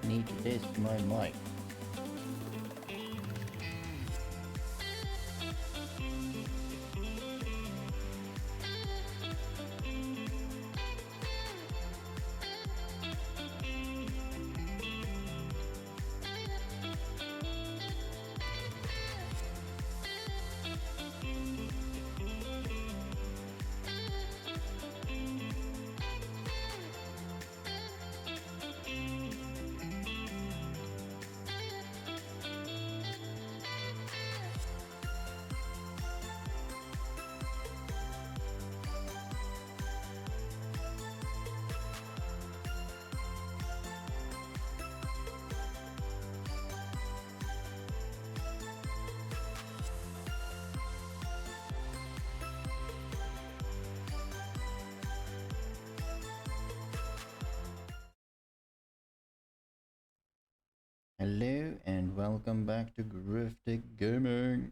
need to test my mic. Hello and welcome back to Grifted Gaming.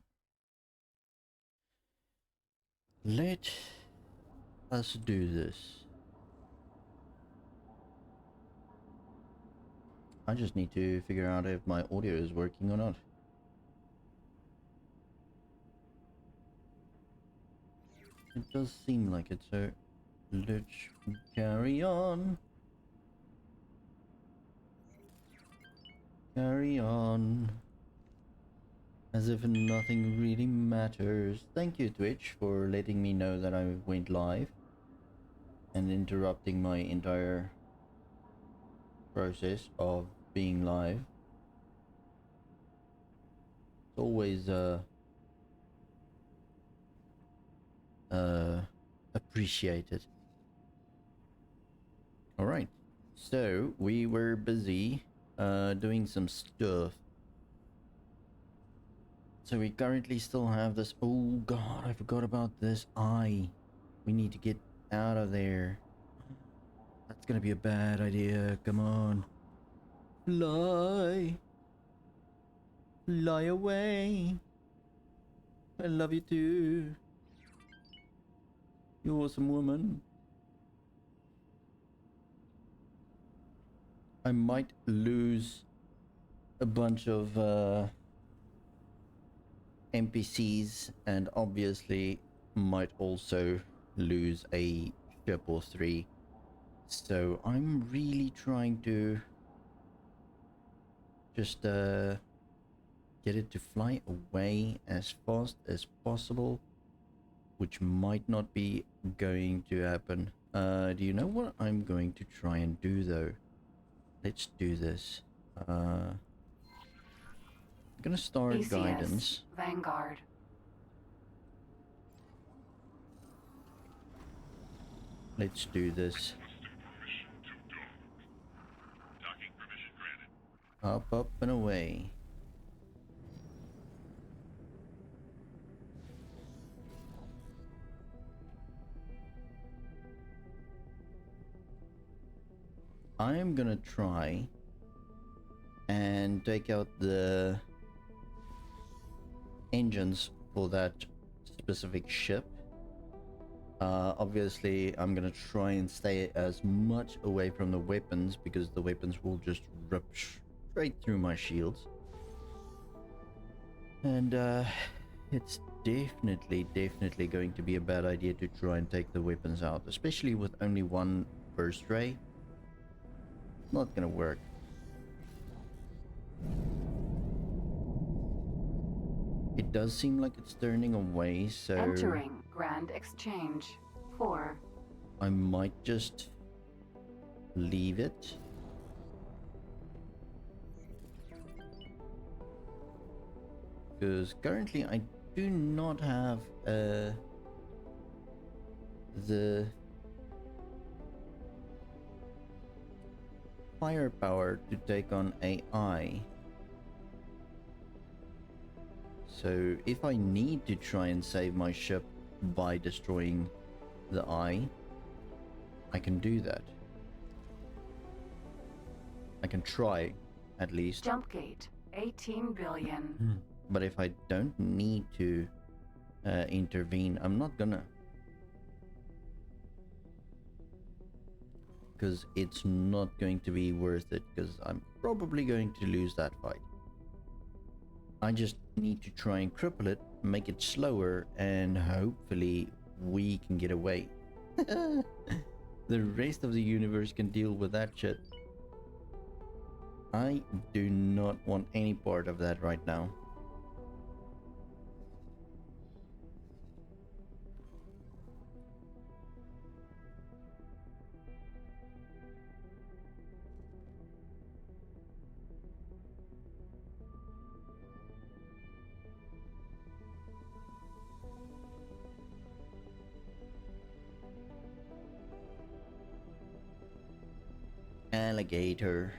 Let us do this. I just need to figure out if my audio is working or not. It does seem like it, so let's carry on. Carry on. As if nothing really matters. Thank you, Twitch, for letting me know that I went live and interrupting my entire process of being live. It's always appreciated. Alright, so we were busy doing some stuff. So we currently still have this. Oh god, I forgot about this eye. We need to get out of there. That's gonna be a bad idea. Come on. Fly. Fly away. I love you too. You awesome woman. I might lose a bunch of NPCs and obviously might also lose a ship or three. So I'm really trying to just get it to fly away as fast as possible, which might not be going to happen. Do you know what I'm going to try and do though? Let's do this. I'm gonna start ECS, guidance. Vanguard. Let's do this. Up, up, and away. I'm gonna try and take out the engines for that specific ship. Obviously, I'm gonna try and stay as much away from the weapons because the weapons will just rip straight through my shields. And it's definitely going to be a bad idea to try and take the weapons out, especially with only one burst ray. Not gonna work. It does seem like it's turning away, so Entering Grand Exchange 4. I might just leave it. Because currently I do not have the firepower to take on AI. So if I need to try and save my ship by destroying the eye, I can do that. I can try, at least. Jump gate 18 billion. But if I don't need to intervene, I'm not gonna. Because it's not going to be worth it, because I'm probably going to lose that fight. I just need to try and cripple it, make it slower, and hopefully we can get away. The rest of the universe can deal with that shit. I do not want any part of that right now. Alligator.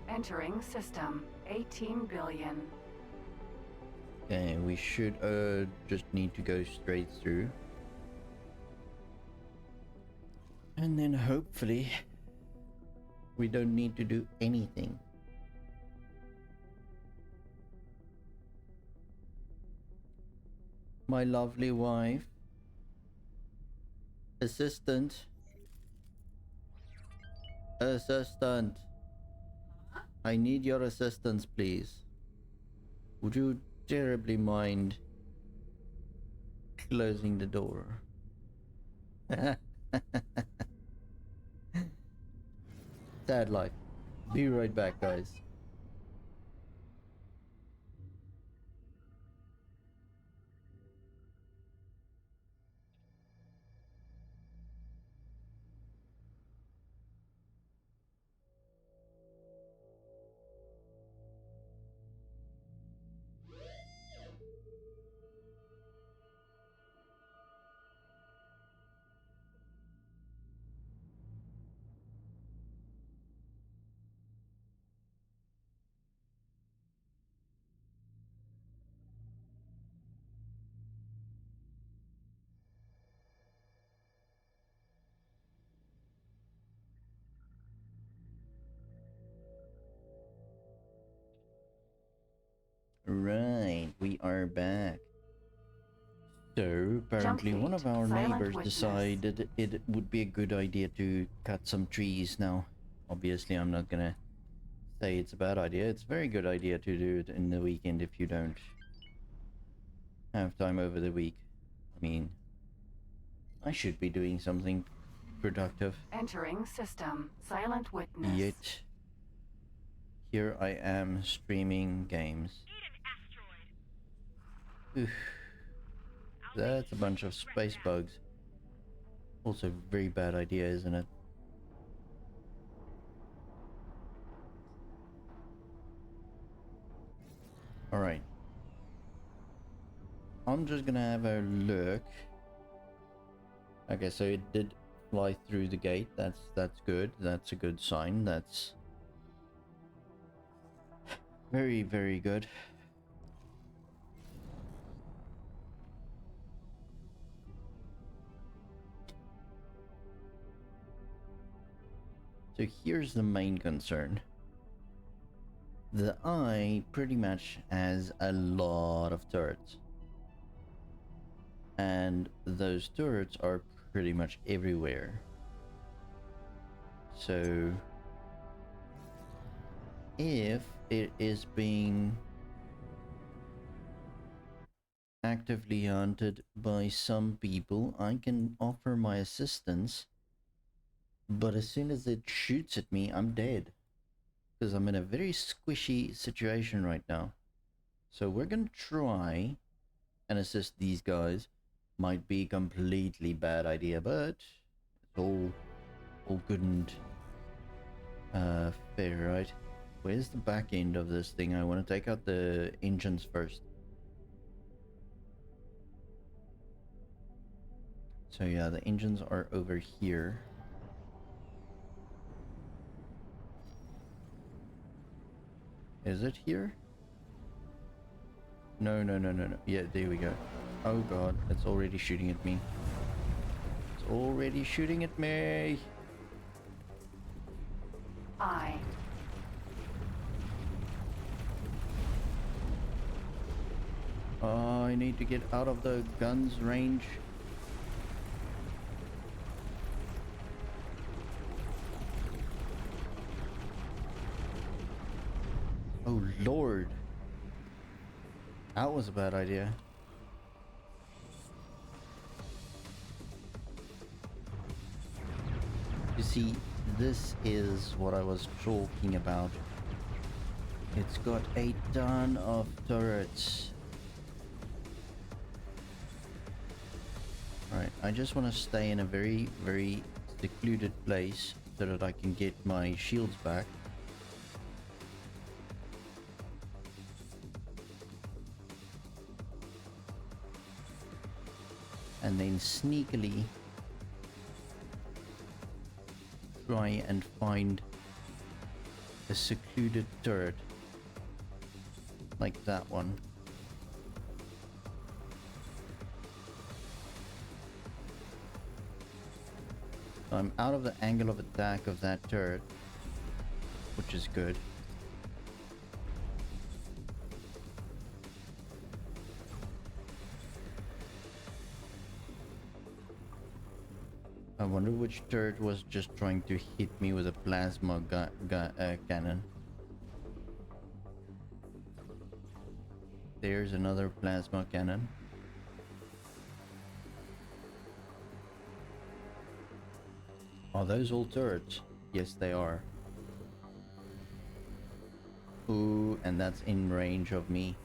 Entering system. 18 billion. Okay, we should just need to go straight through. And then hopefully we don't need to do anything. My lovely wife. Assistant. Assistant. I need your assistance, please. Would you terribly mind closing the door? Sad life. Be right back, guys. Right, we are back. So, apparently one of our neighbors decided it would be a good idea to cut some trees now. Obviously, I'm not gonna say it's a bad idea. It's a very good idea to do it in the weekend if you don't have time over the week. I mean, I should be doing something productive. Entering system. Silent witness. Yet, here I am streaming games. Oof. That's a bunch of space bugs. Also a very bad idea, isn't it? Alright. I'm just gonna have a look. Okay, so it did fly through the gate. That's good. That's a good sign. That's very, very good. So here's the main concern. The eye pretty much has a lot of turrets. And those turrets are pretty much everywhere. So if it is being actively hunted by some people, I can offer my assistance. But as soon as it shoots at me, I'm dead. Because I'm in a very squishy situation right now. So we're gonna try and assist these guys. Might be a completely bad idea, but it's all good and fair, right? Where's the back end of this thing? I want to take out the engines first. So yeah, the engines are over here. Is it here? No. Yeah, there we go. Oh god, it's already shooting at me. It's already shooting at me. I. I need to get out of the gun's range. Oh Lord. That was a bad idea. You see, this is what I was talking about. It's got a ton of turrets. Alright, I just want to stay in a very, very secluded place so that I can get my shields back. And then sneakily try and find a secluded turret like that one. I'm out of the angle of attack of that turret, which is good. I wonder which turret was just trying to hit me with a plasma cannon. There's another plasma cannon. Are those all turrets? Yes, they are. Ooh, and that's in range of me.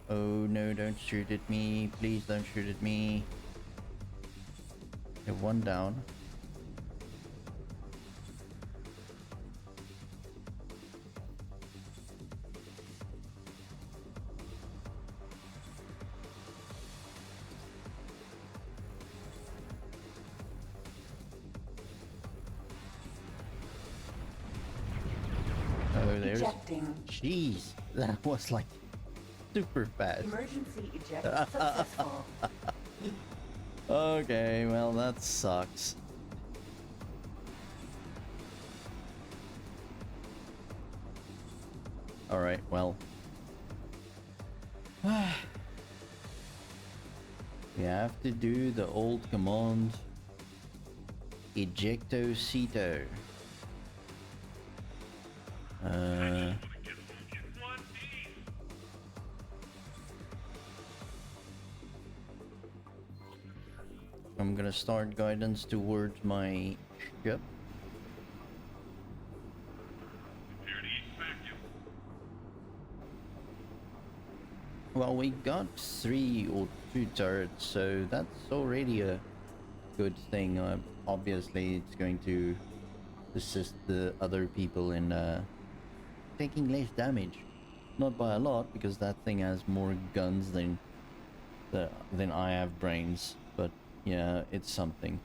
Oh no, don't shoot at me. Please don't shoot at me. Okay, one down. Oh, there's... Ejecting. Jeez, that was like super fast. Emergency eject successful. Okay, well that sucks. Alright, well. We have to do the old command ejecto ceto. I'm gonna start guidance towards my ship. Well, we got 3 or 2 turrets, so that's already a good thing. Obviously, it's going to assist the other people in taking less damage. Not by a lot, because that thing has more guns than I have brains. But yeah, it's something.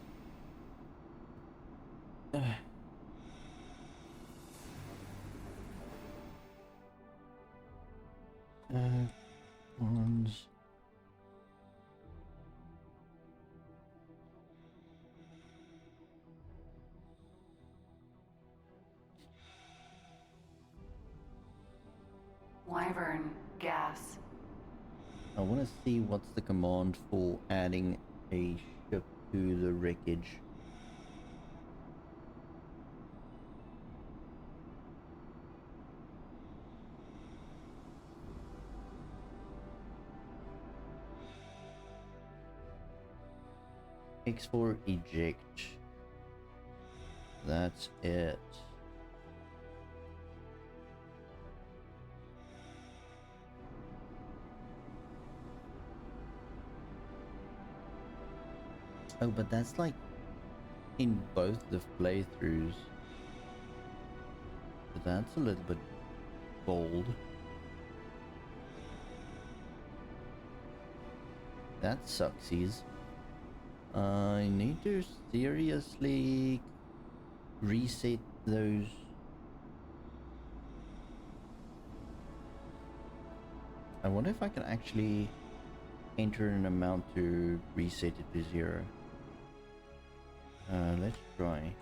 Ones. Wyvern gas. I want to see what's the command for adding a ship to the wreckage. X4 eject. That's it. Oh, but that's like in both the playthroughs. So that's a little bit bold. That sucksies. I need to seriously reset those. I wonder if I can actually enter an amount to reset it to 0. Let's try.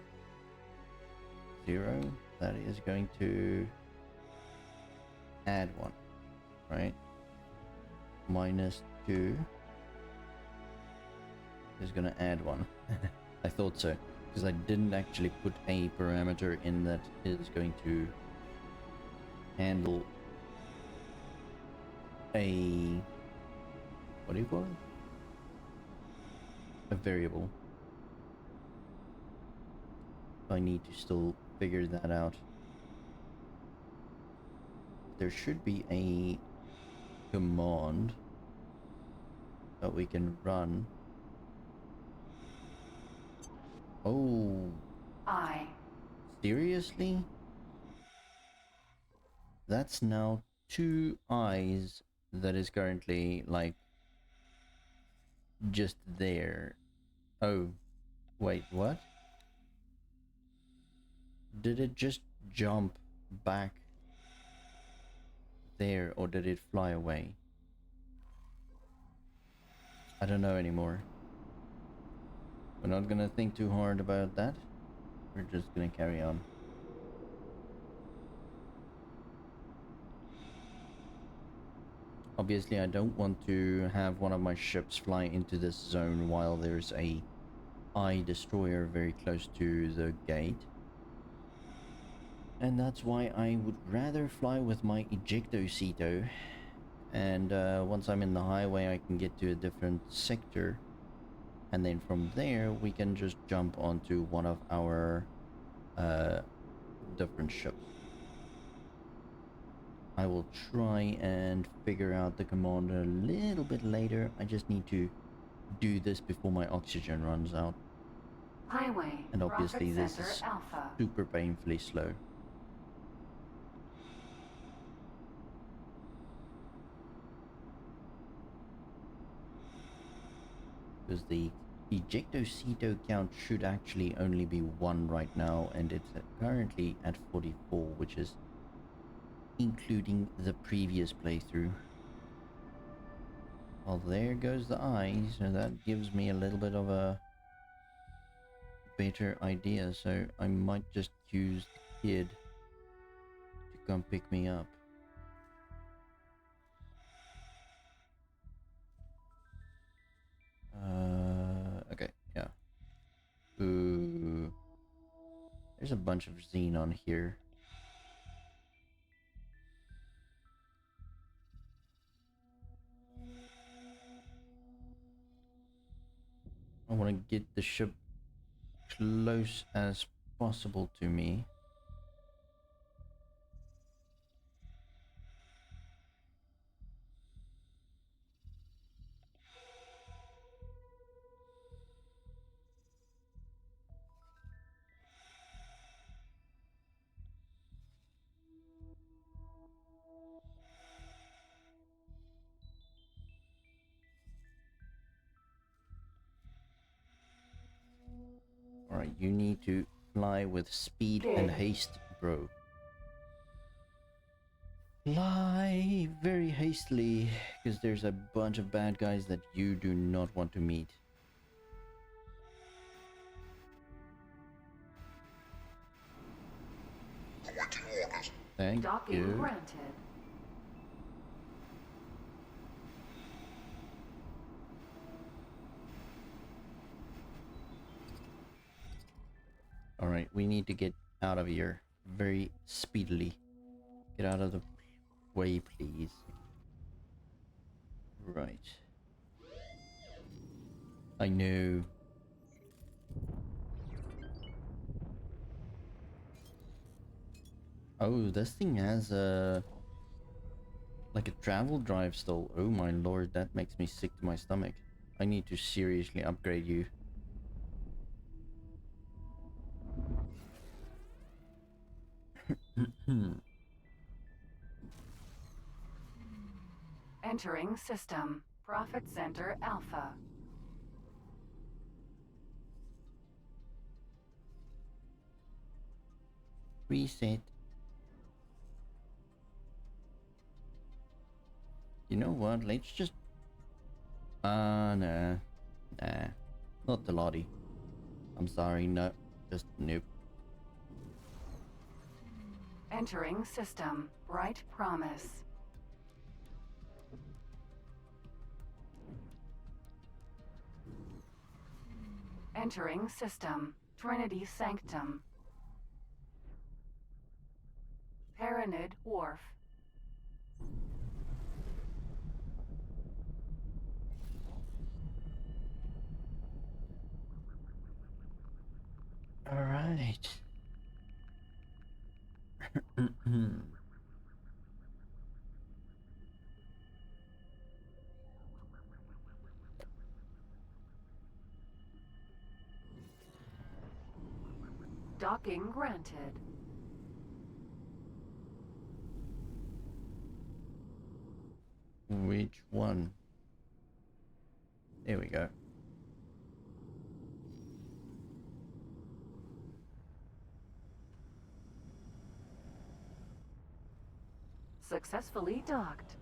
0. That is going to add 1, right? -2 is going to add 1. I thought so, because I didn't actually put a parameter in that is going to handle a, what do you call it? A variable. I need to still figure that out. There should be a command that we can run. Oh, seriously? That's now 2 eyes that is currently like just there. Oh, wait, what? Did it just jump back there, or did it fly away? I don't know anymore. We're not gonna think too hard about that. We're just gonna carry on. Obviously, I don't want to have one of my ships fly into this zone while there's a eye destroyer very close to the gate. And that's why I would rather fly with my ejectocito. And once I'm in the highway, I can get to a different sector. And then from there, we can just jump onto one of our different ships. I will try and figure out the command a little bit later. I just need to do this before my oxygen runs out. Highway. And obviously Rocket this Center is Alpha. super painfully slow. Because the ejectocito count should actually only be 1 right now, and it's currently at 44, which is including the previous playthrough. Well, there goes the eye, so that gives me a little bit of a better idea, so I might just use the kid to come pick me up. Okay, yeah. Ooh. There's a bunch of xenon here. I want to get the ship close as possible to me. Alright, you need to fly with speed and haste, bro. Fly very hastily, because there's a bunch of bad guys that you do not want to meet. Thank Docking you. granted. Alright, we need to get out of here very speedily. Get out of the way, please. Right. I know. Oh, this thing has a... like a travel drive still. Oh my lord, that makes me sick to my stomach. I need to seriously upgrade you. Entering system. Profit Center Alpha. Reset. You know what? Let's just... nah. Nah. Not the lottie. I'm sorry, no. Just nope. Entering system. Bright promise. Entering system. Trinity Sanctum. Paranid Wharf. All right. Docking granted. Which one? There we go. Successfully docked.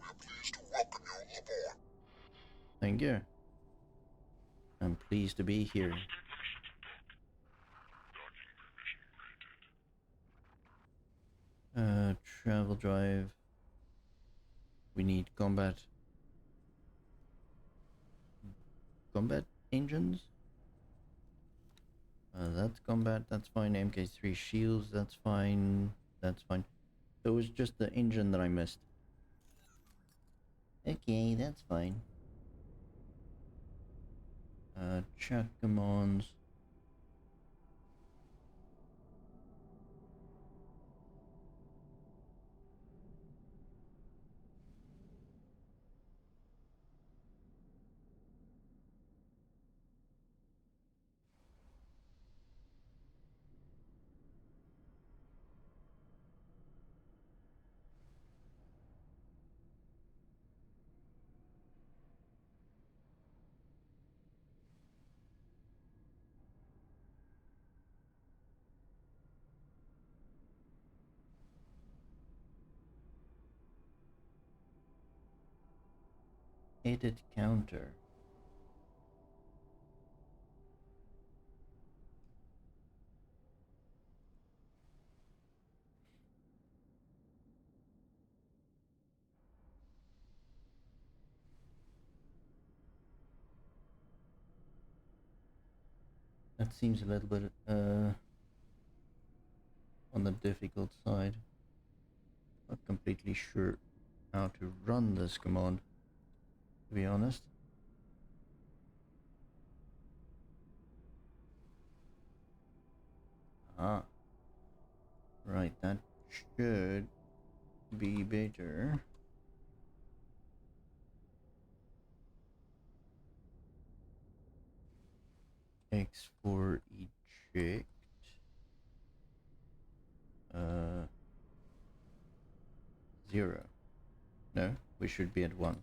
We're pleased to welcome you aboard. Thank you. I'm pleased to be here. Travel drive. We need combat engines. That's combat, that's fine. MK3 shields, that's fine. That's fine. So it was just the engine that I missed. Okay, that's fine. Chat commands. Edit counter. That seems a little bit on the difficult side. Not completely sure how to run this command, to be honest. Ah, right, that should be better. X4 eject. 0. No, we should be at 1.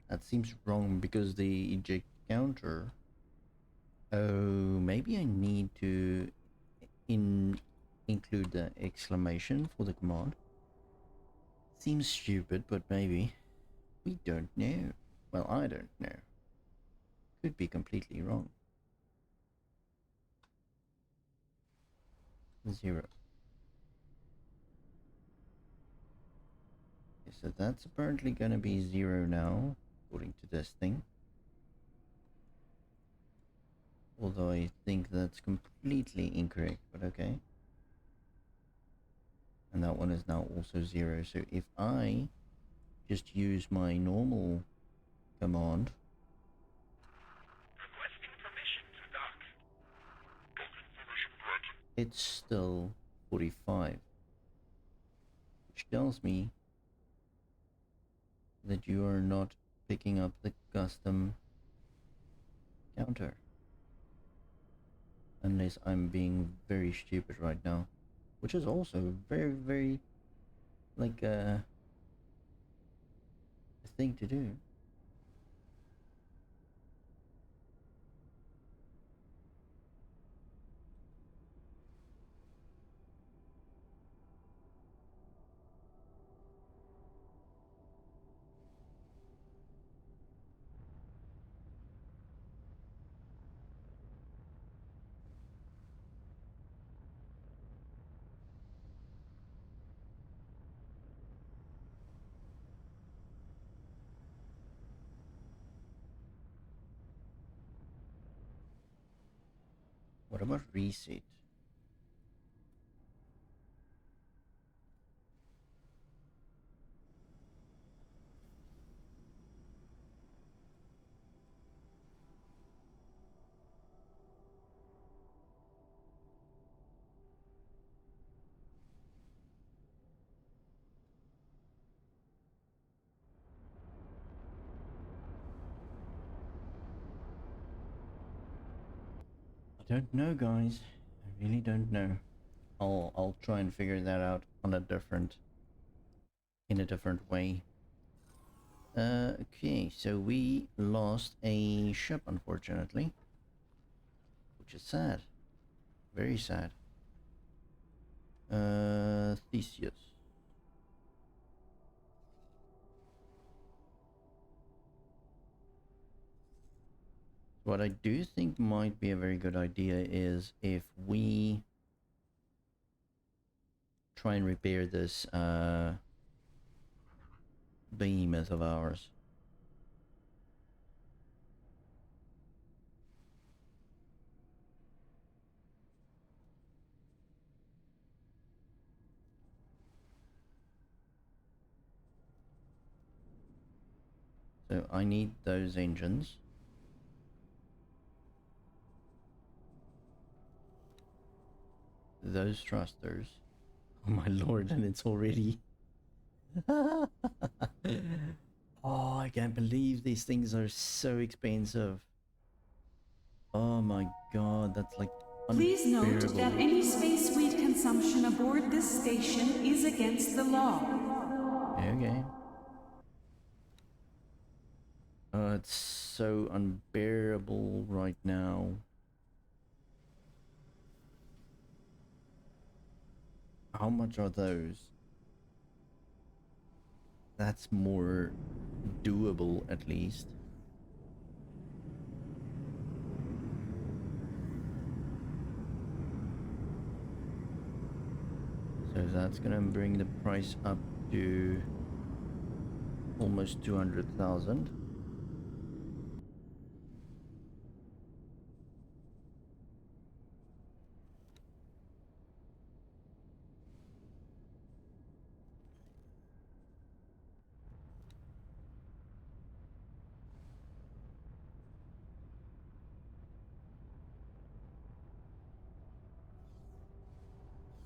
That seems wrong because the eject counter. Oh, maybe I need to include the exclamation for the command. Seems stupid, but maybe. We don't know. Well, I don't know. Could be completely wrong. 0. Okay, so that's apparently gonna be 0 now, according to this thing. Although I think that's completely incorrect, but okay. And that one is now also 0. So if I just use my normal command, Requesting permission to dock. Docking permission granted. it's still 45, which tells me that you are not picking up the custom counter. Unless I'm being very stupid right now, which is also very, very like a thing to do. What about reset? I don't know, guys. I really don't know. I'll try and figure that out on a different in a different way. Okay, so we lost a ship, unfortunately, which is sad. Very sad. Theseus. What I do think might be a very good idea is if we try and repair this behemoth of ours. So I need those engines. Those thrusters. Oh my lord, and it's already... Oh, I can't believe these things are so expensive. Oh my god, that's like Please note unbearable. that any space weed consumption aboard this station is against the law. Okay. It's so unbearable right now. How much are those? That's more doable, at least. So that's gonna bring the price up to almost 200,000.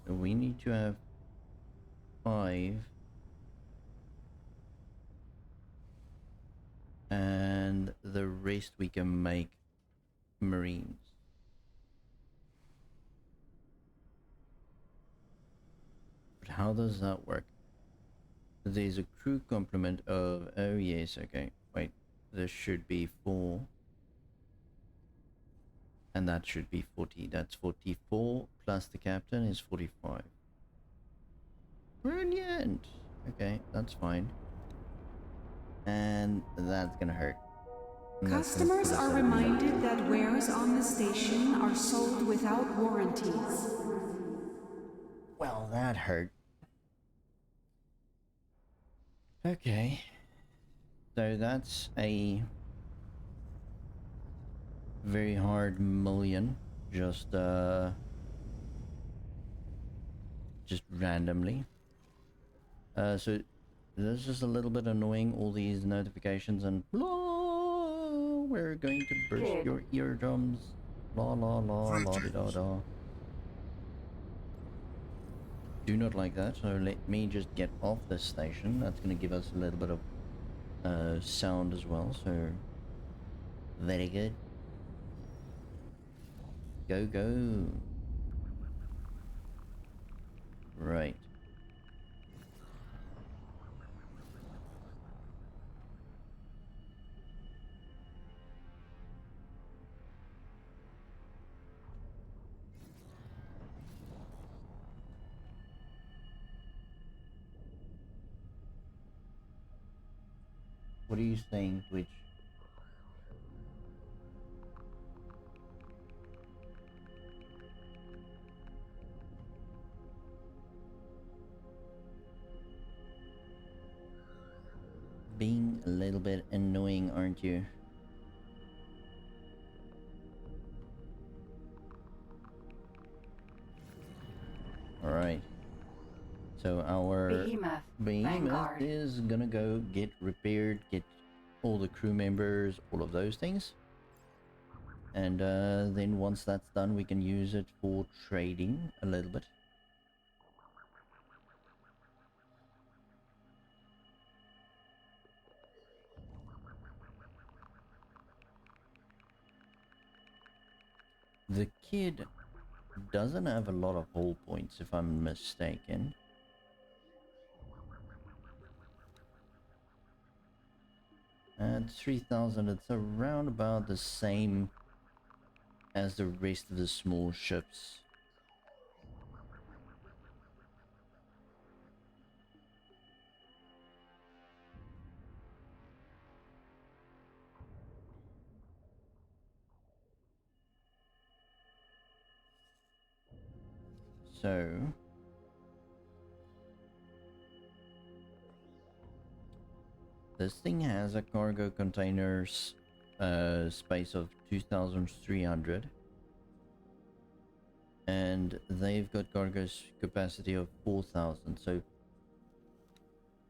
So we need to have 5. And the rest we can make Marines. But how does that work? There's a crew complement of... Oh yes, okay. Wait, this should be 4. And that should be 40. That's 44 plus the captain is 45. Brilliant! Okay, that's fine. And that's gonna hurt. And that's gonna Customers put us are at a reminded that wares on the station are sold without warranties. Well, that hurt. Okay. So that's a very hard million. Just randomly. So this is a little bit annoying, all these notifications and blah, we're going to burst your eardrums. La la la la di da da. Do not like that, so let me just get off this station. That's going to give us a little bit of sound as well, so very good. Go, go. Right. What are you saying, Twitch? Being a little bit annoying, aren't you? So our Behemoth. behemoth Vanguard. is gonna go get repaired, get all the crew members, all of those things. And then once that's done, we can use it for trading a little bit. The kid doesn't have a lot of hull points, if I'm mistaken. At 3,000, it's around about the same as the rest of the small ships. So this thing has a cargo containers space of 2,300. And they've got cargo capacity of 4,000. So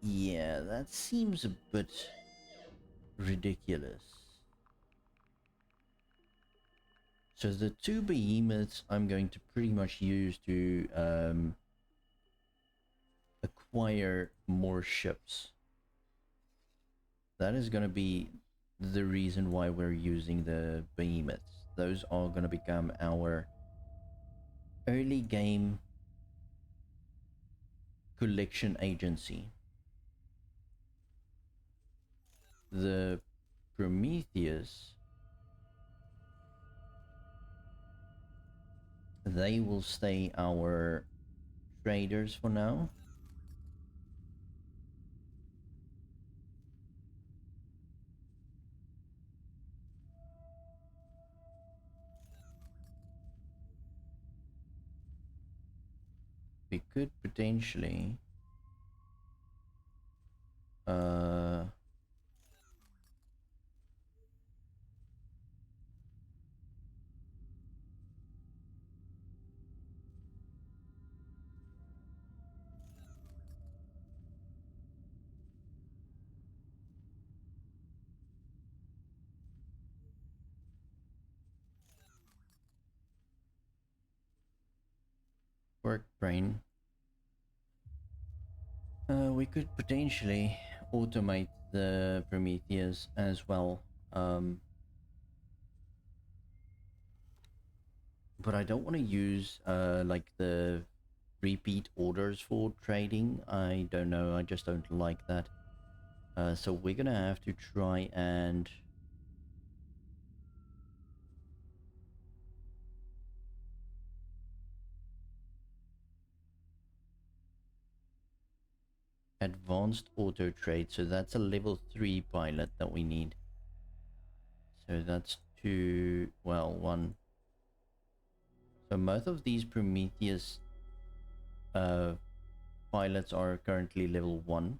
yeah, that seems a bit ridiculous. So the two behemoths I'm going to pretty much use to acquire more ships. That is going to be the reason why we're using the behemoths. Those are going to become our early game collection agency. The Prometheus, they will stay our traders for now. We could potentially work brain. We could potentially automate the Prometheus as well. But I don't want to use like the repeat orders for trading. I don't know, I just don't like that. So we're gonna have to try and advanced auto trade. So that's a level 3 pilot that we need. So that's two, well, one. So most of these Prometheus pilots are currently level 1.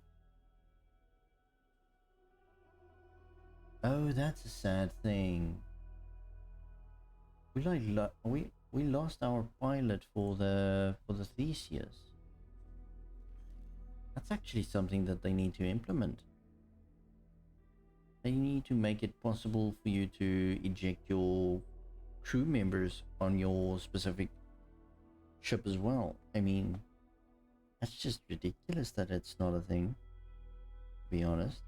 Oh, that's a sad thing. We lost our pilot for the Theseus. That's actually something that they need to implement. They need to make it possible for you to eject your crew members on your specific ship as well. I mean, that's just ridiculous that it's not a thing, to be honest.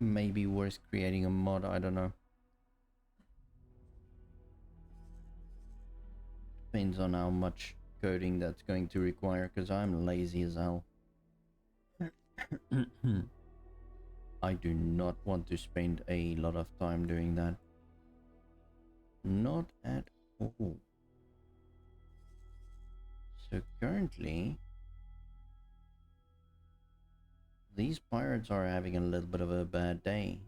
Maybe worth creating a mod, I don't know. Depends on how much coding that's going to require, because I'm lazy as hell. I do not want to spend a lot of time doing that. Not at all. So currently, these pirates are having a little bit of a bad day.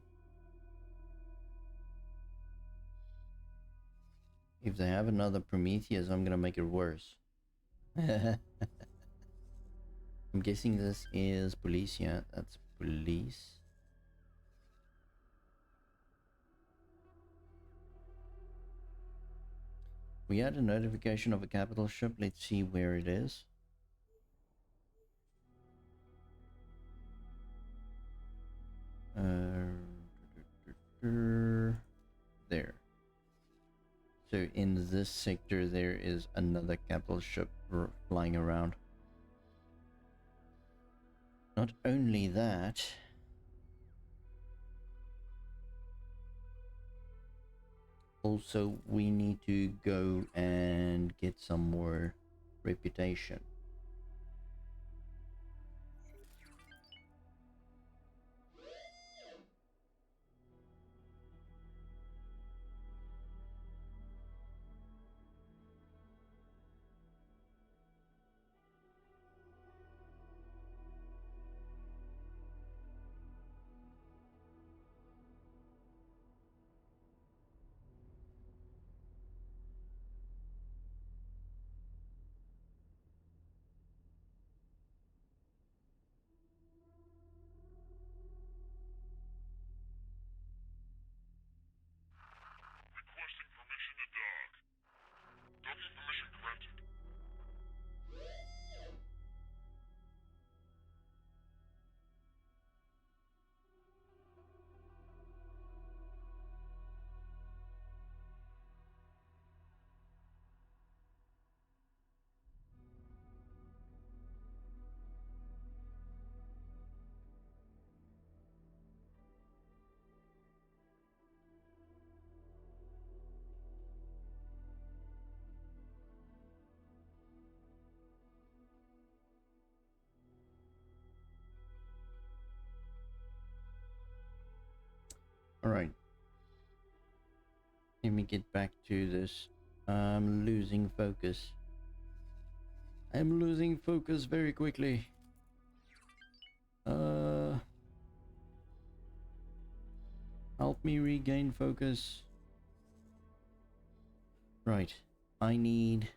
If they have another Prometheus, I'm gonna make it worse. I'm guessing this is police, yeah? That's police. We had a notification of a capital ship. Let's see where it is. There. So in this sector there is another capital ship flying around. Not only that, also we need to go and get some more reputation. Requesting permission to dock. Docking permission granted. All right. Let me get back to this. I'm losing focus. I'm losing focus very quickly. Help me regain focus. Right. I need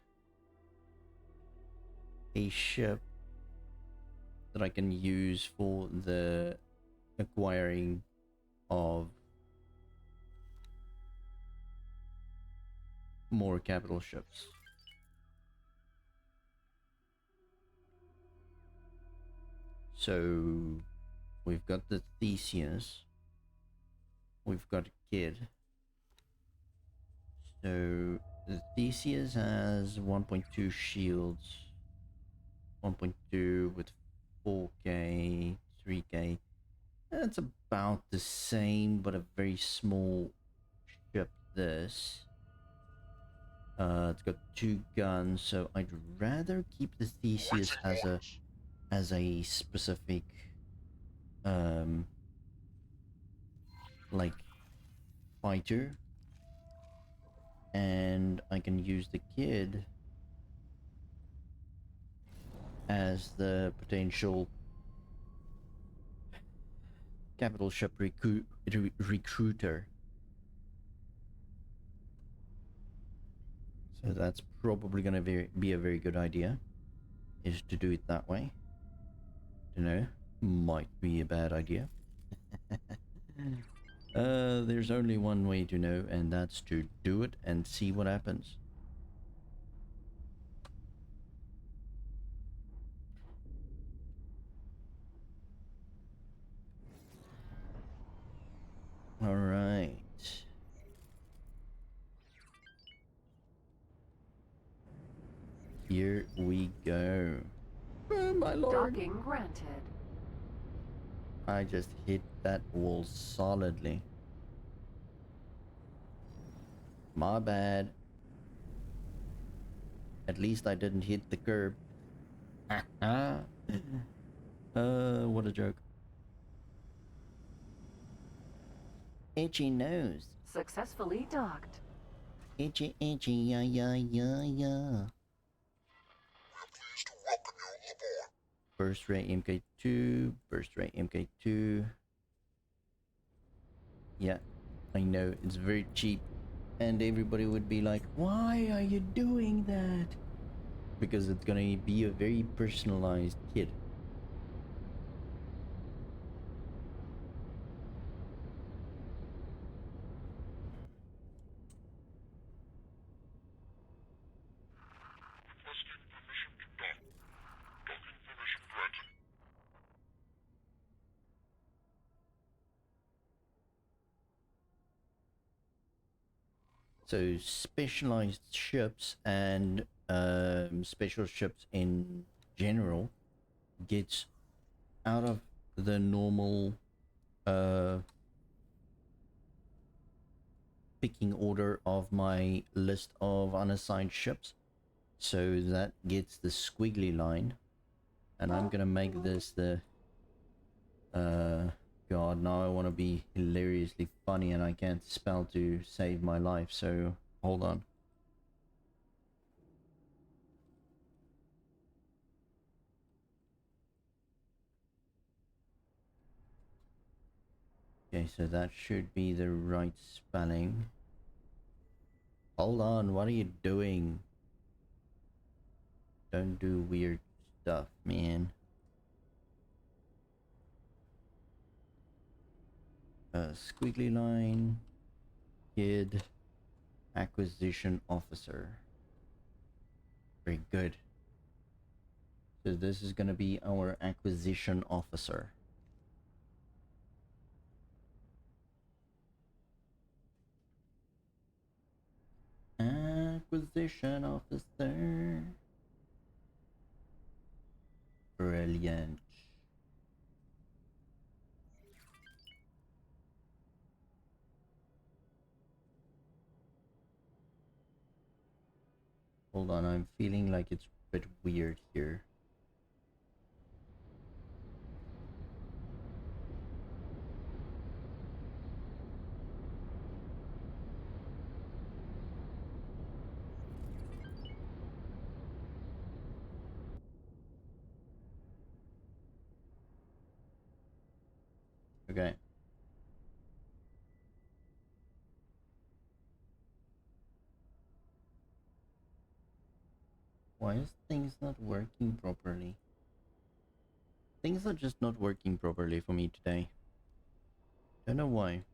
a ship that I can use for the acquiring of more capital ships. So we've got the Theseus. We've got a kid. So the Theseus has 1.2 shields. 1.2 with 4K, 3K. That's about the same, but a very small ship. This. It's got 2 guns, so I'd rather keep the Theseus as a specific like fighter, and I can use the kid as the potential capital ship recruiter. So that's probably going to be a very good idea, is to do it that way. You know, might be a bad idea. There's only one way to know, and that's to do it and see what happens. All right. Here we go. Oh, my lord. Docking granted. I just hit that wall solidly. My bad. At least I didn't hit the curb. What a joke. Itchy nose. Successfully docked. Itchy, itchy, yeah, yeah, yeah, yeah. We're pleased to welcome you aboard. Burst Ray MK2, Burst Ray MK2. Yeah, I know, it's very cheap. And everybody would be like, why are you doing that? Because it's gonna be a very personalized kit. So specialized ships and special ships in general gets out of the normal uh, picking order of my list of unassigned ships. So that gets the squiggly line. And I'm gonna make this the God, now I want to be hilariously funny and I can't spell to save my life, so hold on. Okay, so that should be the right spelling. Hold on, what are you doing? Don't do weird stuff, man. Squiggly line, kid, acquisition officer. Very good. So this is gonna be our acquisition officer. Acquisition officer. Brilliant. Hold on, I'm feeling like it's a bit weird here. Okay. Why is things not working properly? Things are just not working properly for me today. Don't know why.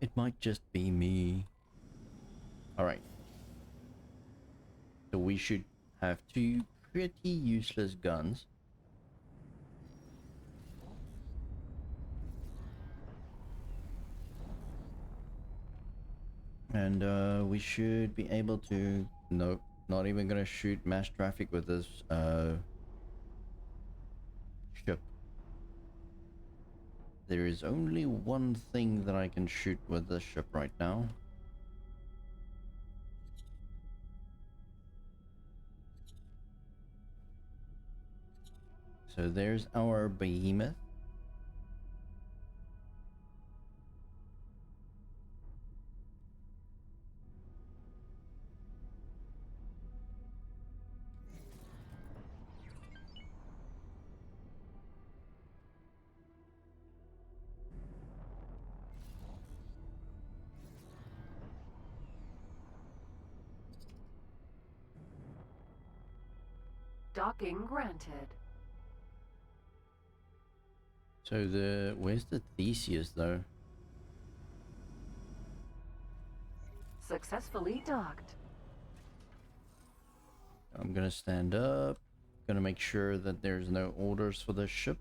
It might just be me. Alright. So we should have two pretty useless guns. And we should be able to... Nope, not even gonna shoot mass traffic with this ship. There is only one thing that I can shoot with this ship right now. So there's our behemoth. Docking granted. So where's the Theseus though? Successfully docked. I'm gonna stand up. Gonna make sure that there's no orders for the ship.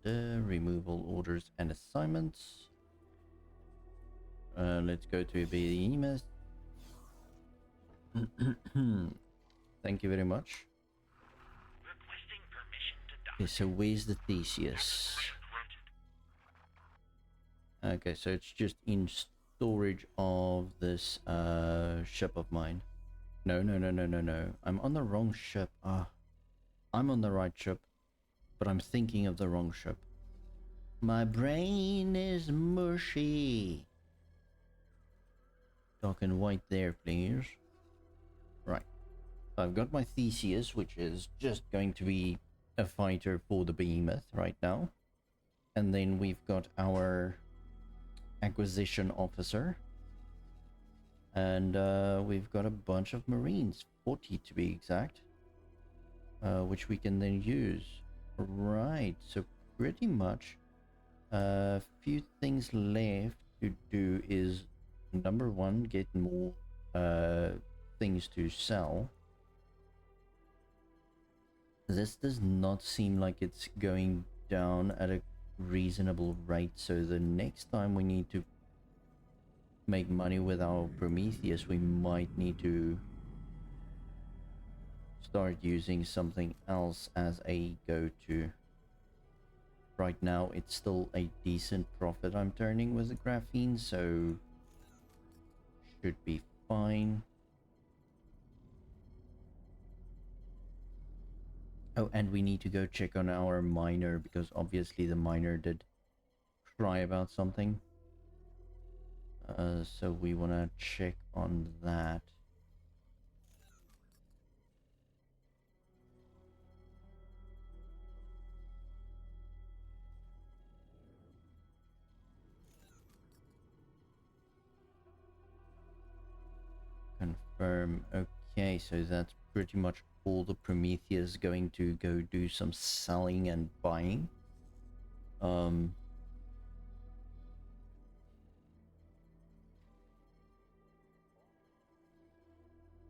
Removal orders and assignments. Let's go to behemoth. Thank you very much. Requesting permission to dock. Okay, so where's the Theseus? Granted. Okay, so it's just in storage of this ship of mine. No. I'm on the wrong ship. I'm on the right ship, but I'm thinking of the wrong ship. My brain is mushy. Dark and white there, please. Right. I've got my Theseus, which is just going to be a fighter for the behemoth right now. And then we've got our acquisition officer. And we've got a bunch of marines, 40 to be exact, which we can then use. Right, so pretty much a few things left to do is, number one, get more things to sell. This does not seem like it's going down at a reasonable rate, so the next time we need to make money with our Prometheus, we might need to start using something else as a go-to. Right now, it's still a decent profit I'm turning with the graphene, so should be fine. Oh, and we need to go check on our miner, because obviously the miner did cry about something. So we want to check on that. Confirm. Okay, so that's pretty much all the Prometheus going to go do some selling and buying.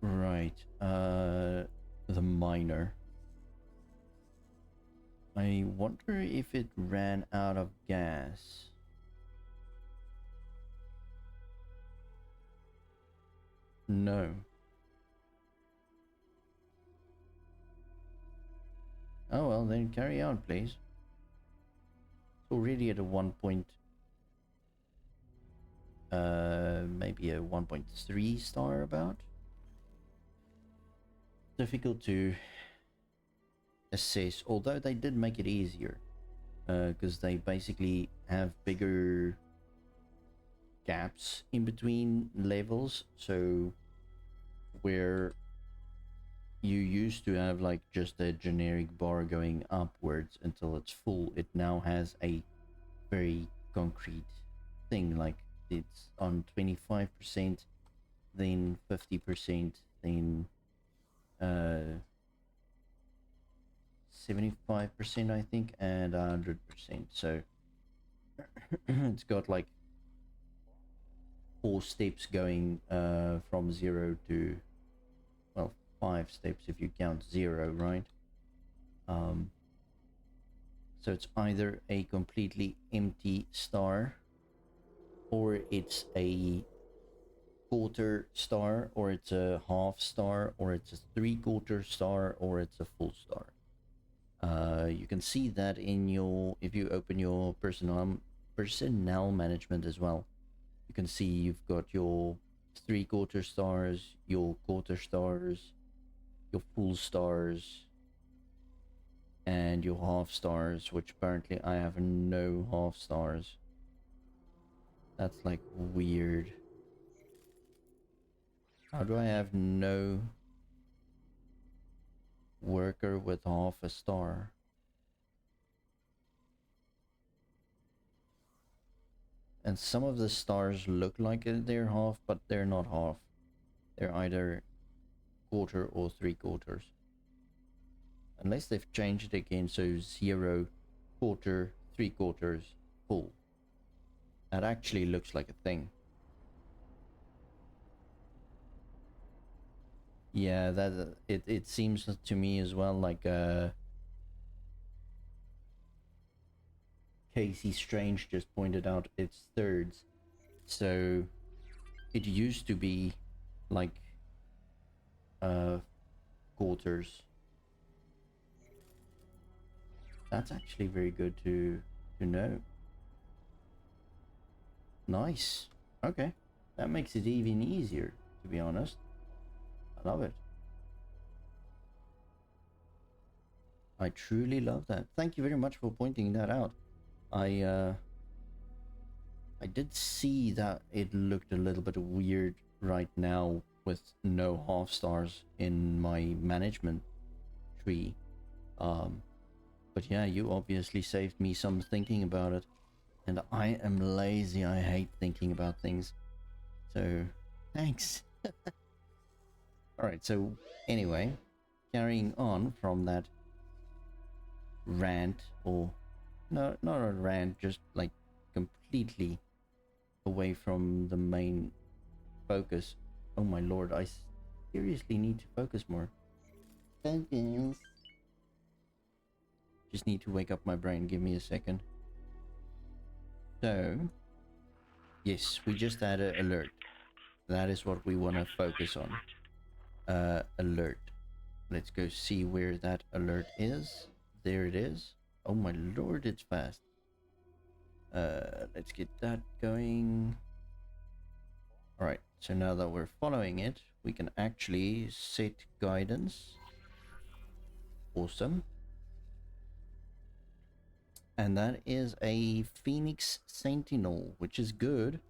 Right. The miner. I wonder if it ran out of gas. No. Oh well, then carry on, please. It's already at a 1 point, maybe a 1.3 star about. Difficult to assess, although they did make it easier, because they basically have bigger gaps in between levels, so where you used to have like just a generic bar going upwards until it's full, it now has a very concrete thing, like it's on 25%, then 50%, then 75% I think, and 100%. So it's got like 4 steps going from 0 to, well, 5 steps if you count 0, right? So it's either a completely empty star, or it's a quarter star, or it's a half star, or it's a 3/4 star, or it's a full star. You can see that in your, if you open your personnel management as well, you can see you've got your 3/4 stars, your quarter stars, your full stars, and your half stars, which apparently I have no half stars. That's like weird. How do I have no worker with half a star? And some of the stars look like they're half, but they're not half. They're either quarter or 3/4. Unless they've changed it again, so 0, quarter, 3/4, full. That actually looks like a thing. Yeah, that it seems to me as well like Casey Strange just pointed out, it's thirds. So it used to be like quarters. That's actually very good to know. Nice. Okay. That makes it even easier, to be honest. I love it. I truly love that. Thank you very much for pointing that out. I did see that it looked a little bit weird right now with no half stars in my management tree. But yeah, you obviously saved me some thinking about it. And I am lazy. I hate thinking about things. So, thanks. Alright, so anyway, carrying on from that rant, or no, not a rant, just like completely away from the main focus. Oh my lord, I seriously need to focus more. Focus. Just need to wake up my brain. Give me a second. So, yes, we just had an alert. That is what we want to focus on. Alert. Let's go see where that alert is. There it is. Oh my lord, it's fast. Let's get that going. Alright, so now that we're following it, we can actually set guidance. Awesome. And that is a Phoenix Sentinel, which is good,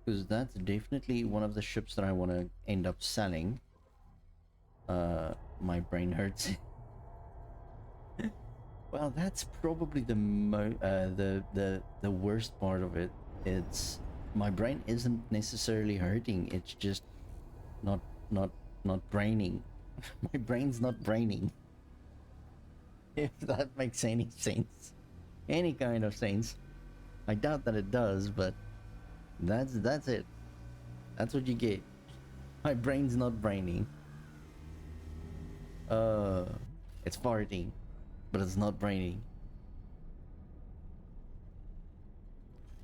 because that's definitely one of the ships that I want to end up selling. My brain hurts. Well, that's probably the worst part of it. It's my brain isn't necessarily hurting. It's just not not braining. My brain's not braining. If that makes any sense, any kind of sense. I doubt that it does, but that's it. That's what you get. My brain's not braining. It's farting, but it's not braining.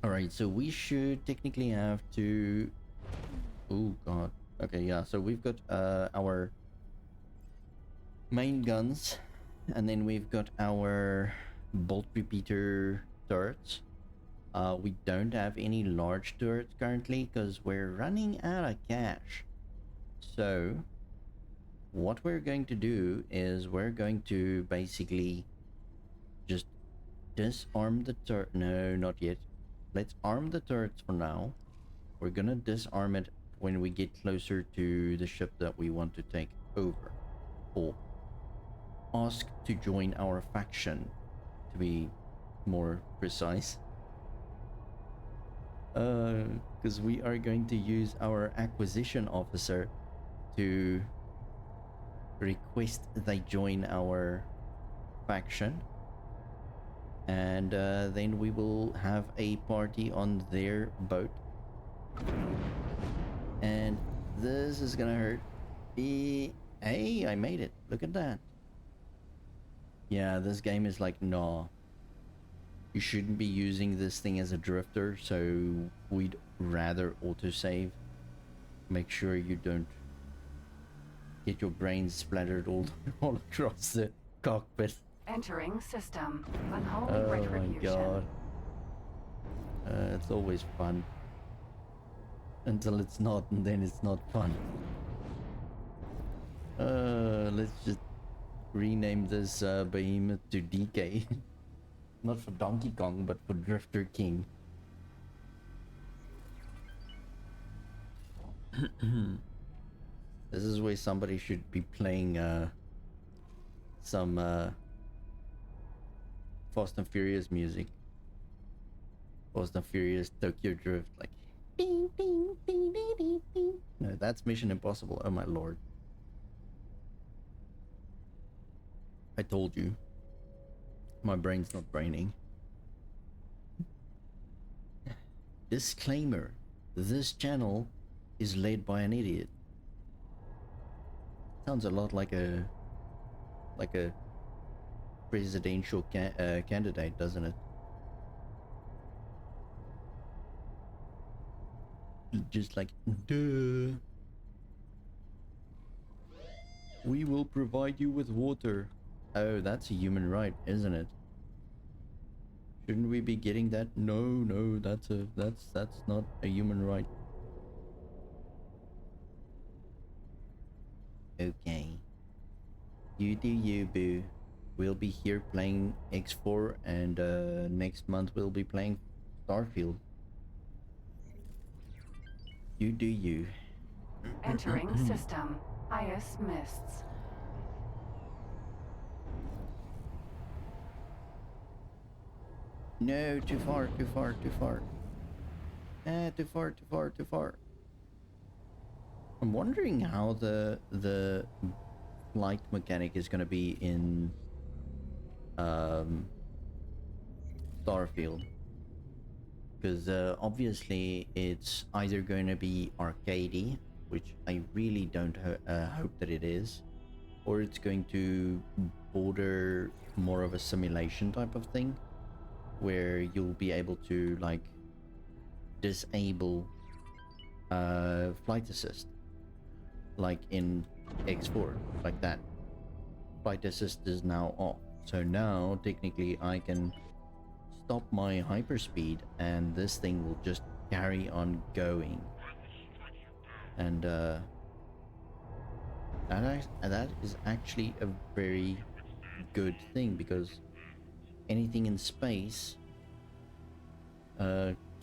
Alright, so we should technically have to... Oh god. Okay, yeah, so we've got our main guns, and then we've got our bolt repeater turrets. We don't have any large turrets currently because we're running out of cash. So what we're going to do is we're going to basically just disarm the turret. No, not yet. Let's arm the turrets for now. We're gonna disarm it when we get closer to the ship that we want to take over, or ask to join our faction, to be more precise. Because we are going to use our acquisition officer to request they join our faction, and then we will have a party on their boat, and this is gonna hurt. Hey, I made it. Look at that. Yeah, this game is like, nah, you shouldn't be using this thing as a drifter, so we'd rather autosave. Make sure you don't get your brains splattered all across the cockpit. Entering system. Unholy Oh my retribution. god. It's always fun. Until it's not, and then it's not fun. Let's just rename this behemoth to DK. Not for Donkey Kong, but for Drifter King. This is where somebody should be playing some Fast and Furious music. Fast and Furious Tokyo Drift, like ding, ding, ding, ding, ding, ding. No, that's Mission Impossible. Oh my lord. I told you. My brain's not braining. Disclaimer. This channel is led by an idiot. Sounds a lot like a presidential candidate, doesn't it? Just like, duh. We will provide you with water. Oh, that's a human right, isn't it? Shouldn't we be getting that? No, that's not a human right. Okay. You do you, boo. We'll be here playing X4, and next month we'll be playing Starfield. You do you. Entering system. IS mists. No, too far. Too far. Too far. I'm wondering how the flight mechanic is going to be in Starfield, because obviously it's either going to be arcadey, which I really don't hope that it is, or it's going to border more of a simulation type of thing, where you'll be able to like disable flight assist, like in X4, like that. Flight assist is now off, so now technically I can stop my hyperspeed and this thing will just carry on going. And that is actually a very good thing, because anything in space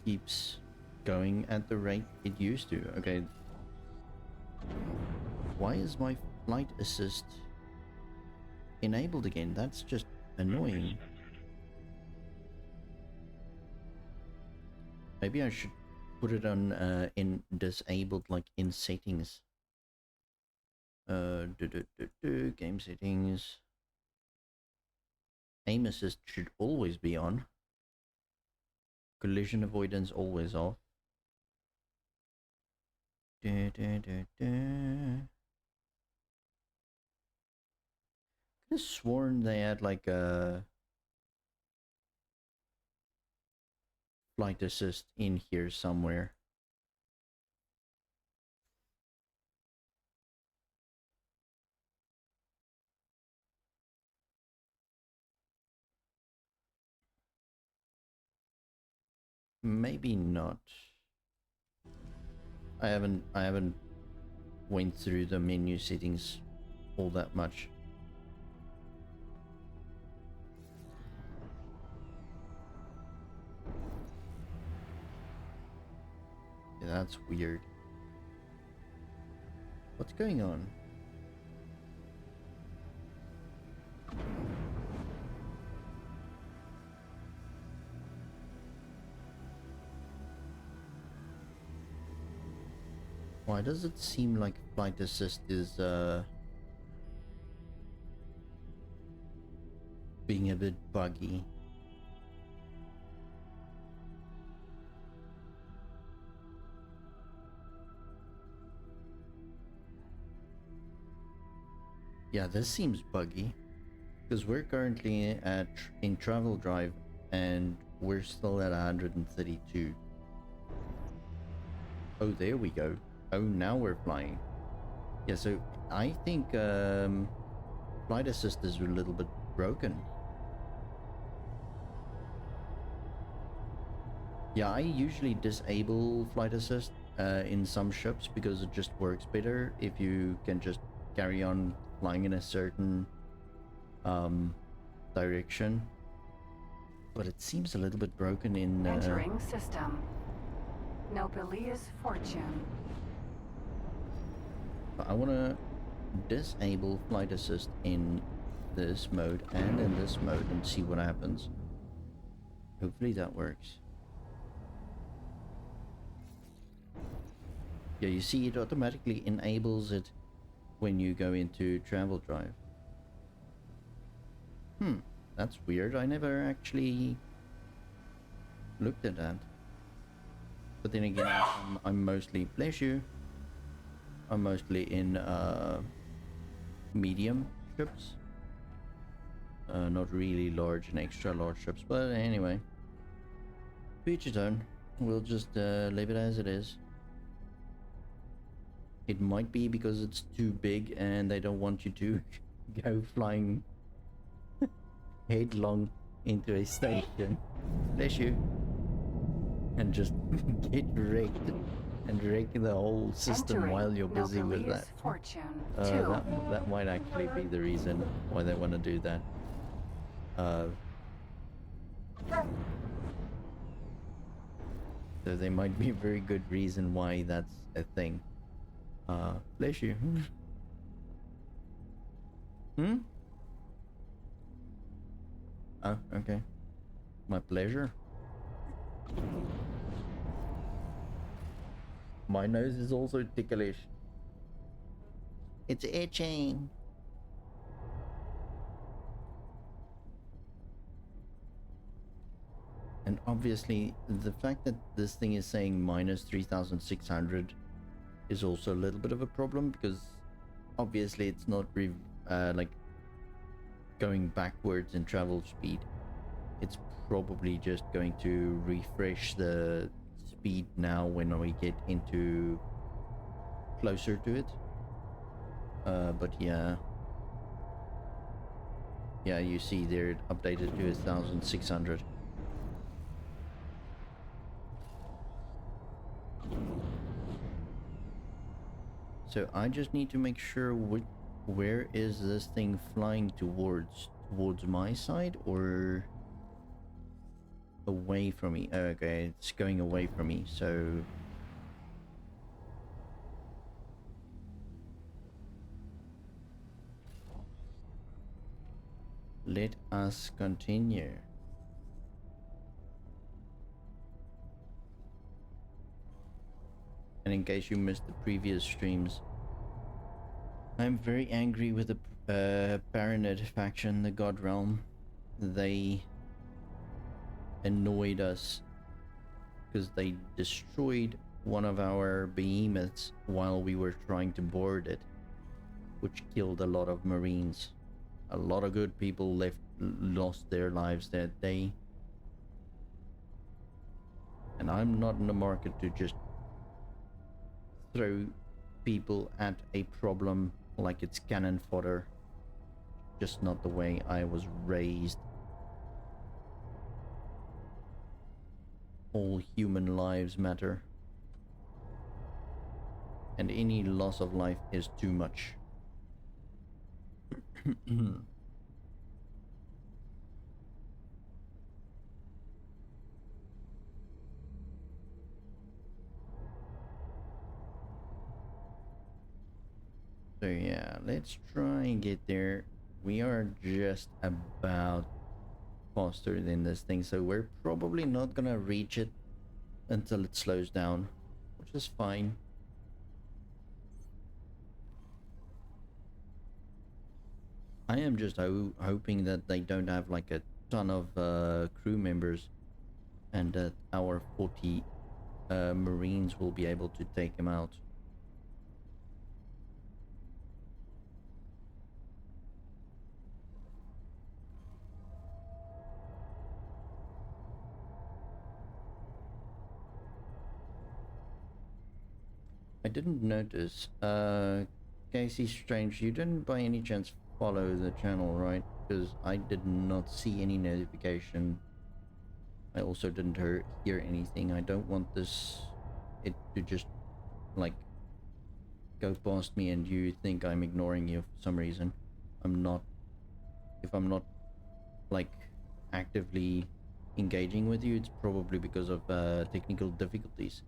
keeps going at the rate it used to. Okay, why is my flight assist enabled again? That's just annoying. Maybe I should put it on in disabled, like in settings. Game settings. Aim assist should always be on. Collision avoidance always off. Could have sworn they had like a flight assist in here somewhere. Maybe not. I haven't went through the menu settings all that much. Yeah, that's weird. What's going on? Why does it seem like flight assist is being a bit buggy? Yeah, this seems buggy, because we're currently in travel drive and we're still at 132. Oh, there we go. Oh, now we're flying. Yeah, so I think flight assist is a little bit broken. Yeah, I usually disable flight assist in some ships because it just works better if you can just carry on flying in a certain direction. But it seems a little bit broken in... Entering system. Nobelia's fortune. I want to disable flight assist in this mode and in this mode and see what happens. Hopefully that works. Yeah, you see it automatically enables it when you go into travel drive. That's weird. I never actually looked at that. But then again, I'm mostly, bless you, I'm mostly in medium ships. Not really large and extra large ships, but anyway. To each its own. We'll just leave it as it is. It might be because it's too big and they don't want you to go flying headlong into a station. Bless you. And just get wrecked and wreck the whole system Entering while you're busy with Nobelia's that. fortune. 2. That might actually be the reason why they want to do that. So there might be a very good reason why that's a thing. Bless you. Oh, okay. My pleasure. My nose is also ticklish. It's itching. And obviously, the fact that this thing is saying minus 3,600 is also a little bit of a problem, because obviously it's not like going backwards in travel speed. It's probably just going to refresh the speed now when we get into closer to it. But yeah. Yeah, you see there it updated to 1,600. So I just need to make sure where is this thing flying towards? Towards my side or away from me? Oh, okay, it's going away from me, so let us continue. And in case you missed the previous streams, I'm very angry with the Baronet faction, the God Realm. They annoyed us because they destroyed one of our behemoths while we were trying to board it, which killed a lot of Marines. A lot of good people lost their lives that day. And I'm not in the market to just throw people at a problem like it's cannon fodder. Just not the way I was raised. All human lives matter. And any loss of life is too much. So yeah, let's try and get there. We are just about faster than this thing, so we're probably not gonna reach it until it slows down, which is fine. I am just hoping that they don't have like a ton of crew members and that our 40 Marines will be able to take him out. I didn't notice. Casey Strange, you didn't by any chance follow the channel, right? Because I did not see any notification. I also didn't hear anything. I don't want it to just like go past me and you think I'm ignoring you for some reason. I'm not. If I'm not like actively engaging with you, it's probably because of technical difficulties.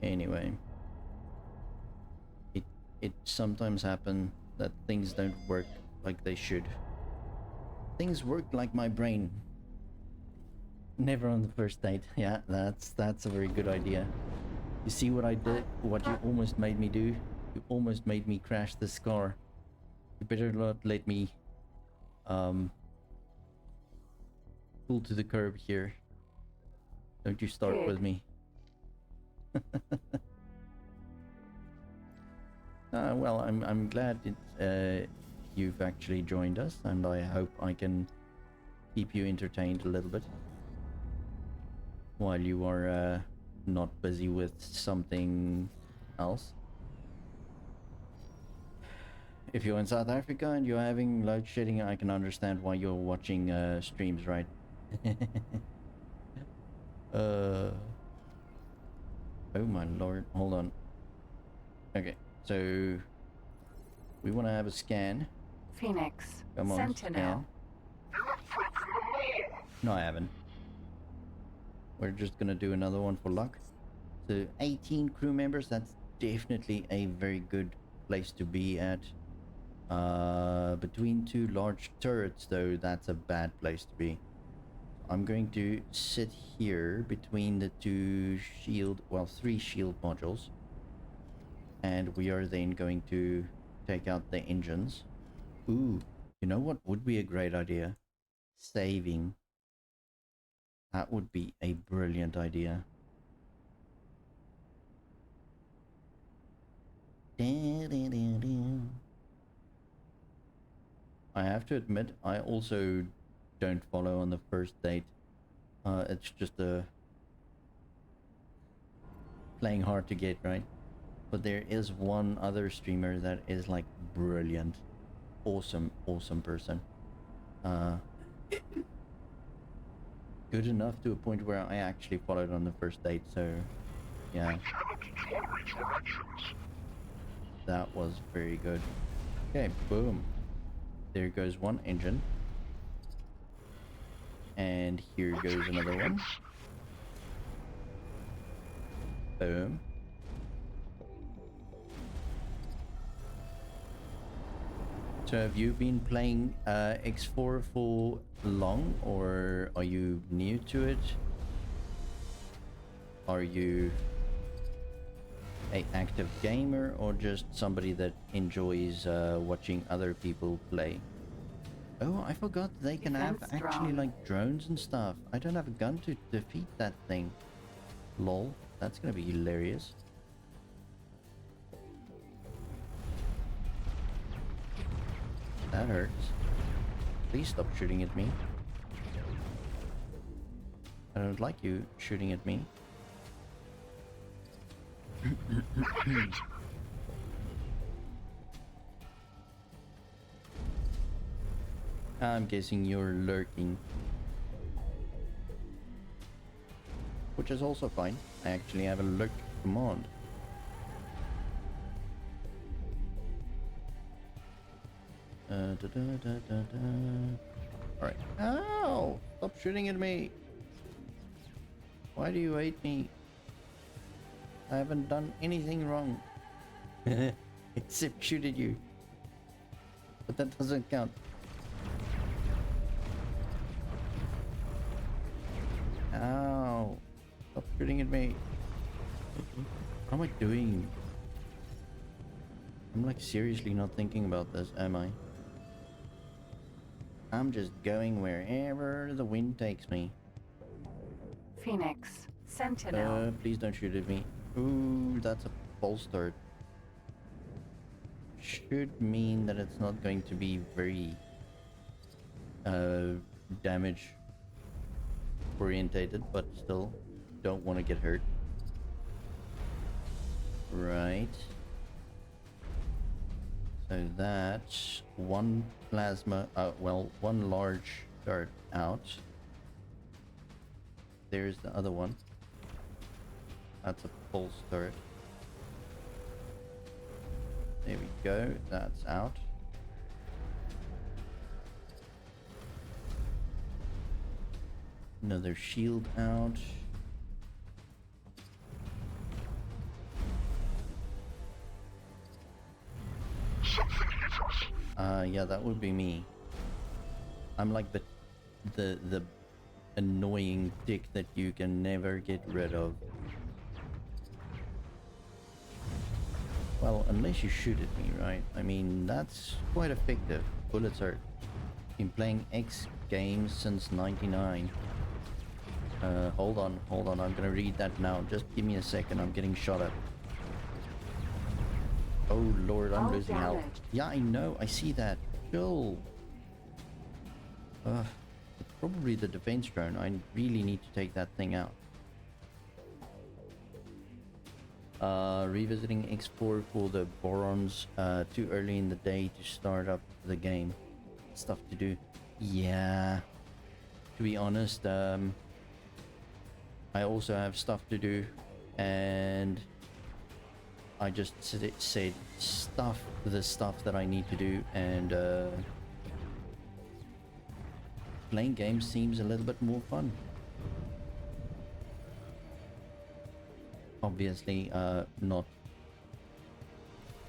Anyway, it sometimes happens that things don't work like they should. Things work like my brain. Never on the first date. Yeah, that's a very good idea. You see what I did? What you almost made me do? You almost made me crash this car. You better not let me pull to the curb here. Don't you start Good. with me. Well, I'm glad you've actually joined us, and I hope I can keep you entertained a little bit while you are not busy with something else. If you're in South Africa and you're having load shedding, I can understand why you're watching streams, right? Oh my lord, hold on. Okay, so we want to have a scan. Phoenix. Come on, Sentinel. scan. No, I haven't. We're just gonna do another one for luck. So 18 crew members, that's definitely a very good place to be at. Between two large turrets though, that's a bad place to be. I'm going to sit here between the three shield modules. And we are then going to take out the engines. Ooh, you know what would be a great idea? Saving. That would be a brilliant idea. I have to admit, I also don't follow on the first date. It's just playing hard to get, right? But there is one other streamer that is like brilliant, awesome person. Good enough to a point where I actually followed on the first date, so yeah, Cannot tolerate your actions. that was very good. Okay, boom. There goes one engine. And here goes another one. Boom. So have you been playing X4 for long, or are you new to it? Are you a active gamer, or just somebody that enjoys watching other people play? Oh, I forgot they can have Defense actually drone. like drones and stuff. I don't have a gun to defeat that thing. Lol, that's gonna be hilarious. That hurts. Please stop shooting at me. I don't like you shooting at me. I'm guessing you're lurking. Which is also fine. I actually have a lurk command. Alright. Ow! Stop shooting at me! Why do you hate me? I haven't done anything wrong. Except shoot at you. But that doesn't count. Ow! Stop shooting at me. What am I doing? I'm like seriously not thinking about this, am I? I'm just going wherever the wind takes me. Phoenix. Sentinel. Please don't shoot at me. Ooh, that's a false start. Should mean that it's not going to be very damage orientated, but still don't want to get hurt. Right. So that's one plasma, one large dart out. There's the other one. That's a full start. There we go, that's out. Another shield out. Something hit us. Yeah, that would be me. I'm like the annoying dick that you can never get rid of. Well, unless you shoot at me, right? I mean, that's quite effective. Bullets hurt. Been playing X games since '99. Hold on. I'm gonna read that now. Just give me a second. I'm getting shot at. Oh lord, I'm All losing health. damaged. Yeah, I know. I see that. Chill. Probably the defense drone. I really need to take that thing out. Revisiting X4 for the Borons. Too early in the day to start up the game. Stuff to do. Yeah. To be honest, I also have stuff to do, and I just said the stuff that I need to do, and playing games seems a little bit more fun. Obviously, not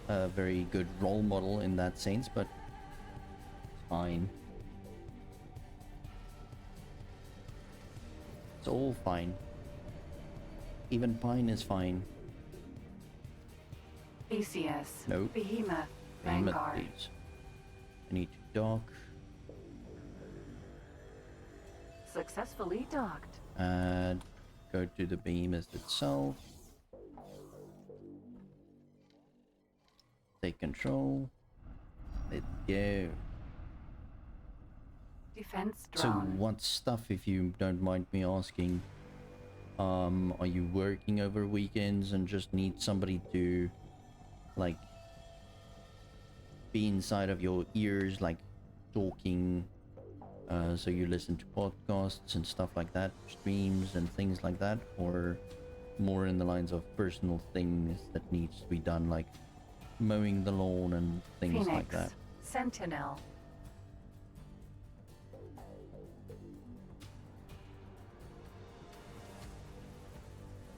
a very good role model in that sense, but it's fine. It's all fine. Even Pine is fine. BCS. Nope. Behemoth. Behemoth, Vanguard. please. I need to dock Successfully docked. and go to the behemoth itself. Take control. Let's go. Defense So drone. what stuff, if you don't mind me asking, are you working over weekends and just need somebody to, like, be inside of your ears, like, talking, so you listen to podcasts and stuff like that, streams and things like that, or more in the lines of personal things that needs to be done, like mowing the lawn and things like that? Phoenix. Sentinel.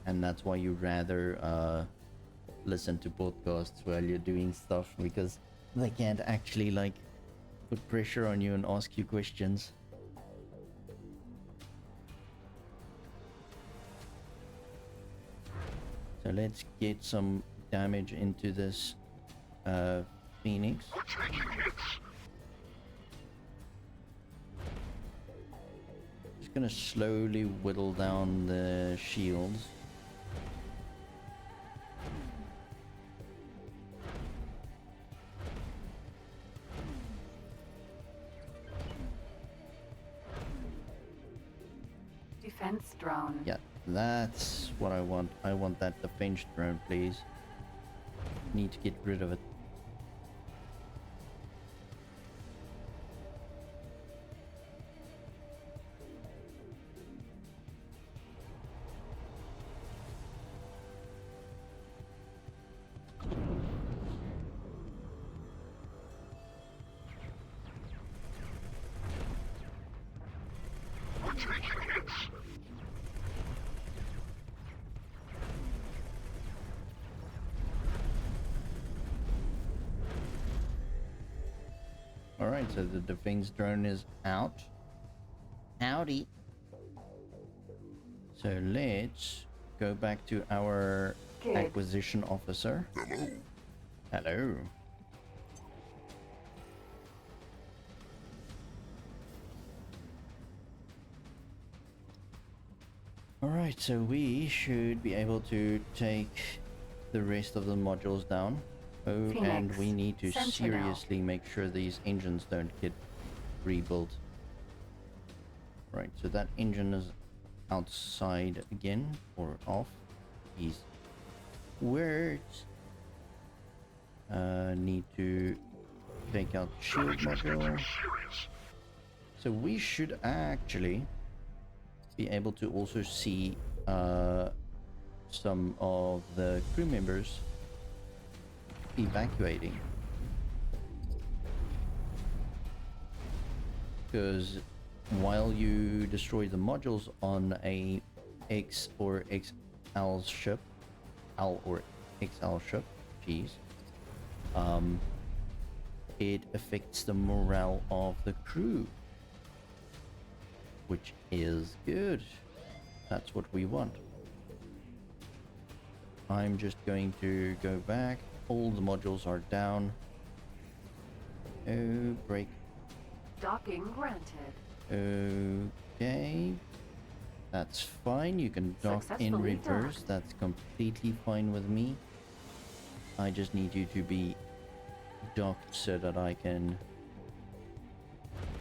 And that's why you rather listen to podcasts while you're doing stuff, because they can't actually, like, put pressure on you and ask you questions. So let's get some damage into this Phoenix. We're taking hits. Just gonna slowly whittle down the shields. Defense drone. Yeah, that's what I want. I want that defense drone, please. Need to get rid of it. We're taking hits. Alright, so the defense drone is out. Howdy. So let's go back to our Good. acquisition officer. Hello. Hello. Alright, so we should be able to take the rest of the modules down. Oh, and Phoenix, we need to Sentinel. seriously make sure these engines don't get rebuilt. Right, so that engine is outside again, or off. These words. Need to take out shield module. Serious. So we should actually be able to also see some of the crew members evacuating, because while you destroy the modules on a X or XL ship, L or XL ship, geez, it affects the morale of the crew, which is good. That's what we want. I'm just going to go back. All the modules are down. Oh, break. Docking granted. Okay. That's fine. You can dock in Successfully reverse. docked. That's completely fine with me. I just need you to be docked so that I can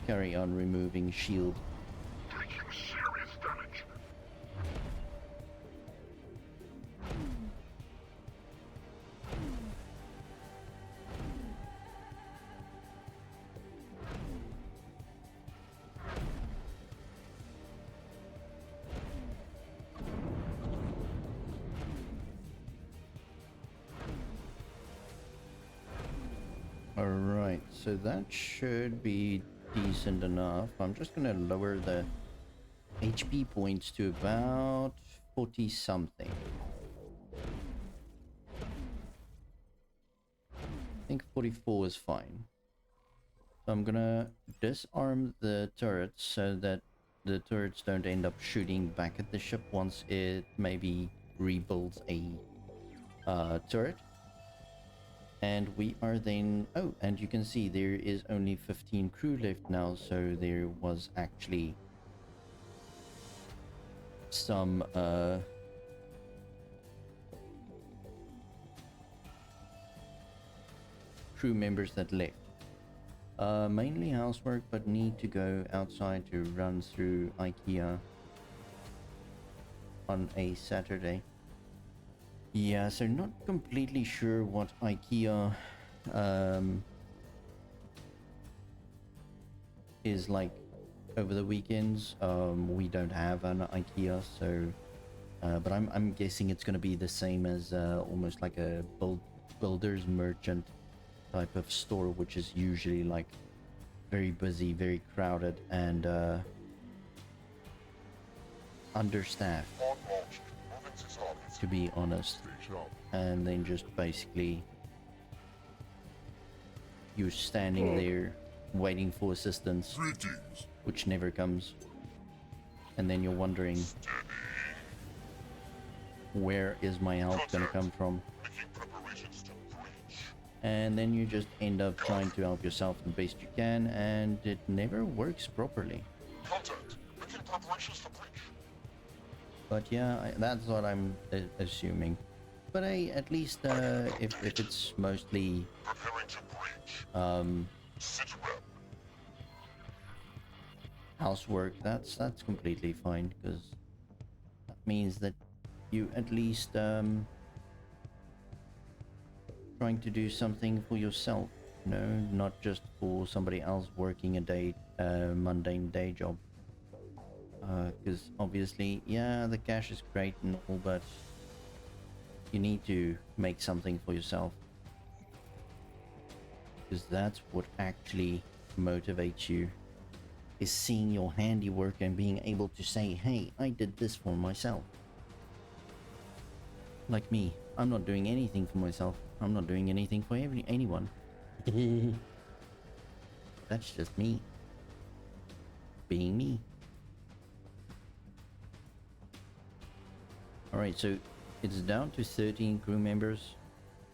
carry on removing shield. Taking serious damage. Alright, so that should be decent enough. I'm just gonna lower the HP points to about 40 something. I think 44 is fine. So I'm gonna disarm the turrets so that the turrets don't end up shooting back at the ship once it maybe rebuilds a turret. And we are then... Oh, and you can see there is only 15 crew left now, so there was actually some crew members that left. Mainly housework, but need to go outside to run through IKEA on a Saturday. Yeah, so not completely sure what IKEA is like over the weekends. We don't have an IKEA, so but I'm guessing it's going to be the same as almost like a builder's merchant type of store, which is usually like very busy, very crowded, and understaffed, On-march. Moving to target. to be honest. Station up. And then just basically you standing there waiting for assistance, Greetings. which never comes, and then you're wondering, where is my help gonna come from? Making preparations to breach. And then you just end up trying to help yourself the best you can, and it never works properly. Contact. Making preparations to breach. But yeah, that's what I'm assuming. But hey, at least if it's mostly Preparing to breach. Sit rep. housework, that's completely fine, because that means that you at least trying to do something for yourself, you know, not just for somebody else working a day mundane day job. Because obviously, yeah, the cash is great and all, but you need to make something for yourself, because that's what actually motivates you, is seeing your handiwork and being able to say, hey, I did this for myself. Like me, I'm not doing anything for myself. I'm not doing anything for anyone. That's just me being me. Alright, so it's down to 13 crew members.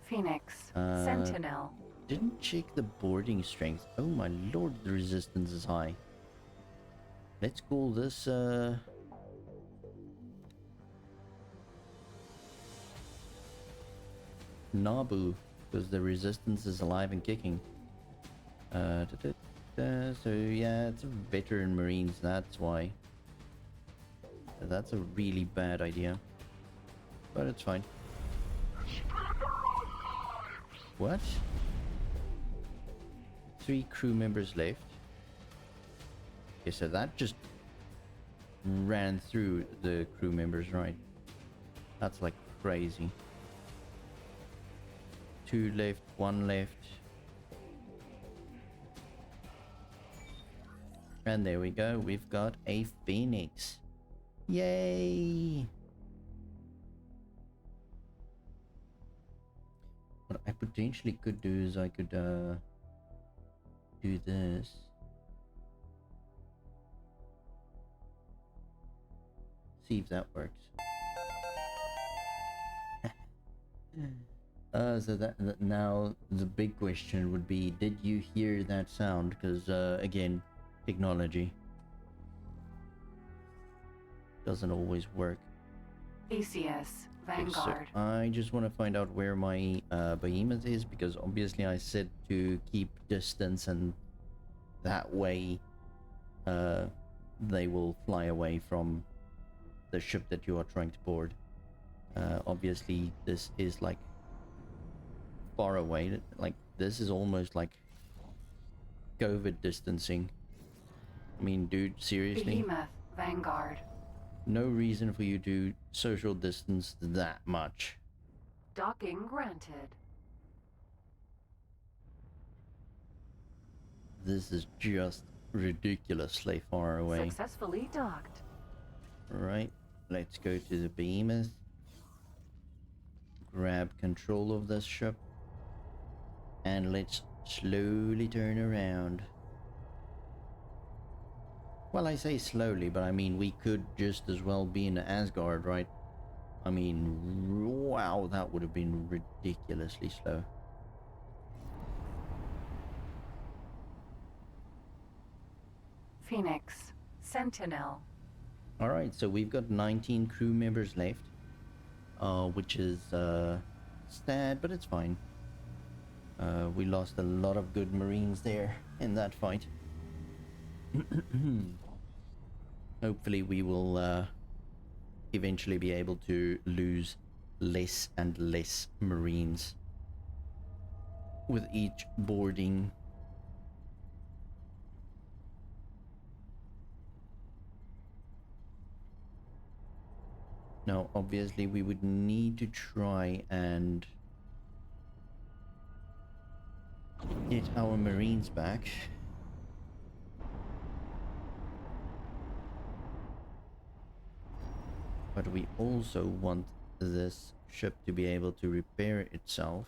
Phoenix. Uh, Sentinel. Didn't check the boarding strength. Oh my lord, the resistance is high. Let's call this Nabu, because the resistance is alive and kicking. So yeah, it's a veteran marines, that's why. That's a really bad idea, but it's fine. What? 3 crew members left. Okay, so that just ran through the crew members, right? That's like crazy. 2 left, 1 left. And there we go, we've got a Phoenix. Yay! What I potentially could do is I could do this. See if that works. So that now the big question would be, did you hear that sound? Because again, technology doesn't always work. ACS. Okay, so Vanguard. I just want to find out where my behemoth is, because obviously I said to keep distance, and that way they will fly away from the ship that you are trying to board. Obviously this is like far away, like this is almost like COVID distancing. I mean, dude, seriously, Behemoth. Vanguard. no reason for you to social distance that much. Docking granted. This is just ridiculously far away. Successfully docked. Right, let's go to the behemoth, grab control of this ship, and let's slowly turn around. Well, I say slowly, but I mean we could just as well be in Asgard, right? I mean, wow, that would have been ridiculously slow. Phoenix. Sentinel. Alright, so we've got 19 crew members left, which is sad, but it's fine. We lost a lot of good Marines there in that fight. Hopefully we will eventually be able to lose less and less Marines with each boarding. Now, obviously, we would need to try and get our Marines back. But we also want this ship to be able to repair itself.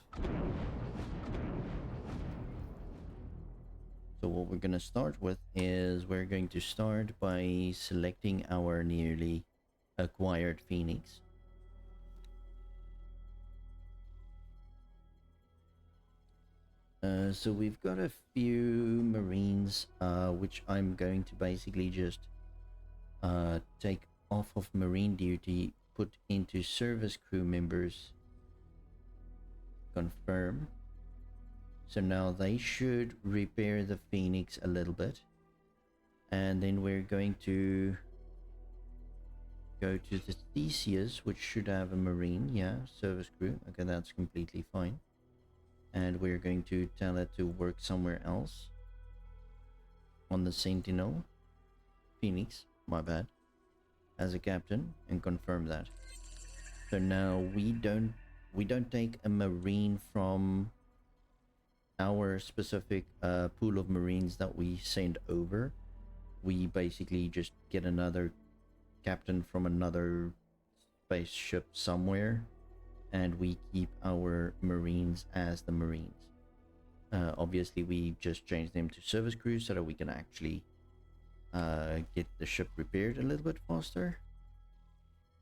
So what we're going to start with is we're going to start by selecting our newly acquired Phoenix. So we've got a few Marines, which I'm going to basically just take off of Marine duty, put into service crew members. Confirm. So now they should repair the Phoenix a little bit. And then we're going to go to the Theseus, which should have a Marine. Yeah, service crew. Okay, that's completely fine. And we're going to tell it to work somewhere else. On the Sentinel. Phoenix, my bad. As a captain, and confirm that. So now we don't take a Marine from our specific pool of Marines that we send over. We basically just get another captain from another spaceship somewhere, and we keep our Marines as the Marines. Obviously, we just change them to service crew so that we can actually get the ship repaired a little bit faster.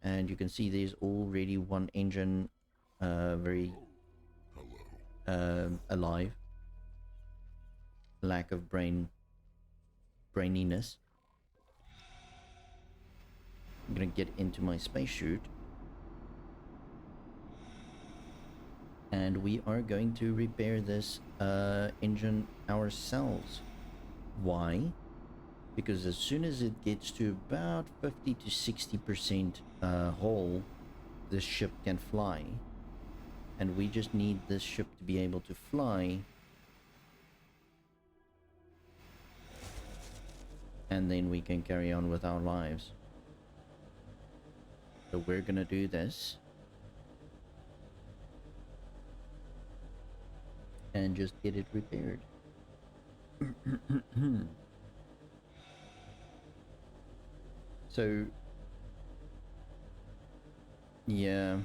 And you can see there's already one engine very alive. Lack of braininess. I'm gonna get into my spacesuit, and we are going to repair this engine ourselves. Why? Because as soon as it gets to about 50 to 60% hull, this ship can fly. And we just need this ship to be able to fly. And then we can carry on with our lives. So we're gonna do this. And just get it repaired. So, yeah.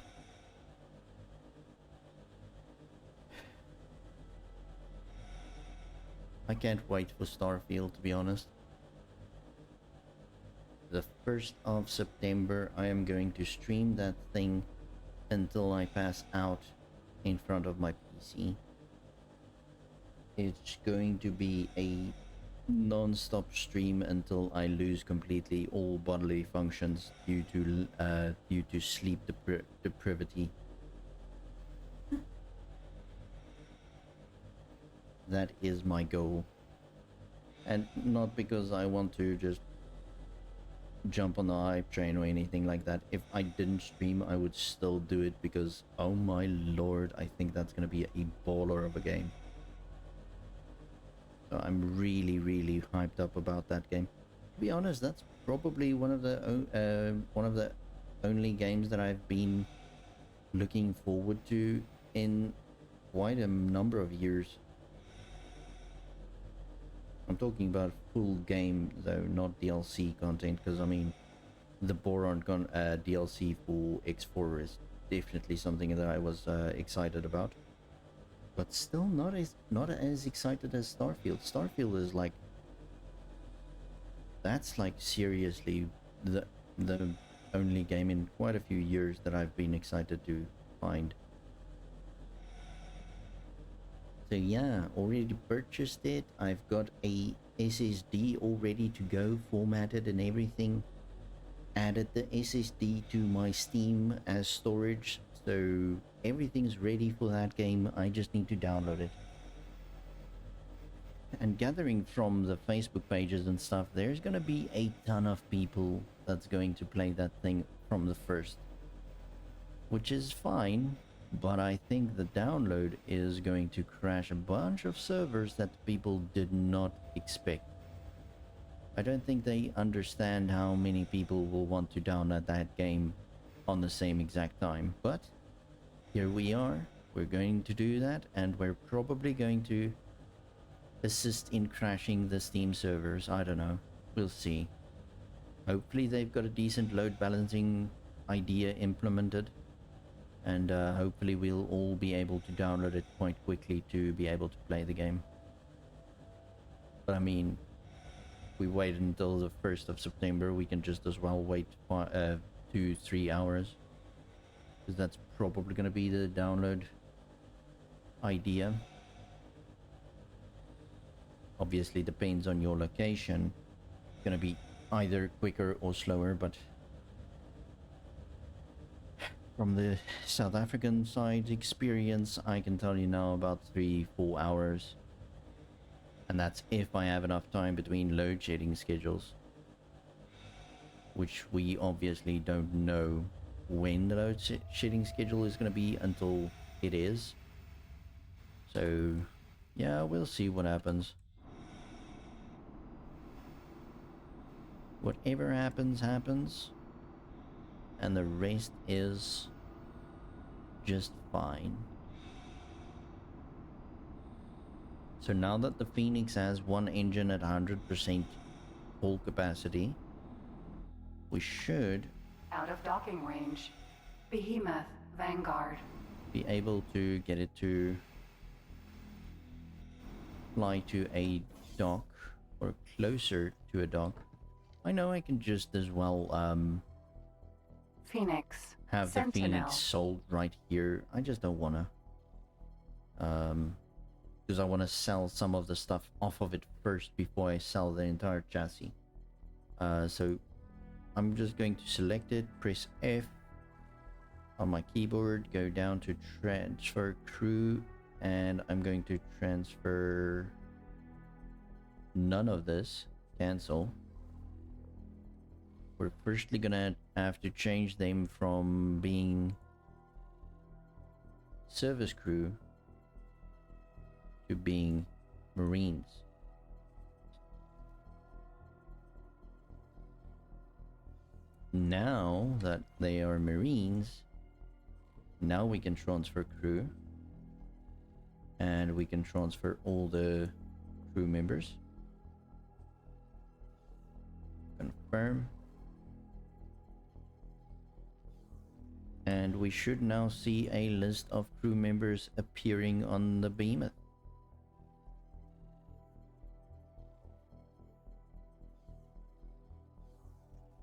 I can't wait for Starfield, to be honest. The 1st of September, I am going to stream that thing until I pass out in front of my PC. It's going to be a non-stop stream until I lose completely all bodily functions due to sleep deprivity. That is my goal, and not because I want to just jump on the hype train or anything like that. If I didn't stream, I would still do it because, oh my lord, I think that's gonna be a baller of a game. So I'm really hyped up about that game. To be honest, that's probably one of the only games that I've been looking forward to in quite a number of years. I'm talking about full game though, not DLC content, because I mean the Boron DLC for X4 is definitely something that I was excited about, but still not as excited as Starfield. Starfield is like, that's like seriously the only game in quite a few years that I've been excited to find. So yeah, already purchased it. I've got a SSD all ready to go, formatted and everything. Added the SSD to my Steam as storage, so everything's ready for that game. I just need to download it. and gathering from the Facebook pages and stuff, there's gonna be a ton of people that's going to play that thing from the first, which is fine, but I think the download is going to crash a bunch of servers that people did not expect. I don't think they understand how many people will want to download that game on the same exact time, but here we are. We're going to do that, and we're probably going to assist in crashing the Steam servers. I don't know. We'll see. Hopefully they've got a decent load balancing idea implemented, and hopefully we'll all be able to download it quite quickly to be able to play the game. But I mean, if we wait until the 1st of September, we can just as well wait 2-3 hours, because that's probably going to be the download idea. Obviously depends on your location. It's going to be either quicker or slower, but from the South African side experience, I can tell you now about 3-4 hours, and that's if I have enough time between load shedding schedules, which we obviously don't know when the load shedding schedule is going to be until it is. So yeah, we'll see what happens. Whatever happens, happens. And the rest is just fine. So now that the Phoenix has one engine at 100% full capacity, we should Out of docking range. Behemoth, Vanguard. be able to get it to fly to a dock, or closer to a dock. I know I can just as well Phoenix. have the Sentinel. Phoenix sold right here. I just don't wanna, because I want to sell some of the stuff off of it first before I sell the entire chassis. So I'm just going to select it, press F on my keyboard, go down to transfer crew, and I'm going to transfer none of this, cancel. We're firstly gonna have to change them from being service crew to being Marines. Now that they are Marines, now we can transfer crew, and we can transfer all the crew members. Confirm. And we should now see a list of crew members appearing on the Behemoth.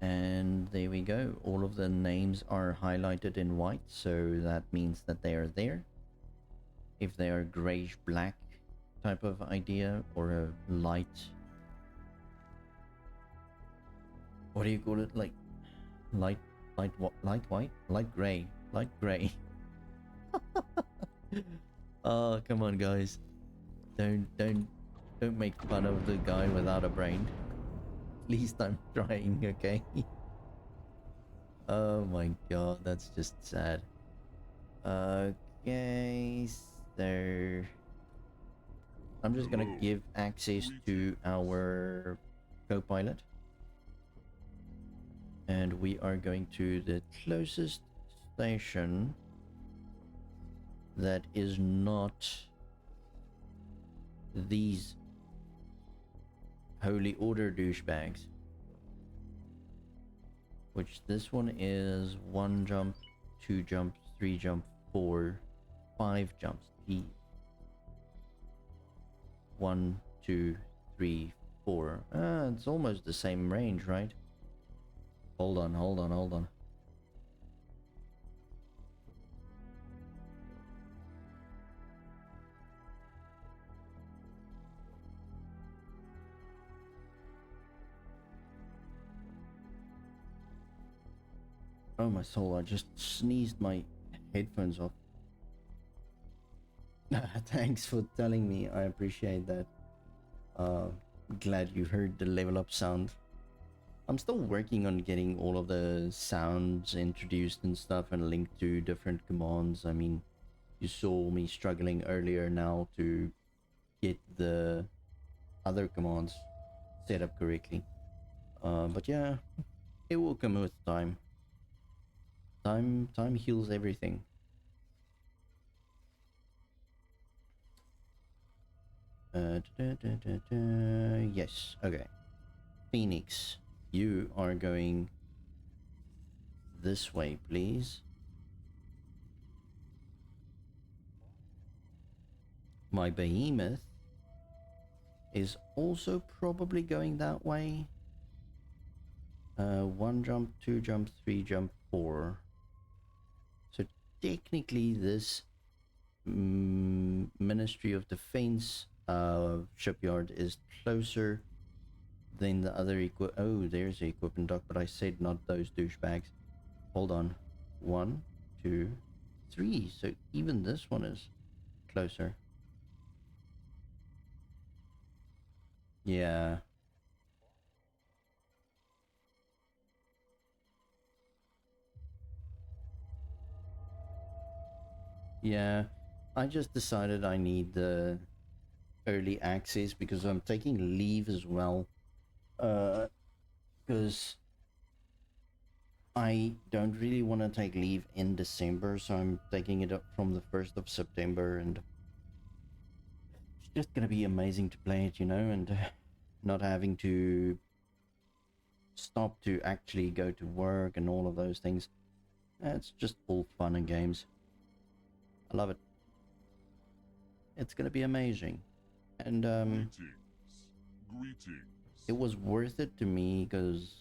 And there we go. All of the names are highlighted in white, so that means that they are there. If they are grayish black type of idea, or a light, what do you call it, like light white, light gray. Oh, come on guys, don't make fun of the guy without a brain. At least I'm trying, okay? Oh my god, that's just sad. Okay, so I'm just gonna give access to our co-pilot, and we are going to the closest station that is not these Holy Order douchebags, which this one is 1 jump, 2 jumps, 3 jump, 4, 5 jumps. 1, 2, 3, 4. It's almost the same range, right? Hold on. Oh my soul, I just sneezed my headphones off. Thanks for telling me, I appreciate that. Uh, Glad you heard the level up sound. I'm still working on getting all of the sounds introduced and stuff and linked to different commands. I mean, you saw me struggling earlier now to get the other commands set up correctly. But yeah, it will come with time. Time heals everything. Yes, okay. Phoenix, you are going this way, please. My behemoth is also probably going that way. One jump, two jump, three jump, four. So technically this Ministry of Defense shipyard is closer than the other oh, there's the equipment dock, but I said not those douchebags. Hold on. One, two, three. So even this one is closer. Yeah. Yeah. I just decided I need the early access because I'm taking leave as well. Because I don't really want to take leave in December, so I'm taking it up from the 1st of September, and it's just gonna be amazing to play it, you know, and not having to stop to actually go to work and all of those things. It's just all fun and games. I love it. It's gonna be amazing. And Greetings. it was worth it to me because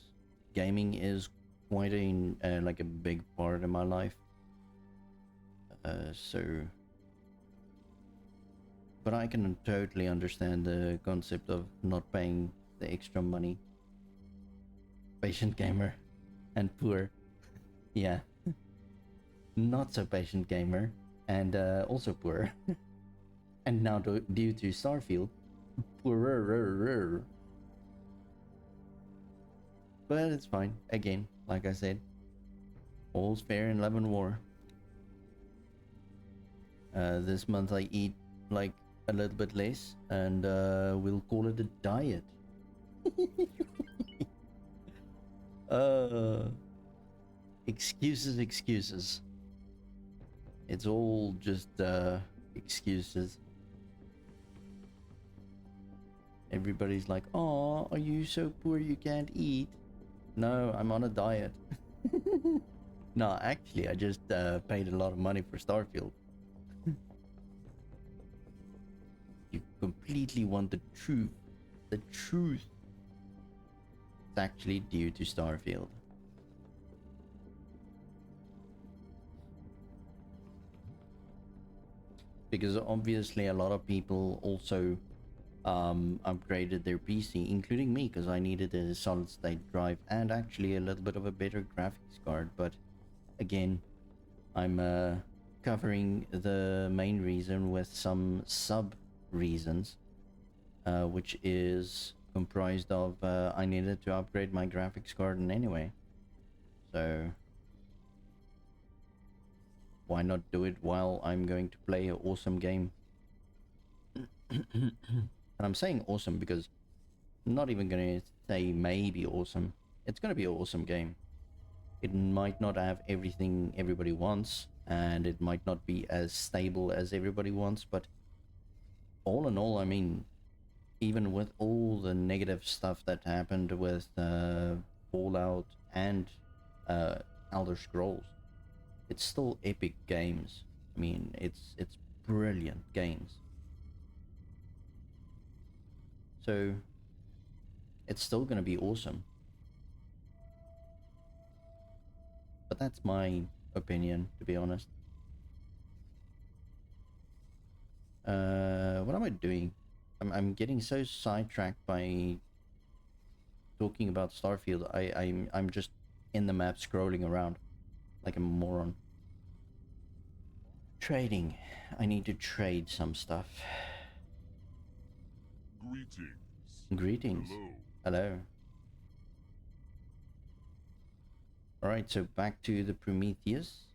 gaming is quite a like a big part of my life. So, but I can totally understand the concept of not paying the extra money. Patient gamer and poor. Yeah. Not so patient gamer and also poor. And now due to Starfield, poorer. But it's fine. Again, like I said, all's fair in love and war. This month I eat like a little bit less, and we'll call it a diet. Excuses. It's all just excuses. Everybody's like, "Oh, are you so poor you can't eat?" No, I'm on a diet. No, actually, I just paid a lot of money for Starfield. You completely want the truth. The truth. It's actually due to Starfield. Because obviously a lot of people also upgraded their PC, including me, because I needed a solid state drive and actually a little bit of a better graphics card. But again, I'm covering the main reason with some sub reasons, which is comprised of I needed to upgrade my graphics card in anyway. So why not do it while I'm going to play an awesome game? And I'm saying awesome because I'm not even going to say maybe awesome. It's going to be an awesome game. It might not have everything everybody wants, and it might not be as stable as everybody wants, but all in all, I mean, even with all the negative stuff that happened with Fallout and Elder Scrolls, it's still epic games. I mean, it's brilliant games. So it's still gonna be awesome. But that's my opinion, to be honest. What am I doing? I'm getting so sidetracked by talking about Starfield. I'm just in the map scrolling around like a moron. Trading. I need to trade some stuff. Greetings. Greetings. Hello. Hello. Alright, so back to the Prometheus.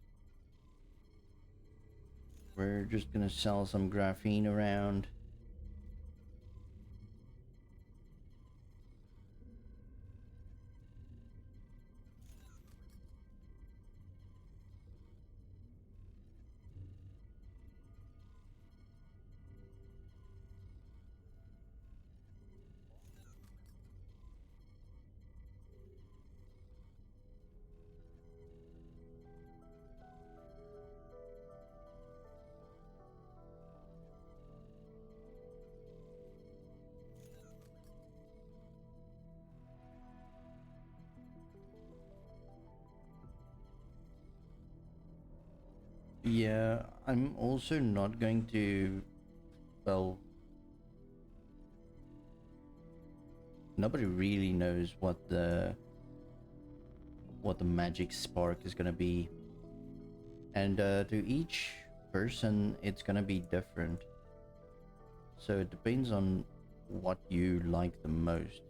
We're just gonna sell some graphene around. Yeah, I'm also not going to, well, nobody really knows what the magic spark is gonna be, and to each person it's gonna be different, so it depends on what you like the most.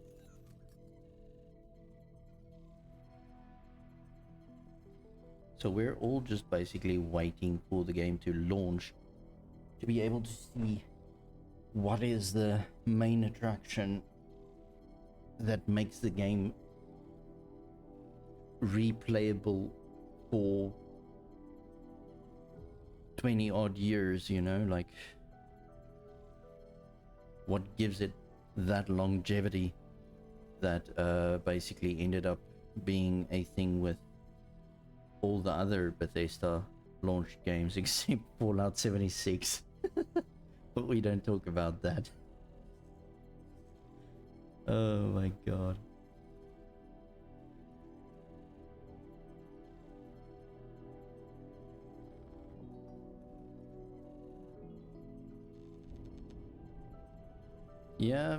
So we're all just basically waiting for the game to launch to be able to see what is the main attraction that makes the game replayable for 20 odd years, you know, like what gives it that longevity that basically ended up being a thing with all the other Bethesda launched games except Fallout 76. But we don't talk about that. Oh my god. Yeah,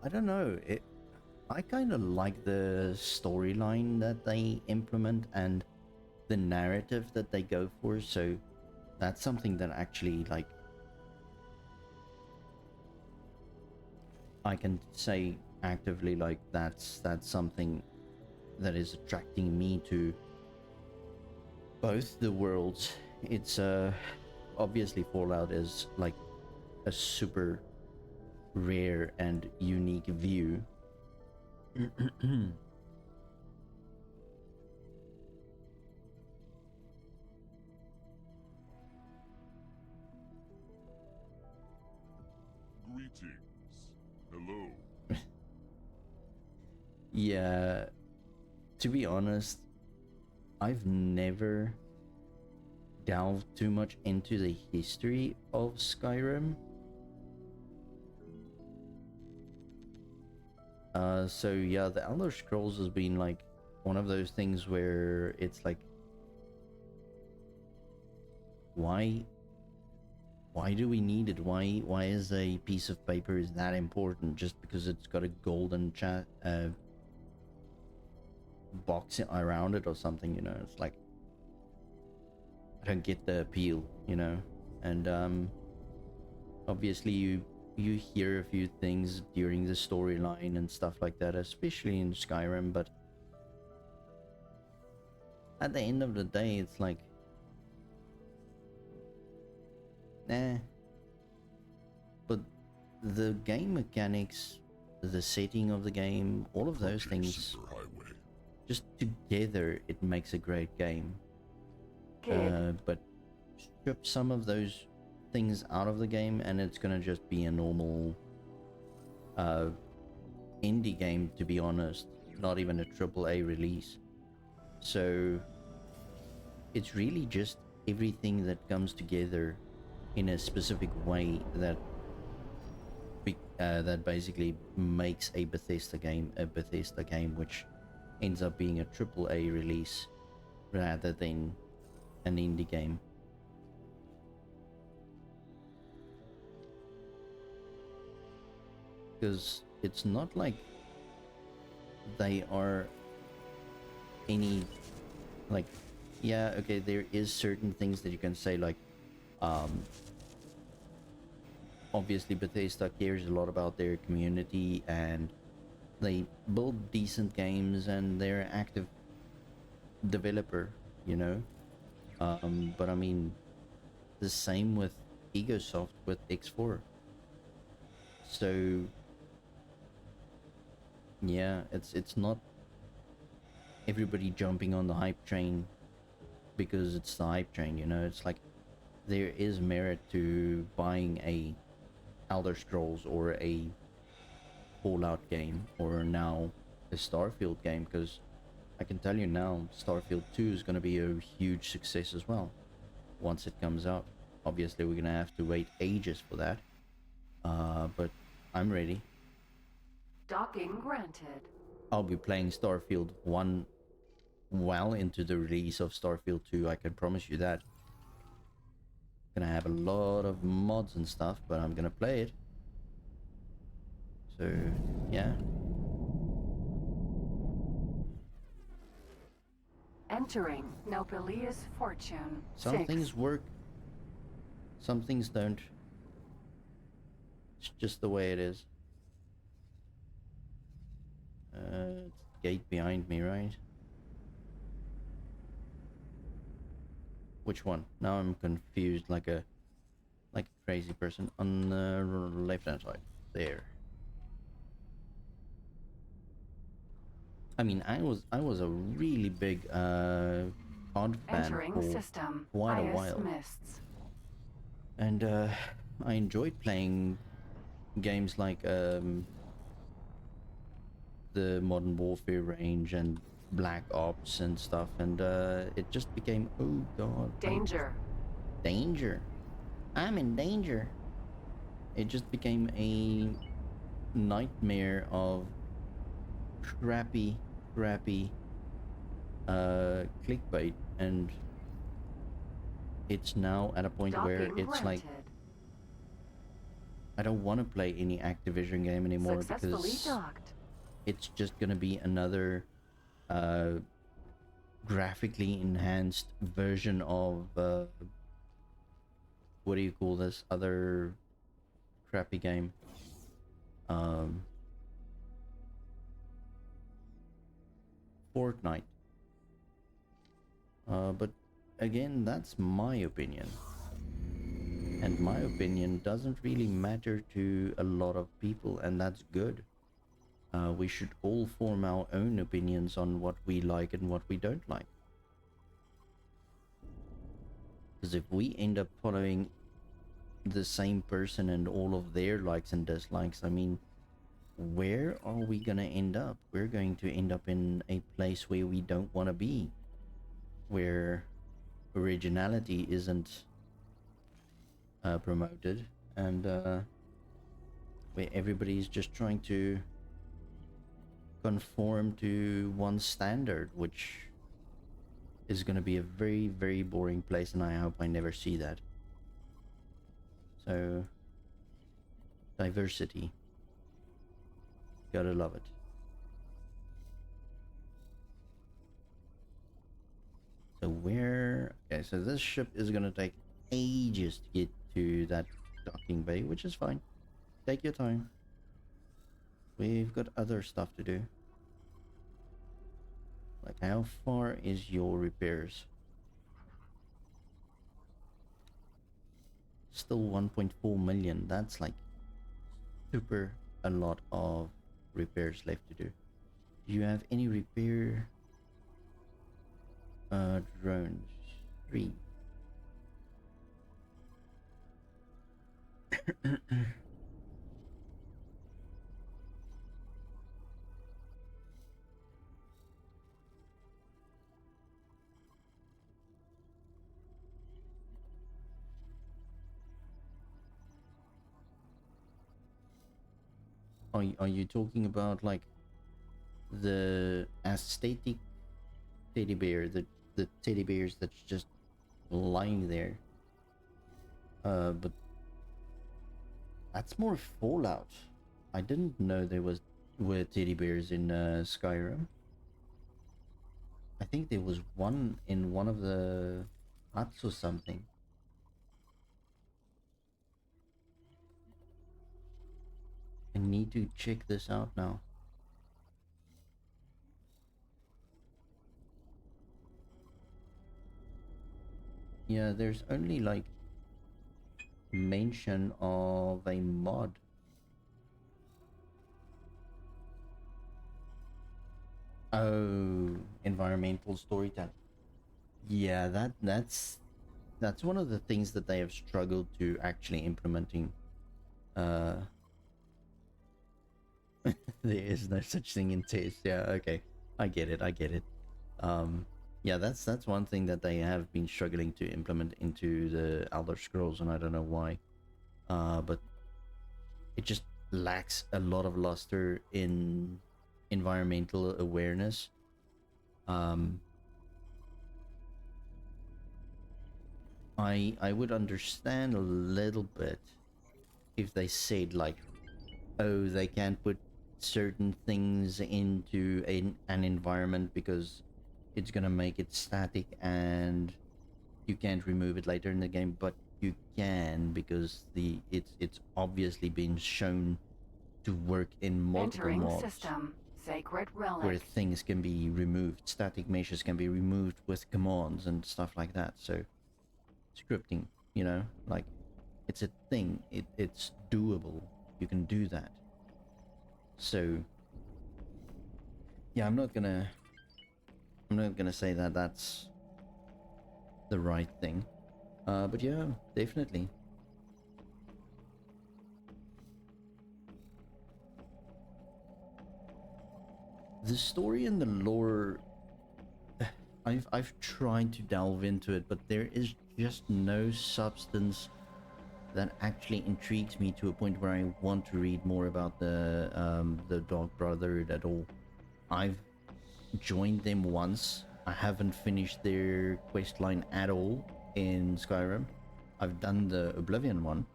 I don't know. I kind of like the storyline that they implement and the narrative that they go for, so that's something that actually, like, I can say actively, like, that's something that is attracting me to both the worlds. It's obviously Fallout is like a super rare and unique view. Greetings. Hello. Yeah, to be honest, I've never delved too much into the history of Skyrim. So yeah, the Elder Scrolls has been like one of those things where it's like, why do we need it? Why is a piece of paper is that important just because it's got a golden box around it or something, you know? It's like, I don't get the appeal, you know? And obviously you hear a few things during the storyline and stuff like that, especially in Skyrim, but at the end of the day, it's like, nah. But the game mechanics, the setting of the game, all of those things, Superhighway. just together, it makes a great game. Kid. But strip some of those things out of the game and it's gonna just be a normal indie game, to be honest, not even a AAA release. So it's really just everything that comes together in a specific way that that basically makes a Bethesda game, which ends up being a AAA release rather than an indie game. Because it's not like they are any, like, yeah, okay, there is certain things that you can say, like, obviously Bethesda cares a lot about their community and they build decent games and they're an active developer, you know. But I mean, the same with Egosoft with X4. So yeah, it's not everybody jumping on the hype train because it's the hype train, you know. It's like there is merit to buying a Elder Scrolls or a Fallout game or now a Starfield game, because I can tell you now Starfield 2 is going to be a huge success as well once it comes out. Obviously we're going to have to wait ages for that, but I'm ready. Docking granted. I'll be playing Starfield 1 well into the release of Starfield 2, I can promise you that. Gonna have a lot of mods and stuff, but I'm gonna play it. So yeah. Entering Nopalia's fortune. Some 6. things work, some things don't. It's just the way it is. It's the gate behind me, right? Which one? Now I'm confused like a crazy person. On the left hand side. There. I mean, I was a really big COD fan Entering for system. quite a Highest while. mists. And I enjoyed playing games like the Modern Warfare range and Black Ops and stuff, and it just became, oh god, Danger. danger, I'm in danger. It just became a nightmare of crappy clickbait, and it's now at a point where Docking it's like granted. I don't want to play any Activision game anymore Successfully because docked. it's just gonna be another graphically enhanced version of what do you call this other crappy game? Fortnite. But again, that's my opinion. And my opinion doesn't really matter to a lot of people, and that's good. We should all form our own opinions on what we like and what we don't like. Because if we end up following the same person and all of their likes and dislikes, I mean, where are we gonna end up? We're going to end up in a place where we don't want to be, where originality isn't promoted, and where everybody's just trying to conform to one standard, which is going to be a very, very boring place, and I hope I never see that. So, diversity. Gotta love it. So where... Okay, so this ship is going to take ages to get to that docking bay, which is fine. Take your time. We've got other stuff to do. Like, how far is your repairs? Still 1.4 million. That's like super a lot of repairs left to do. Do you have any repair drones? 3. Are you talking about like the aesthetic teddy bear, the teddy bears that's just lying there? But that's more Fallout. I didn't know there were teddy bears in Skyrim. I think there was one in one of the huts or something. I need to check this out now. Yeah, there's only like mention of a mod. Oh, environmental storytelling. Yeah, that's one of the things that they have struggled to actually implementing. Uh, there is no such thing in taste. Yeah, okay, I get it. I get it. Um, yeah, that's one thing that they have been struggling to implement into the Elder Scrolls, and I don't know why. But it just lacks a lot of luster in environmental awareness. Um, I would understand a little bit if they said like, oh, they can't put certain things into an environment because it's gonna make it static and you can't remove it later in the game, but you can because it's obviously been shown to work in multiple Entering mobs system. Sacred where relic. things can be removed, static meshes can be removed with commands and stuff like that. So scripting, you know, like it's a thing. It's doable. You can do that. So yeah, I'm not gonna say that that's the right thing. But yeah, definitely. The story and the lore, I've tried to delve into it, but there is just no substance that actually intrigues me to a point where I want to read more about the Dark Brotherhood at all. I've joined them once. I haven't finished their quest line at all in Skyrim. I've done the Oblivion one,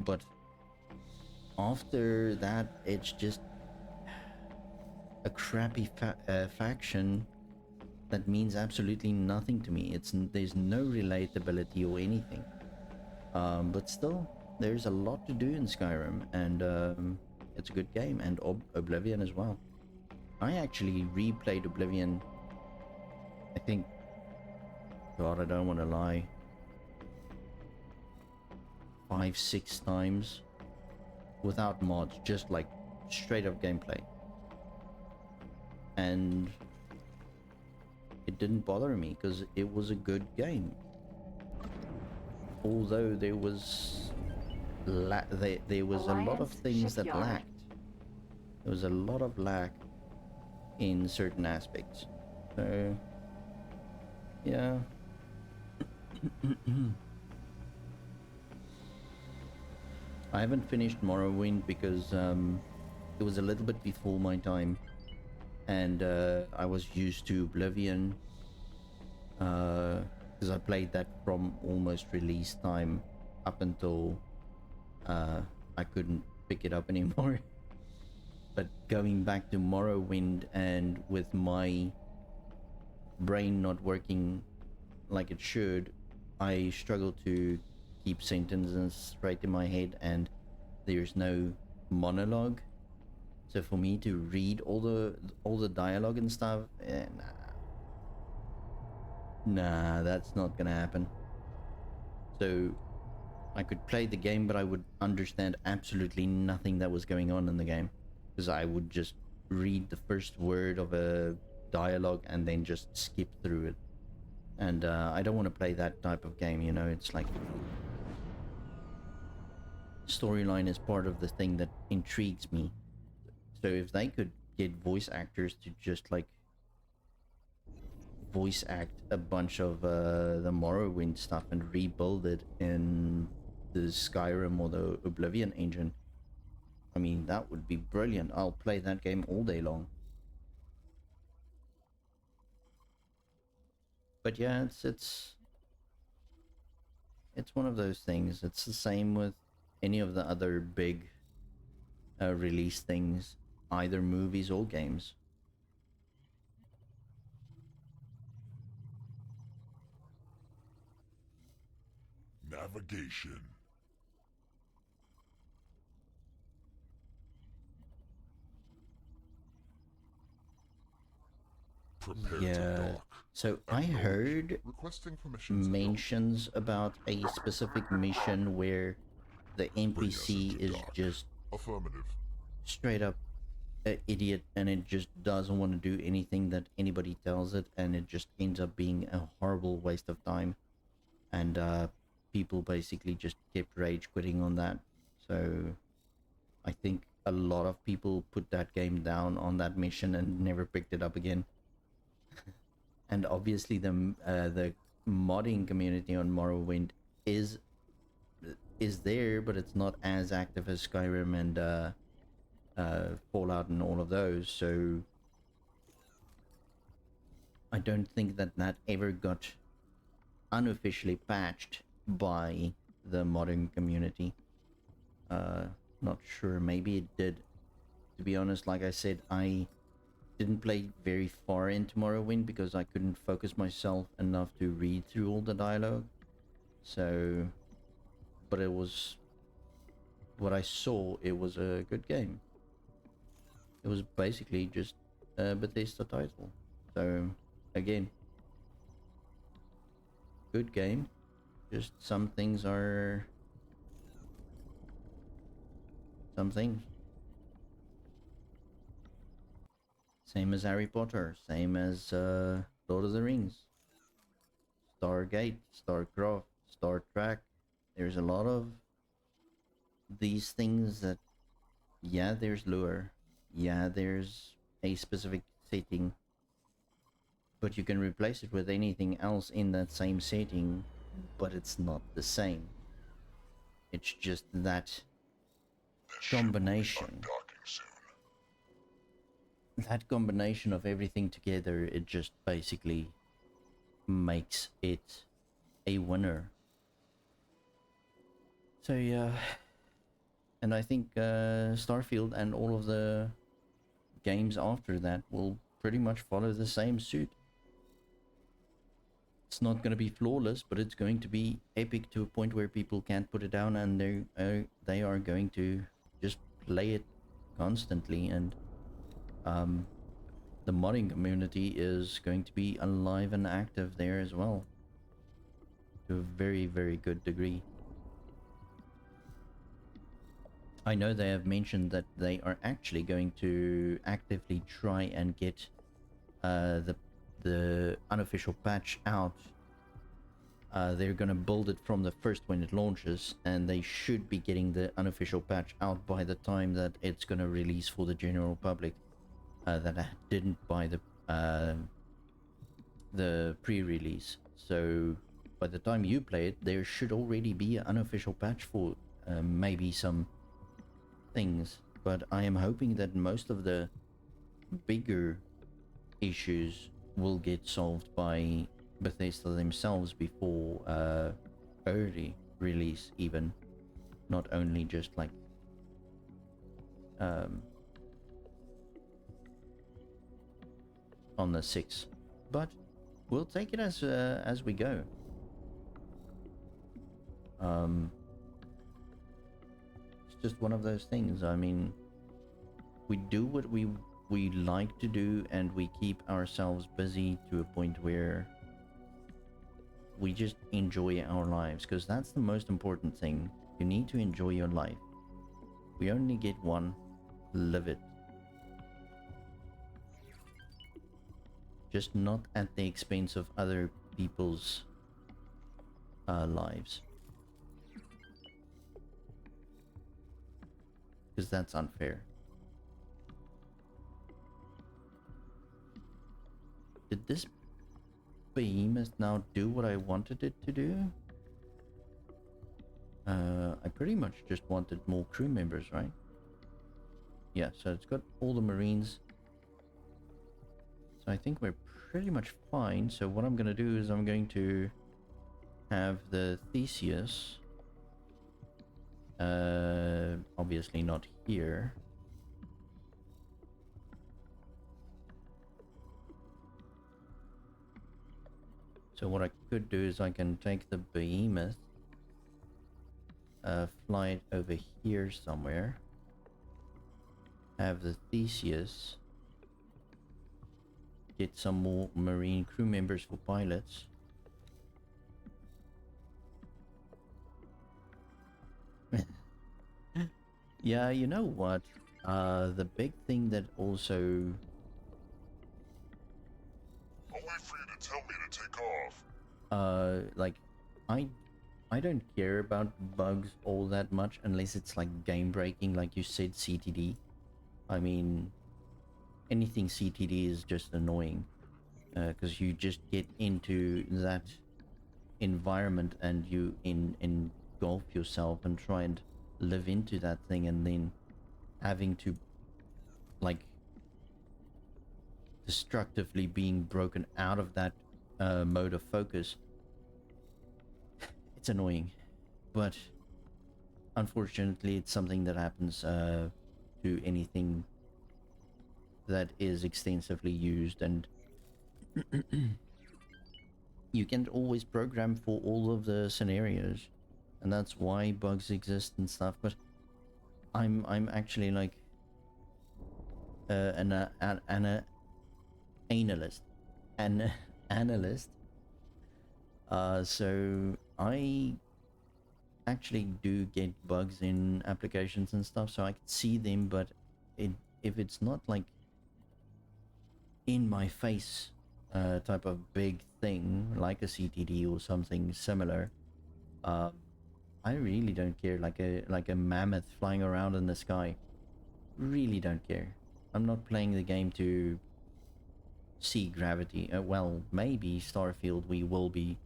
but after that, it's just a crappy faction that means absolutely nothing to me. There's no relatability or anything. But still, there's a lot to do in Skyrim, and it's a good game, and Oblivion as well. I actually replayed Oblivion. I think, God, I don't want to lie, 5, 6 times without mods, just like straight up gameplay, and it didn't bother me because it was a good game. Although there was there was a lot of Alliance things that shipyard. lacked. There was a lot of lack in certain aspects. So yeah. I haven't finished Morrowind because it was a little bit before my time, and I was used to Oblivion because I played that from almost release time up until I couldn't pick it up anymore. But going back to Morrowind, and with my brain not working like it should, I struggle to keep sentences right in my head, and there's no monologue. So for me to read all the dialogue and stuff, nah, that's not gonna happen. So I could play the game, but I would understand absolutely nothing that was going on in the game, because I would just read the first word of a dialogue and then just skip through it. And I don't want to play that type of game, you know. It's like storyline is part of the thing that intrigues me. So if they could get voice actors to just like voice act a bunch of the Morrowind stuff and rebuild it in the Skyrim or the Oblivion engine, I mean, that would be brilliant. I'll play that game all day long. But yeah, it's one of those things. It's the same with any of the other big release things, either movies or games. Navigation. Prepare to Yeah. dock. So I heard Requesting permission to mentions about a specific mission where the bring us NPC into is dock. just Affirmative. straight up an idiot and it just doesn't want to do anything that anybody tells it, and it just ends up being a horrible waste of time. And people basically just kept rage quitting on that. So I think a lot of people put that game down on that mission and never picked it up again. And obviously the modding community on Morrowind is there, but it's not as active as Skyrim and Fallout and all of those. So I don't think that that ever got unofficially patched by the modding community. Not sure. Maybe it did. To be honest, like I said, I didn't play very far into Morrowind because I couldn't focus myself enough to read through all the dialogue. So, but it was what I saw. It was a good game. It was basically just a Bethesda title. So, again, good game. Just some things are some things. Same as Harry Potter, same as Lord of the Rings, Stargate, Starcraft, Star Trek. There's a lot of these things that, yeah, there's lure, yeah, there's a specific setting, but you can replace it with anything else in that same setting, but it's not the same. It's just that combination. That combination of everything together, it just basically makes it a winner. So yeah, and I think Starfield and all of the games after that will pretty much follow the same suit. It's not going to be flawless, but it's going to be epic to a point where people can't put it down, and they are going to just play it constantly. And the modding community is going to be alive and active there as well, to a very, very good degree. I know they have mentioned that they are actually going to actively try and get the unofficial patch out. They're gonna build it from the first when it launches, and they should be getting the unofficial patch out by the time that it's gonna release for the general public. That didn't buy the pre-release. So by the time you play it, there should already be an unofficial patch for maybe some things. But I am hoping that most of the bigger issues will get solved by Bethesda themselves before early release, even, not only just like on the 6th. But we'll take it as we go. It's just one of those things. I mean, we do what we like to do, and we keep ourselves busy to a point where we just enjoy our lives, because that's the most important thing. You need to enjoy your life. We only get one. Live it. Just not at the expense of other people's lives, because that's unfair. Did this behemoth now do what I wanted it to do? I pretty much just wanted more crew members, right? Yeah, so it's got all the Marines. So I think we're pretty much fine. So what I'm going to do is I'm going to have the Theseus. Obviously not here. So what I could do is I can take the Behemoth, fly it over here somewhere, have the Theseus get some more marine crew members for pilots. Yeah, you know what? The big thing that also, I'll wait for you to tell me to take off. like, I I don't care about bugs all that much unless it's like game breaking, like you said, CTD. I mean, anything CTD is just annoying because you just get into that environment and you engulf yourself and try and live into that thing, and then having to like destructively being broken out of that mode of focus. It's annoying, but unfortunately it's something that happens to anything that is extensively used, and you can't always program for all of the scenarios, and that's why bugs exist and stuff. But I'm actually like an analyst, an analyst. So I actually do get bugs in applications and stuff, so I can see them, but if it's not like in my face type of big thing like a CTD or something similar, uh, I really don't care. Like a mammoth flying around in the sky, really don't care. I'm not playing the game to see gravity. Well, maybe Starfield we will be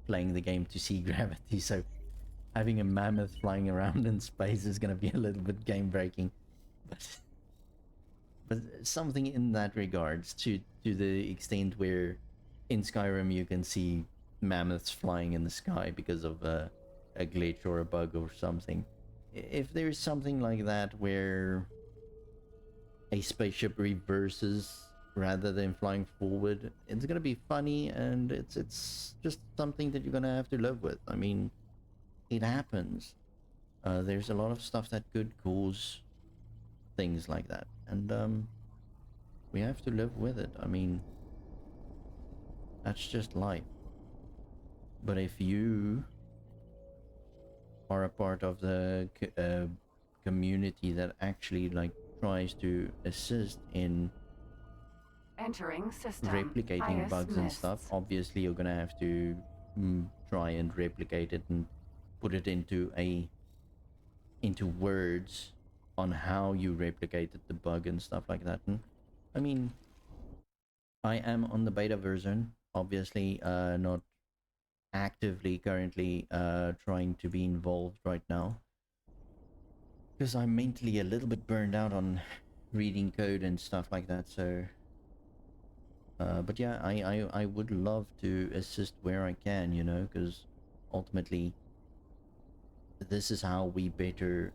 playing the game to see gravity, so having a mammoth flying around in space is going to be a little bit game breaking, but something in that regards, to the extent where in Skyrim you can see mammoths flying in the sky because of a glitch or a bug or something. If there's something like that where a spaceship reverses rather than flying forward, it's gonna be funny, and it's just something that you're gonna have to live with. I mean, it happens. There's a lot of stuff that could cause things like that, and we have to live with it. I mean, that's just life. But if you are a part of the community that actually like tries to assist in Entering system. replicating IS bugs and missed. stuff, obviously you're gonna have to try and replicate it and put it into words on how you replicated the bug and stuff like that. And I mean, I am on the beta version, obviously not actively currently trying to be involved right now, because I'm mentally a little bit burned out on reading code and stuff like that. So but yeah, I would love to assist where I can, you know, because ultimately this is how we better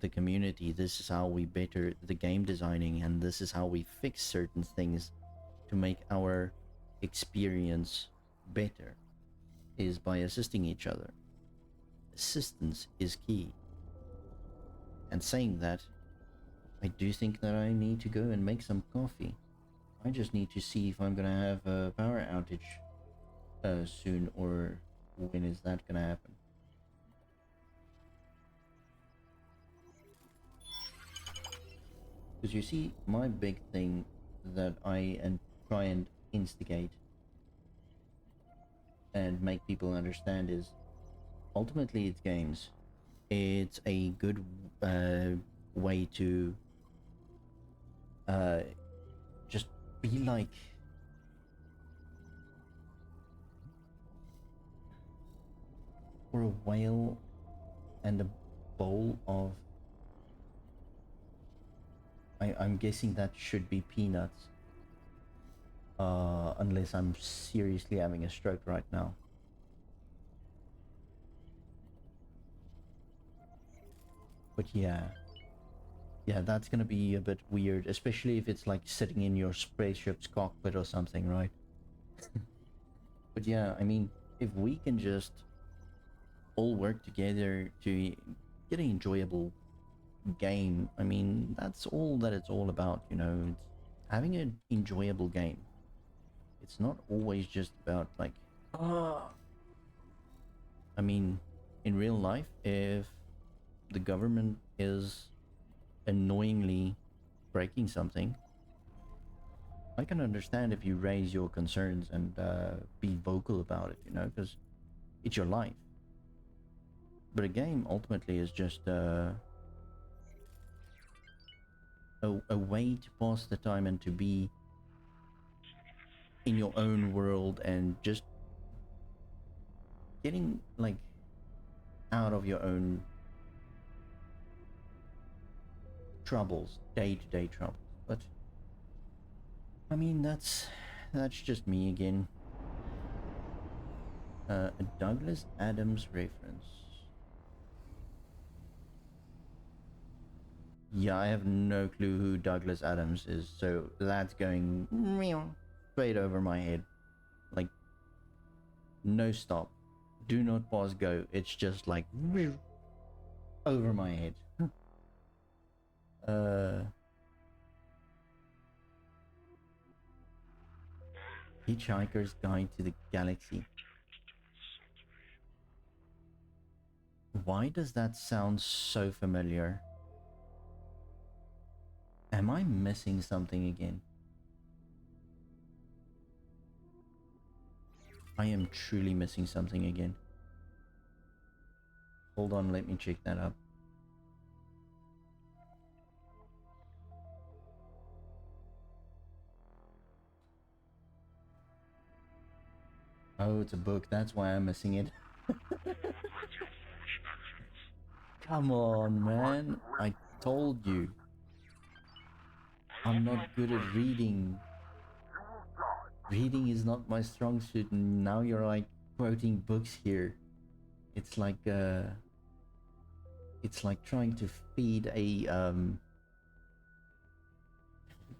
the community, this is how we better the game designing, and this is how we fix certain things to make our experience better, is by assisting each other. Assistance is key. And saying that, I do think that I need to go and make some coffee. I just need to see if I'm gonna have a power outage soon, or when is that gonna happen. Because you see, my big thing that I try and instigate and make people understand is, ultimately it's games. It's a good way to just be like for a whale and a bowl of, I'm guessing that should be peanuts, unless I'm seriously having a stroke right now. But yeah, that's gonna be a bit weird, especially if it's like sitting in your spaceship's cockpit or something, right? But yeah, I mean, if we can just all work together to get an enjoyable game, I mean, that's all that it's all about, you know. It's having an enjoyable game. it's not always just about like, ah. I mean, in real life, if the government is annoyingly breaking something, I can understand if you raise your concerns and be vocal about it, you know, because it's your life. But a game ultimately is just a way to pass the time and to be in your own world and just getting like out of your own troubles, day-to-day troubles. But I mean, that's just me again. A Douglas Adams reference. Yeah, I have no clue who Douglas Adams is, so that's going straight over my head. Like, no stop. Do not pause go. It's just like over my head. Hitchhiker's Guide to the Galaxy. Why does that sound so familiar? Am I missing something again? I am truly missing something again. Hold on, let me check that up. Oh, it's a book. That's why I'm missing it. Come on, man. I told you. I'm not good at reading. Reading is not my strong suit, and now you're like quoting books here. It's like trying to feed a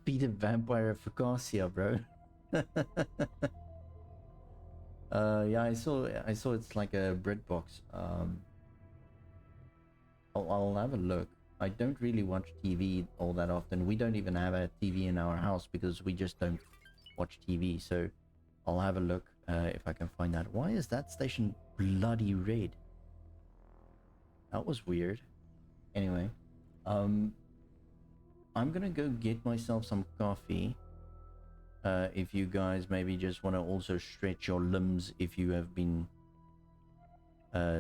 vampire of Fucasia, bro. Yeah, I saw it's like a bread box. I'll have a look. I don't really watch TV all that often. We don't even have a TV in our house because we just don't watch TV. So I'll have a look if I can find that. Why is that station bloody red? That was weird. Anyway, I'm gonna go get myself some coffee. If you guys maybe just want to also stretch your limbs if you have been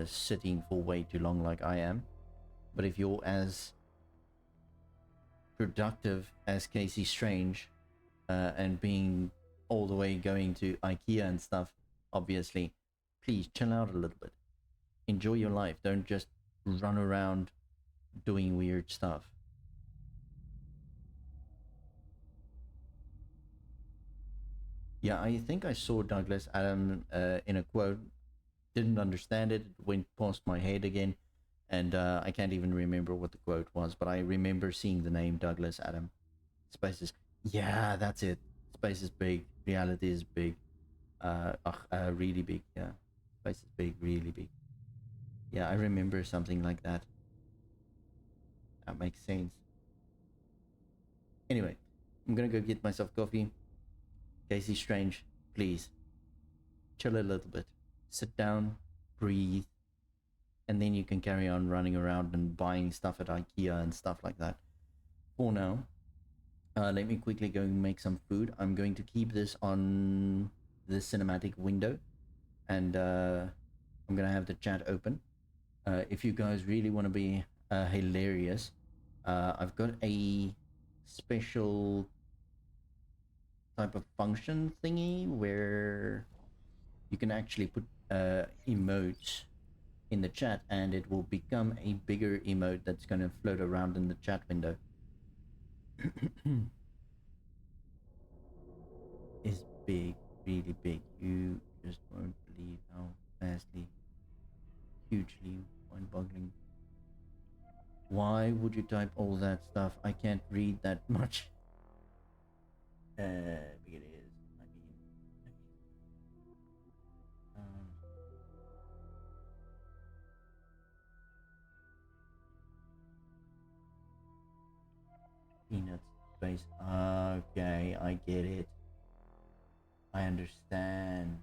sitting for way too long like I am. But if you're as productive as Casey Strange and being all the way going to IKEA and stuff, obviously, please chill out a little bit. Enjoy your life. Don't just run around doing weird stuff. Yeah, I think I saw Douglas Adam in a quote. Didn't understand it. It went past my head again. And I can't even remember what the quote was, but I remember seeing the name Douglas Adam. Space is, yeah, that's it. Space is big. Reality is big. Really big. Yeah, space is big, really big. Yeah, I remember something like that. That makes sense. Anyway, I'm gonna go get myself coffee. Casey Strange, please chill a little bit. Sit down, breathe, and then you can carry on running around and buying stuff at IKEA and stuff like that. For now, let me quickly go and make some food. I'm going to keep this on the cinematic window, and I'm gonna have the chat open. If you guys really want to be hilarious, I've got a special type of function thingy where you can actually put emotes in the chat and it will become a bigger emote that's going to float around in the chat window. It's big, really big. You just won't believe how vastly, hugely mind-boggling. Why would you type all that stuff? I can't read that much. Big it is. I mean, peanuts space. Okay, I get it. I understand.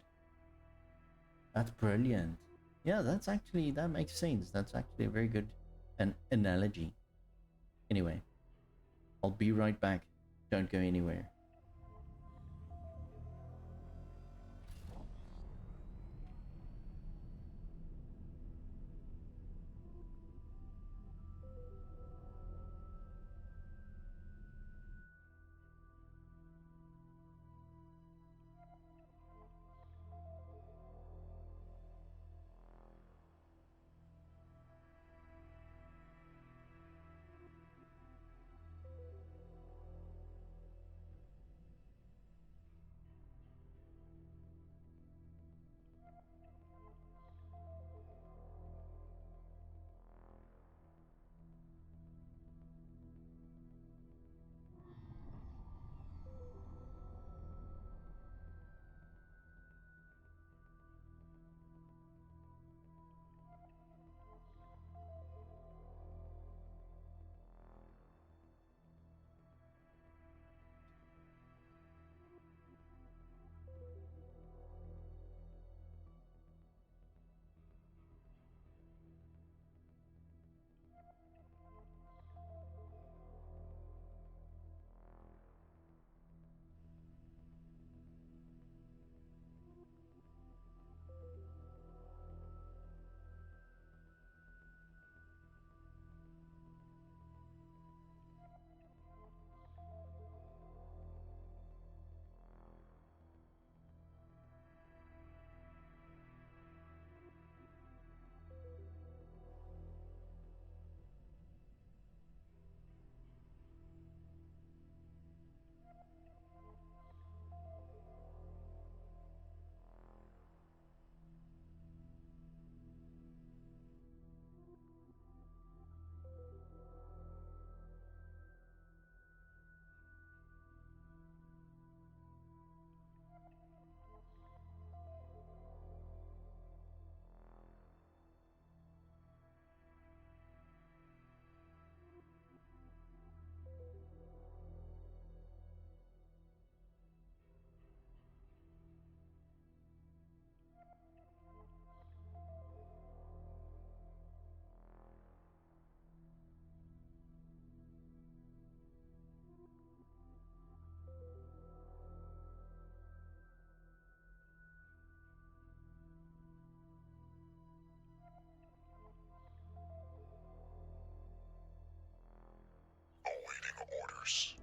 That's brilliant. Yeah, that's actually, that makes sense. That's actually a very good analogy. Anyway, I'll be right back. Don't go anywhere. Awaiting orders.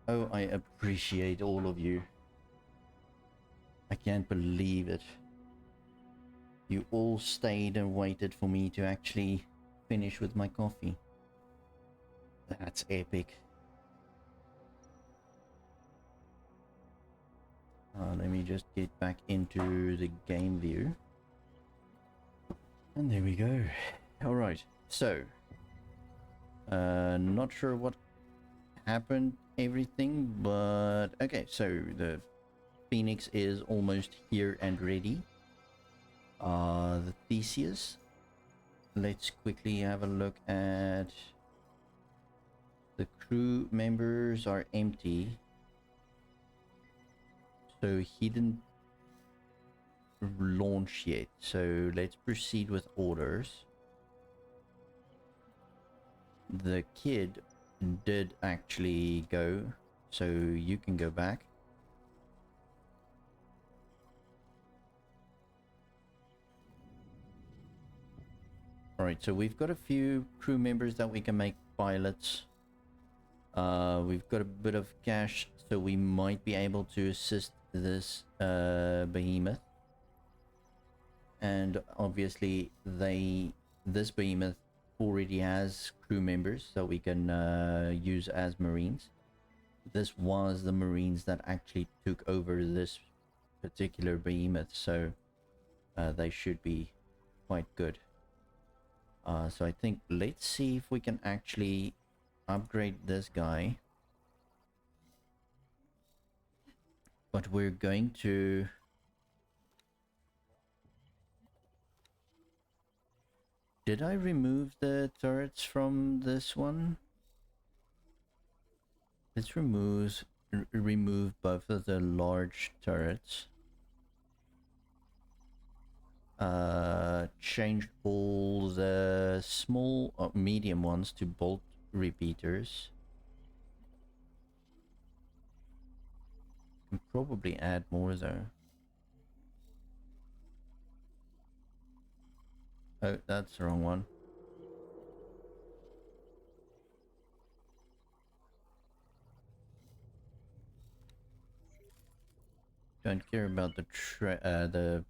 Oh, I appreciate all of you. I can't believe it. You all stayed and waited for me to actually finish with my coffee. That's epic. Let me just get back into the game view. And there we go. Alright, so. Not sure what happened, everything, but okay, so the Phoenix is almost here and ready. The Theseus. Let's quickly have a look at the crew members are empty. So he didn't launch yet. So let's proceed with orders. The kid did actually go, so you can go back. Alright, so we've got a few crew members that we can make pilots. We've got a bit of cash, so we might be able to assist this behemoth. And obviously this behemoth already has crew members, so we can use as Marines. This was the Marines that actually took over this particular behemoth, so they should be quite good. So I think let's see if we can actually upgrade this guy. But we're going to... Did I remove the turrets from this one? Let's remove both of the large turrets. Change all the small or medium ones to bolt repeaters. Can probably add more though. Oh, that's the wrong one. Don't care about the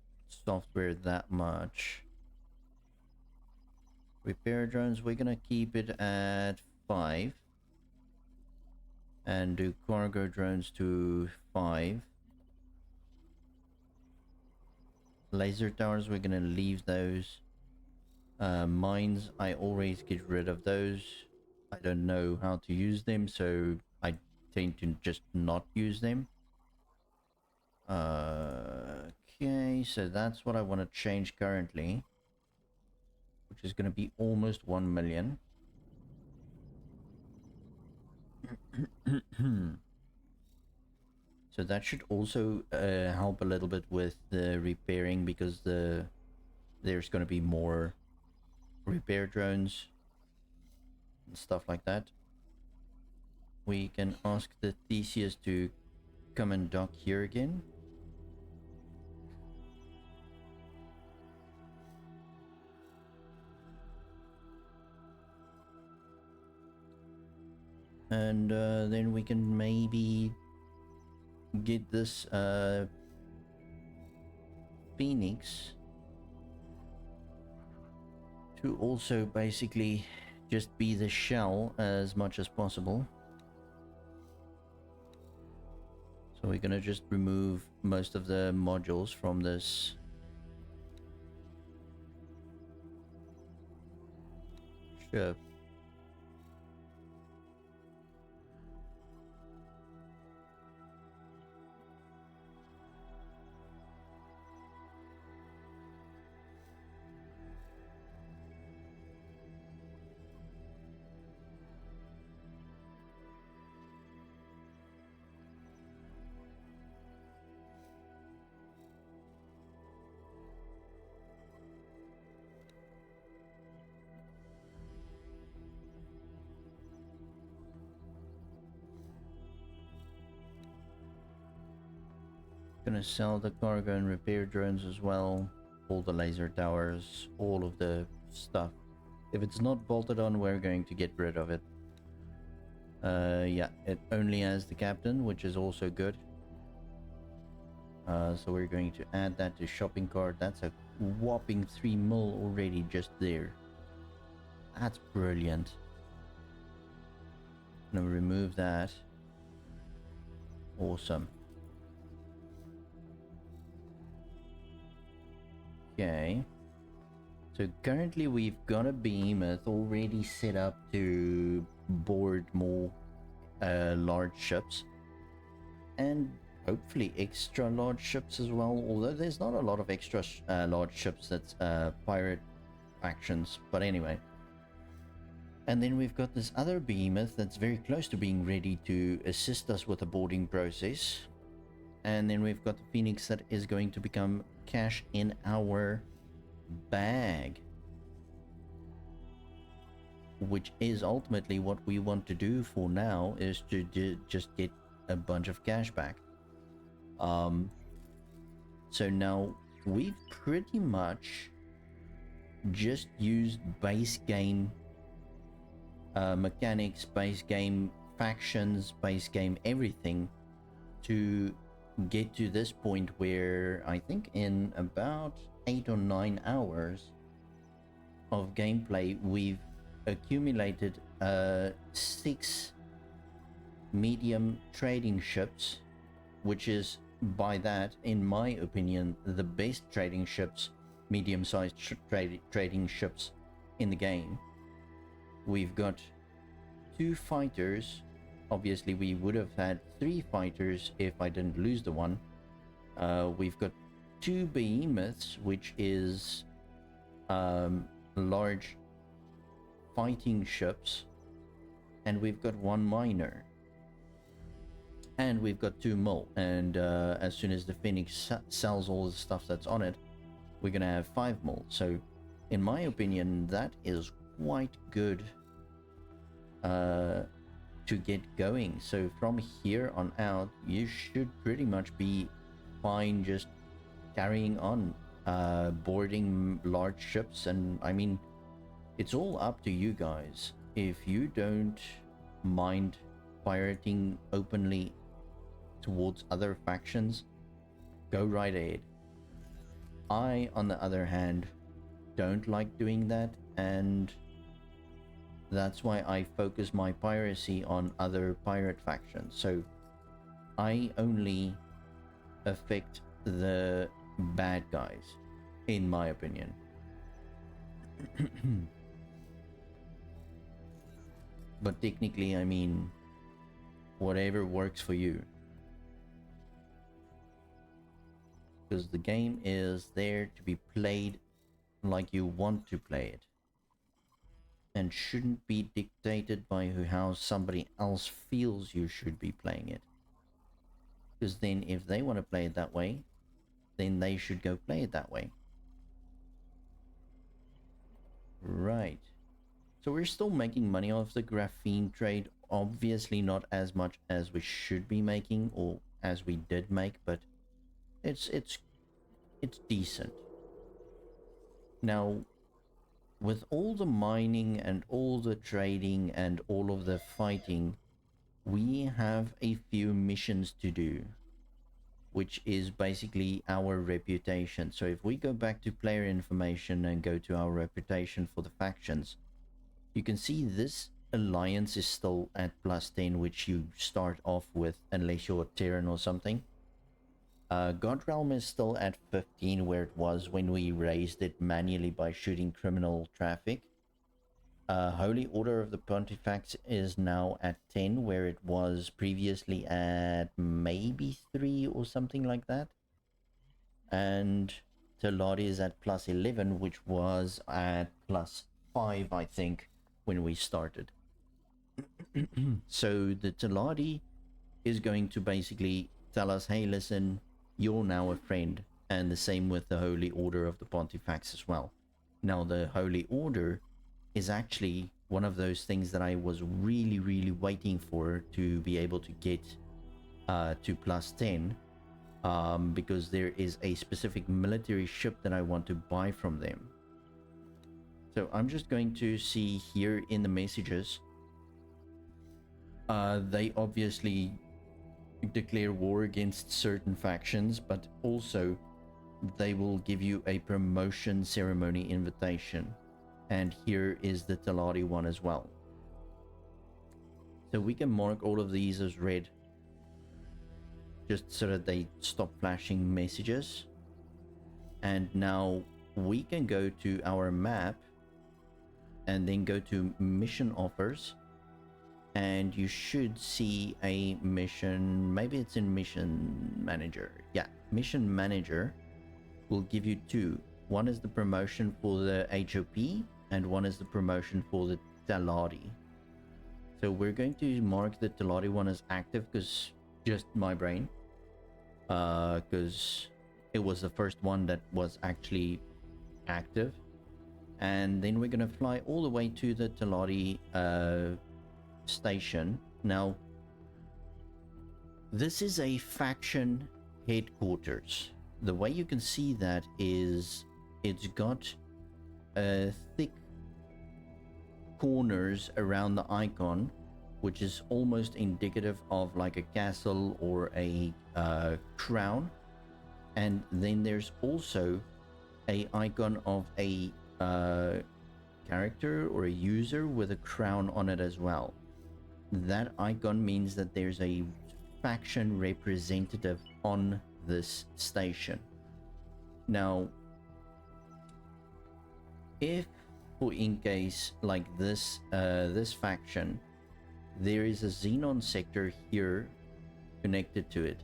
software that much. Repair drones, we're gonna keep it at 5. And do cargo drones to 5. Laser towers, we're gonna leave those. Mines, I always get rid of those. I don't know how to use them, so I tend to just not use them. Okay, so that's what I want to change currently, which is going to be almost 1 million. So that should also help a little bit with the repairing, because there's going to be more repair drones and stuff like that. We can ask the Theseus to come and dock here again. And then we can maybe get this Phoenix to also basically just be the shell as much as possible. So we're gonna just remove most of the modules from this ship. Gonna sell the cargo and repair drones as well, all the laser towers, all of the stuff. If it's not bolted on, we're going to get rid of it. Yeah, it only has the captain, which is also good. So we're going to add that to shopping cart. That's a whopping 3 mil already just there. That's brilliant. Gonna remove that. Awesome. Okay. So currently we've got a behemoth already set up to board more large ships. And hopefully extra large ships as well. Although there's not a lot of extra large ships that's pirate factions. But anyway. And then we've got this other behemoth that's very close to being ready to assist us with the boarding process. And then we've got the Phoenix that is going to become cash in our bag, which is ultimately what we want to do for now, is to just get a bunch of cash back. So now we've pretty much just used base game mechanics, base game factions, base game everything to get to this point where I think in about 8 or 9 hours of gameplay we've accumulated 6 medium trading ships, which is, by that, in my opinion, the best trading ships, medium-sized trading ships in the game. We've got 2 fighters. Obviously we would have had 3 fighters if I didn't lose the one. We've got 2 behemoths, which is large fighting ships, and we've got 1 miner, and we've got 2 mil, and as soon as the Phoenix sells all the stuff that's on it, we're gonna have 5 mil. So in my opinion that is quite good to get going. So from here on out you should pretty much be fine just carrying on boarding large ships. And I mean, it's all up to you guys. If you don't mind pirating openly towards other factions, go right ahead. I, on the other hand, don't like doing that, and that's why I focus my piracy on other pirate factions. So I only affect the bad guys, in my opinion. But technically, I mean, whatever works for you. Because the game is there to be played like you want to play it, and shouldn't be dictated by how somebody else feels you should be playing it. Because then if they want to play it that way, then they should go play it that way. Right. So we're still making money off the graphene trade. Obviously not as much as we should be making, or as we did make, but it's decent. Now, with all the mining and all the trading and all of the fighting, we have a few missions to do, which is basically our reputation. So if we go back to player information and go to our reputation for the factions, you can see this alliance is still at +10, which you start off with unless you're a Terran or something. God Realm is still at 15, where it was when we raised it manually by shooting criminal traffic. Holy Order of the Pontifex is now at 10, where it was previously at maybe 3 or something like that. And Teladi is at +11, which was at +5, I think, when we started. So the Teladi is going to basically tell us, hey, listen, you're now a friend. And the same with the Holy Order of the Pontifex as well. Now, the Holy Order is actually one of those things that I was really waiting for to be able to get to +10, because there is a specific military ship that I want to buy from them. So I'm just going to see here in the messages. They obviously declare war against certain factions, but also they will give you a promotion ceremony invitation. And here is the Talari one as well. So we can mark all of these as red, just so that they stop flashing messages. And now we can go to our map and then go to mission offers, and you should see a mission. Maybe it's in mission manager. Yeah, mission manager will give you two. One is the promotion for the HOP and one is the promotion for the Talari. So we're going to mark the Talari one as active, because just my brain, because it was the first one that was actually active. And then we're going to fly all the way to the Talari station. Now, this is a faction headquarters. The way you can see that is it's got thick corners around the icon, which is almost indicative of like a castle or a crown. And then there's also a icon of a character or a user with a crown on it as well. That icon means that there's a faction representative on this station. Now, if for in case like this this faction, there is a Xenon sector here connected to it,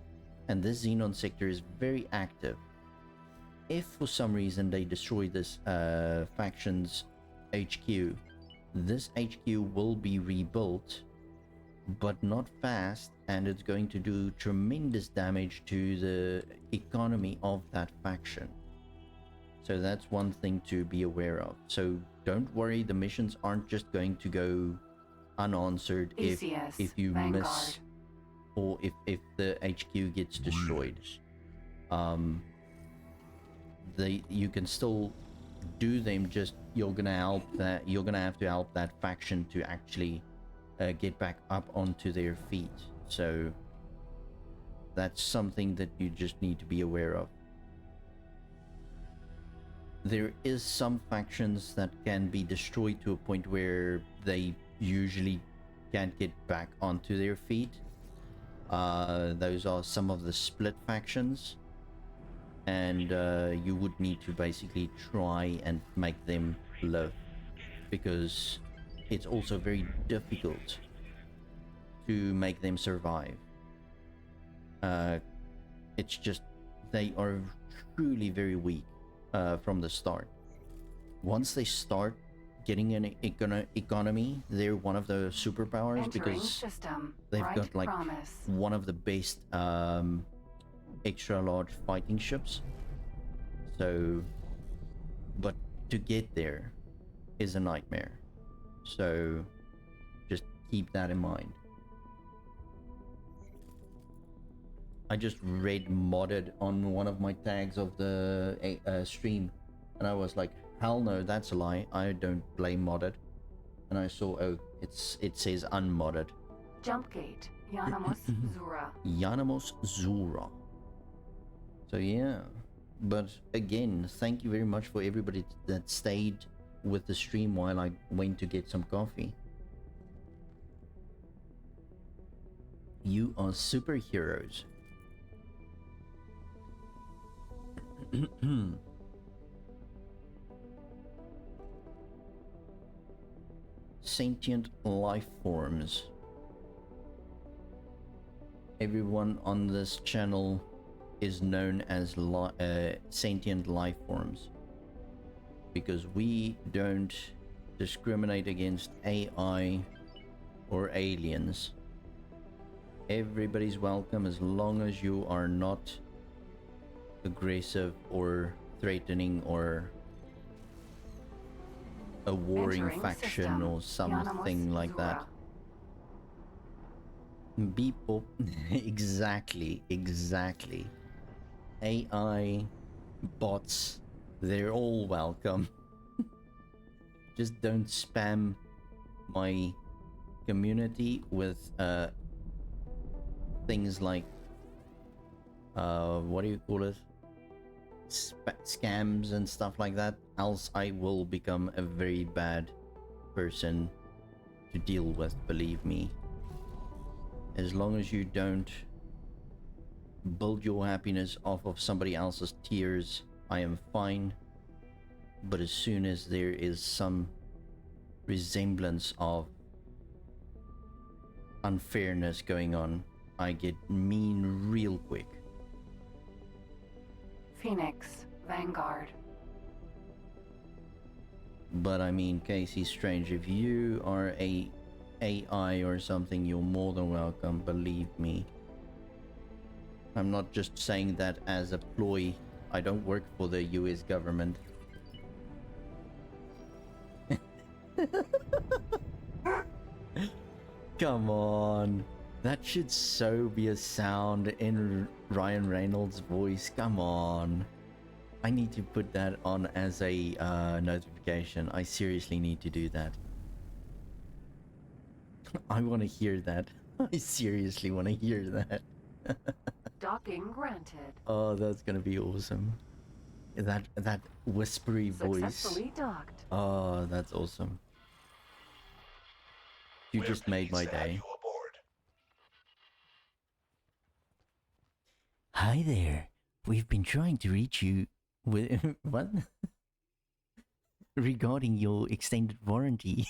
and this Xenon sector is very active. If for some reason they destroy this faction's HQ, this HQ will be rebuilt, but not fast, and it's going to do tremendous damage to the economy of that faction. So that's one thing to be aware of. So don't worry, the missions aren't just going to go unanswered if you Vanguard. miss, or if the HQ gets destroyed. You can still do them, just you're gonna have to help that faction to actually get back up onto their feet. So that's something that you just need to be aware of. There is some factions that can be destroyed to a point where they usually can't get back onto their feet. Those are some of the split factions, and you would need to basically try and make them live, because it's also very difficult to make them survive. It's just they are truly very weak from the start. Once they start getting an economy, they're one of the superpowers, Entering because system. they've Right got like promise. one of the best extra large fighting ships. So, but to get there is a nightmare. So just keep that in mind. I just read modded on one of my tags of the stream, and I was like, hell no, that's a lie. I don't play modded. And I saw, oh, it says unmodded. Jump gate. Yanamos Zura. Yanamos Zura. So yeah, but again, thank you very much for everybody that stayed with the stream while I went to get some coffee. You are superheroes. Sentient life forms. Everyone on this channel is known as sentient life forms, because we don't discriminate against AI or aliens. Everybody's welcome as long as you are not aggressive or threatening or a warring Entering faction system. or something Yanamos like Zura. that. People, exactly. AI, bots, they're all welcome. Just don't spam my community with things like what do you call it? Scams and stuff like that, else I will become a very bad person to deal with, believe me. As long as you don't build your happiness off of somebody else's tears, I am fine. But as soon as there is some resemblance of unfairness going on, I get mean real quick. Phoenix, Vanguard. But I mean, Casey Strange, if you are a AI or something, you're more than welcome, believe me. I'm not just saying that as a ploy. I don't work for the US government. Come on. That should so be a sound in Ryan Reynolds' voice. Come on. I need to put that on as a notification. I seriously need to do that. I want to hear that. I seriously want to hear that. Docking granted. Oh, that's gonna be awesome. That whispery voice. Successfully docked. Oh, that's awesome. You We're just made my pleased to have day. you aboard. Hi there. We've been trying to reach you with what? Regarding your extended warranty.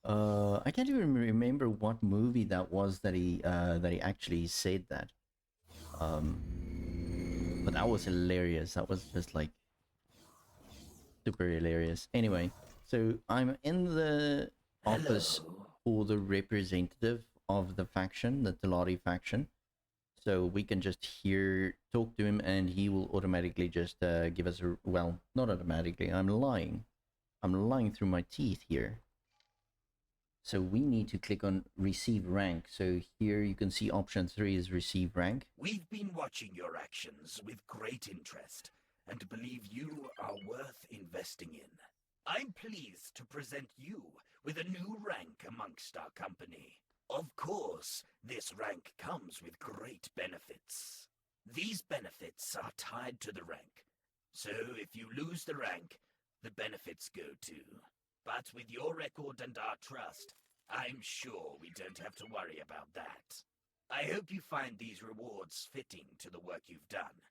I can't even remember what movie that was that he actually said that. But that was hilarious. That was just like super hilarious. Anyway, so I'm in the office for the representative of the faction, the Telari faction. So we can just talk to him, and he will automatically just give us a, well, not automatically. I'm lying through my teeth here. So we need to click on receive rank. So here you can see option 3 is receive rank. We've been watching your actions with great interest and believe you are worth investing in. I'm pleased to present you with a new rank amongst our company. Of course, this rank comes with great benefits. These benefits are tied to the rank. So if you lose the rank, the benefits go too. But with your record and our trust, I'm sure we don't have to worry about that. I hope you find these rewards fitting to the work you've done.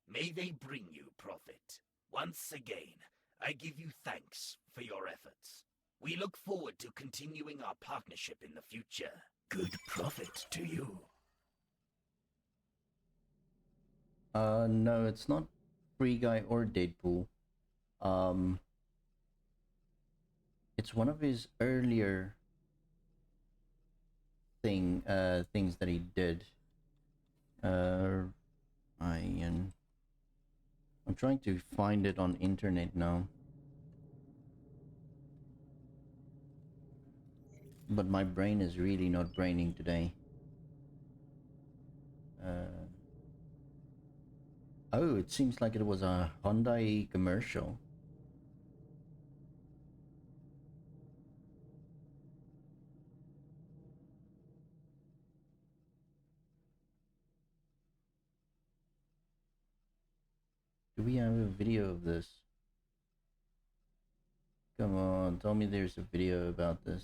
May they bring you profit. Once again, I give you thanks for your efforts. We look forward to continuing our partnership in the future. Good profit to you. No, it's not Free Guy or Deadpool. It's one of his earlier things that he did. I'm trying to find it on internet now. But my brain is really not braining today. Oh, it seems like it was a Hyundai commercial. Do we have a video of this? Come on, tell me there's a video about this.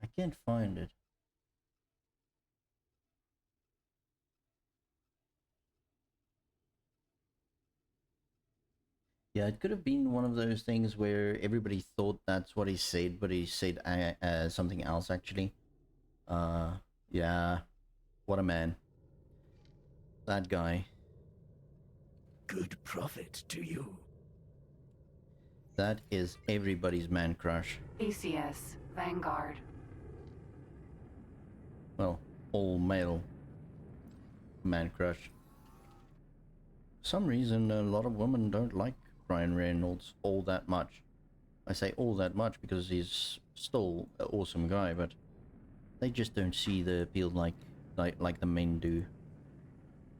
I can't find it. Yeah, it could have been one of those things where everybody thought that's what he said, but he said something else actually. Yeah, what a man. That guy. Good profit to you. That is everybody's man crush. ACS, Vanguard. Well, all male man crush. For some reason, a lot of women don't like Ryan Reynolds all that much. I say all that much because he's still an awesome guy, but They just don't see the appeal like the men do.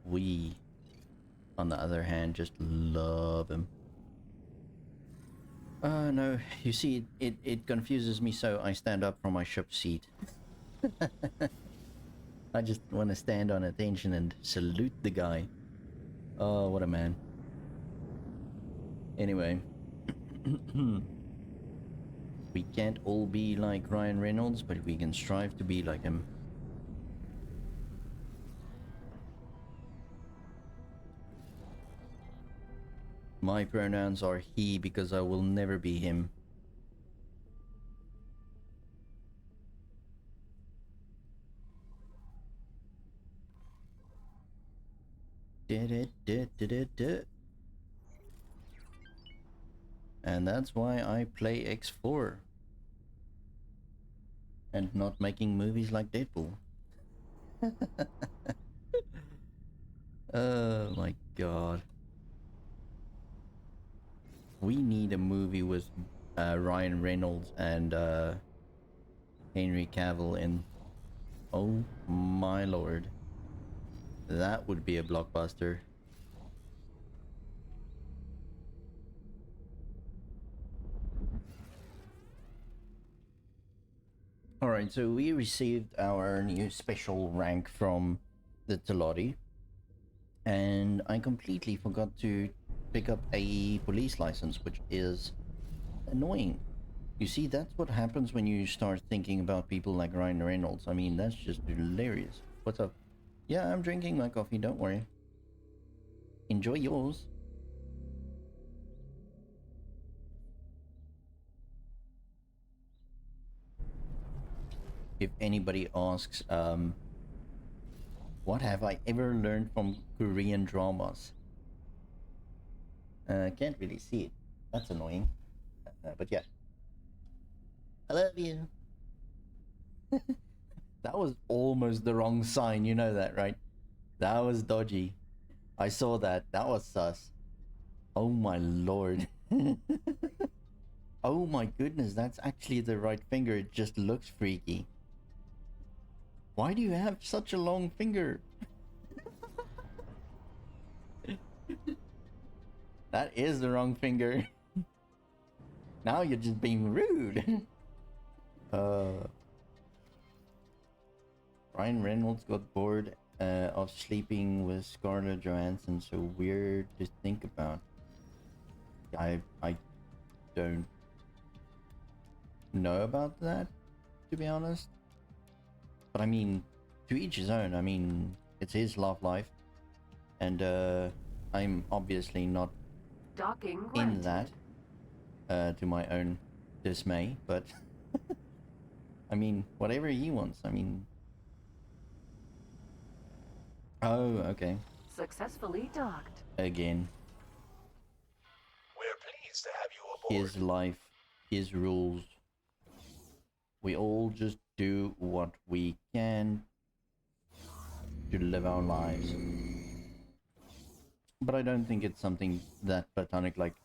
We, on the other hand, just love him. No, you see, it confuses me, so I stand up from my ship seat. I just want to stand on attention and salute the guy. Oh, what a man. Anyway. We can't all be like Ryan Reynolds, but we can strive to be like him. My pronouns are he because I will never be him. And that's why I play X4. And not making movies like Deadpool. Oh my god. We need a movie with Ryan Reynolds and Henry Cavill in. Oh my lord. That would be a blockbuster. Alright, so we received our new special rank from the Teloti. And I completely forgot to pick up a police license, which is annoying. You see, that's what happens when you start thinking about people like Ryan Reynolds. I mean, that's just hilarious. What's up? Yeah, I'm drinking my coffee, don't worry. Enjoy yours. If anybody asks, what have I ever learned from Korean dramas? Can't really see it. That's annoying. But yeah. I love you. That was almost the wrong sign, you know that, right? That was dodgy. I saw that. That was sus. Oh my lord. Oh my goodness, that's actually the right finger. It just looks freaky. Why do you have such a long finger? That is the wrong finger. Now you're just being rude. Ryan Reynolds got bored of sleeping with Scarlett Johansson, so weird to think about. I don't know about that, to be honest. But I mean, to each his own. I mean, it's his love life. And I'm obviously not Docking in granted. that, to my own dismay, but I mean, whatever he wants. I mean, oh, okay. Successfully docked. Again, We're pleased to have you aboard. his life, his rules. We all just do what we can to live our lives. But I don't think it's something that platonic, like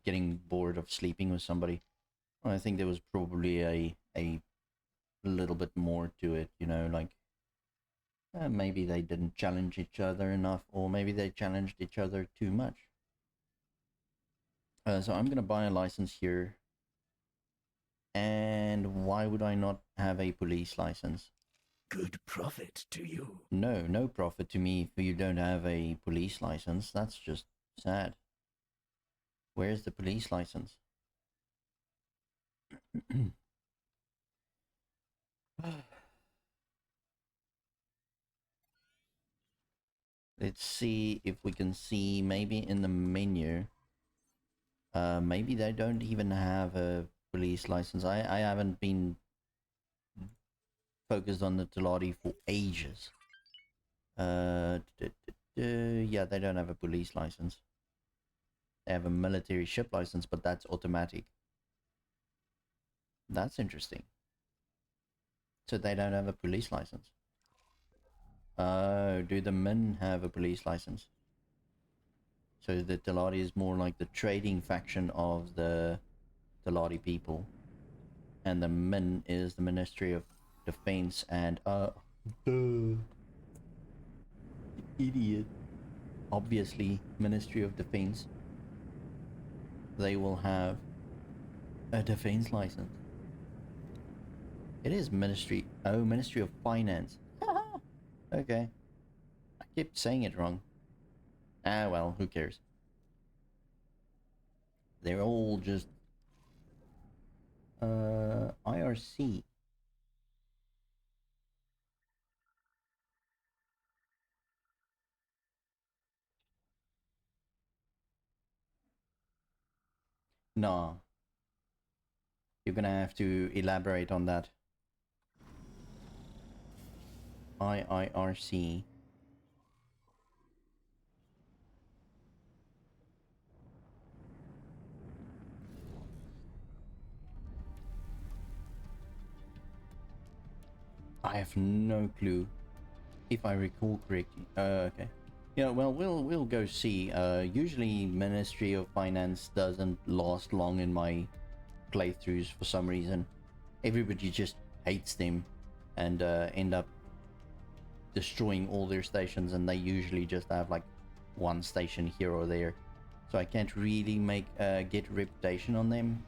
getting bored of sleeping with somebody. I think there was probably a little bit more to it, you know, like maybe they didn't challenge each other enough, or maybe they challenged each other too much. So I'm gonna buy a license here. And why would I not have a police license? Good profit to you. No profit to me if you don't have a police license. That's just sad. Where's the police license? Let's see if we can see maybe in the menu. Maybe they don't even have a police license. I haven't been focused on the Telati for ages. Yeah, they don't have a police license. They have a military ship license, but that's automatic. That's interesting. So they don't have a police license. Do the men have a police license? So the Telati is more like the trading faction of the Telati people. And the Min is the Ministry of Defense and duh, idiot. Obviously, Ministry of Defense. They will have a defense license. It is Ministry. Oh, Ministry of Finance. Okay. I kept saying it wrong. Ah, well, who cares? They're all just IRC. No. You're gonna have to elaborate on that. IIRC. I have no clue, if I recall correctly. Okay. Yeah, well, we'll go see. Usually Ministry of Finance doesn't last long in my playthroughs for some reason. Everybody just hates them and end up destroying all their stations, and they usually just have like one station here or there. So I can't really make get reputation on them.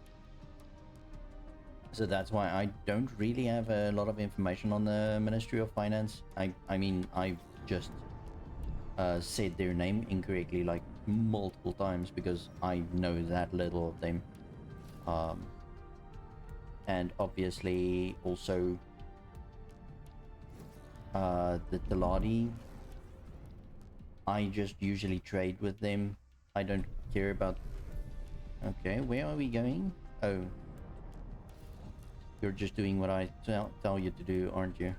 So that's why I don't really have a lot of information on the Ministry of Finance. I mean, I've just said their name incorrectly like multiple times because I know that little of them. And obviously also the Teladi. I just usually trade with them. I don't care about... Okay, where are we going? Oh. You're just doing what I tell you to do, aren't you?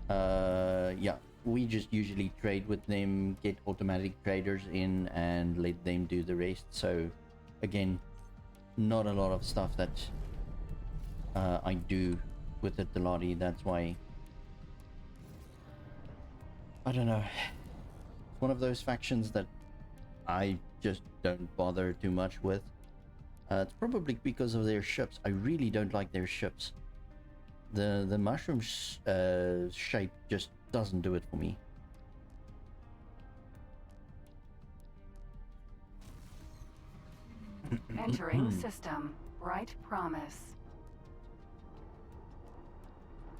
Yeah. We just usually trade with them, get automatic traders in, and let them do the rest. So, again, not a lot of stuff that I do with the Teladi. That's why... I don't know. It's one of those factions that I just don't bother too much with. It's probably because of their ships. I really don't like their ships. The mushroom shape just doesn't do it for me. Entering system. Bright promise.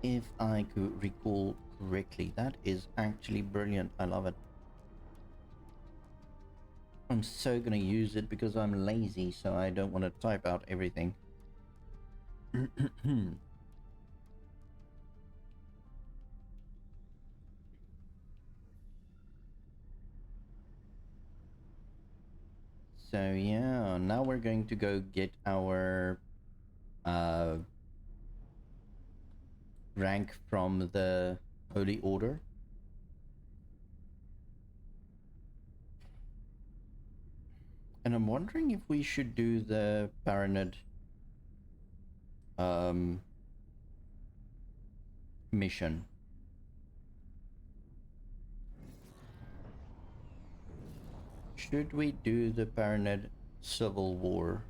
If I could recall correctly, that is actually brilliant. I love it. I'm so gonna use it because I'm lazy, so I don't want to type out everything. So yeah, now we're going to go get our rank from the Holy Order. And I'm wondering if we should do the Paranid mission. Should we do the Paranid Civil War?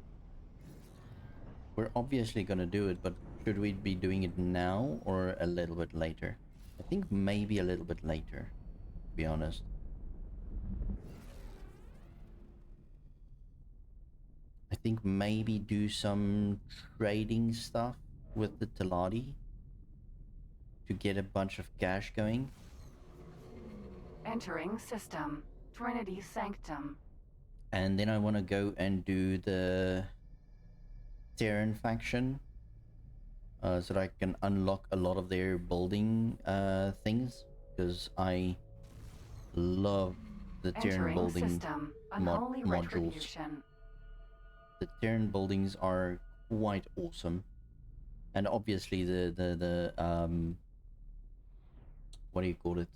We're obviously gonna do it, but should we be doing it now or a little bit later? I think maybe a little bit later, to be honest. I think maybe do some trading stuff with the Teladi to get a bunch of cash going. Entering system. Trinity Sanctum. And then I want to go and do the Terran faction so that I can unlock a lot of their building things, because I love the Terran building system. Unholy modules. retribution. The Terran buildings are quite awesome, and obviously the what do you call it?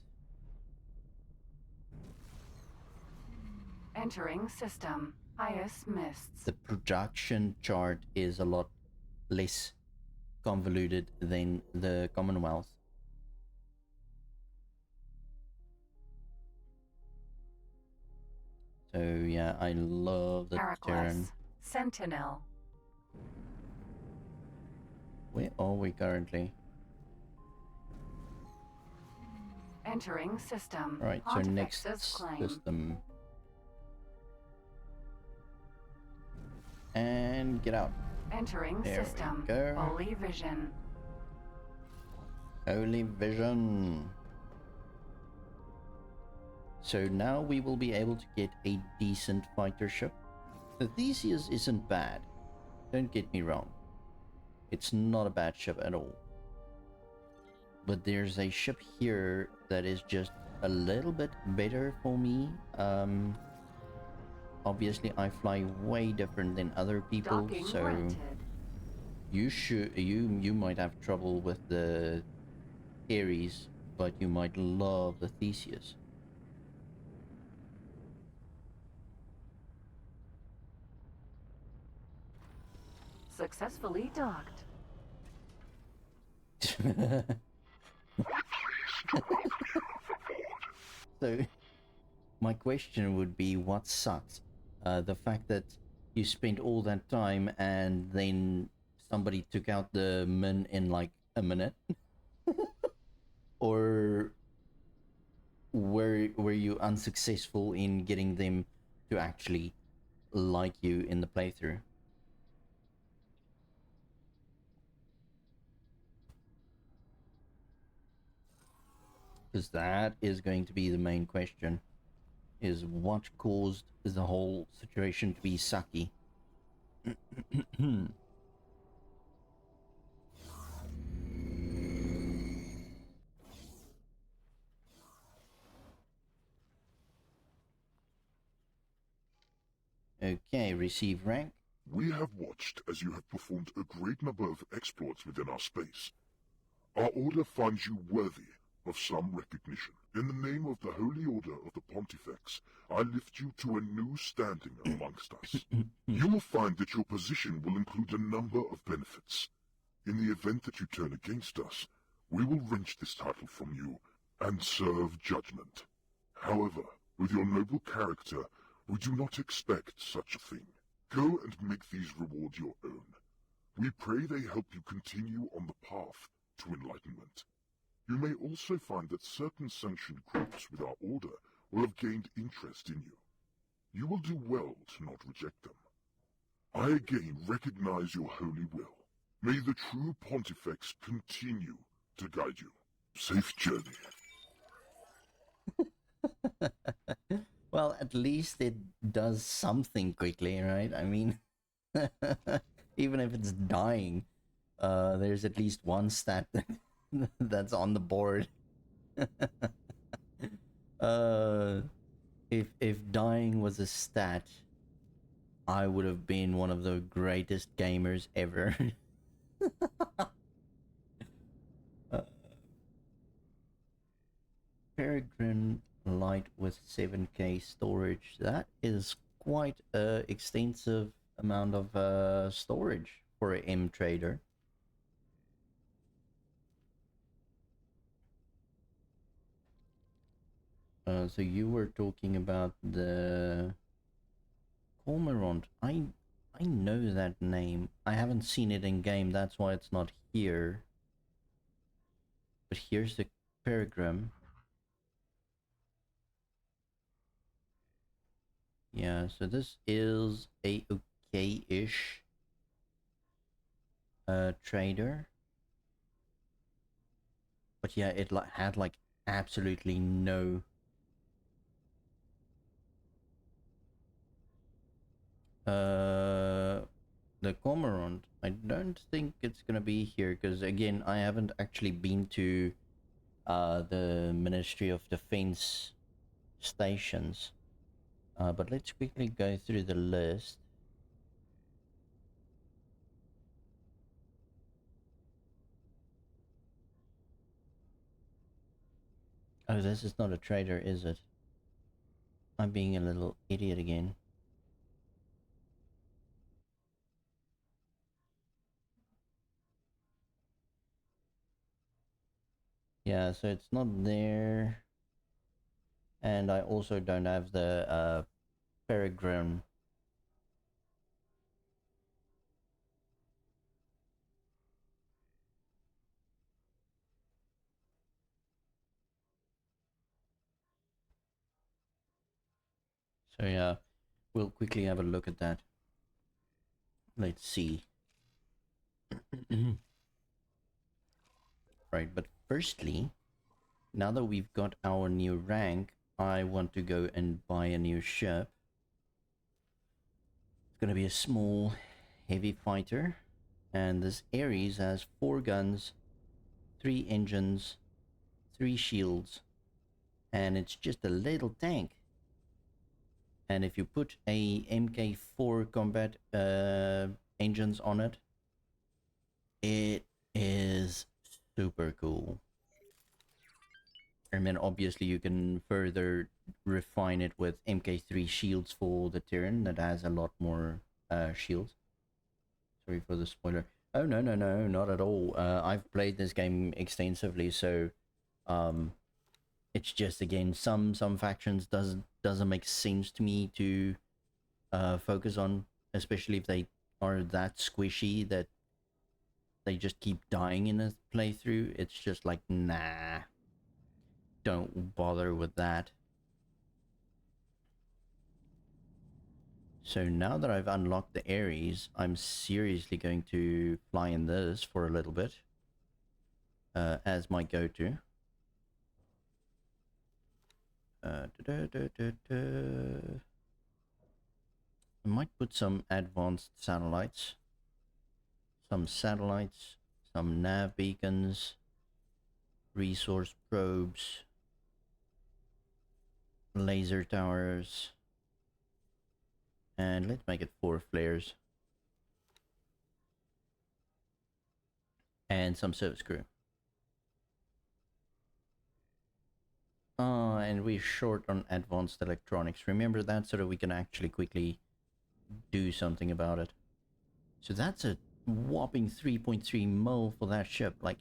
Entering system. Ice mists. The production chart is a lot less convoluted than the Commonwealth. So yeah, I love the Terran. Sentinel. Where are we currently? Entering system. Alright, so next Pontifex's claim. system. And get out. Entering There we system. go. Holy vision. Holy vision. So now we will be able to get a decent fighter ship. The Theseus isn't bad. Don't get me wrong. It's not a bad ship at all. But there's a ship here that is just a little bit better for me. Obviously I fly way different than other people, Docking so granted. you might have trouble with the Ares, but you might love the Theseus. Successfully docked. So my question would be, what sucks? The fact that you spent all that time and then somebody took out the min in like a minute? Or were you unsuccessful in getting them to actually like you in the playthrough? Because that is going to be the main question, is what caused the whole situation to be sucky. Okay, receive rank. We have watched as you have performed a great number of exploits within our space. Our order finds you worthy of some recognition. In the name of the Holy Order of the Pontifex, I lift you to a new standing amongst us. You will find that your position will include a number of benefits. In the event that you turn against us, we will wrench this title from you and serve judgment. However, with your noble character, we do not expect such a thing. Go and make these rewards your own. We pray they help you continue on the path to enlightenment. You may also find that certain sanctioned groups with our order will have gained interest in you. You will do well to not reject them. I again recognize your holy will. May the true Pontifex continue to guide you. Safe journey. Well, at least it does something quickly, right? I mean, even if it's dying, there's at least one stat that's on the board. If dying was a stat, I would have been one of the greatest gamers ever. Peregrine Light with 7k storage. That is quite a extensive amount of storage for a M trader. So you were talking about the Cormorant. I know that name. I haven't seen it in game, that's why it's not here. But here's the Peregrine. Yeah, so this is a okay-ish trader. But yeah, it had like absolutely no the Cormorant. I don't think it's gonna be here because again, I haven't actually been to the Ministry of Defense stations. But let's quickly go through the list. Oh, this is not a trader, is it? I'm being a little idiot again. Yeah, so it's not there. And I also don't have the Peregrine. So yeah, we'll quickly have a look at that. Let's see. Right, but firstly, now that we've got our new rank, I want to go and buy a new ship. It's gonna be a small, heavy fighter. And this Ares has 4 guns, 3 engines, 3 shields, and it's just a little tank. And if you put a MK4 combat engines on it, it is super cool. And then obviously you can further refine it with MK3 shields for the Terran that has a lot more shields. Sorry for the spoiler. Oh no, not at all. I've played this game extensively, so it's just, again, some factions doesn't make sense to me to focus on, especially if they are that squishy that they just keep dying in a playthrough. It's just like, nah, don't bother with that. So now that I've unlocked the Ares, I'm seriously going to fly in this for a little bit as my go-to. I might put some advanced satellites. Some nav beacons, resource probes, laser towers, and let's make it 4 flares. And some service crew. And we're short on advanced electronics. Remember that, so that we can actually quickly do something about it. So that's a whopping 3.3 mil for that ship. Like,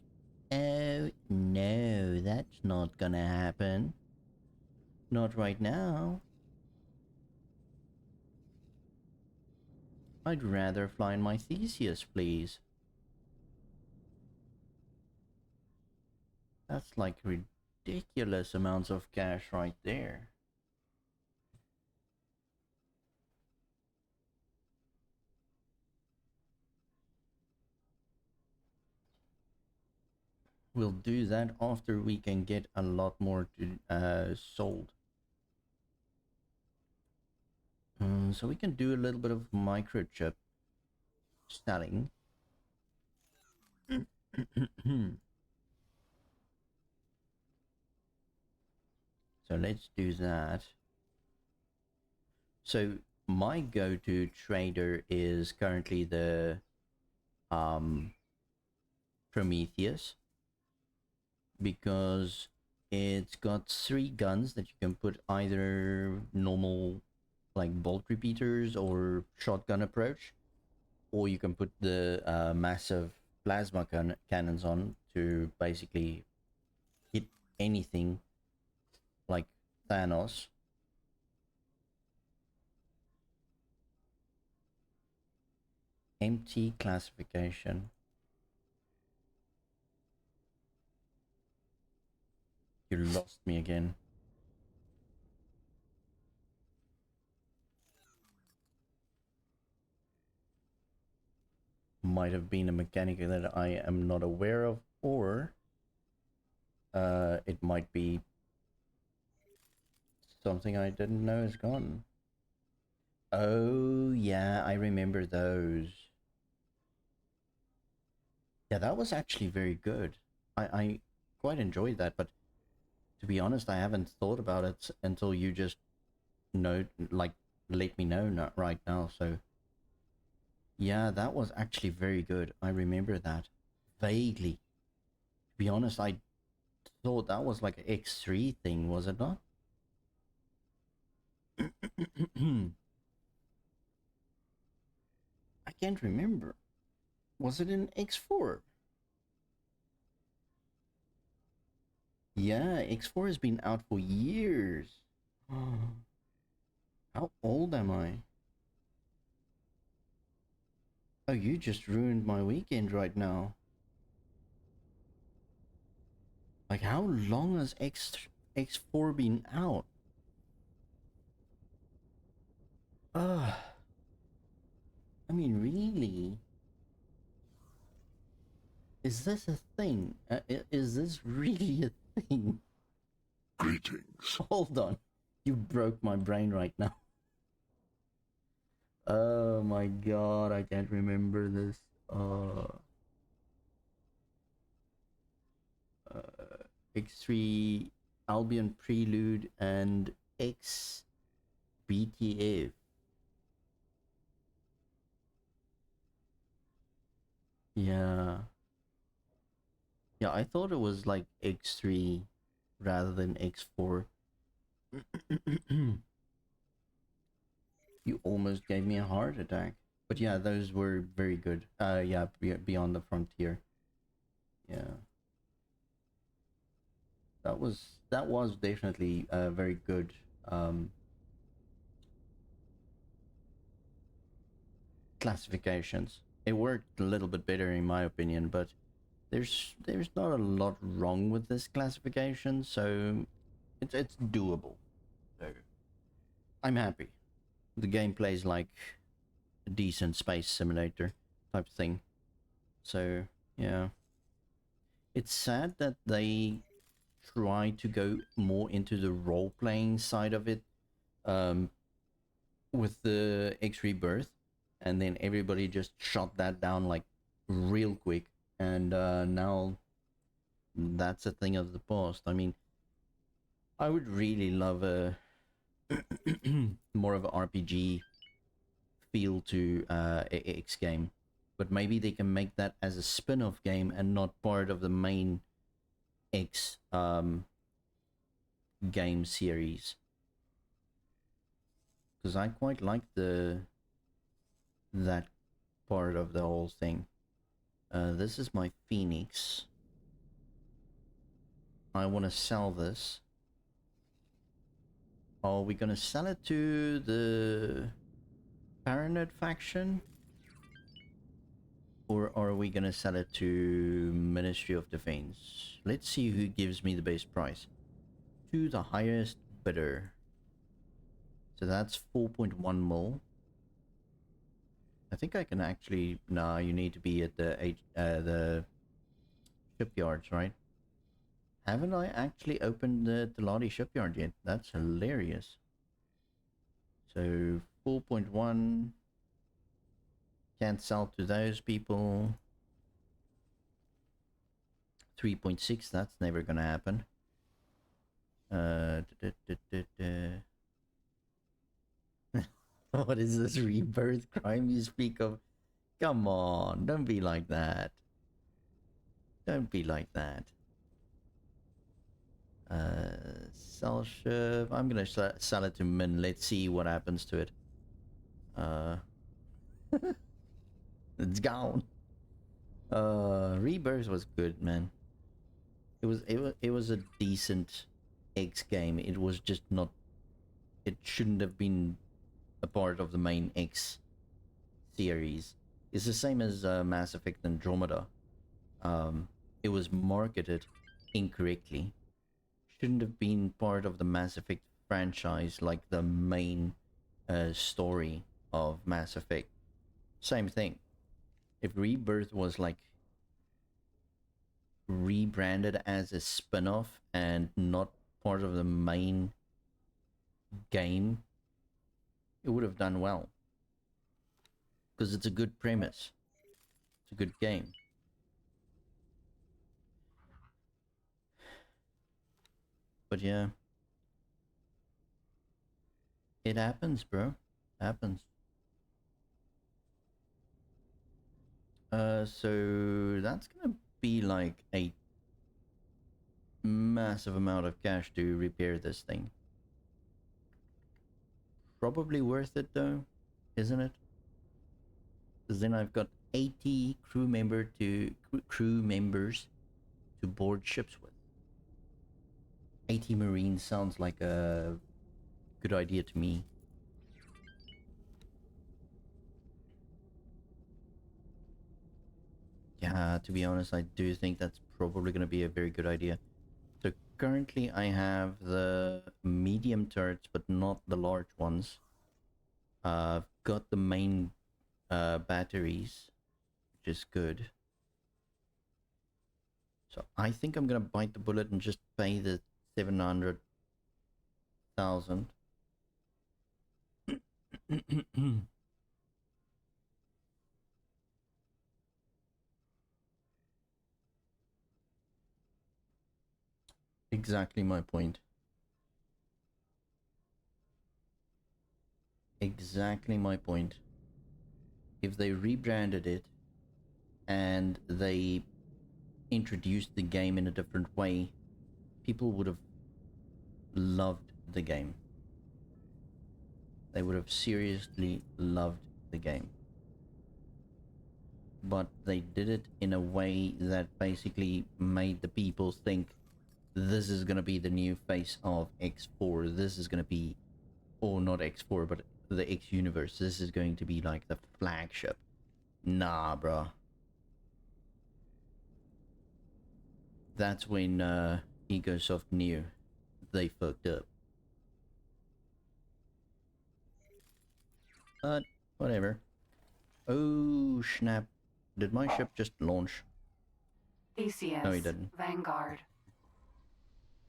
oh no, that's not gonna happen. Not right now. I'd rather fly in my Theseus, please. That's like ridiculous amounts of cash right there. We'll do that after we can get a lot more to sold. So we can do a little bit of microchip selling. So let's do that. So my go-to trader is currently the Prometheus, because it's got 3 guns that you can put either normal like bolt repeaters or shotgun approach, or you can put the massive plasma cannons on to basically hit anything like Thanos. Empty classification. You lost me again. Might have been a mechanic that I am not aware of, or it might be something I didn't know is gone. Oh yeah, I remember those. Yeah, that was actually very good. I quite enjoyed that, but to be honest, I haven't thought about it until you just like let me know not right now. So yeah, that was actually very good. I remember that vaguely. To be honest, I thought that was like an X3 thing, was it not? I can't remember. Was it in X4? Yeah, X4 has been out for years. How old am I? Oh, you just ruined my weekend right now. Like, how long has X4 been out? I mean, really? Is this a thing? Is this really a thing? Greetings. Hold on. You broke my brain right now. Oh my god, I can't remember this. X3 Albion Prelude and X BTF. Yeah. Yeah, I thought it was like X3 rather than X4. You almost gave me a heart attack. But yeah, those were very good. Yeah, Beyond the Frontier. Yeah. That was definitely very good. Classifications. It worked a little bit better in my opinion, but there's not a lot wrong with this classification, so it's doable. So I'm happy. The gameplay is like a decent space simulator type thing. So yeah, it's sad that they try to go more into the role playing side of it, with the X Rebirth, and then everybody just shot that down like real quick, and now that's a thing of the past. I mean, I would really love a more of an RPG feel to X game, but maybe they can make that as a spin-off game and not part of the main X game series, because I quite like that part of the whole thing. This is my Phoenix. I want to sell this. Are we gonna sell it to the Paranoid faction? Or are we gonna sell it to Ministry of Defense? Let's see who gives me the best price. To the highest bidder. So that's 4.1 mil. I think I can actually... Nah, you need to be at the shipyards, right? Haven't I actually opened the Teladi shipyard yet? That's hilarious. So 4.1... Can't sell to those people. 3.6, that's never gonna happen. What is this rebirth crime you speak of? Come on, don't be like that. Don't be like that. Sell ship. I'm gonna sell it to Min. Let's see what happens to it. It's gone. Rebirth was good, man. It was a decent X game. It was just not... It shouldn't have been a part of the main X series. It's the same as Mass Effect Andromeda. It was marketed incorrectly. Shouldn't have been part of the Mass Effect franchise, like the main story of Mass Effect. Same thing. If Rebirth was like rebranded as a spin-off and not part of the main game, it would have done well. Because it's a good premise. It's a good game. But yeah. It happens, bro. Happens. So that's gonna be like a massive amount of cash to repair this thing. Probably worth it though, isn't it? Because then I've got 80 crew members to board ships with. 80 Marines sounds like a good idea to me. Yeah, to be honest, I do think that's probably going to be a very good idea. So currently I have the medium turrets, but not the large ones. I've got the main batteries, which is good. So I think I'm gonna bite the bullet and just pay the 700,000. Exactly my point. Exactly my point. If they rebranded it and they introduced the game in a different way, people would have loved the game. They would have seriously loved the game. But they did it in a way that basically made the people think this is going to be the new face of X4. This is going to be, or not X4, but the X universe. This is going to be like the flagship. Nah, bro. That's when Egosoft knew they fucked up. But whatever. Oh snap! Did my ship just launch? Theseus. No, he didn't. Vanguard.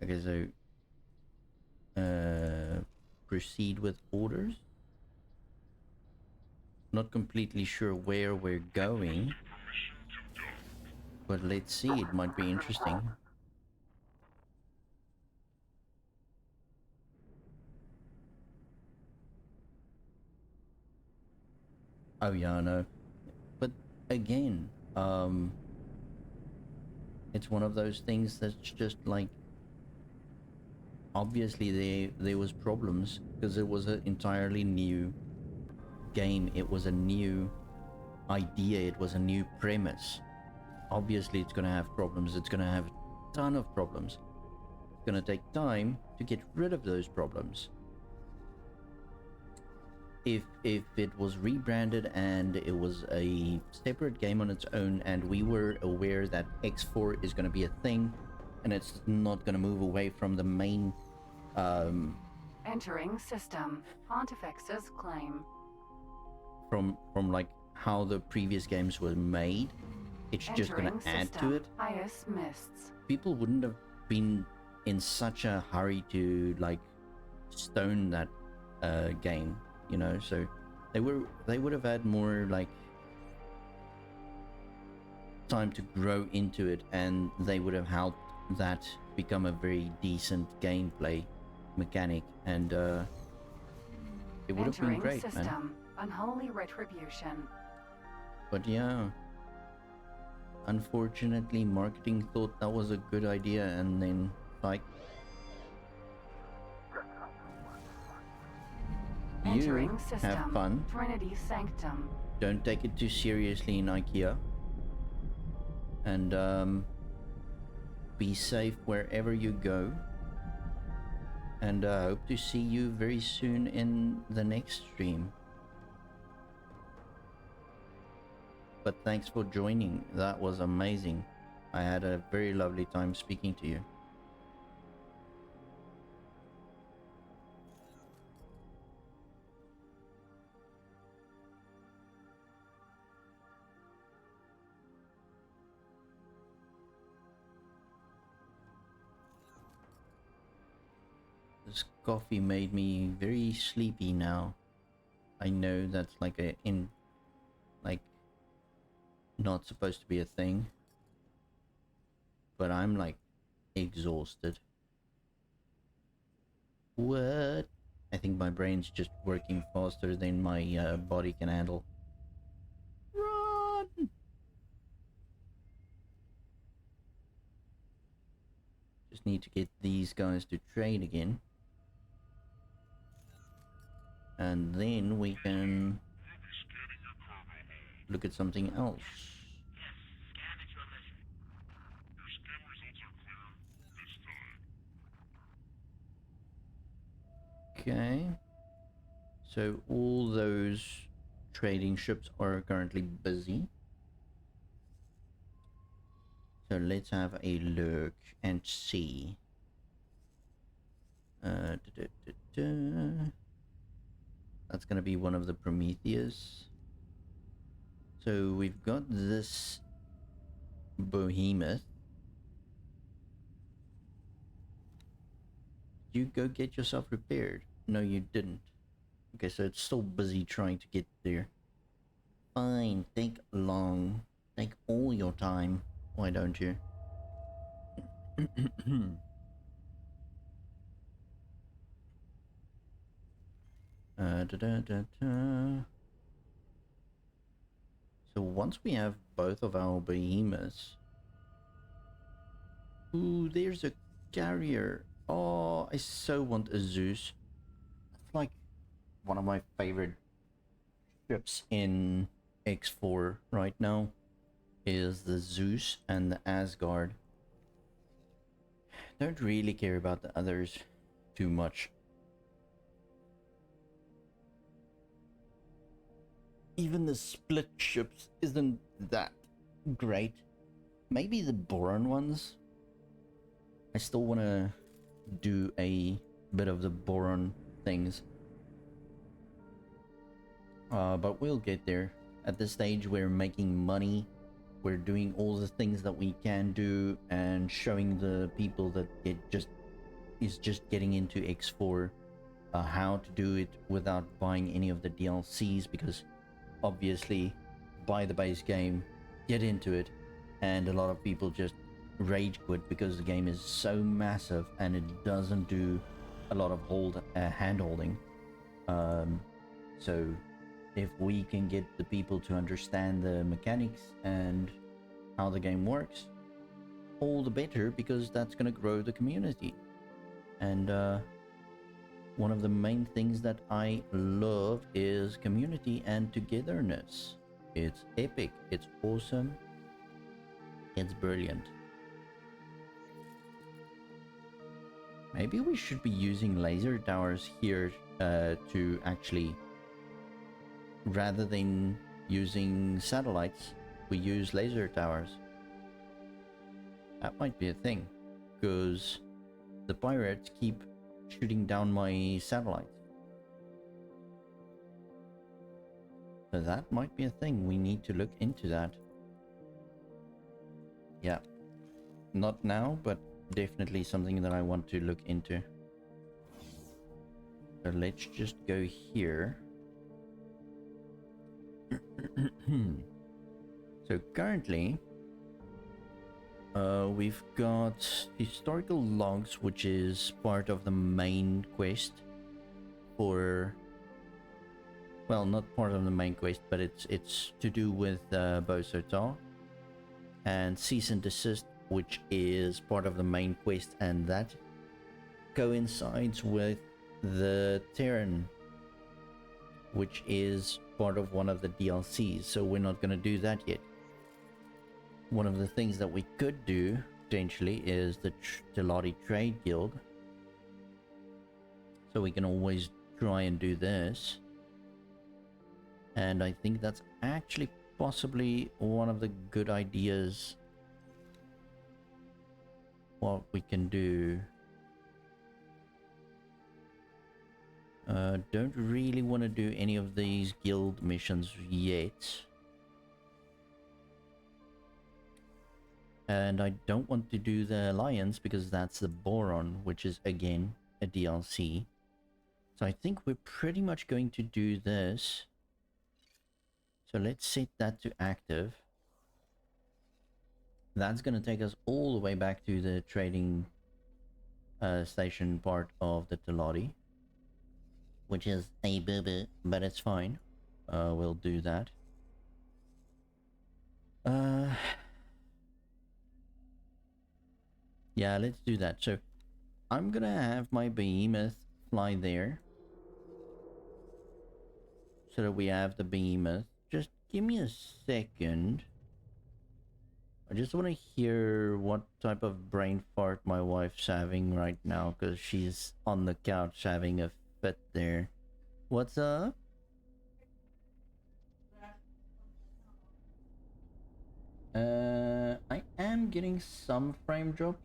Okay, so proceed with orders. Not completely sure where we're going, but let's see. It might be interesting. Oh yeah, I know. But again, it's one of those things that's just like, obviously there was problems because it was an entirely new game. It was a new idea. It was a new premise. Obviously it's going to have problems. It's going to have a ton of problems. It's going to take time to get rid of those problems. If it was rebranded and it was a separate game on its own, and we were aware that X4 is going to be a thing and it's not going to move away from the main Entering system. Pontifex's claim. from like how the previous games were made, it's just going Entering to add system. to it. Ice mists. People wouldn't have been in such a hurry to like stone that game, you know. So they would have had more like time to grow into it, and they would have helped that become a very decent gameplay mechanic, and it would have been Entering great, system. man. Unholy retribution. But yeah, unfortunately marketing thought that was a good idea, and then like, Entering you system. have fun. Trinity Sanctum. Don't take it too seriously in IKEA, and be safe wherever you go, and hope to see you very soon in the next stream. But thanks for joining. That was amazing. I had a very lovely time speaking to you. This coffee made me very sleepy now. I know that's like like not supposed to be a thing, but I'm like exhausted. What? I think my brain's just working faster than my body can handle. Run! Just need to get these guys to trade again, and then we can look at something else. Okay, so all those trading ships are currently busy. So let's have a look and see. That's gonna be one of the Prometheus. So we've got this behemoth. You go get yourself repaired. No, you didn't. Okay, so it's still busy trying to get there. Fine, take long. Take all your time. Why don't you? Da, da, da, da. So once we have both of our behemoths... Ooh, there's a carrier. Oh, I so want a Zeus. That's like one of my favorite ships in X4 right now. Is the Zeus and the Asgard. Don't really care about the others too much. Even the split ships isn't that great. Maybe the Boron ones. I still want to do a bit of the Boron things. But we'll get there. At this stage we're making money. We're doing all the things that we can do and showing the people that it is just getting into X4 how to do it without buying any of the DLCs, because obviously buy the base game, get into it, and a lot of people just rage quit because the game is so massive and it doesn't do a lot of hand holding. So if we can get the people to understand the mechanics and how the game works, all the better, because that's going to grow the community. And one of the main things that I love is community and togetherness. It's epic, it's awesome, it's brilliant. Maybe we should be using laser towers here to actually, rather than using satellites, we use laser towers. That might be a thing, because the pirates keep shooting down my satellites. So that might be a thing. We need to look into that. Yeah. Not now, but definitely something that I want to look into. So let's just go here. So currently we've got historical logs, which is part of the main quest for, well, not part of the main quest, but it's to do with Bosota, and cease and desist, which is part of the main quest, and that coincides with the Terran, which is part of one of the DLCs, so we're not going to do that yet. One of the things that we could do potentially is the Telati Trade Guild, so we can always try and do this. And I think that's actually possibly one of the good ideas what we can do. Don't really want to do any of these guild missions yet. And I don't want to do the Alliance because that's the Boron, which is again a DLC. So I think we're pretty much going to do this. So let's set that to active. That's going to take us all the way back to the trading station part of the Telati, which is a boo-boo, but it's fine. We'll do that. Yeah, let's do that. So I'm gonna have my behemoth fly there, so that we have the behemoth. Just give me a second. I just want to hear what type of brain fart my wife's having right now, because she's on the couch having a fit there. What's up? I am getting some frame drops,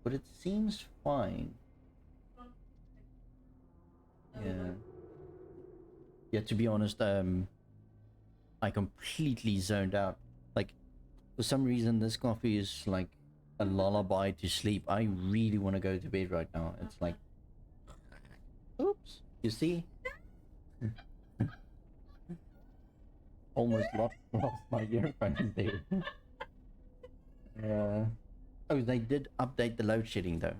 but it seems fine. Yeah. Yeah, to be honest, I completely zoned out. Like, for some reason, this coffee is like a lullaby to sleep. I really want to go to bed right now. It's like, oops, you see? Almost lost my earphones there. Oh, they did update the load shedding though.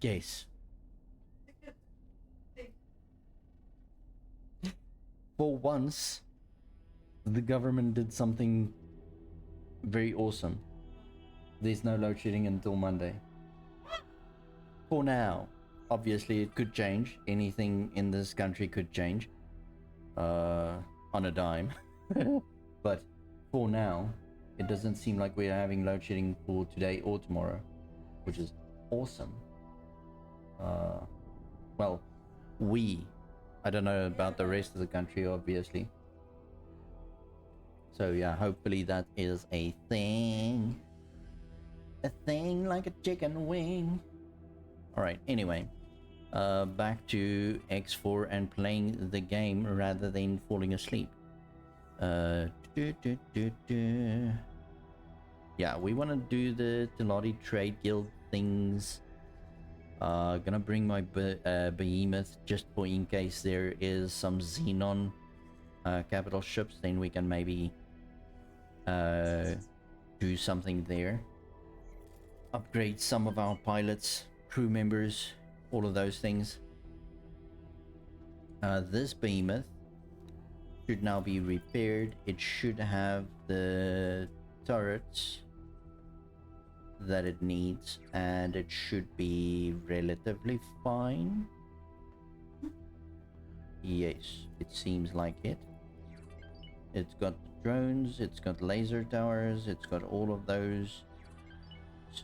Yes. For once, the government did something very awesome. There's no load shedding until Monday. For now. Obviously, it could change. Anything in this country could change. On a dime. But for now, it doesn't seem like we're having load shedding for today or tomorrow, which is awesome. Well, I don't know about the rest of the country, obviously. So yeah, hopefully that is a thing. A thing like a chicken wing. Alright, anyway. Back to X4 and playing the game rather than falling asleep. Yeah, we want to do the Telati Trade Guild things. Gonna bring my behemoth just for in case there is some Xenon capital ships, then we can maybe do something there. Upgrade some of our pilots, crew members, all of those things. This behemoth should now be repaired. It should have the turrets that it needs, and it should be relatively fine. Yes, it seems like it. It's got drones, it's got laser towers, it's got all of those.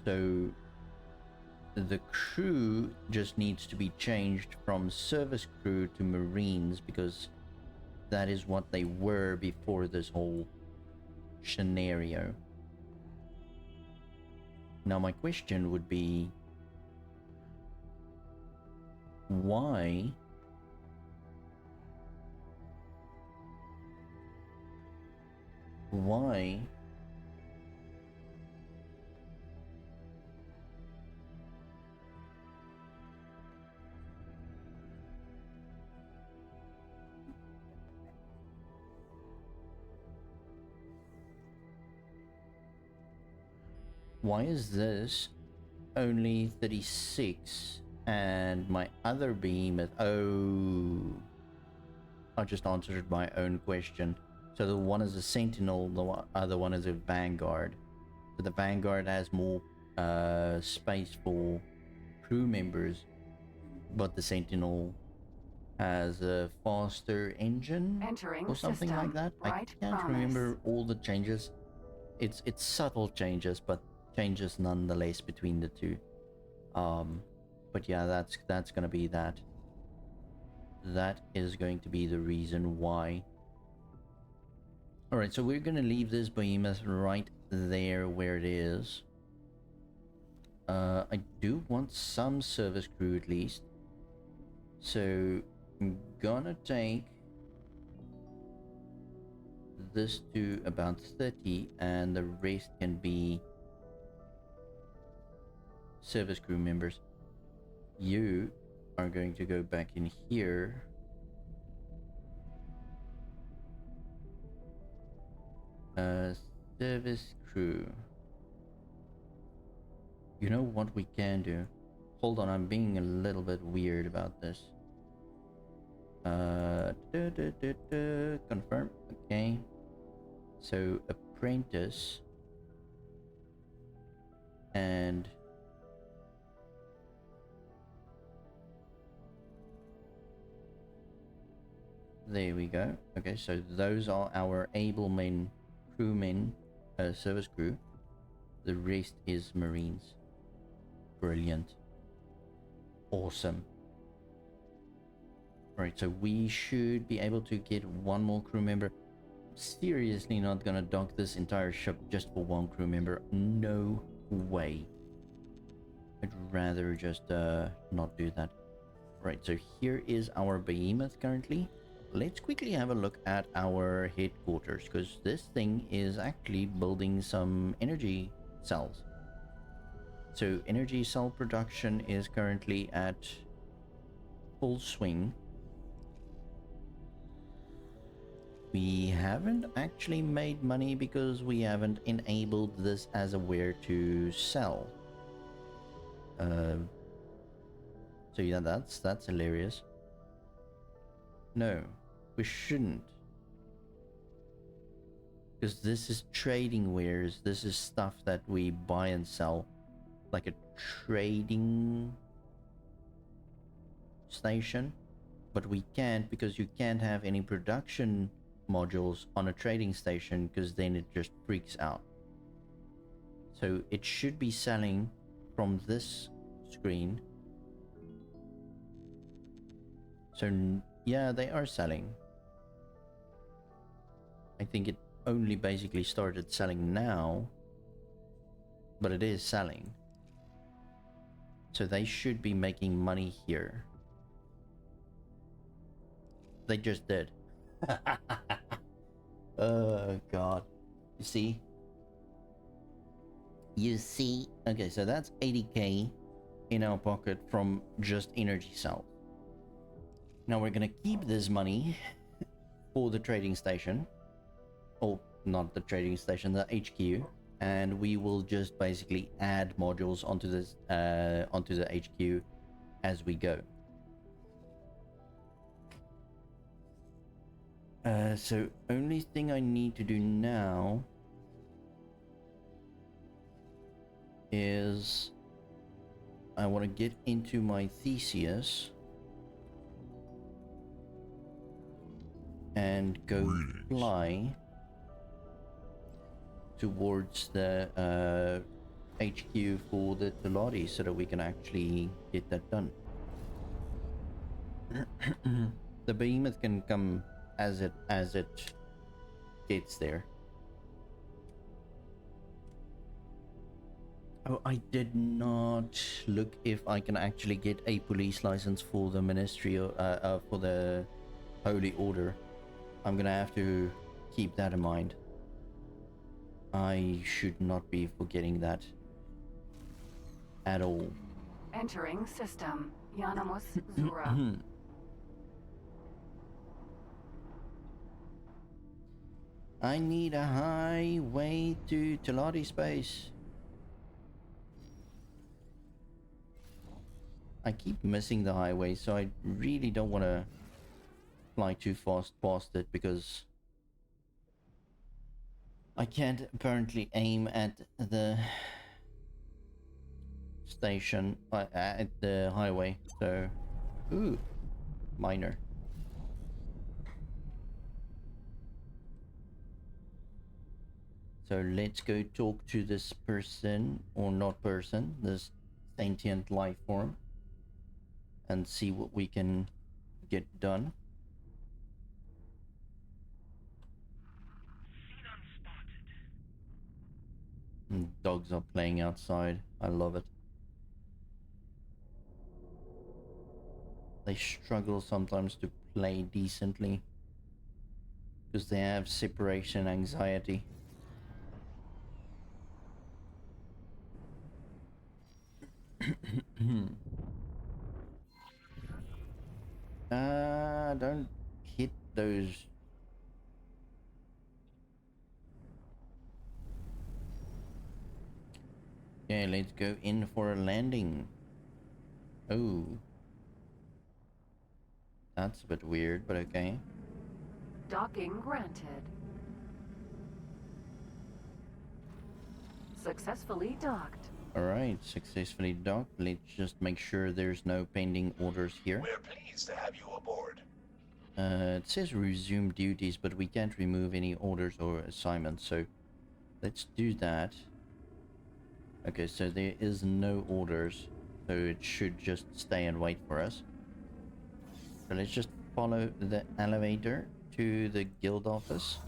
So the crew just needs to be changed from service crew to Marines, because that is what they were before this whole scenario. Now my question would be, why is this only 36 and my other behemoth? Oh, I just answered my own question. So the one is a Sentinel, the other one is a Vanguard. So the Vanguard has more space for crew members, but the Sentinel has a faster engine Entering or something system. like that. I Right can't promise. remember all the changes. It's subtle changes, but changes nonetheless between the two. But yeah, that's gonna be that. That is going to be the reason why. Alright, so we're gonna leave this behemoth right there where it is. I do want some service crew at least. So I'm gonna take this to about 30 and the rest can be service crew members. You are going to go back in here. Service crew. You know what we can do? Hold on, I'm being a little bit weird about this. Confirm. Okay. So apprentice and there we go. Okay, so those are our able men, crewmen, service crew. The rest is Marines. Brilliant. Awesome. Right, so we should be able to get one more crew member. Seriously not gonna dock this entire ship just for one crew member. No way. I'd rather just not do that. Right, so here is our behemoth currently. Let's quickly have a look at our headquarters, because this thing is actually building some energy cells. So energy cell production is currently at full swing. We haven't actually made money because we haven't enabled this as a where to sell. So yeah, that's hilarious. No, we shouldn't. Because this is trading wares. This is stuff that we buy and sell. Like a trading station. But we can't, because you can't have any production modules on a trading station, because then it just freaks out. So it should be selling from this screen. So yeah, they are selling. I think it only basically started selling now, but it is selling. So they should be making money here. They just did. Oh god. You see? You see? Okay, so that's 80k in our pocket from just energy cells. Now we're gonna keep this money for the trading station. Or not the trading station, the HQ. And we will just basically add modules onto this onto the HQ as we go. So only thing I need to do now is I want to get into my Theseus and go fly towards the HQ for the Teladi so that we can actually get that done. The behemoth can come as it gets there. Oh, I did not look if I can actually get a police license for the ministry for the Holy Order. I'm gonna have to keep that in mind. I should not be forgetting that at all. Entering system. Yanamus Zura. I need a highway to Teladi space. I keep missing the highway, so I really don't want to fly too fast past it, because I can't apparently aim at the station, at the highway, so... Ooh, minor. So let's go talk to this person, or not person, this sentient life form, and see what we can get done. And dogs are playing outside. I love it. They struggle sometimes to play decently because they have separation anxiety. Don't hit those. Okay, let's go in for a landing. Oh. That's a bit weird, but okay. Docking granted. Successfully docked. Alright, successfully docked. Let's just make sure there's no pending orders here. We're pleased to have you aboard. It says resume duties, but we can't remove any orders or assignments, so let's do that. Okay, so there is no orders, so it should just stay and wait for us. So let's just follow the elevator to the guild office.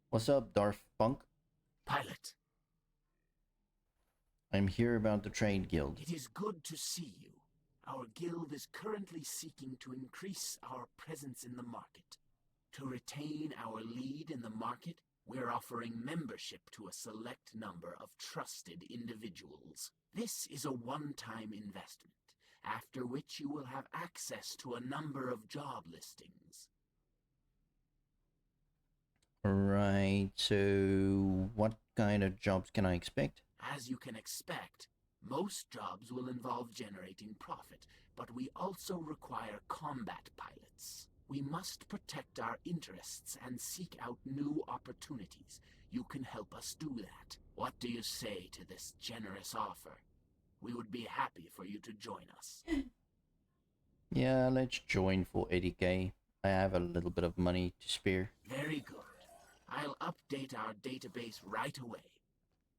What's up, Darth Punk? Pilot, I'm here about the trade guild. it is good to see you. Our guild is currently seeking to increase our presence in the market. To retain our lead in the market, we're offering membership to a select number of trusted individuals. This is a one-time investment, after which you will have access to a number of job listings. Right, so what kind of jobs can I expect? As you can expect, most jobs will involve generating profit, but we also require combat pilots. We must protect our interests and seek out new opportunities. You can help us do that. What do you say to this generous offer? We would be happy for you to join us. Yeah, let's join for 80k. I have a little bit of money to spare. Very good. I'll update our database right away.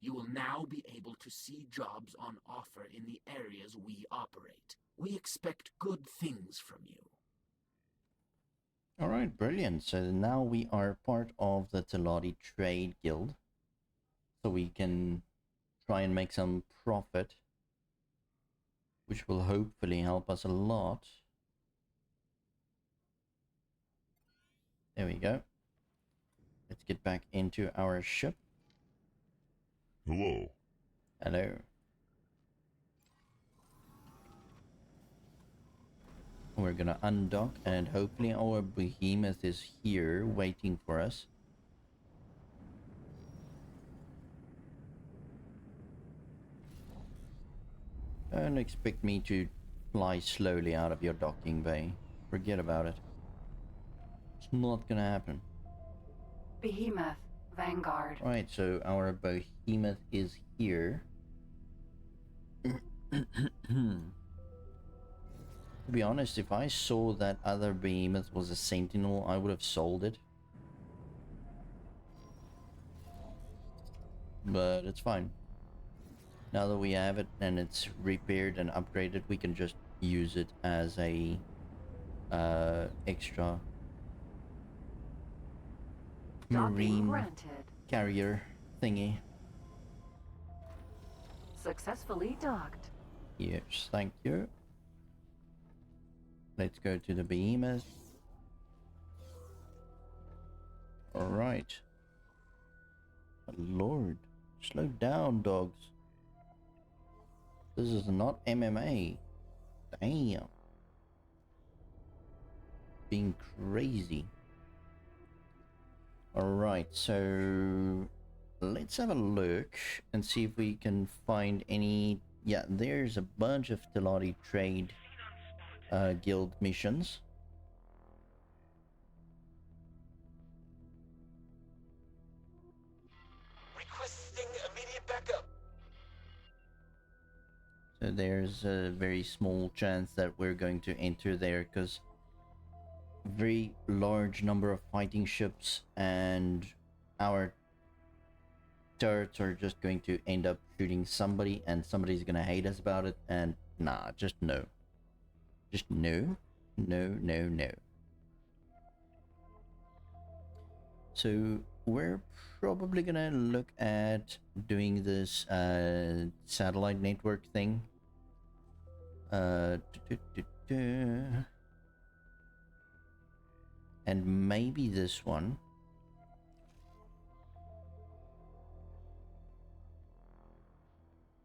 You will now be able to see jobs on offer in the areas we operate. We expect good things from you. Alright, brilliant. So now we are part of the Teladi Trade Guild. So we can try and make some profit, which will hopefully help us a lot. There we go. Let's get back into our ship. Hello. Hello. We're gonna undock and hopefully our behemoth is here waiting for us. Don't expect me to fly slowly out of your docking bay. Forget about it. It's not gonna happen. Behemoth, Vanguard. Right, so our behemoth is here. To be honest, if I saw that other behemoth was a sentinel, I would have sold it. But it's fine. Now that we have it and it's repaired and upgraded, we can just use it as a extra Docking marine granted. carrier thingy. Successfully docked. Yes, thank you. Let's go to the behemoth. Alright. Lord, slow down, dogs. This is not MMA. Damn. Being crazy. Alright, so let's have a look and see if we can find any. Yeah, there's a bunch of Teladi Trade Guild missions. Requesting immediate backup. So there's a very small chance that we're going to enter there because very large number of fighting ships and our turrets are just going to end up shooting somebody and somebody's gonna hate us about it, and nah, just no. Just no. No, no, no. So we're probably gonna look at doing this satellite network thing. And maybe this one.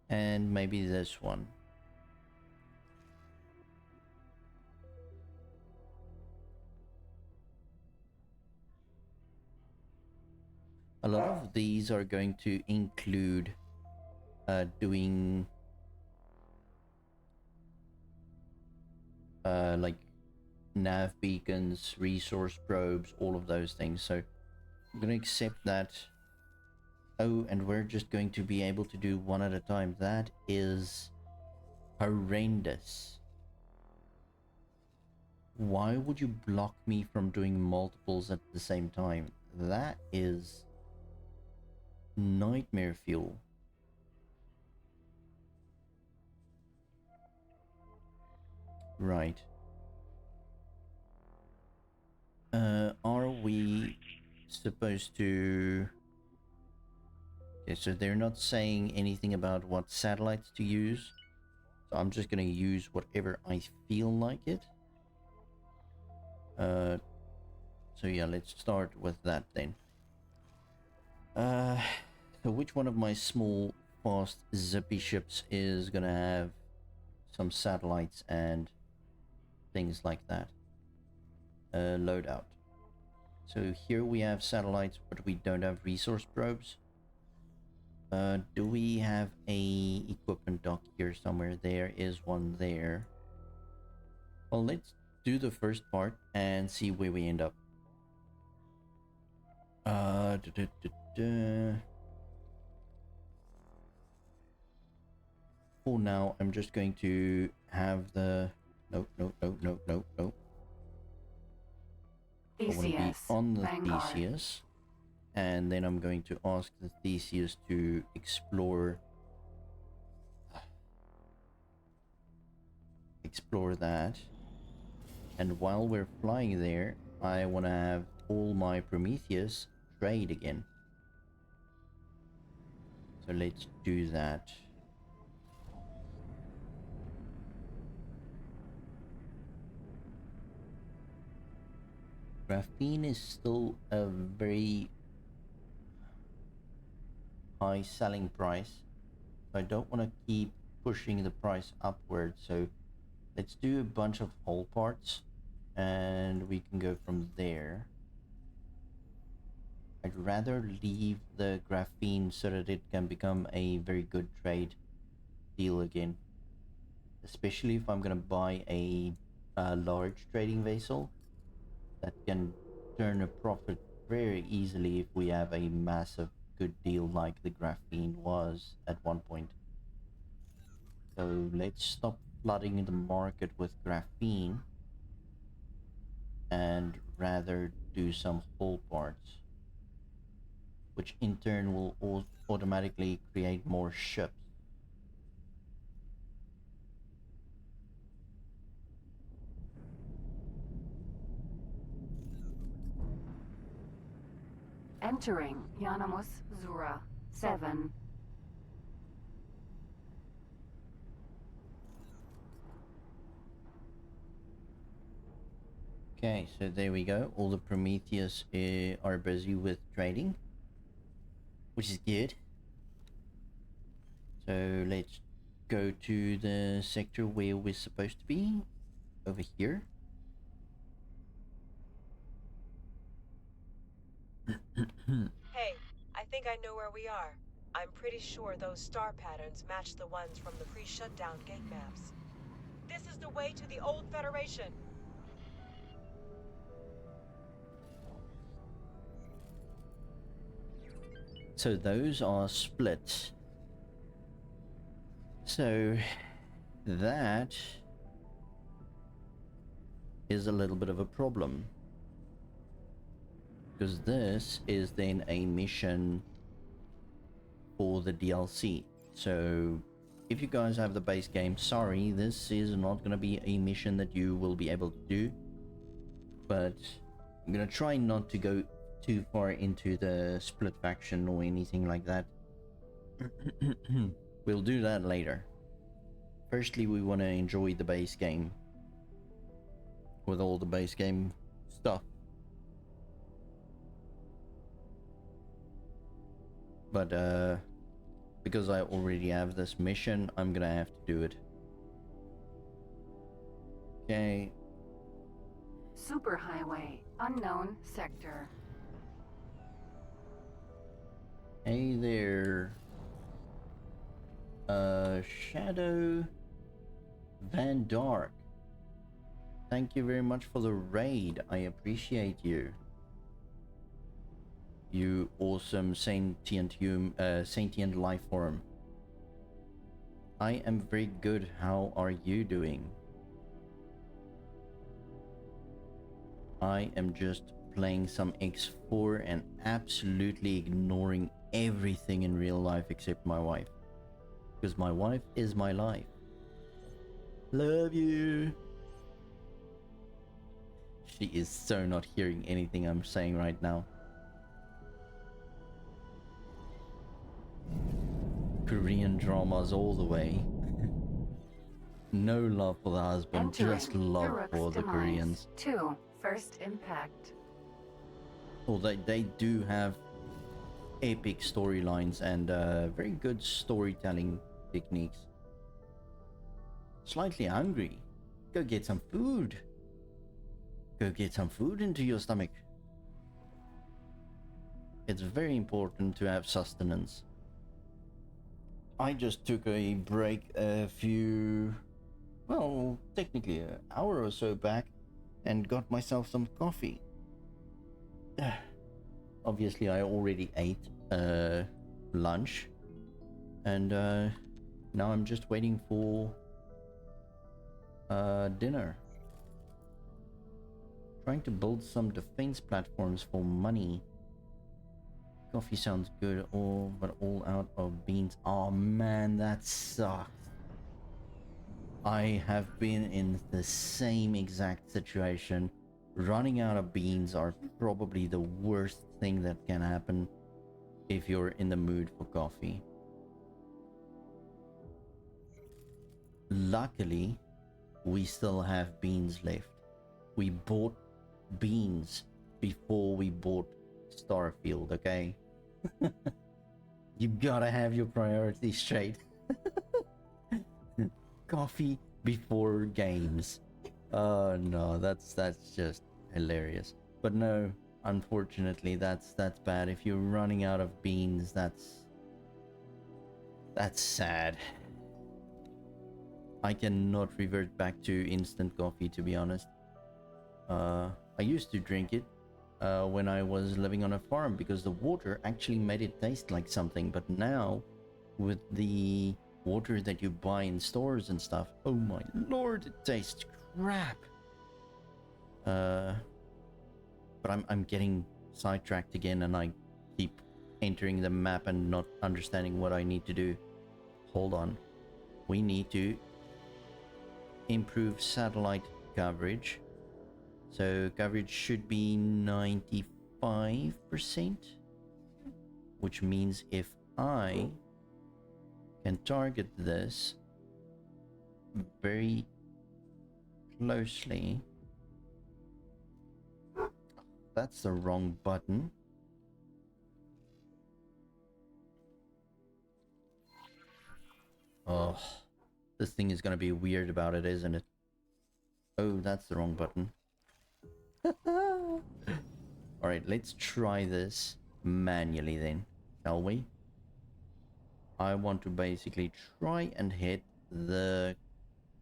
And maybe this one. A lot of these are going to include doing like nav beacons, resource probes, all of those things. So I'm going to accept that. Oh, and we're just going to be able to do one at a time. That is horrendous. Why would you block me from doing multiples at the same time? That is nightmare fuel. Right. Are we supposed to Okay, so they're not saying anything about what satellites to use. So I'm just going to use whatever I feel like it. So yeah, let's start with that then. So which one of my small, fast, zippy ships is going to have some satellites and things like that? Loadout. So here we have satellites, but we don't have resource probes. Do we have a equipment dock here somewhere? There is one there. Well, let's do the first part and see where we end up. For now, I'm just going to have the... Nope. I want to be Theseus, on the Vanguard. Theseus. And then I'm going to ask the Theseus to explore that. And while we're flying there, I want to have all my Prometheus trade again. So let's do that. Graphene is still a very high selling price. So I don't want to keep pushing the price upwards. So let's do a bunch of whole parts and we can go from there. I'd rather leave the graphene so that it can become a very good trade deal again. Especially if I'm going to buy a large trading vessel that can turn a profit very easily if we have a massive good deal like the graphene was at one point. So let's stop flooding the market with graphene and rather do some whole parts, which in turn will automatically create more ships. Entering Yanamus Zura 7. Okay, so there we go. All the Prometheus are busy with trading, which is good. So let's go to the sector where we're supposed to be, over here. Hey, I think I know where we are. I'm pretty sure those star patterns match the ones from the pre-shutdown gate maps. This is the way to the old Federation. So those are split. So that is a little bit of a problem, because this is then a mission for the DLC. So if you guys have the base game, sorry, this is not going to be a mission that you will be able to do, but I'm going to try not to go too far into the split faction or anything like that. We'll do that later. Firstly, we want to enjoy the base game with all the base game stuff. But because I already have this mission, I'm gonna have to do it. Okay. Superhighway, unknown sector. Hey there. Shadow Van Dark. Thank you very much for the raid. I appreciate you. You awesome sentient life form. I am very good. How are you doing? I am just playing some X4 and absolutely ignoring everything in real life except my wife. Because my wife is my life. Love you. She is so not hearing anything I'm saying right now. Korean dramas all the way. No love for the husband, just Entering love Uruk's for the demise. Koreans. 2. First impact. Well, they do have epic storylines and very good storytelling techniques. Slightly hungry. Go get some food. Go get some food into your stomach. It's very important to have sustenance. I just took a break a few, well, technically an hour or so back and got myself some coffee. Obviously, I already ate lunch, and now I'm just waiting for dinner. Trying to build some defense platforms for money. Coffee sounds good, but all out of beans. Oh man, that sucks. I have been in the same exact situation. Running out of beans are probably the worst thing that can happen if you're in the mood for coffee. Luckily, we still have beans left. We bought beans before we bought Starfield, okay? You gotta have your priorities straight. Coffee before games. Oh no, that's just hilarious. But no, unfortunately, that's bad. If you're running out of beans, that's sad. I cannot revert back to instant coffee, to be honest. I used to drink it when I was living on a farm because the water actually made it taste like something. But now, with the water that you buy in stores and stuff, oh my lord, it tastes crap. But I'm getting sidetracked again, and I keep entering the map and not understanding what I need to do. Hold on. We need to improve satellite coverage. So coverage should be 95%, which means if I can target this very closely. That's the wrong button. Oh, this thing is gonna be weird about it, isn't it? Oh, that's the wrong button. Alright, let's try this manually then, shall we? I want to basically try and hit the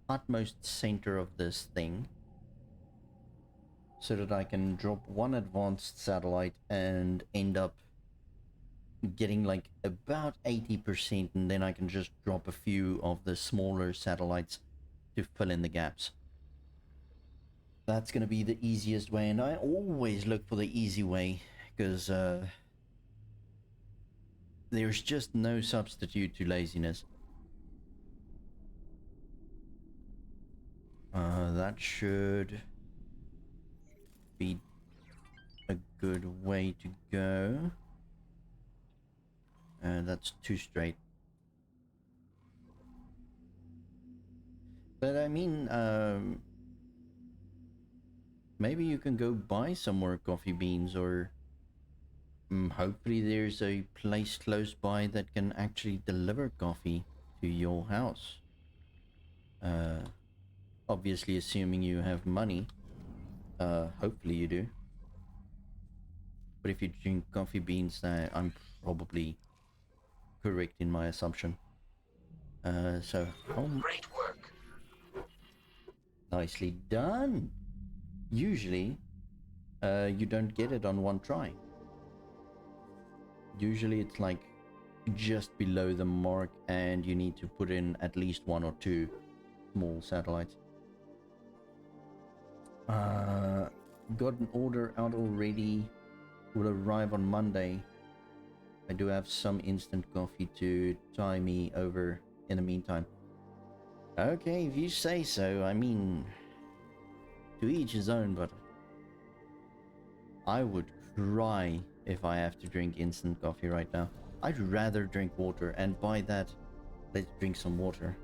utmost center of this thing so that I can drop one advanced satellite and end up getting like about 80%, and then I can just drop a few of the smaller satellites to fill in the gaps. That's gonna be the easiest way, and I always look for the easy way because there's just no substitute to laziness. That should be a good way to go. That's too straight. But I mean, maybe you can go buy some more coffee beans, or hopefully there's a place close by that can actually deliver coffee to your house. Obviously assuming you have money. Hopefully you do. But if you drink coffee beans, I'm probably correct in my assumption. So Great work. nicely done. Usually, you don't get it on one try. Usually it's like just below the mark, and you need to put in at least 1 or 2 small satellites. Got an order out already. Will arrive on Monday. I do have some instant coffee to tie me over in the meantime. Okay, if you say so. I mean, to each his own, but I would cry if I have to drink instant coffee right now. I'd rather drink water, and by that, let's drink some water.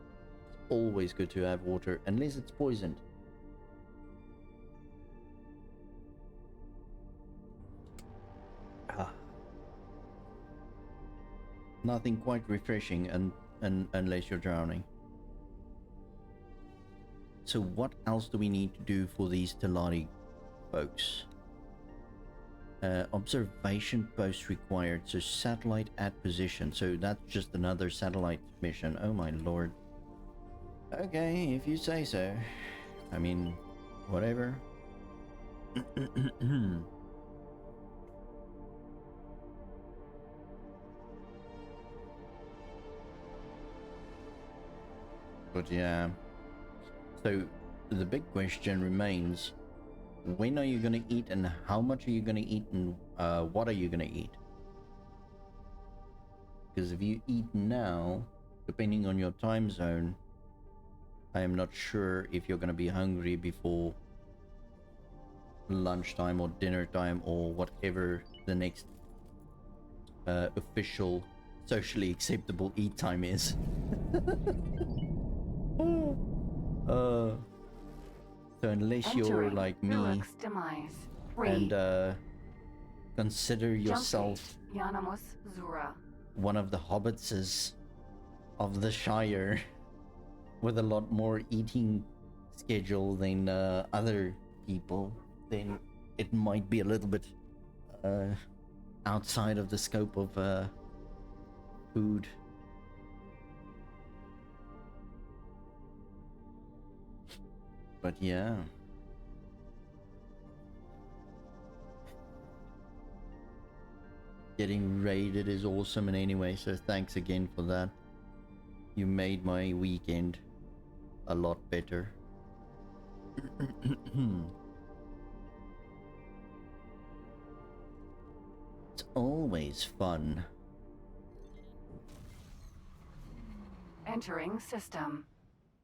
It's always good to have water, unless it's poisoned. Ah. Nothing quite refreshing unless you're drowning. So what else do we need to do for these Telari folks? Observation post required, so satellite at position. So that's just another satellite mission. Oh my lord. Okay, if you say so. I mean, whatever. But yeah. So the big question remains, when are you gonna eat, and how much are you gonna eat, and what are you gonna eat? Because if you eat now, depending on your time zone, I am not sure if you're gonna be hungry before lunchtime or dinner time or whatever the next official socially acceptable eat time is. So unless you're like me and consider yourself one of the hobbitses of the Shire with a lot more eating schedule than other people, then it might be a little bit outside of the scope of food. But yeah. Getting raided is awesome in any way, so thanks again for that. You made my weekend a lot better. It's always fun. Entering system.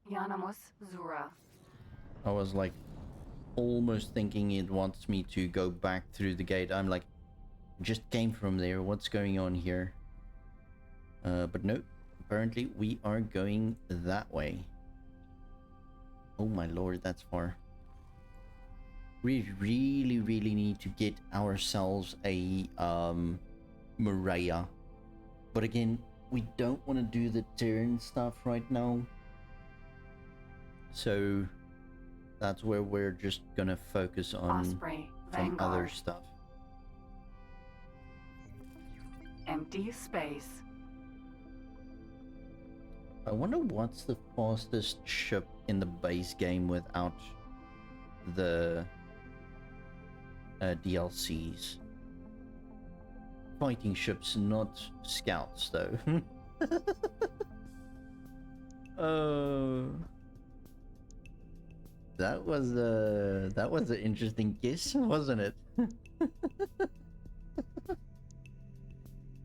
Yanamus Zura. I was like almost thinking it wants me to go back through the gate. I'm like, just came from there. What's going on here? But no, apparently we are going that way. Oh my lord, that's far. We really need to get ourselves a Maria. But again, we don't want to do the Terran stuff right now. So that's where we're just gonna focus on Osprey, some Vanguard. other stuff. Empty space. I wonder what's the fastest ship in the base game without the DLCs. Fighting ships, not scouts, though. That was an interesting kiss, wasn't it?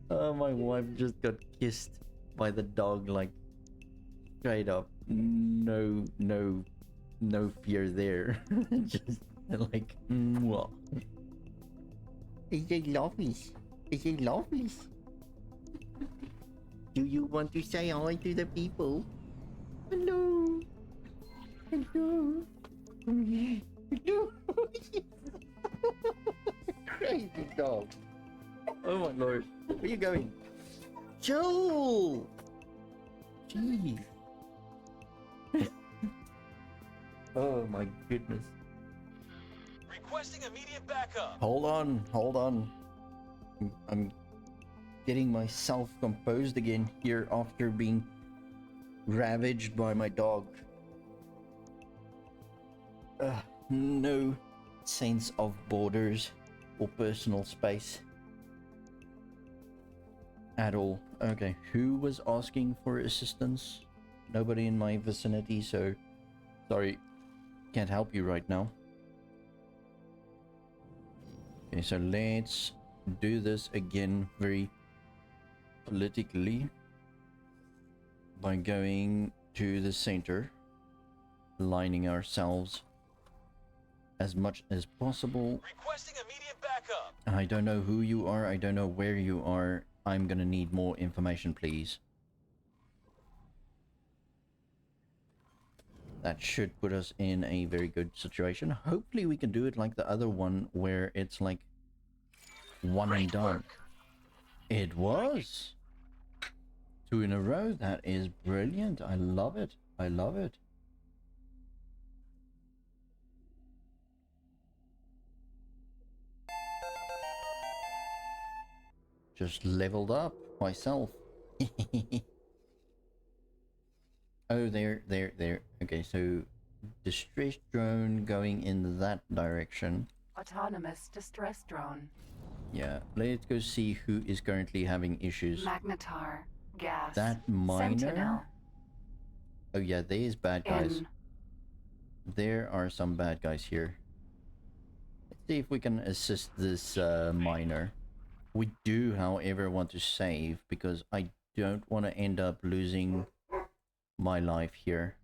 Oh, my wife just got kissed by the dog, like straight up. No fear there. Just like, mwah. Is it lovely? Is it lovely? Do you want to say hi to the people? Hello. Hello. Hello. Crazy dog. Oh my lord. Where are you going? Joel! Jeez. Oh my goodness. Requesting immediate backup. Hold on. I'm getting myself composed again here after being ravaged by my dog. No sense of borders or personal space at all. Okay, who was asking for assistance? Nobody in my vicinity, so sorry, can't help you right now. Okay, so let's do this again very politically by going to the center, lining ourselves as much as possible. Requesting immediate backup. I don't know who you are. I don't know where you are. I'm gonna need more information, please. That should put us in a very good situation. Hopefully we can do it like the other one where it's like one and done. It was 2 in a row. That is brilliant. I love it. I love it. Just leveled up myself. Oh, there. Okay, so distress drone going in that direction. Autonomous distress drone. Yeah, let's go see who is currently having issues. Magnetar. Gas. That miner? Sentinel. Oh yeah, there's bad guys. N. There are some bad guys here. Let's see if we can assist this miner. We do, however, want to save because I don't want to end up losing my life here.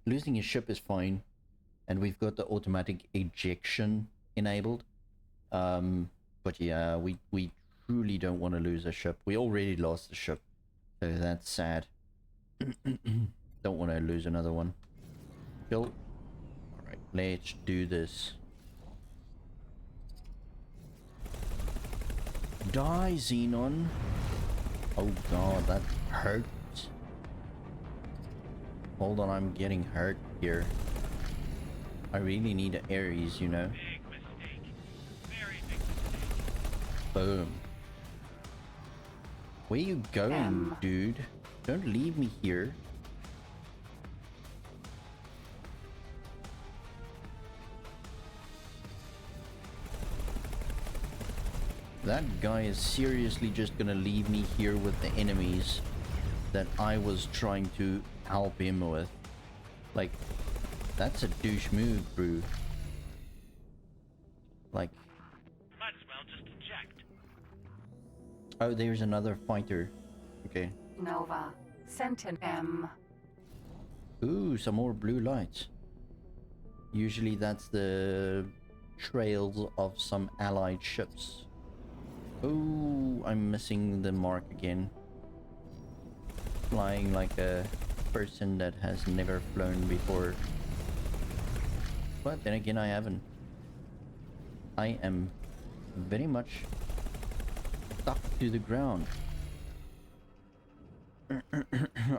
Losing a ship is fine, and we've got the automatic ejection enabled. But yeah, we truly don't want to lose a ship. We already lost the ship, so that's sad. Don't want to lose another one. Kill. Alright, let's do this. Die, Xenon. Oh god, that hurts. Hold on, I'm getting hurt here. I really need an Ares, you know. Big mistake. Very big mistake. Boom. Where you going, dude? Don't leave me here. That guy is seriously just gonna leave me here with the enemies that I was trying to help him with. Like, that's a douche move, bro. Like, Might as well just eject. oh, there's another fighter. Okay. Nova. Sentinel. M. Ooh, some more blue lights. Usually that's the trails of some allied ships. Oh, I'm missing the mark again. Flying like a person that has never flown before. But then again, I haven't. I am very much stuck to the ground.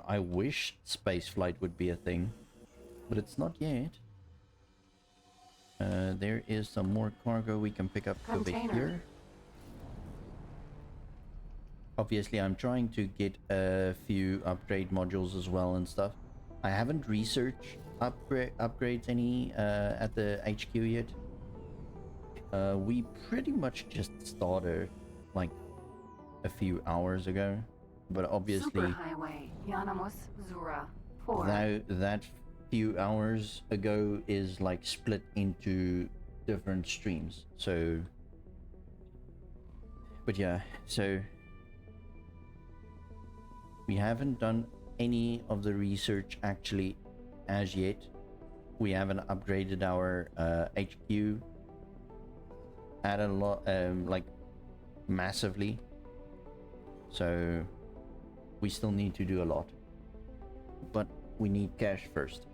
I wish spaceflight would be a thing, but it's not yet. There is some more cargo we can pick up over Container. here. Obviously, I'm trying to get a few upgrade modules as well and stuff. I haven't researched upgrades any at the HQ yet. We pretty much just started like a few hours ago, but obviously Superhighway. Yanamus. Zura. 4. that few hours ago is like split into different streams. So, but yeah, so we haven't done any of the research actually as yet. We haven't upgraded our HQ at a lot, like massively. So we still need to do a lot, but we need cash first.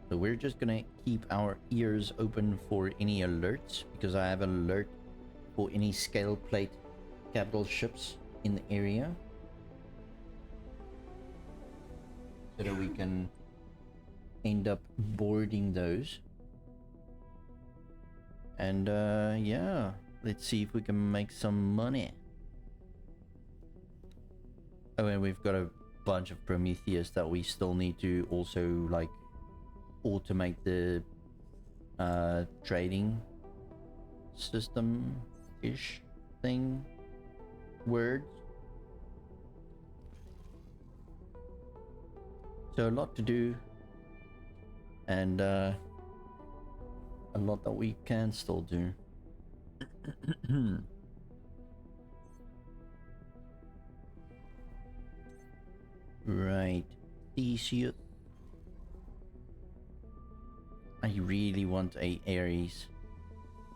So we're just gonna keep our ears open for any alerts, because I have an alert for any scale plate capital ships in the area, so that we can end up boarding those. And yeah, let's see if we can make some money. Oh, and we've got a bunch of Prometheus that we still need to also like automate the trading system ish thing words. So a lot to do, and a lot that we can still do. Right, Theseus. I really want a Ares,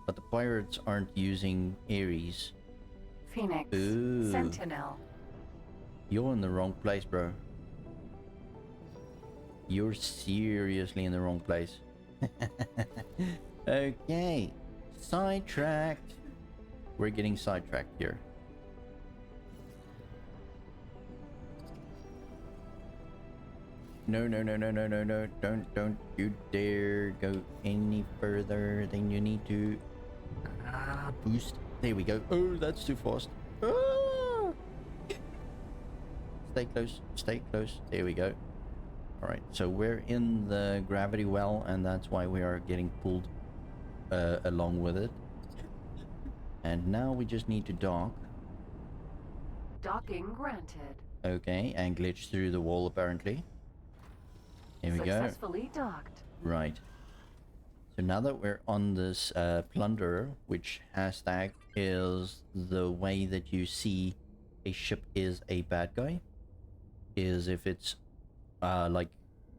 but the pirates aren't using Ares. Phoenix. Ooh. Sentinel. You're in the wrong place, bro. You're seriously in the wrong place. Okay. Sidetracked. We're getting sidetracked here. No, no, no, no, no, no, no. Don't you dare go any further than you need to. Boost. There we go. Oh, that's too fast. Ah! Stay close. Stay close. There we go. Alright, so we're in the gravity well, and that's why we are getting pulled along with it. And now we just need to dock. Docking granted. Okay, and glitch through the wall apparently. Here we go. Successfully docked. Right. So now that we're on this plunderer, which hashtag is the way that you see a ship is a bad guy, is if it's like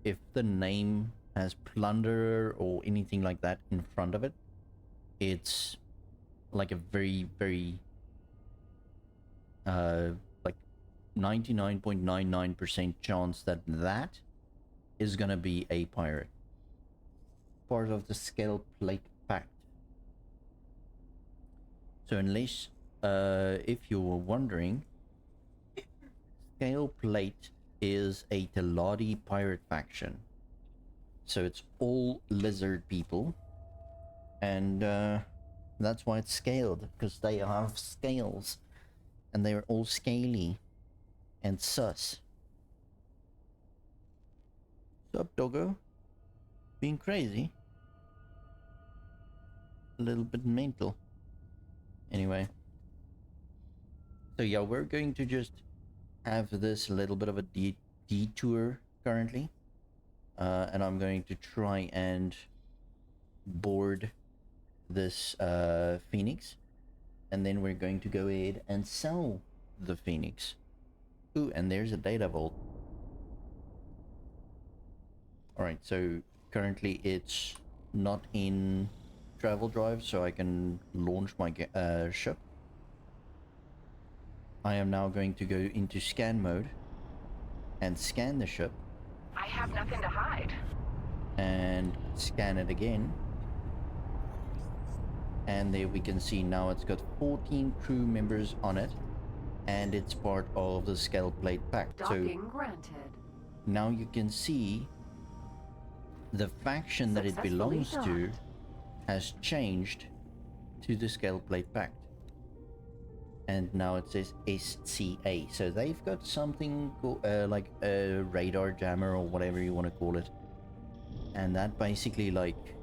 if the name has plunderer or anything like that in front of it, it's like a very, very like 99.99% chance that that is gonna be a pirate. Part of the scale plate pact. So unless if you were wondering, scale plate is a Teladi pirate faction. So it's all lizard people, and that's why it's scaled, because they have scales and they're all scaly and sus. Sup, doggo? Being crazy? A little bit mental. Anyway. So yeah, we're going to just have this little bit of a detour currently. And I'm going to try and board this Phoenix. And then we're going to go ahead and sell the Phoenix. Ooh, and there's a data vault. Alright, so currently it's not in travel drive, so I can launch my ship. I am now going to go into scan mode and scan the ship. I have nothing to hide. And scan it again. And there we can see now it's got 14 crew members on it, and it's part of the scale plate pact. Docking granted. Now you can see the faction that it belongs to has changed to the scale plate pact, and now it says SCA. So they've got something like a radar jammer or whatever you want to call it, and that basically like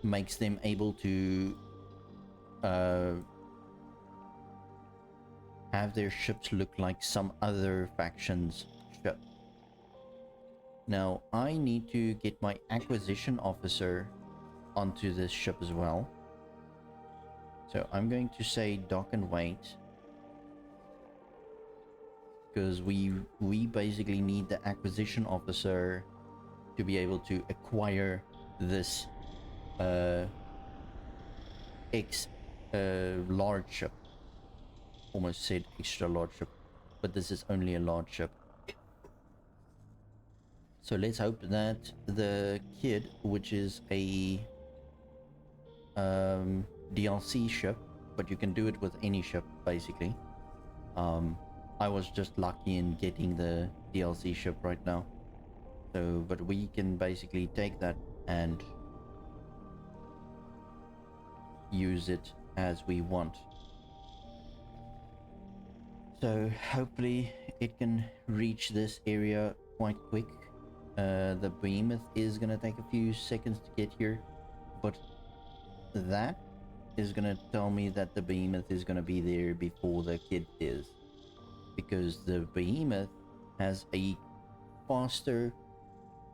makes them able to have their ships look like some other faction's ship. Now I need to get my acquisition officer onto this ship as well. So I'm going to say dock and wait, because we basically need the acquisition officer to be able to acquire this large ship. Almost said extra large ship, but this is only a large ship. So let's hope that the kid, which is a DLC ship, but you can do it with any ship basically. I was just lucky in getting the DLC ship right now. So, but we can basically take that and use it as we want. So hopefully it can reach this area quite quick. The behemoth is gonna take a few seconds to get here, but that is gonna tell me that the behemoth is gonna be there before the kid is, because the behemoth has a faster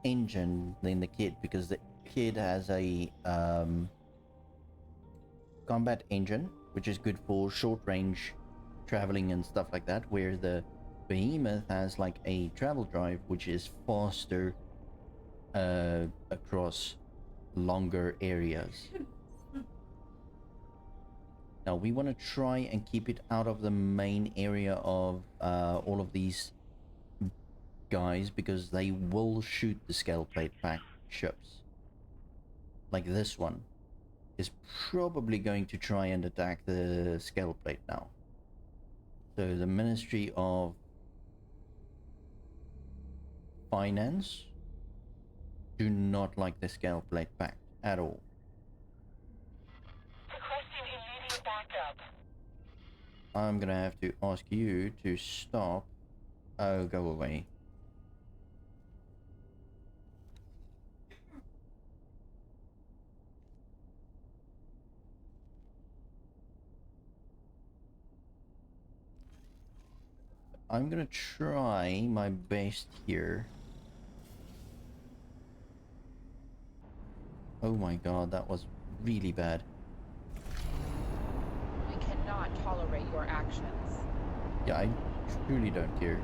engine than the kid, because the kid has a combat engine, which is good for short range traveling and stuff like that, where the behemoth has like a travel drive which is faster across longer areas. Now we want to try and keep it out of the main area of all of these guys, because they will shoot the scale plate pack ships. Like this one is probably going to try and attack the scale plate now. So the Ministry of Finance do not like the scale plate pack at all. Requesting immediate backup. I'm gonna have to ask you to stop. Oh, go away. I'm gonna try my best here. Oh my god, that was really bad. We cannot tolerate your actions. Yeah, I truly don't care.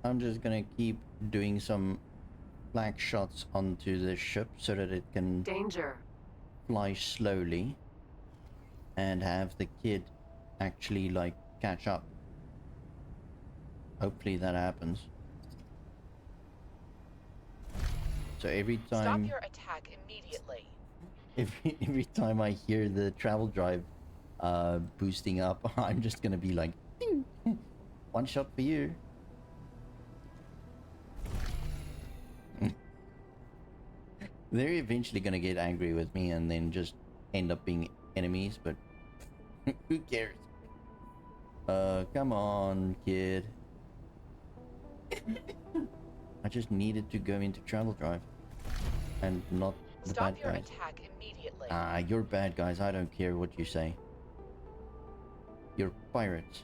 I'm just gonna keep doing some flag shots onto the ship so that it can Danger. fly slowly and have the kid actually like catch up. Hopefully that happens. So every Stop time your attack immediately. every time I hear the travel drive boosting up, I'm just gonna be like, ding, one shot for you. They're eventually gonna get angry with me and then just end up being enemies, but who cares? Come on, kid. I just needed to go into travel drive and not the Stop bad your guys. attack immediately. Ah, you're bad guys. I don't care what you say. You're pirates.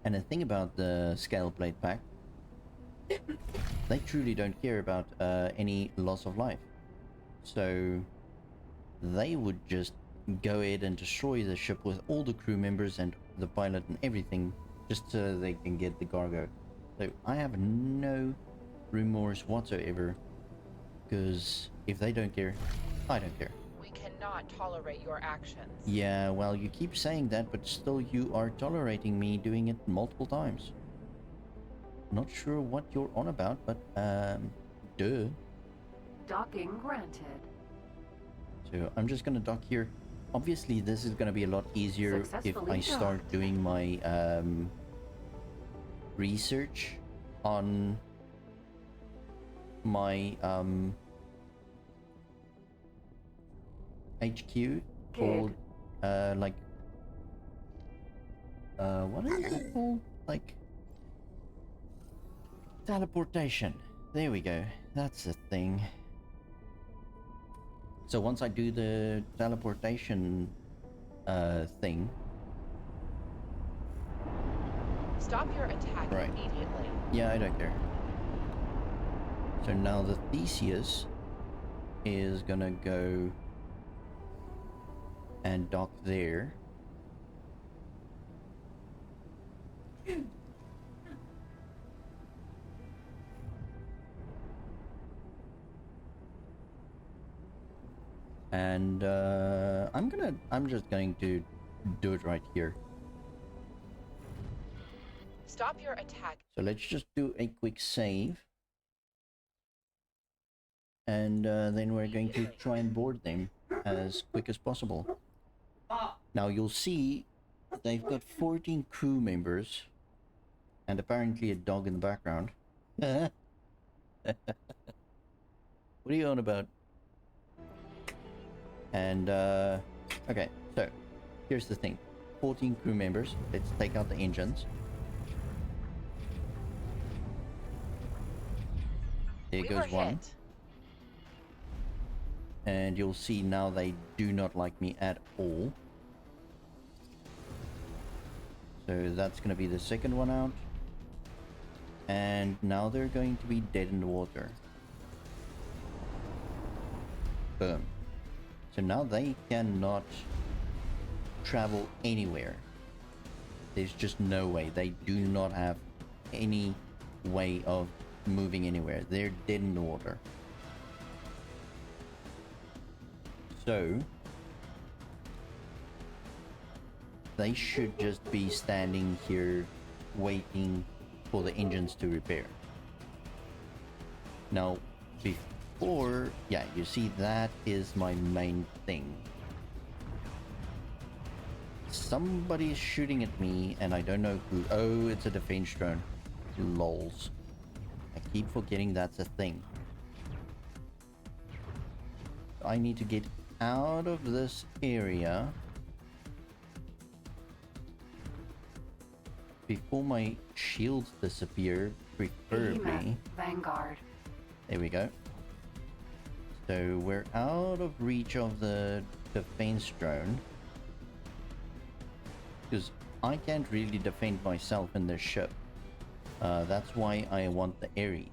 And the thing about the scale plate pack, they truly don't care about any loss of life. So they would just go ahead and destroy the ship with all the crew members and the pilot and everything, just so they can get the cargo. So I have no remorse whatsoever, because if they don't care, I don't care. We cannot tolerate your actions. Yeah, well, you keep saying that, but still you are tolerating me doing it multiple times. Not sure what you're on about, but duh. Docking granted. So I'm just gonna dock here. Obviously this is gonna be a lot easier if Successfully I start docked. doing my research on my HQ called like what is it called? Like teleportation. There we go. That's the thing. So once I do the teleportation thing, Stop your attack Right. immediately. yeah, I don't care. So now the Theseus is gonna go and dock there. And I'm just going to do it right here. Stop your attack. So let's just do a quick save. And then we're going to try and board them as quick as possible. Now you'll see they've got 14 crew members and apparently a dog in the background. What are you on about? And okay, so here's the thing. 14 crew members. Let's take out the engines. There We goes were one. hit. And you'll see now they do not like me at all. So that's going to be the second one out. And now they're going to be dead in the water. Boom. So now they cannot travel anywhere. There's just no way. They do not have any way of moving anywhere. They're dead in the water. So they should just be standing here waiting for the engines to repair. Now, before, yeah, you see, that is my main thing. Somebody's shooting at me and I don't know who. Oh, it's a defense drone. Lols. I keep forgetting that's a thing. I need to get out of this area before my shields disappear, preferably. Behemoth, Vanguard. There we go. So we're out of reach of the defense drone. Because I can't really defend myself in this ship. That's why I want the Ares.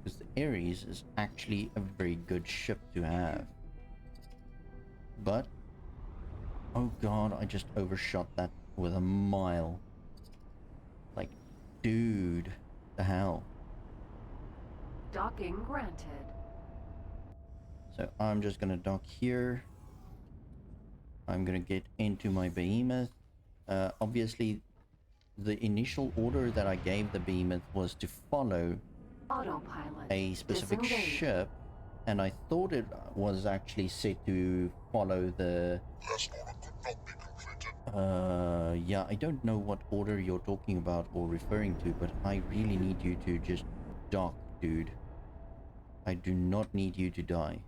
Because the Ares is actually a very good ship to have. But, oh god, I just overshot that with a mile. Like, dude, the hell. Docking granted. So I'm just gonna dock here. I'm gonna get into my behemoth. Obviously, the initial order that I gave the behemoth was to follow Autopilot. a specific Disengage. ship, and I thought it was actually set to follow the... Last order could not be completed. Yeah, I don't know what order you're talking about or referring to, but I really need you to just dock, dude. I do not need you to die.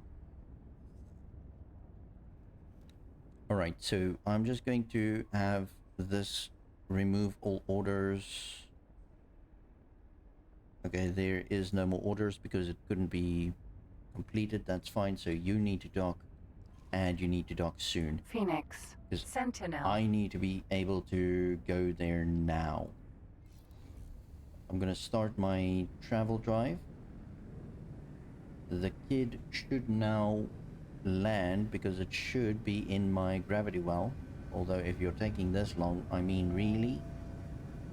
Alright, so I'm just going to have this remove all orders. Okay, there is no more orders because it couldn't be completed. That's fine. So you need to dock, and you need to dock soon. Phoenix. 'Cause Sentinel. I need to be able to go there now. I'm gonna start my travel drive. The kid should now land because it should be in my gravity well. Although if you're taking this long, I mean, really?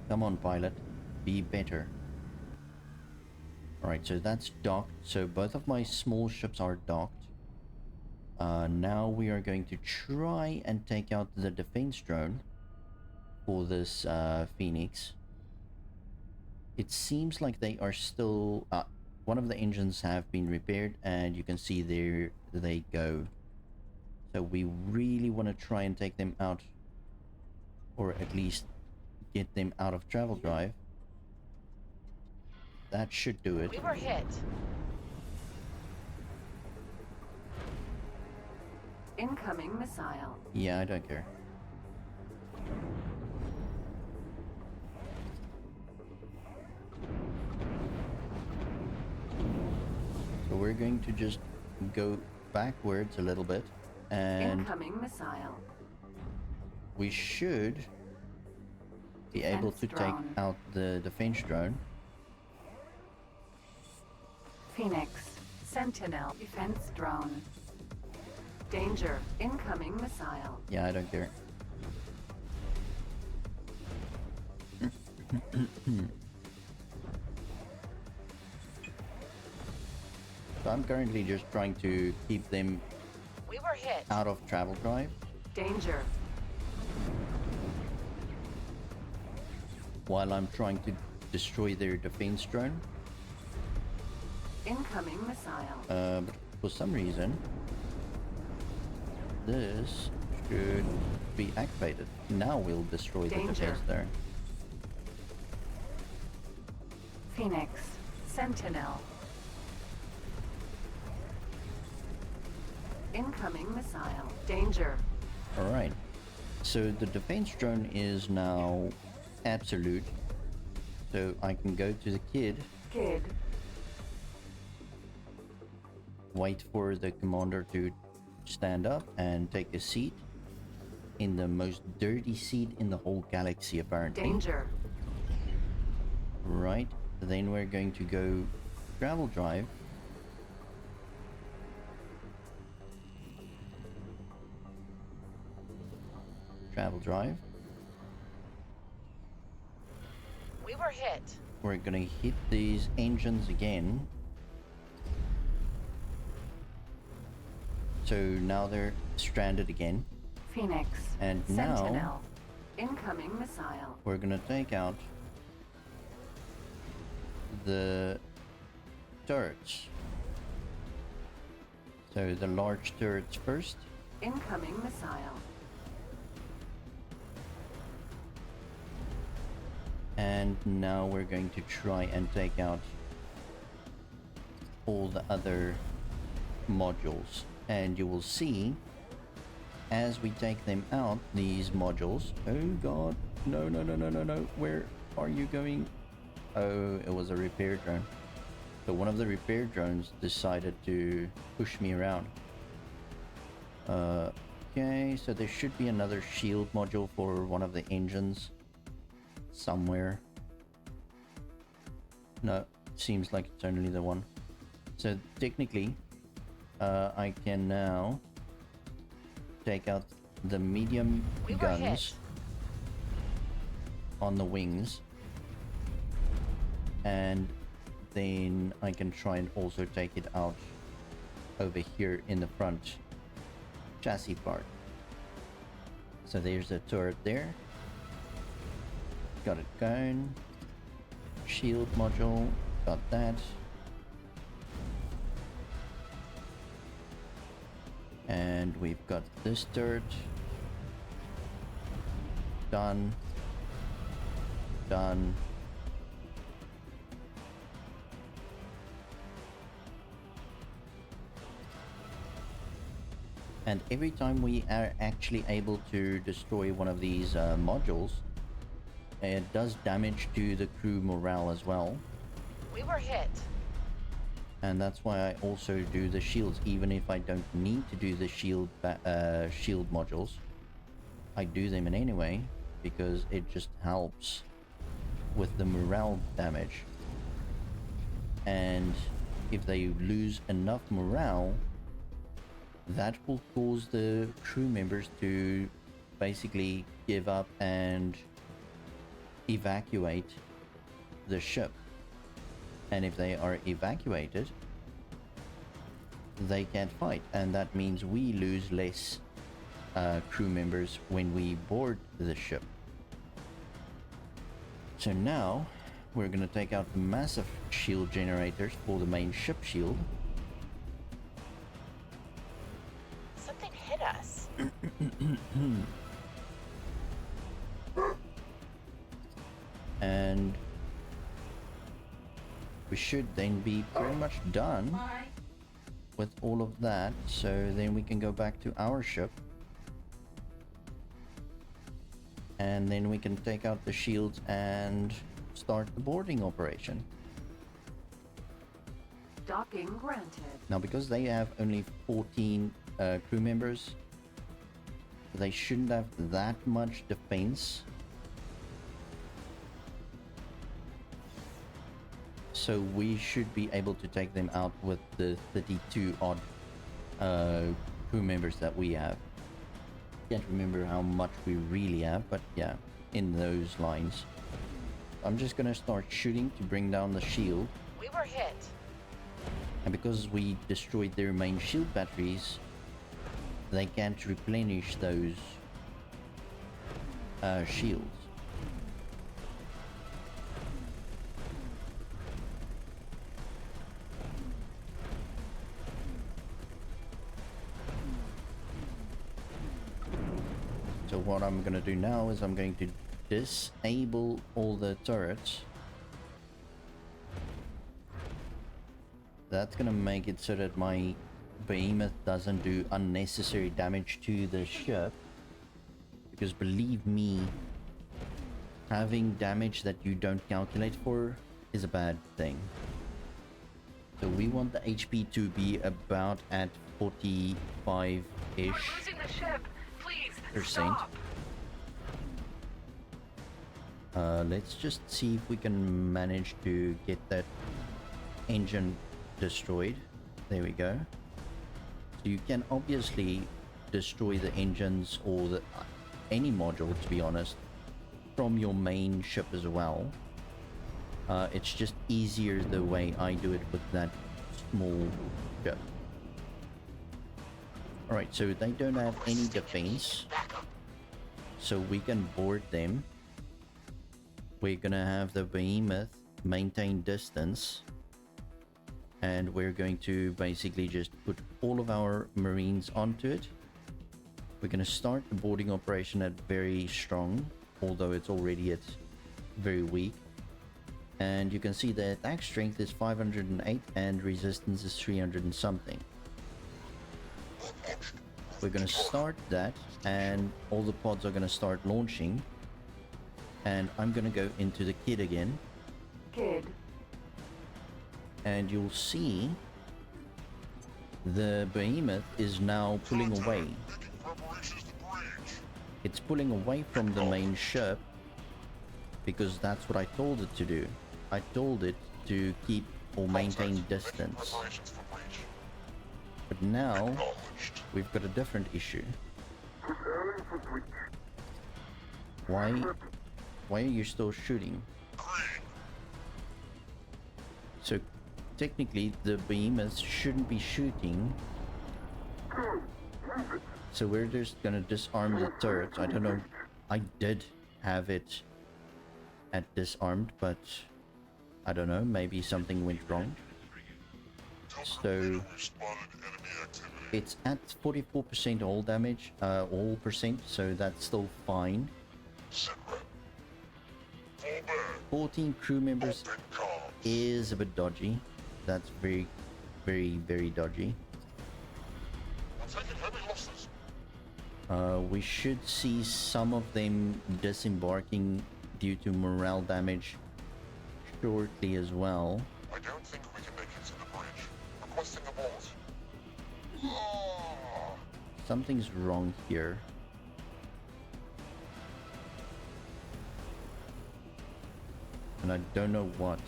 Come on, pilot, be better. Alright, so that's docked. So both of my small ships are docked. Now we are going to try and take out the defense drone for this Phoenix. It seems like they are still... one of the engines have been repaired, and you can see there they go. So we really want to try and take them out, or at least get them out of travel drive. That should do it. We were hit. Incoming missile. Yeah, I don't care. So we're going to just go backwards a little bit, and Incoming missile. we should be able to Defense take drone. out the defense drone. Phoenix. Sentinel. Defense drone. Danger. Incoming missile. Yeah, I don't care. So I'm currently just trying to keep them We were hit. out of travel drive Danger. while I'm trying to destroy their defense drone. Incoming missile. But for some reason, this should be activated. Now we'll destroy the Danger. defense there. Phoenix. Sentinel. Incoming missile. Danger. Alright. So the defense drone is now absolute. So I can go to the kid, Kid. wait for the commander to stand up and take a seat in the most dirty seat in the whole galaxy, apparently. Danger. Right. Then we're going to go travel drive. travel drive. We were hit. We're gonna hit these engines again. So now they're stranded again. Phoenix. And Sentinel. now Incoming missile. we're gonna take out the turrets. So the large turrets first. Incoming missile. And now we're going to try and take out all the other modules. And you will see as we take them out, these modules. Oh god, no, no, no, no, no, no. Where are you going? Oh, it was a repair drone. So one of the repair drones decided to push me around. Okay, so there should be another shield module for one of the engines somewhere. No, seems like it's only the one. So technically, I can now take out the medium guns on the wings, and then I can try and also take it out over here in the front chassis part. So there's a turret there. Got it going. Shield module, got that. And we've got this turret. Done. Done. And every time we are actually able to destroy one of these modules, it does damage to the crew morale as well. We were hit. And that's why I also do the shields, even if I don't need to do the shield modules. I do them in any way because it just helps with the morale damage. And if they lose enough morale, that will cause the crew members to basically give up and evacuate the ship. And if they are evacuated, they can't fight, and that means we lose less crew members when we board the ship. So now we're going to take out the massive shield generators for the main ship shield. Something hit us. And we should then be pretty much done with all of that, so then we can go back to our ship and then we can take out the shields and start the boarding operation. Docking granted. Now because they have only 14 crew members, they shouldn't have that much defense. So we should be able to take them out with the 32 odd crew members that we have. Can't remember how much we really have, but yeah, in those lines. I'm just gonna start shooting to bring down the shield. We were hit. And because we destroyed their main shield batteries, they can't replenish those shields. So what I'm going to do now is I'm going to disable all the turrets. That's going to make it so that my behemoth doesn't do unnecessary damage to the ship. Because believe me, having damage that you don't calculate for is a bad thing. So we want the HP to be about at 45-ish. We're losing the ship. Please Percent. stop. Let's just see if we can manage to get that engine destroyed. There we go. So you can obviously destroy the engines or any module, to be honest, from your main ship as well. It's just easier the way I do it with that small ship. Alright, so they don't have any defense, so we can board them. We're gonna have the behemoth maintain distance, and we're going to basically just put all of our marines onto it. We're gonna start the boarding operation at very strong, although it's already at very weak. And you can see the attack strength is 508 and resistance is 300 and something. We're gonna start that, and all the pods are gonna start launching. And I'm gonna go into the kid again. Kid. And you'll see the behemoth is now pulling away. It's pulling away from the main ship because that's what I told it to do. I told it to keep or maintain distance. But now we've got a different issue. Why are you still shooting? So technically the behemoth shouldn't be shooting. So we're just gonna disarm the turrets. I don't know. I did have it at disarmed, but I don't know. Maybe something went wrong. So it's at 44% all damage, all percent. So that's still fine. 14 crew members is a bit dodgy. That's very, very, very dodgy. We should see some of them disembarking due to morale damage shortly as well. I don't think we can make it to the bridge. Requesting abort. Something's wrong here. And I don't know what.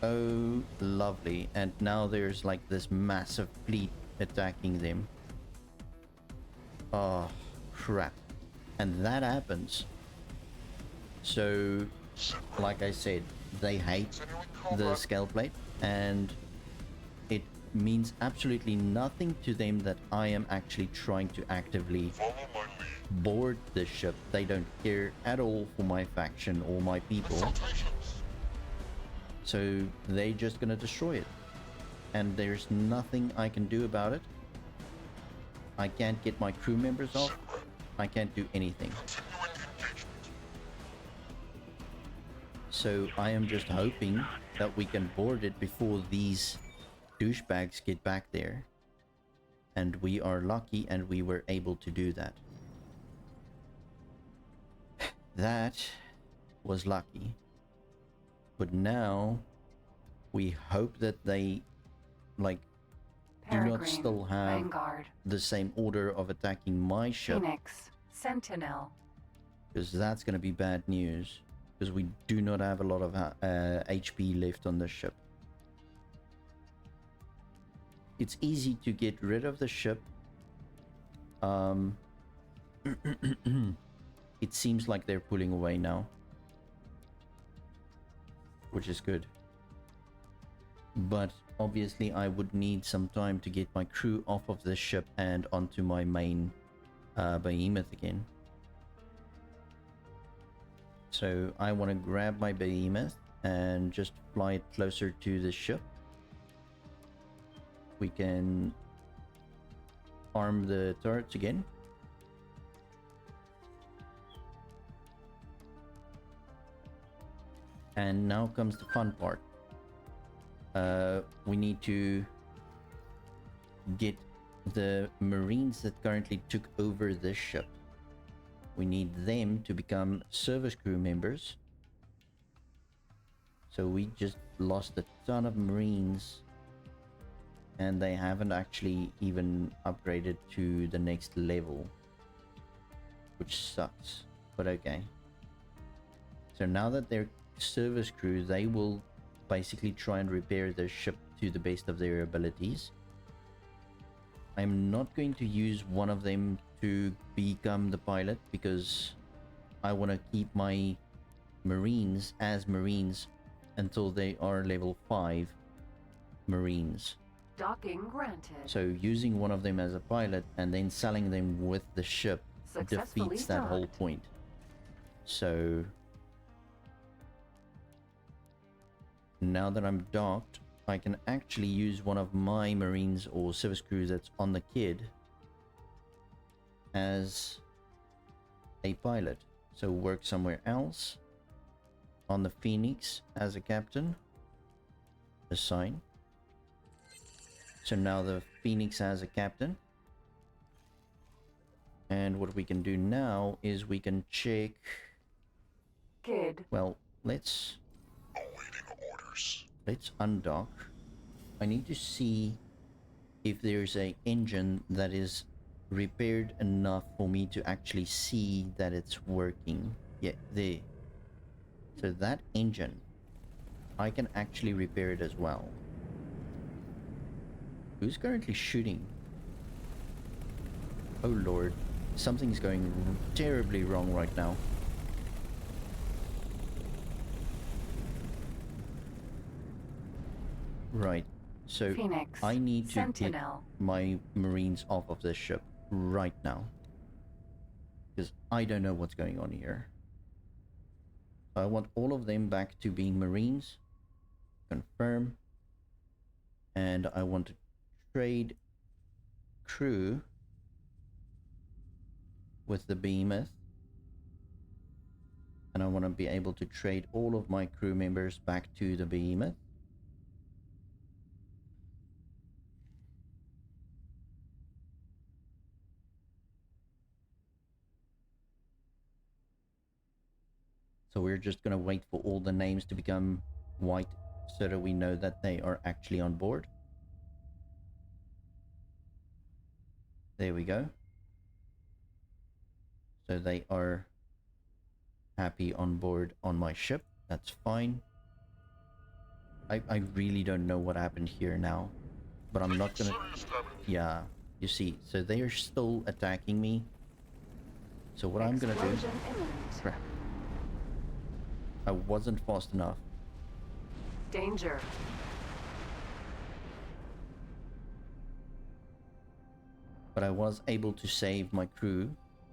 Oh, lovely. And now there's like this massive fleet attacking them. Oh, crap. And that happens. So, like I said, they hate the scale plate, and it means absolutely nothing to them that I am actually trying to actively board the ship. They don't care at all for my faction or my people. So they're just gonna destroy it. And there's nothing I can do about it. I can't get my crew members off. I can't do anything. So I am just hoping that we can board it before these douchebags get back there. And we are lucky and we were able to do that. That was lucky. But now we hope that they like do not still have Vanguard, the same order of attacking my ship, Phoenix, Sentinel. because that's going to be bad news, because we do not have a lot of HP left on the ship. It's easy to get rid of the ship. It seems like they're pulling away now, which is good. But obviously I would need some time to get my crew off of the ship and onto my main behemoth again. So I want to grab my behemoth and just fly it closer to the ship. We can arm the turrets again. And now comes the fun part. We need to get the Marines that currently took over this ship. We need them to become service crew members. So we just lost a ton of Marines, and they haven't actually even upgraded to the next level, which sucks, but okay. So now that they're service crew, they will basically try and repair their ship to the best of their abilities. I'm not going to use one of them to become the pilot because I want to keep my Marines as Marines until they are level 5 Marines. Docking granted. So using one of them as a pilot and then selling them with the ship Successfully defeats that whole docked. point. So now that I'm docked, I can actually use one of my Marines or service crew that's on the kid as a pilot. So work somewhere else on the Phoenix as a captain. Assign. So now the Phoenix has a captain. And what we can do now is we can check. Kid. Well, let's Awaiting orders. undock. I need to see if there's a engine that is repaired enough for me to actually see that it's working. Yeah, there. So that engine, I can actually repair it as well. Who's currently shooting? Oh lord, something's going terribly wrong right now. Right, so Phoenix. I need to Sentinel. get my Marines off of this ship right now. Because I don't know what's going on here. I want all of them back to being Marines. Confirm. And I want to trade crew with the behemoth. And I want to be able to trade all of my crew members back to the behemoth. So we're just going to wait for all the names to become white so that we know that they are actually on board. There we go. So they are happy on board on my ship. That's fine. I really don't know what happened here now. But I'm not gonna... Yeah, you see. So they are still attacking me. So what I'm gonna do... Explosion imminent. Crap. I wasn't fast enough. Danger. But I was able to save my crew,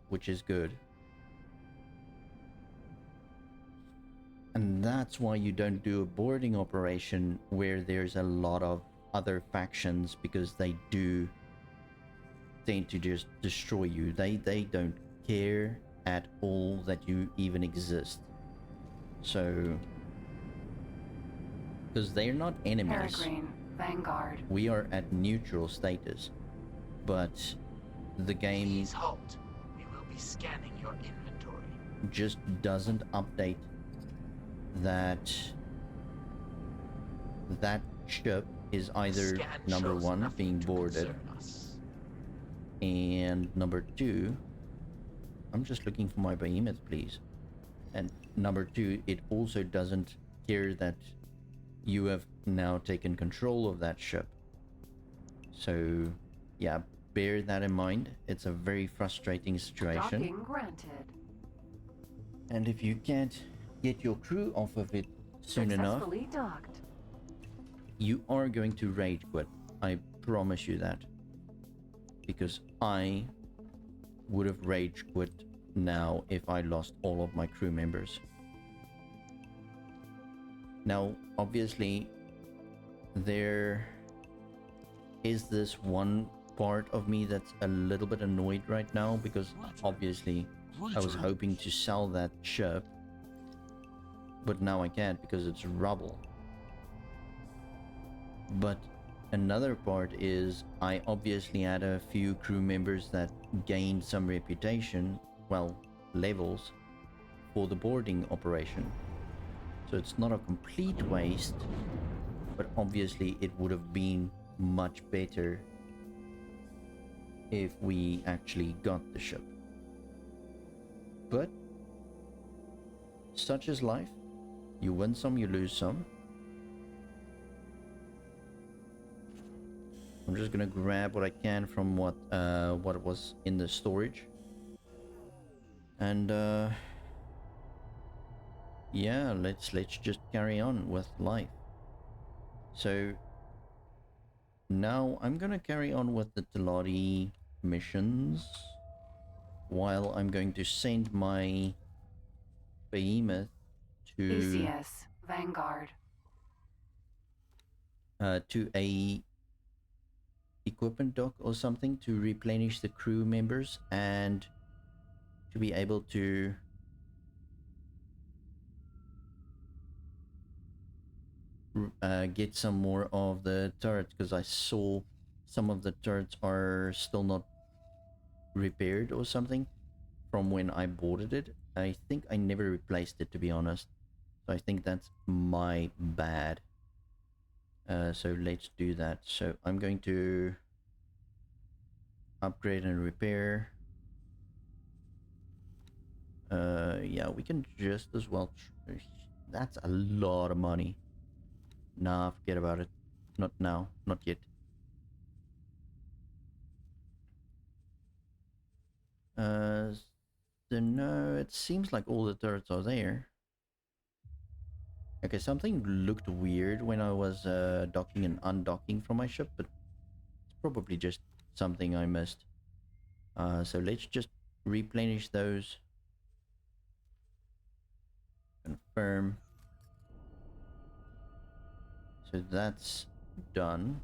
which is good. And that's why you don't do a boarding operation where there's a lot of other factions, because they do tend to just destroy you. They don't care at all that you even exist. So, because they're not enemies. Peregrine. Vanguard. We are at neutral status. But the game Please halt. We will be scanning your inventory. just doesn't update that ship is either Scan number shows 1 nothing being to boarded, concern us. and number 2, I'm just looking for my behemoth, please. And number 2, it also doesn't care that you have now taken control of that ship. So yeah, bear that in mind. It's a very frustrating situation. Docking granted. And if you can't get your crew off of it soon enough, Successfully docked. you are going to rage quit. I promise you that. Because I would have rage quit now if I lost all of my crew members. Now, obviously, there is this one part of me that's a little bit annoyed right now, because obviously I was hoping to sell that ship, but now I can't because it's rubble. But another part is I obviously had a few crew members that gained some reputation, well, levels, for the boarding operation. So it's not a complete waste, but obviously it would have been much better if we actually got the ship. But such is life. You win some, you lose some. I'm just gonna grab what I can from what was in the storage. And yeah, let's just carry on with life. So now I'm gonna carry on with the Teladi missions while I'm going to send my behemoth to ACS, Vanguard. to a equipment dock or something to replenish the crew members and to be able to get some more of the turrets, because I saw some of the turrets are still not repaired or something from when I boarded it. I think I never replaced it, to be honest, so I think that's my bad. So let's do that. So I'm going to upgrade and repair. Yeah, we can just as well that's a lot of money. Nah, forget about it. Not now, not yet. So no, it seems like all the turrets are there. Okay, something looked weird when I was docking and undocking from my ship, but it's probably just something I missed. So let's just replenish those. Confirm. So that's done.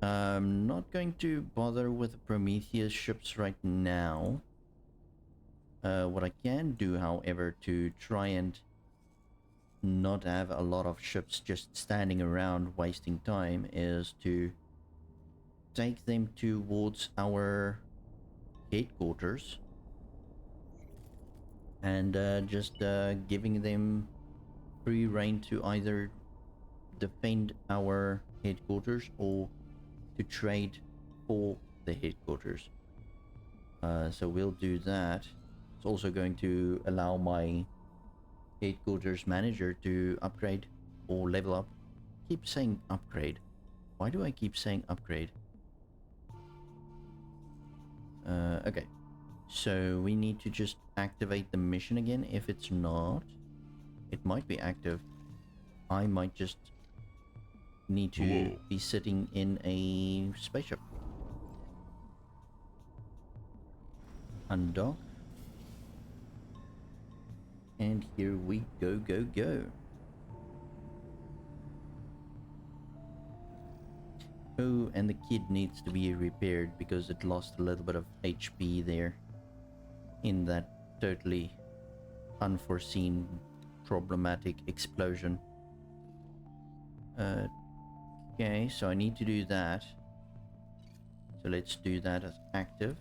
I'm not going to bother with the Prometheus ships right now. What I can do, however, to try and not have a lot of ships just standing around wasting time, is to take them towards our headquarters and just giving them free reign to either defend our headquarters or to trade for the headquarters. So we'll do that. It's also going to allow my headquarters manager to upgrade or level up. Keep saying upgrade. Why do I keep saying upgrade? Okay. So we need to just activate the mission again. If it's not, it might be active. I might just need to be sitting in a spaceship. Undock. And here we go, go, go. Oh, and the kid needs to be repaired because it lost a little bit of HP there in that totally unforeseen problematic explosion. Okay, so I need to do that. So let's do that as active.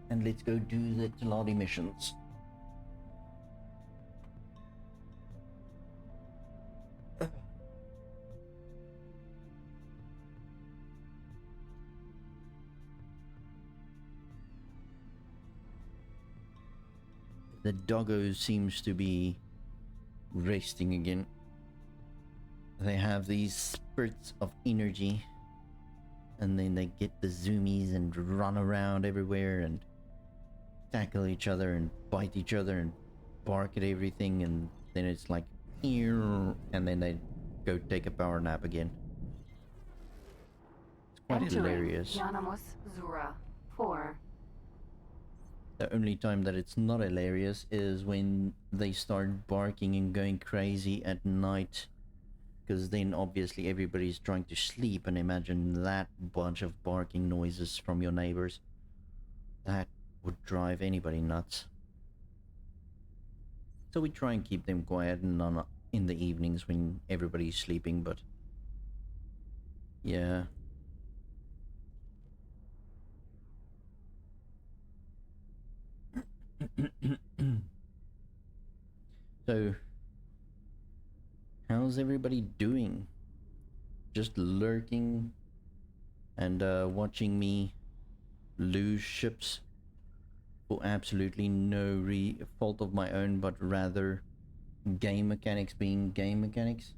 And let's go do the Teladi missions. The doggo seems to be resting again. They have these spurts of energy and then they get the zoomies and run around everywhere and tackle each other and bite each other and bark at everything, and then it's like and then they go take a power nap again. It's quite hilarious. Yanamus Zura 4. The only time that it's not hilarious is when they start barking and going crazy at night, because then obviously everybody's trying to sleep, and imagine that bunch of barking noises from your neighbors. That would drive anybody nuts. So we try and keep them quiet and in the evenings when everybody's sleeping, but yeah. So how's everybody doing? Just lurking and watching me lose ships for absolutely no fault of my own, but rather game mechanics being game mechanics.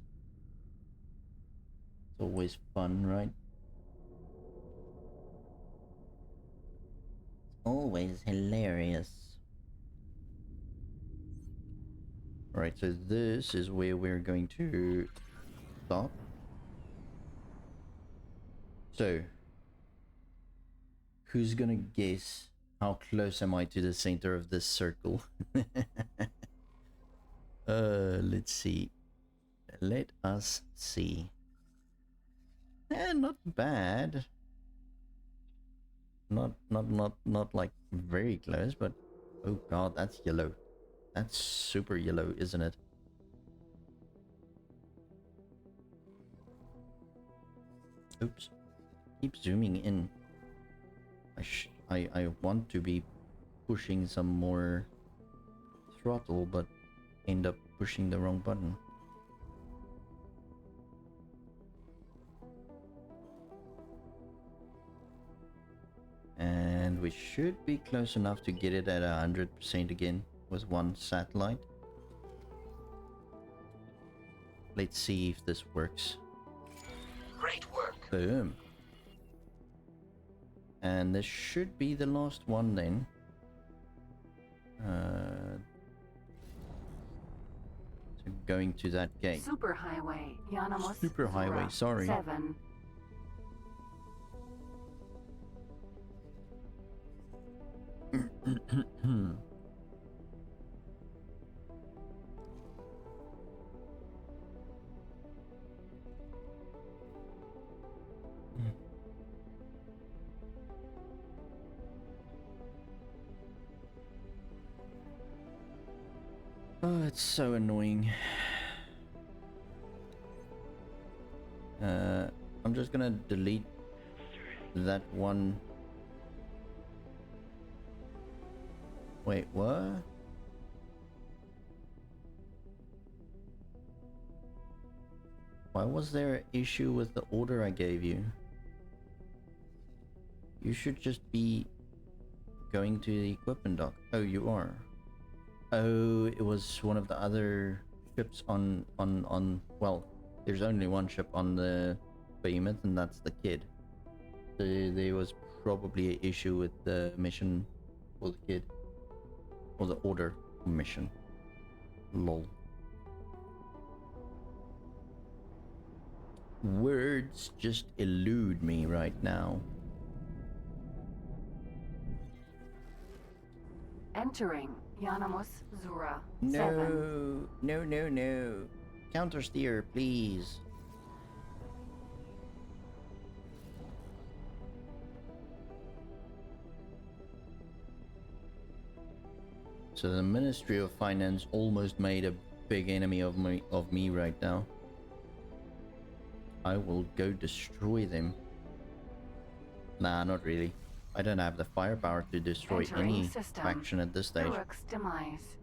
It's always fun, right? Always hilarious. Alright, so this is where we're going to stop. So, who's gonna guess how close am I to the center of this circle? Let's see. Let us see. Not bad. Not like very close, but oh god, that's yellow. That's super yellow, isn't it? Oops. Keep zooming in. I want to be pushing some more throttle, but end up pushing the wrong button. And we should be close enough to get it at 100% again with one satellite. Let's see if this works. Great work. Boom. And this should be the last one then. So going to that gate. Superhighway, Yanamos. Superhighway, sorry. 7. Oh, it's so annoying. I'm just gonna delete that one. Wait, what? Why was there an issue with the order I gave you? You should just be going to the equipment dock. Oh, you are. Oh, it was one of the other ships on well, there's only one ship on the behemoth, and that's the kid. So there was probably an issue with the mission for the kid. Or the order mission. Lol. Words just elude me right now. Entering Yanamos Zura. 7. No. Counter steer, please. So the Ministry of Finance almost made a big enemy of me right now. I will go destroy them. Nah, not really. I don't have the firepower to destroy Entering any system. faction at this stage. Uruk's demise.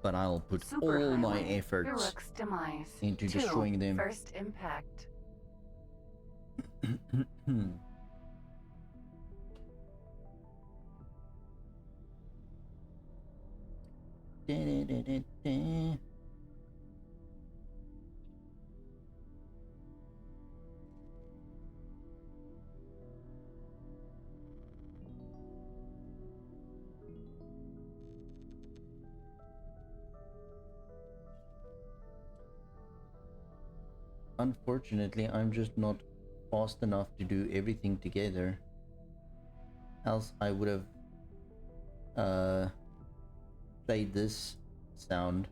But I'll put all my Superhighway, efforts Uruk's demise. into 2. destroying them. First impact. Unfortunately, I'm just not fast enough to do everything together. Else I would have played this sound.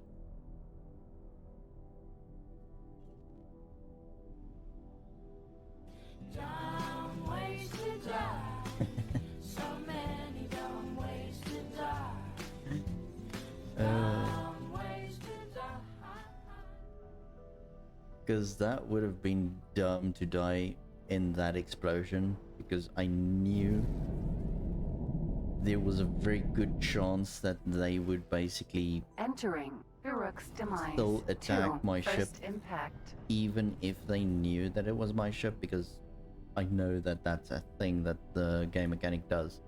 Because that would have been dumb to die in that explosion, because I knew there was a very good chance that they would basically Entering Uruk's demise. still attack 2. my ship, First impact. even if they knew that it was my ship, because I know that that's a thing that the game mechanic does,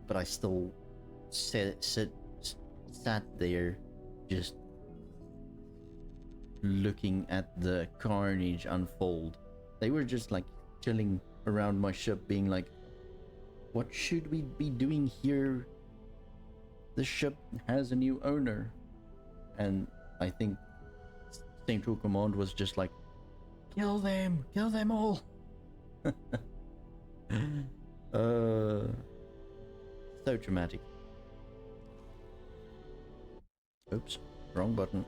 but I still sat there just looking at the carnage unfold. They were just like chilling around my ship being like, what should we be doing here? The ship has a new owner. And I think Central Command was just like, kill them all. So dramatic. Oops, wrong button.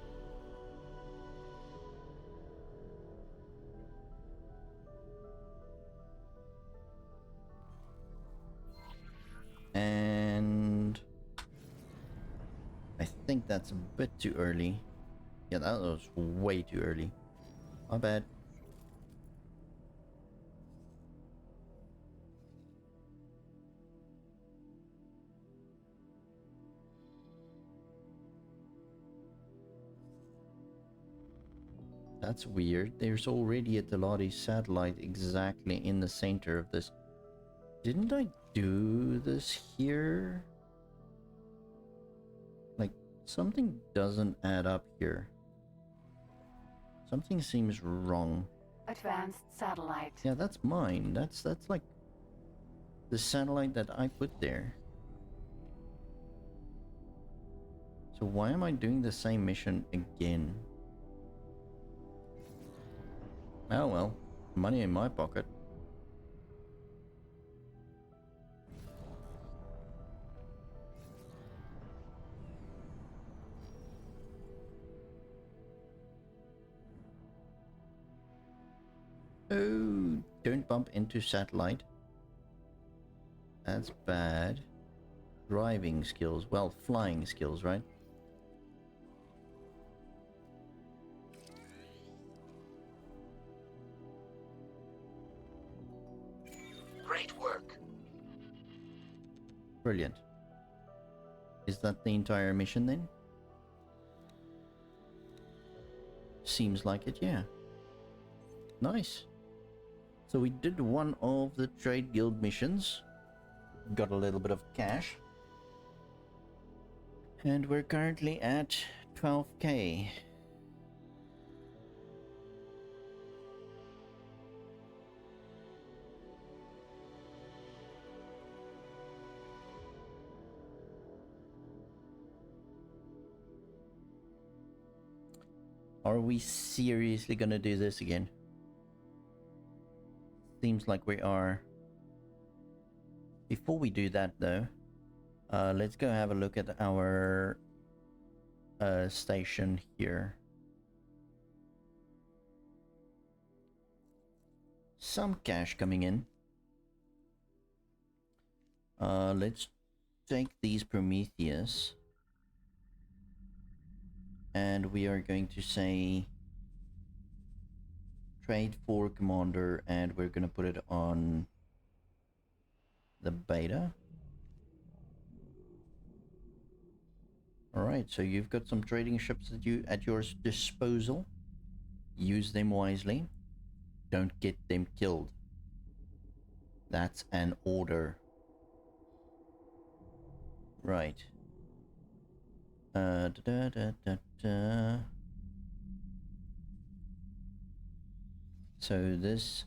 And I think that's a bit too early. Yeah, that was way too early. My bad. That's weird. There's already a Teladi satellite exactly in the center of this. Didn't I do this here? Like, something doesn't add up here. Something seems wrong. Advanced satellite. Yeah, that's mine. That's like the satellite that I put there. So why am I doing the same mission again? Oh well, money in my pocket. Oh, don't bump into satellite. That's bad. Driving skills, well, flying skills, right? Great work. Brilliant. Is that the entire mission then? Seems like it, yeah. Nice. So we did one of the trade guild missions. Got a little bit of cash. And we're currently at 12k. Are we seriously gonna do this again? Seems like we are. Before we do that though, let's go have a look at our station here. Some cash coming in. Let's take these Prometheus. And we are going to say trade for commander, and we're going to put it on the beta. Alright, so you've got some trading ships at your disposal. Use them wisely. Don't get them killed. That's an order. Right. So this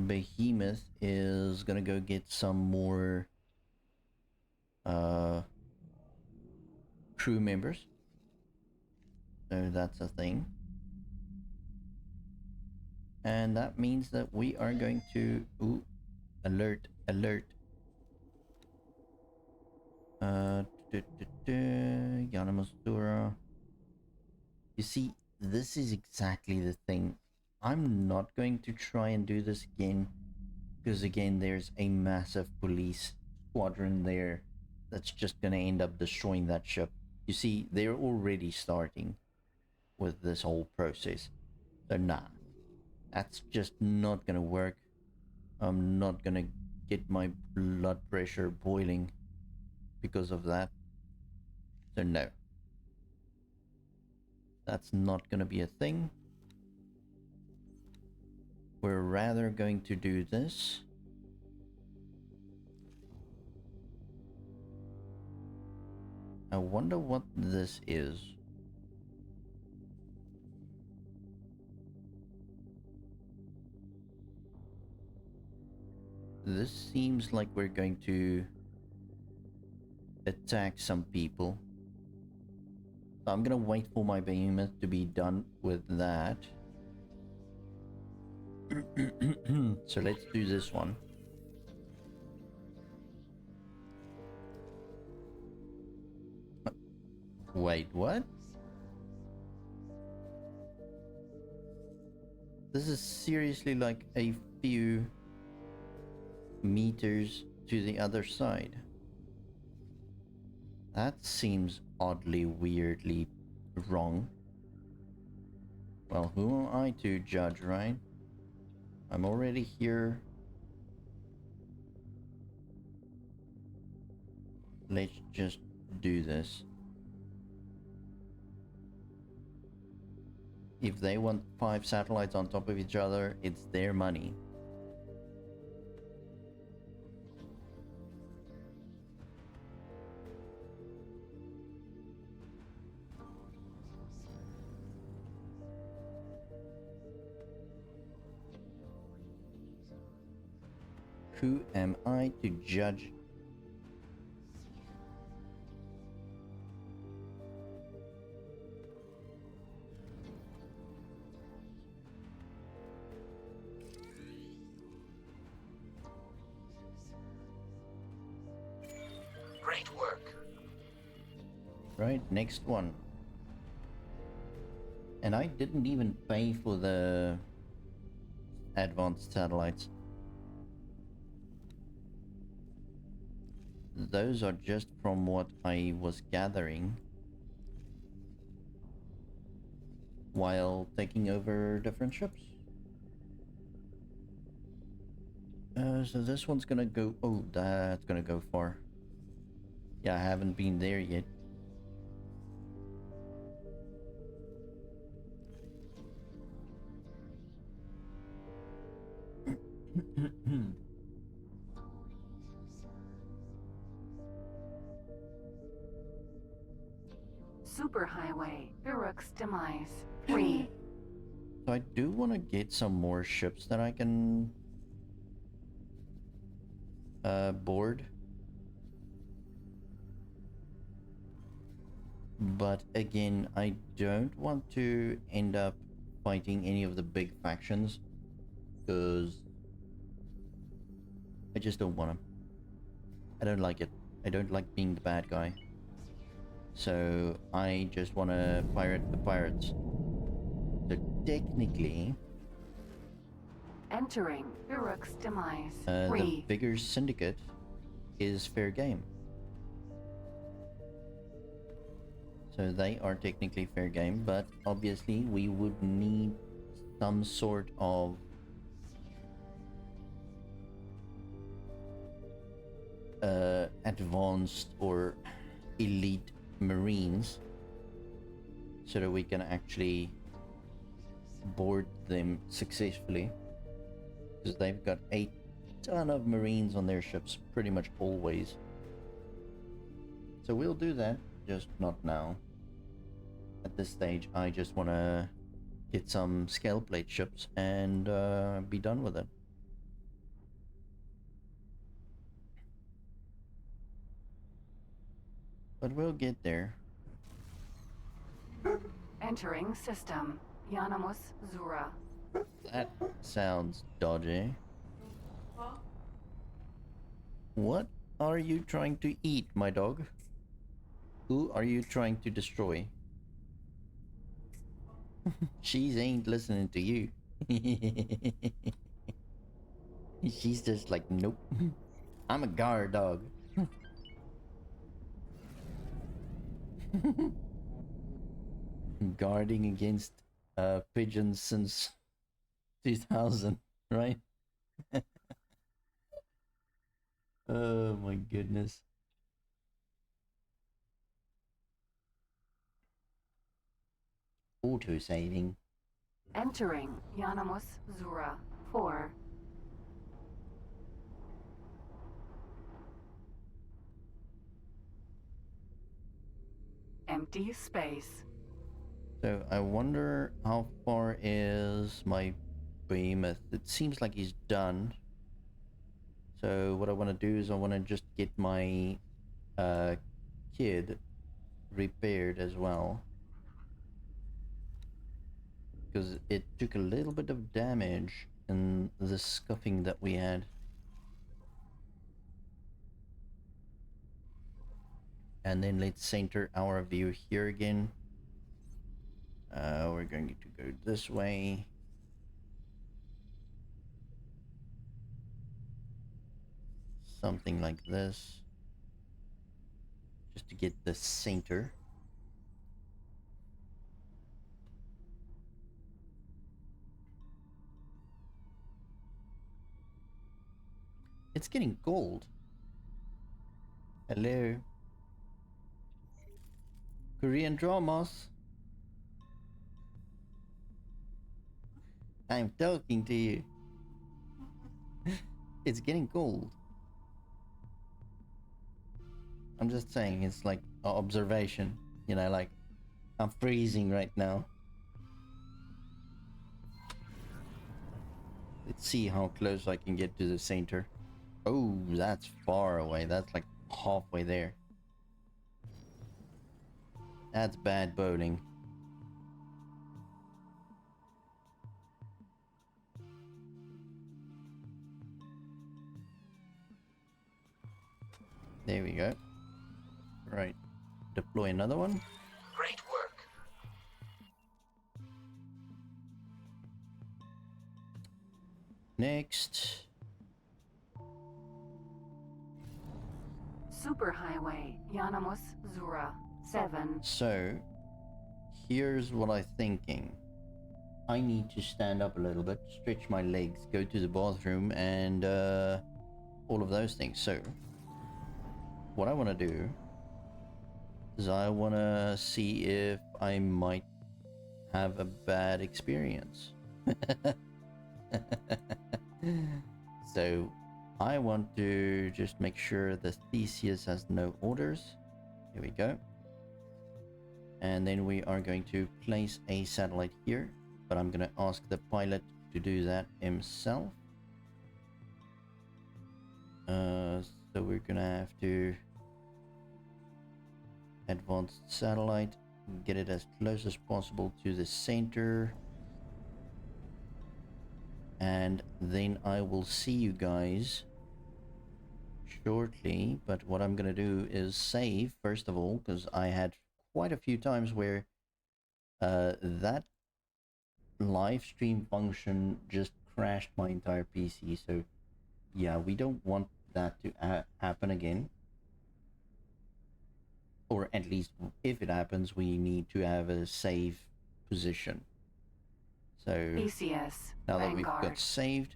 behemoth is gonna go get some more crew members. So that's a thing. And that means that we are going to alert. Yanamasura. You see, this is exactly the thing. I'm not going to try and do this again, because again, there's a massive police squadron there that's just going to end up destroying that ship. You see, they're already starting with this whole process. So nah, that's just not going to work. I'm not going to get my blood pressure boiling because of that. So no, that's not going to be a thing. we're rather going to do this. I wonder what this is. This seems like we're going to attack some people. So I'm gonna wait for my behemoth to be done with that. So let's do this one. Wait, what? This is seriously like a few meters to the other side. That seems oddly, weirdly wrong. Well, who am I to judge, right? I'm already here. Let's just do this. If they want 5 satellites on top of each other, it's their money. Who am I to judge? Great work. Right, next one. And I didn't even pay for the advanced satellites. Those are just from what I was gathering while taking over different ships. So this one's gonna go... Oh, that's gonna go far. Yeah, I haven't been there yet. Superhighway, Uruk's demise. 3. So I do want to get some more ships that I can board. But again, I don't want to end up fighting any of the big factions, because I just don't want to. I don't like it. I don't like being the bad guy. So I just want to pirate the pirates. So technically, Entering Uruk's demise. the 3. bigger syndicate is fair game. So they are technically fair game, but obviously we would need some sort of advanced or elite marines so that we can actually board them successfully, because they've got a ton of marines on their ships pretty much always. So we'll do that, just not now. At this stage I just want to get some scale plate ships and be done with it. But we'll get there. Entering system. Yanamus Zura. That sounds dodgy. What are you trying to eat, my dog? Who are you trying to destroy? She's ain't listening to you. She's just like, nope. I'm a guard dog. Guarding against pigeons since 2000, right? Oh my goodness. Auto saving. Entering Yanamus Zura. 4. Empty space. So I wonder how far is my behemoth. It seems like he's done. So what I want to do is I want to just get my kid repaired as well, because it took a little bit of damage in the scuffing that we had. And then let's center our view here again. We're going to go this way. Something like this. Just to get the center. It's getting cold. Hello. Korean dramas. I'm talking to you. It's getting cold. I'm just saying, it's like an observation. You know, like, I'm freezing right now. Let's see how close I can get to the center. Oh, that's far away. That's like halfway there. That's bad bowling. There we go. Right. Deploy another one. Great work. Next. Superhighway. Yanamus Zura. 7. So, here's what I'm thinking. I need to stand up a little bit, stretch my legs, go to the bathroom, and all of those things. So, what I want to do is I want to see if I might have a bad experience. So, I want to just make sure the Theseus has no orders. Here we go. And then we are going to place a satellite here, but I'm going to ask the pilot to do that himself. So we're going to have to advance satellite, get it as close as possible to the center. And then I will see you guys shortly. But what I'm going to do is save, first of all, because I had quite a few times where that live stream function just crashed my entire PC. So yeah, we don't want that to happen again. Or at least if it happens, we need to have a save position. So ECS. now that we've Vanguard. got saved,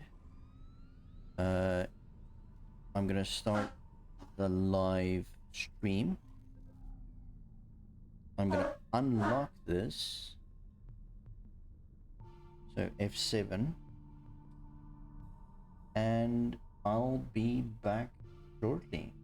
I'm gonna start the live stream. I'm gonna unlock this. So F7. And I'll be back shortly.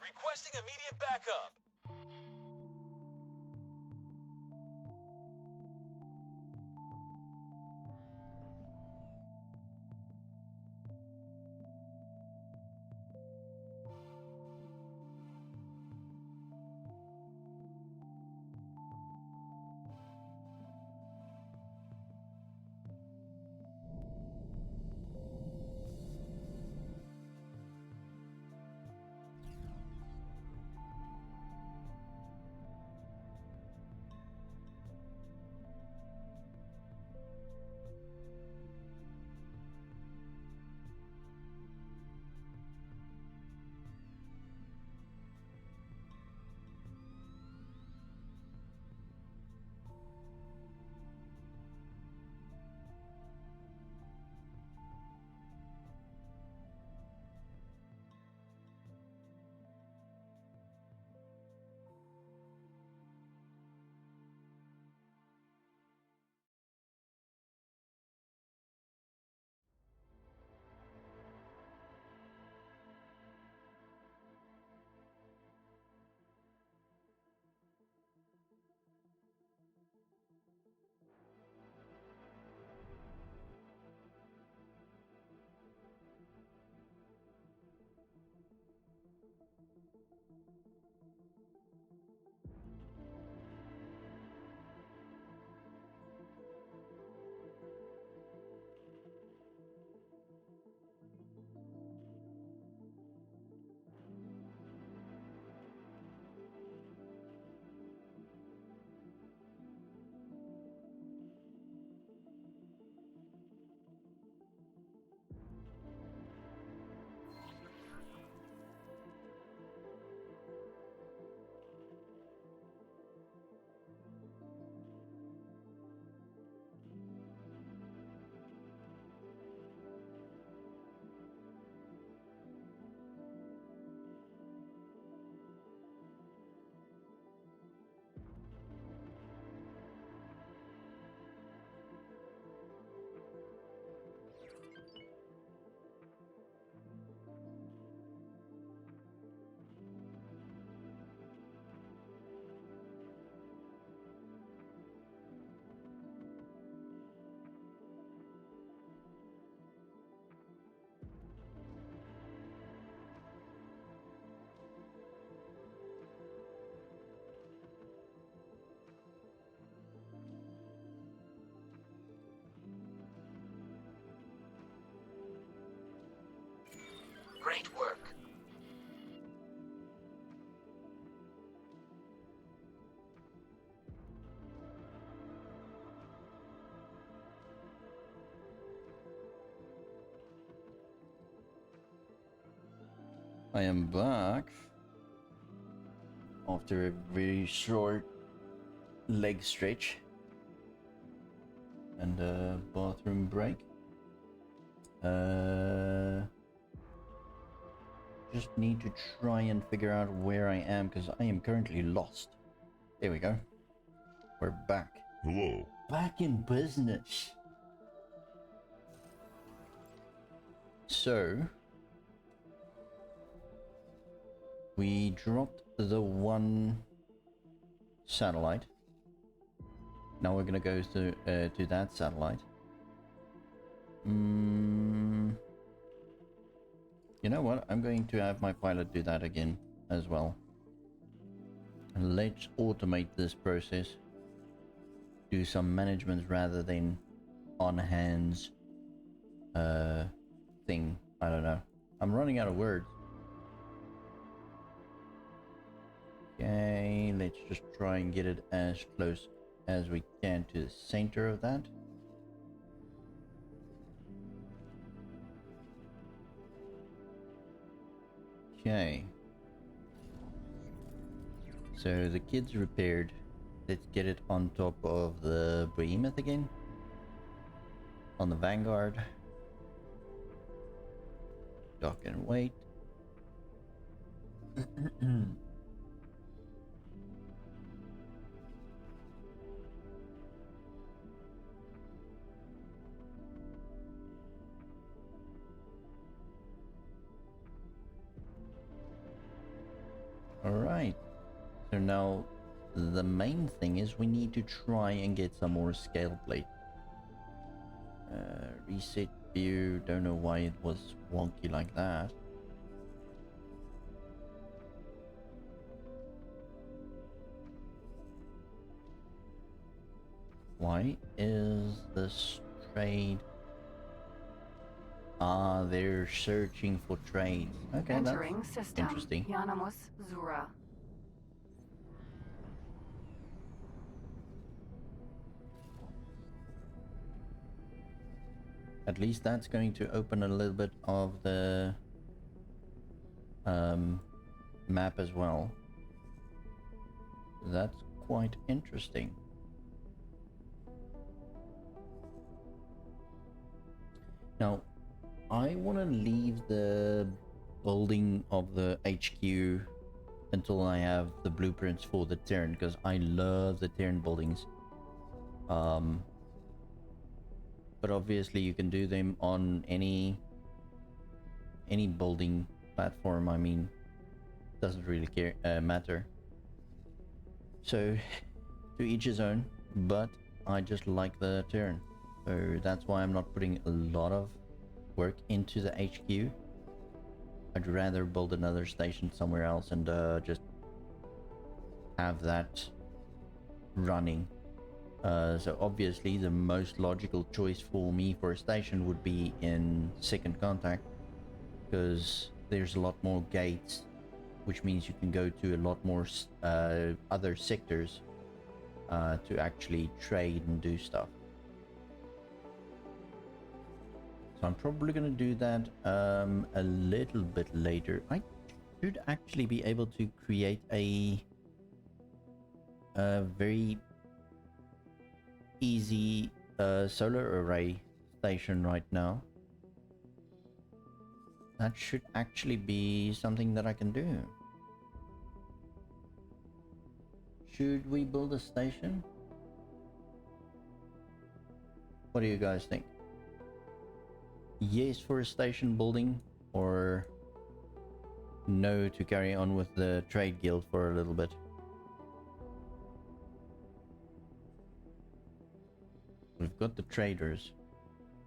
Requesting immediate backup. Great work. I am back after a very short leg stretch and a bathroom break. Just need to try and figure out where I am because I am currently lost. There we go. We're back. Hello. Back in business. So we dropped the one satellite. Now we're gonna go to that satellite. You know what? I'm going to have my pilot do that again as well. And let's automate this process. Do some management rather than on hands thing. I don't know. I'm running out of words. Okay, let's just try and get it as close as we can to the center of that. Okay. So the kid's repaired. Let's get it on top of the behemoth again. On the Vanguard. Dock and wait. Alright, so now the main thing is we need to try and get some more scale plate. Reset view, don't know why it was wonky like that. Why is this trade? Ah, they're searching for trades. Okay, Entering that's system. interesting. Yanamus Zura. At least that's going to open a little bit of the map as well. That's quite interesting. Now, I want to leave the building of the HQ until I have the blueprints for the Terran, because I love the Terran buildings. But obviously you can do them on any building platform. I mean, doesn't really matter. So to each his own, but I just like the Terran, so that's why I'm not putting a lot of work into the HQ. I'd rather build another station somewhere else and just have that running. So obviously the most logical choice for me for a station would be in second contact, because there's a lot more gates, which means you can go to a lot more other sectors to actually trade and do stuff. So I'm probably going to do that a little bit later. I should actually be able to create a very easy solar array station right now. That should actually be something that I can do. Should we build a station? What do you guys think? Yes for a station building, or no to carry on with the trade guild for a little bit? We've got the traders.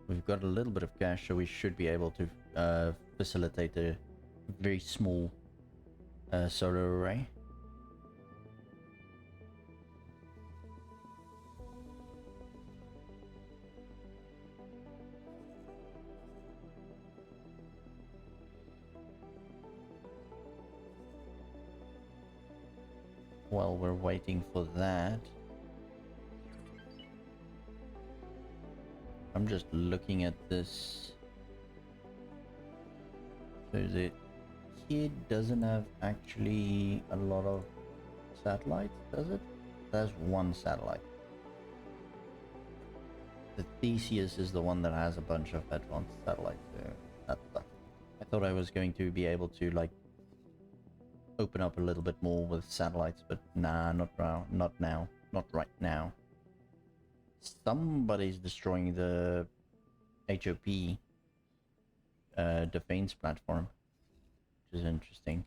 We've got a little bit of cash, so we should be able to facilitate a very small solar array. while we're waiting for that, I'm just looking at this. So the kid doesn't have actually a lot of satellites, does it? There's one satellite. The Theseus is the one that has a bunch of advanced satellites, so that sucks. I thought I was going to be able to, like, open up a little bit more with satellites, but nah, not now, not right now. Somebody's destroying the HOP defense platform, which is interesting.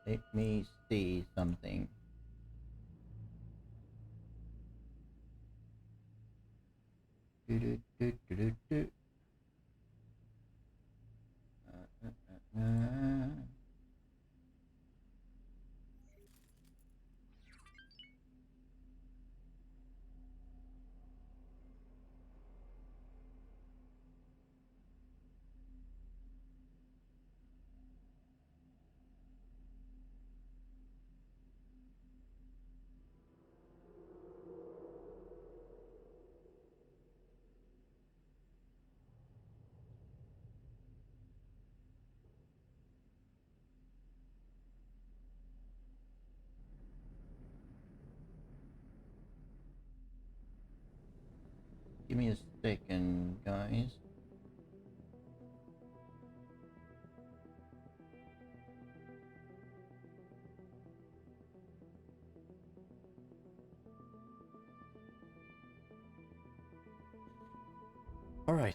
Let me see something. Do, do, do, do, do, do. Uh. Give me a second, guys. All right.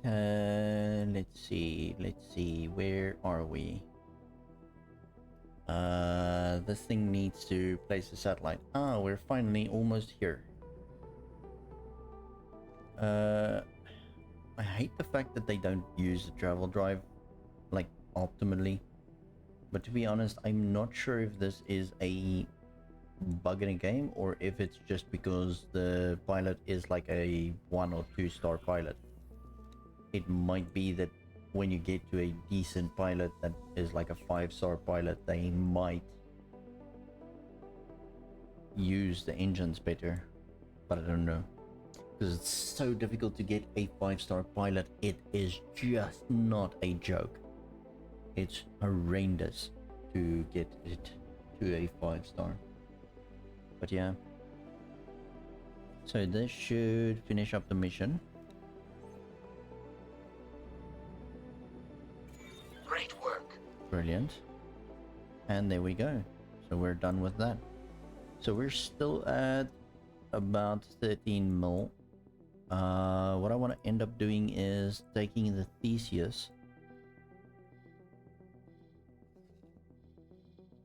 Let's see. Where are we? This thing needs to place a satellite. Ah, we're finally almost here. I hate the fact that they don't use the travel drive, like, optimally. But to be honest, I'm not sure if this is a bug in a game or if it's just because the pilot is like a 1 or 2 star pilot. It might be that when you get to a decent pilot that is like a 5-star pilot, they might use the engines better, but I don't know, because it's so difficult to get a 5-star pilot. It is just not a joke. It's horrendous to get it to a 5-star. But yeah, so this should finish up the mission. Great work. Brilliant. And there we go. So we're done with that. So we're still at about 13 mil. What I want to end up doing is taking the Theseus.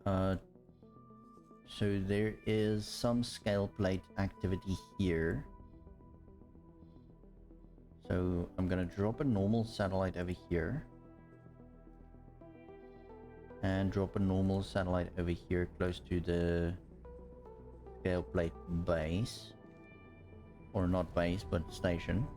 So there is some scale plate activity here. So I'm gonna drop a normal satellite over here. And drop a normal satellite over here close to the scale plate base. Or not base, but station.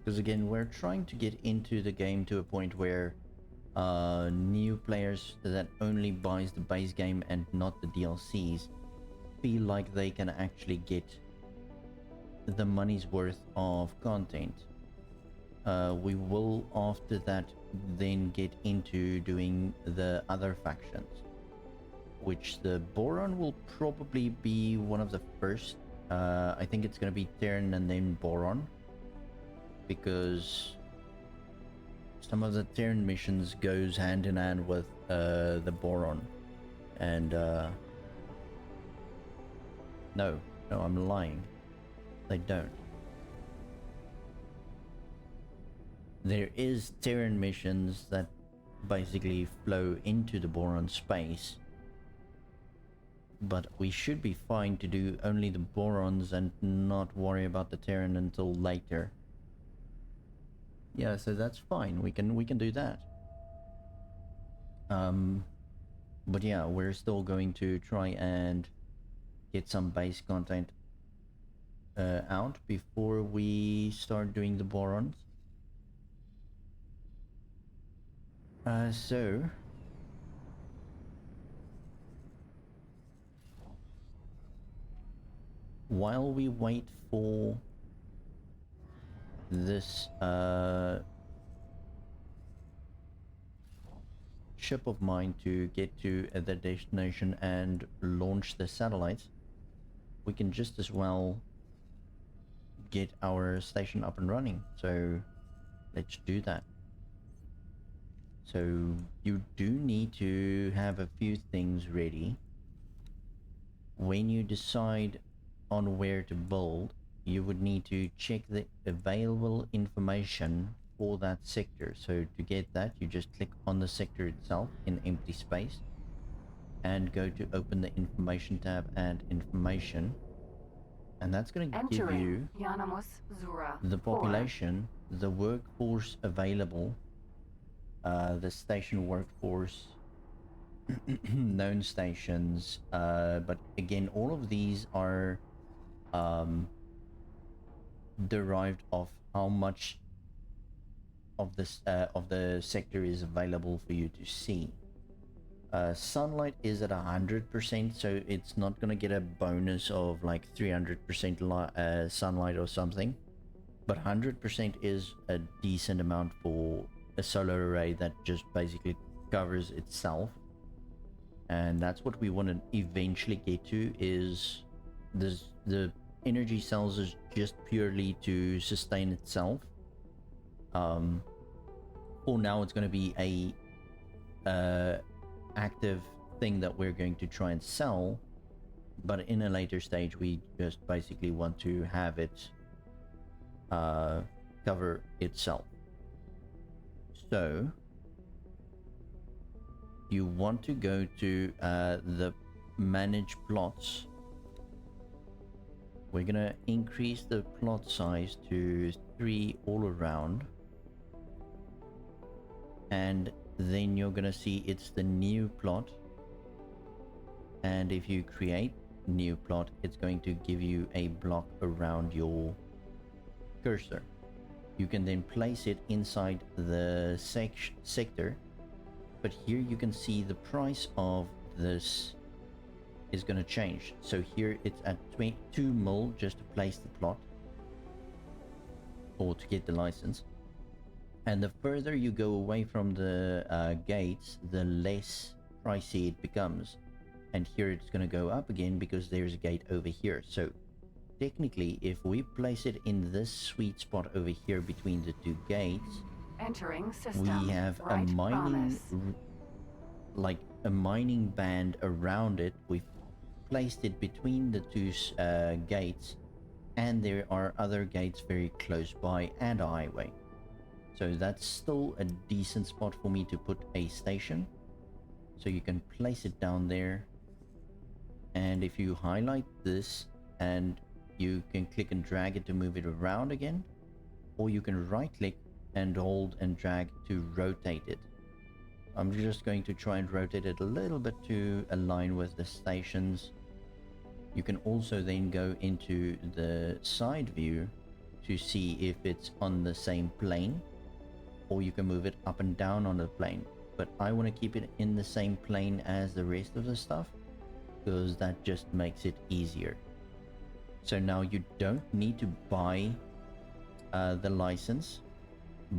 Because again, we're trying to get into the game to a point where new players that only buys the base game and not the DLCs feel like they can actually get the money's worth of content. We will after that then get into doing the other factions, which the Boron will probably be one of the first. I think it's going to be Terran and then Boron, because some of the Terran missions goes hand in hand with the Boron. And no, I'm lying. They don't. There is Terran missions that basically flow into the boron space, but we should be fine to do only the borons and not worry about the Terran until later. Yeah, so that's fine. We can do that. But yeah, we're still going to try and get some base content out before we start doing the borons. So while we wait for this ship of mine to get to the destination and launch the satellites, we can just as well get our station up and running. So let's do that. So you do need to have a few things ready. When you decide on where to build, you would need to check the available information for that sector. So to get that, you just click on the sector itself in empty space and go to open the information tab and information, and that's going to give you the population, the workforce available, the station workforce, known stations, but again, all of these are derived of how much of this of the sector is available for you to see. Sunlight is at 100%, so it's not gonna get a bonus of like 300% sunlight or something, but 100% is a decent amount for a solar array that just basically covers itself. And that's what we want to eventually get to, is the energy cells is just purely to sustain itself. For now it's going to be a active thing that we're going to try and sell, but in a later stage we just basically want to have it cover itself. So you want to go to the manage plots. We're gonna increase the plot size to 3 all around, and then you're gonna see it's the new plot, and if you create new plot, it's going to give you a block around your cursor. You can then place it inside the sector, but here you can see the price of this is going to change. So here it's at 22 mil just to place the plot or to get the license, and the further you go away from the gates, the less pricey it becomes. And here it's going to go up again because there's a gate over here. So technically, if we place it in this sweet spot over here between the two gates, entering system, we have right a mining promise. like a mining band around it. We've placed it between the two gates, and there are other gates very close by and a highway. So that's still a decent spot for me to put a station. So you can place it down there, and if you highlight this, and you can click and drag it to move it around again, or you can right click and hold and drag to rotate it. I'm just going to try and rotate it a little bit to align with the stations. You can also then go into the side view to see if it's on the same plane, or you can move it up and down on the plane. But I want to keep it in the same plane as the rest of the stuff, because that just makes it easier. So now you don't need to buy the license,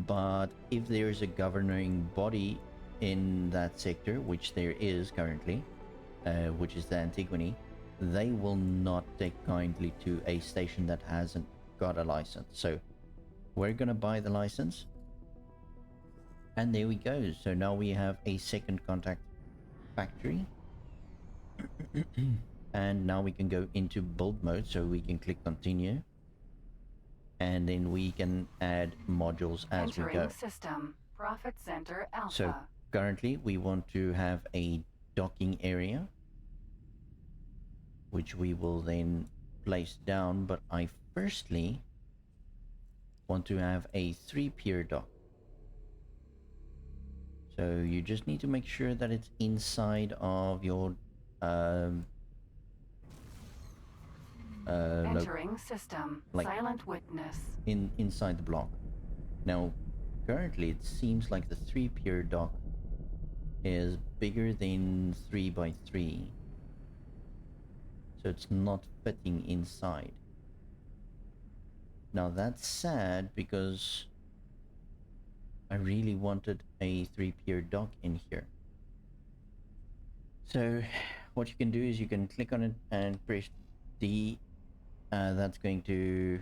but if there is a governing body in that sector, which there is currently, which is the Antigone, they will not take kindly to a station that hasn't got a license. So we're gonna buy the license, and there we go. So now we have a second contact factory, And now we can go into build mode, so we can click continue. And then we can add modules as we Entering go. system. Profit Center Alpha. So currently we want to have a docking area, which we will then place down, but I firstly want to have a 3-pier dock. So you just need to make sure that it's inside of your Entering system. like Silent witness. inside the block. Now currently it seems like the 3-pier dock is bigger than 3x3, so it's not fitting inside. Now that's sad, because I really wanted a 3-pier dock in here. So what you can do is you can click on it and press D. That's going to...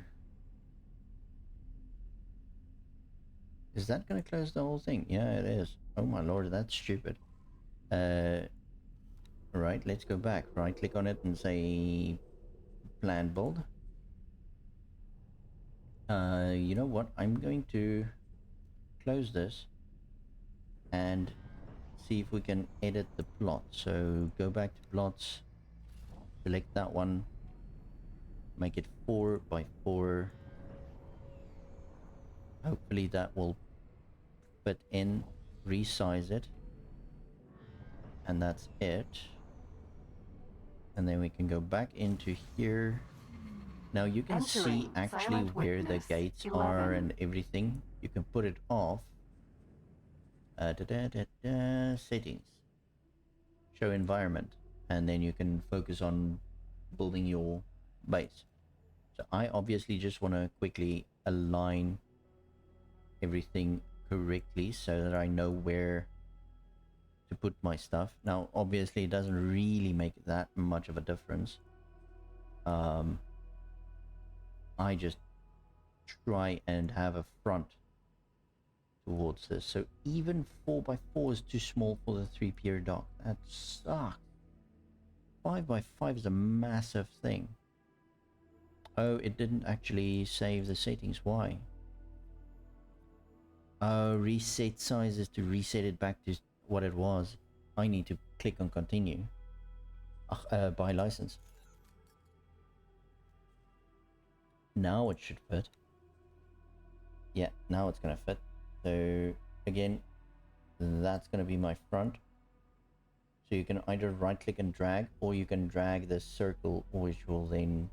Is that going to close the whole thing? Yeah, it is. Oh my lord, that's stupid. Right, let's go back. Right click on it and say plan build. You know what? I'm going to close this and see if we can edit the plot. So go back to plots, select that one, make it 4x4. Hopefully that will fit in, resize it, and that's it. And then we can go back into here. Now you can see actually where the gates are and everything. You can put it off. Settings, show environment, and then you can focus on building your base. So I obviously just want to quickly align everything correctly so that I know where to put my stuff. Now obviously it doesn't really make that much of a difference. I just try and have a front towards this. So even 4x4 is too small for the 3-pier dock. That sucks. 5x5 is a massive thing. Oh, it didn't actually save the settings. Why? Oh, reset sizes to reset it back to what it was. I need to click on continue. Buy license. Now it should fit. Yeah, now it's gonna fit. So again, that's gonna be my front. So you can either right click and drag, or you can drag the circle, which will then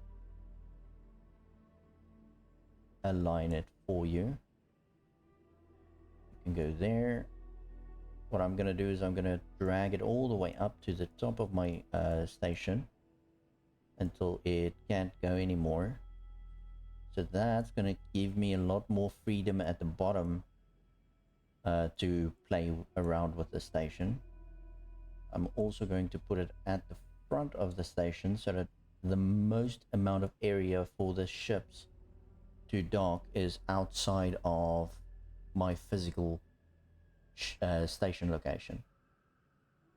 align it for you. You can go there. What I'm gonna do is I'm gonna drag it all the way up to the top of my station until it can't go anymore. So that's gonna give me a lot more freedom at the bottom to play around with the station. I'm also going to put it at the front of the station so that the most amount of area for the ships to dock is outside of my physical station location.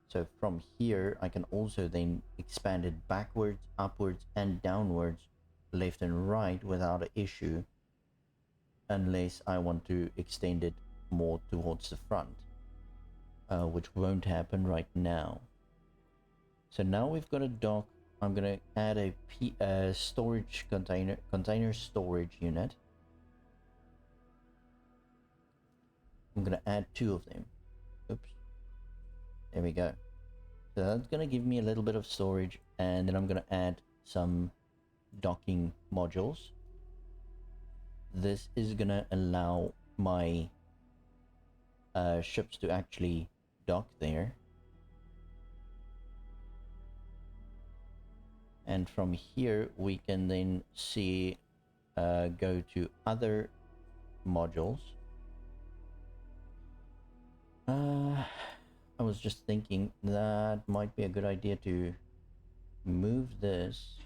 So from here I can also then expand it backwards, upwards and downwards, left and right without an issue, unless I want to extend it more towards the front, which won't happen right now. So now we've got a dock. I'm gonna add a storage container storage unit. I'm gonna add 2 of them. Oops, there we go. So that's gonna give me a little bit of storage, and then I'm gonna add some docking modules. This is gonna allow my ships to actually dock there, and from here we can then see go to other modules. I was just thinking that might be a good idea to move this,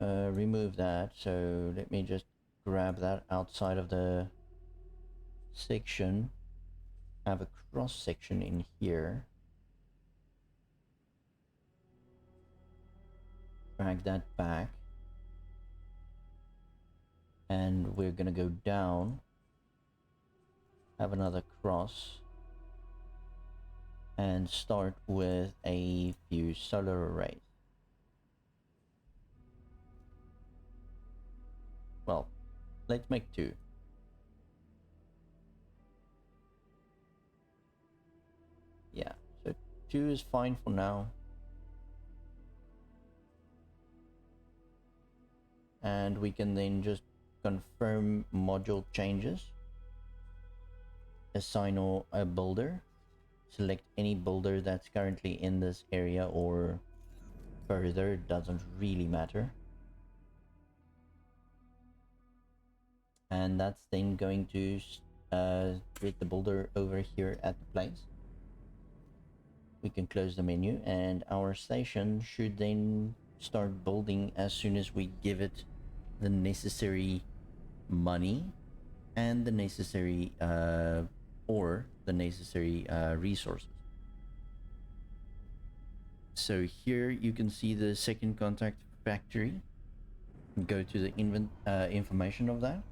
remove that. So let me just grab that outside of the section, have a cross section in here, drag that back, and we're gonna go down, have another cross, and start with a few solar arrays. Well, let's make two. Yeah, so two is fine for now. And we can then just confirm module changes, assign a builder, select any builder that's currently in this area or further, it doesn't really matter. And that's then going to get the builder over here at the place. We can close the menu, and our station should then start building as soon as we give it the necessary money and the necessary resources. So here you can see the second contact factory. Go to the information of that,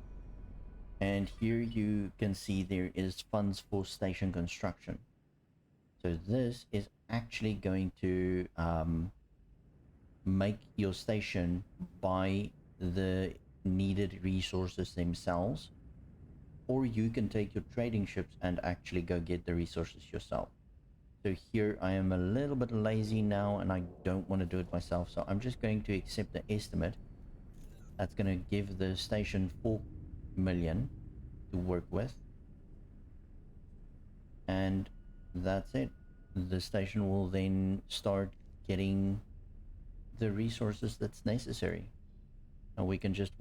and here you can see there is funds for station construction. So this is actually going to make your station buy the needed resources themselves, or you can take your trading ships and actually go get the resources yourself. So here I am a little bit lazy now and I don't want to do it myself, so I'm just going to accept the estimate. That's going to give the station 4 million to work with, and that's it. The station will then start getting the resources that's necessary, and we can just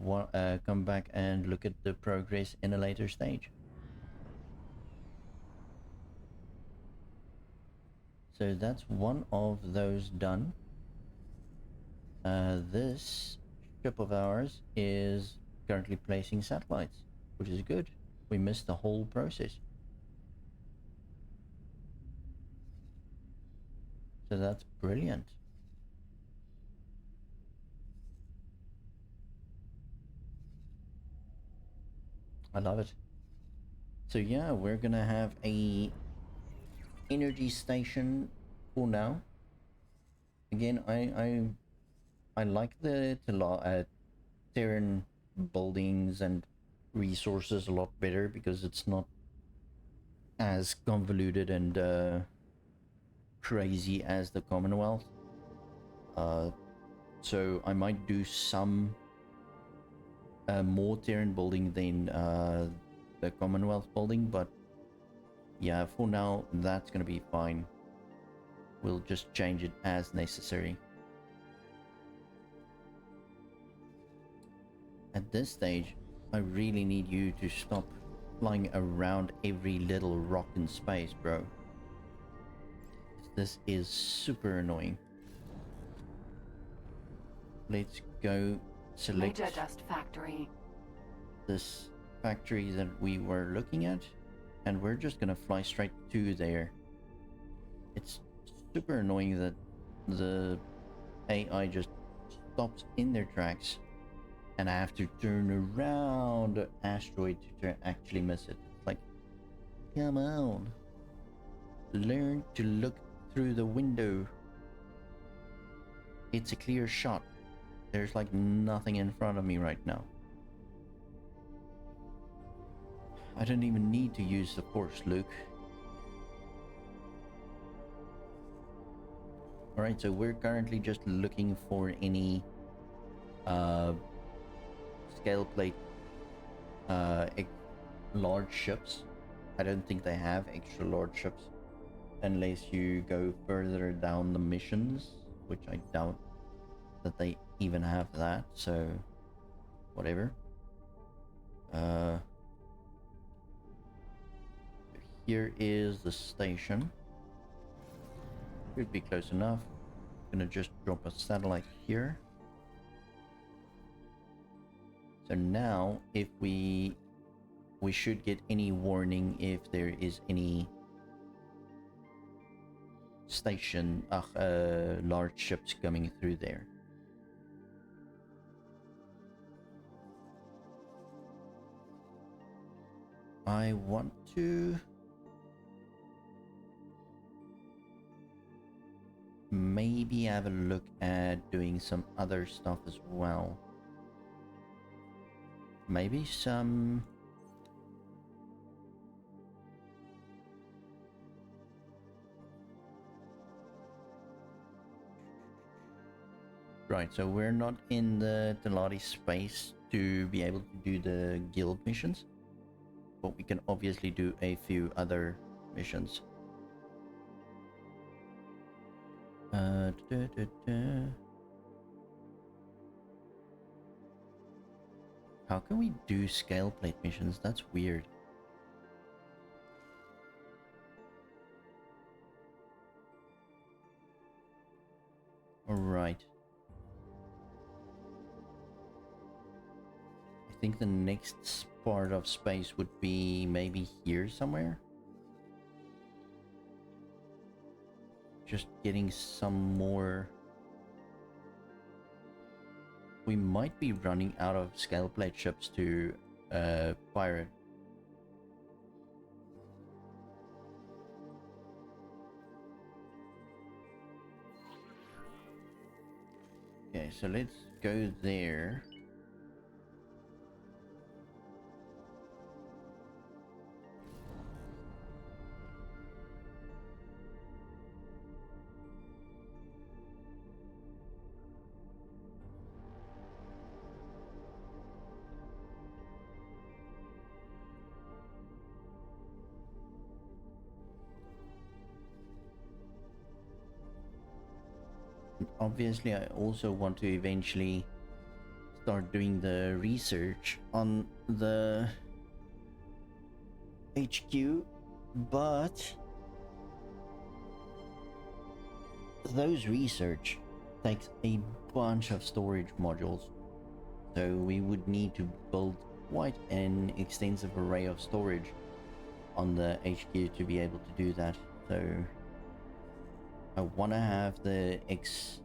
come back and look at the progress in a later stage. So that's one of those done. This ship of ours is currently placing satellites, which is good. We missed the whole process. So that's brilliant. I love it. So yeah, we're gonna have a energy station for now. Again, I like the Terran buildings and resources a lot better because it's not as convoluted and crazy as the Commonwealth. So I might do some more Terran building than the Commonwealth building, but yeah, for now that's gonna be fine. We'll just change it as necessary. At this stage, I really need you to stop flying around every little rock in space, bro. This is super annoying. Let's go select Major Dust Factory. this factory that we were looking at, and we're just gonna fly straight to there. It's super annoying that the AI just stops in their tracks and I have to turn around the asteroid to actually miss it. It's like, come on, learn to look through the window. It's a clear shot. There's like nothing in front of me right now. I don't even need to use the force, Luke. Alright, so we're currently just looking for any scale plate large ships. I don't think they have extra large ships unless you go further down the missions, which I doubt that they even have that, so whatever. Here is the station. Should be close enough. Gonna just drop a satellite here. So now if we should get any warning if there is any station large ships coming through there. I want to maybe have a look at doing some other stuff as well. Maybe some... Right, so we're not in the Telari space to be able to do the guild missions, but we can obviously do a few other missions. How can we do scale plate missions? That's weird. Alright. I think the next part of space would be maybe here somewhere. Just getting some more... We might be running out of scale plate ships to pirate. Okay, so let's go there. Obviously, I also want to eventually start doing the research on the HQ, but those research takes a bunch of storage modules, so we would need to build quite an extensive array of storage on the HQ to be able to do that. So I want to have the X-8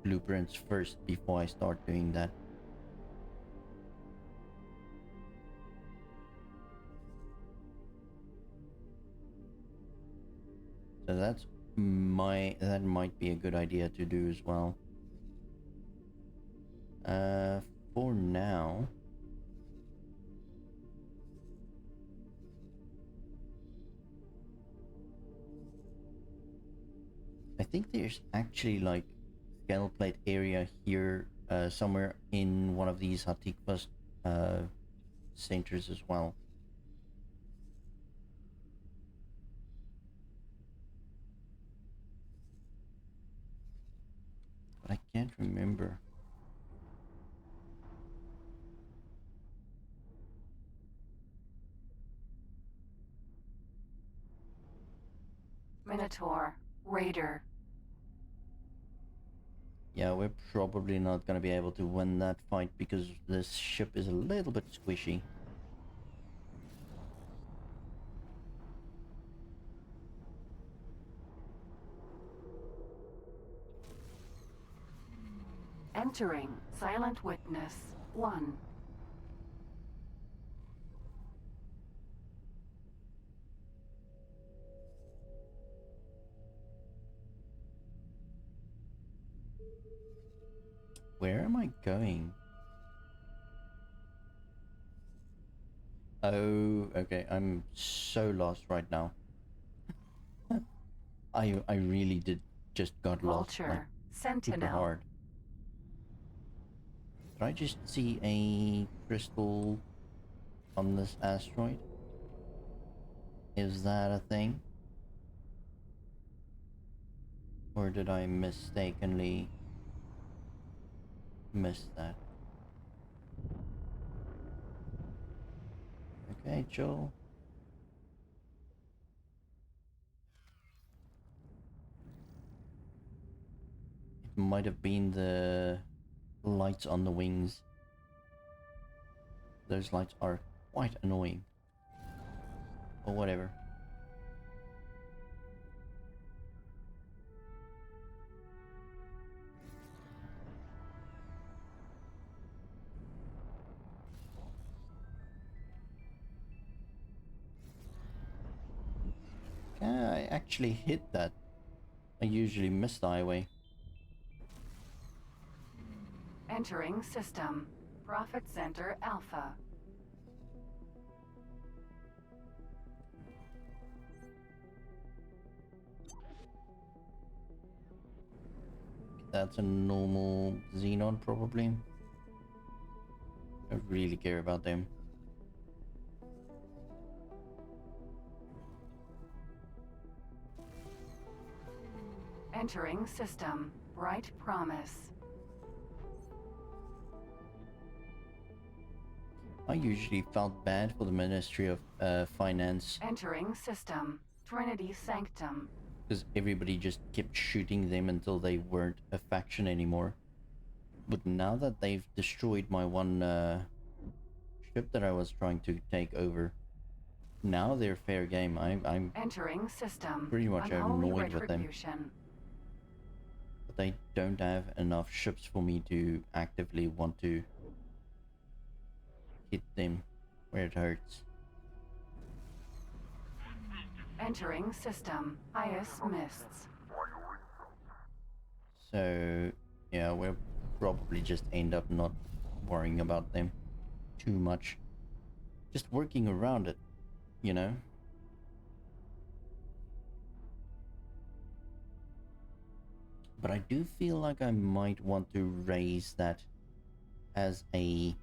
blueprints first before I start doing that. So that might be a good idea to do as well. For now, I think there's actually like scale plate area here somewhere in one of these Hatikva's centers as well. But I can't remember. Minotaur, Raider. Yeah, we're probably not going to be able to win that fight because this ship is a little bit squishy. Entering Silent Witness 1. Where am I going? Oh, okay. I'm so lost right now. I really did just got lost. Vulture, Like, super Sentinel. hard. Did I just see a crystal on this asteroid? Is that a thing? Or did I mistakenly miss that? Okay, Joel. It might have been the lights on the wings. Those lights are quite annoying. Or whatever. actually hit that? I usually miss the highway. Entering system. Profit Center Alpha. That's a normal Xenon, probably. Don't really care about them. Entering system. Bright Promise. I usually felt bad for the Ministry of Finance Entering system. Trinity Sanctum. because everybody just kept shooting them until they weren't a faction anymore. But now that they've destroyed my one ship that I was trying to take over, now they're fair game. I'm Entering system. pretty much Unholy annoyed with them. Retribution. But they don't have enough ships for me to actively want to hit them where it hurts. Entering system. Highest Mists. So yeah, we'll probably just end up not worrying about them too much. Just working around it, you know? But I do feel like I might want to raise that as a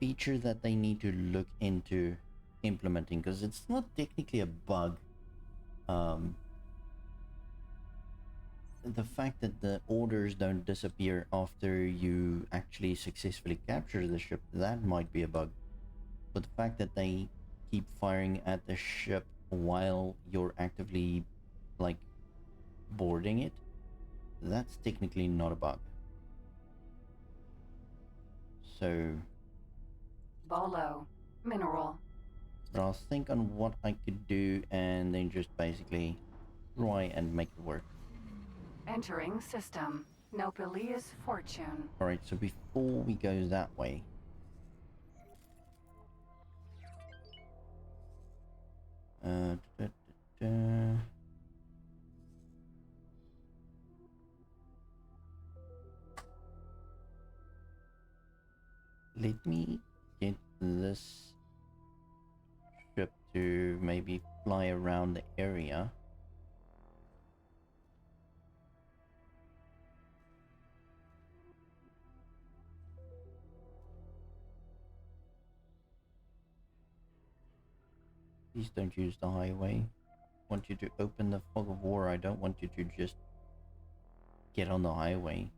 feature that they need to look into implementing, because it's not technically a bug. The fact that the orders don't disappear after you actually successfully capture the ship, that might be a bug. But the fact that they keep firing at the ship while you're actively, like, boarding it, that's technically not a bug. So Bolo. Mineral. but I'll think on what I could do and then just basically try and make it work. Entering system. Nopalia's Fortune. Alright, so before we go that way, da, da, da, da. Let me get this ship to maybe fly around the area. Please don't use the highway. I want you to open the fog of war. I don't want you to just get on the highway.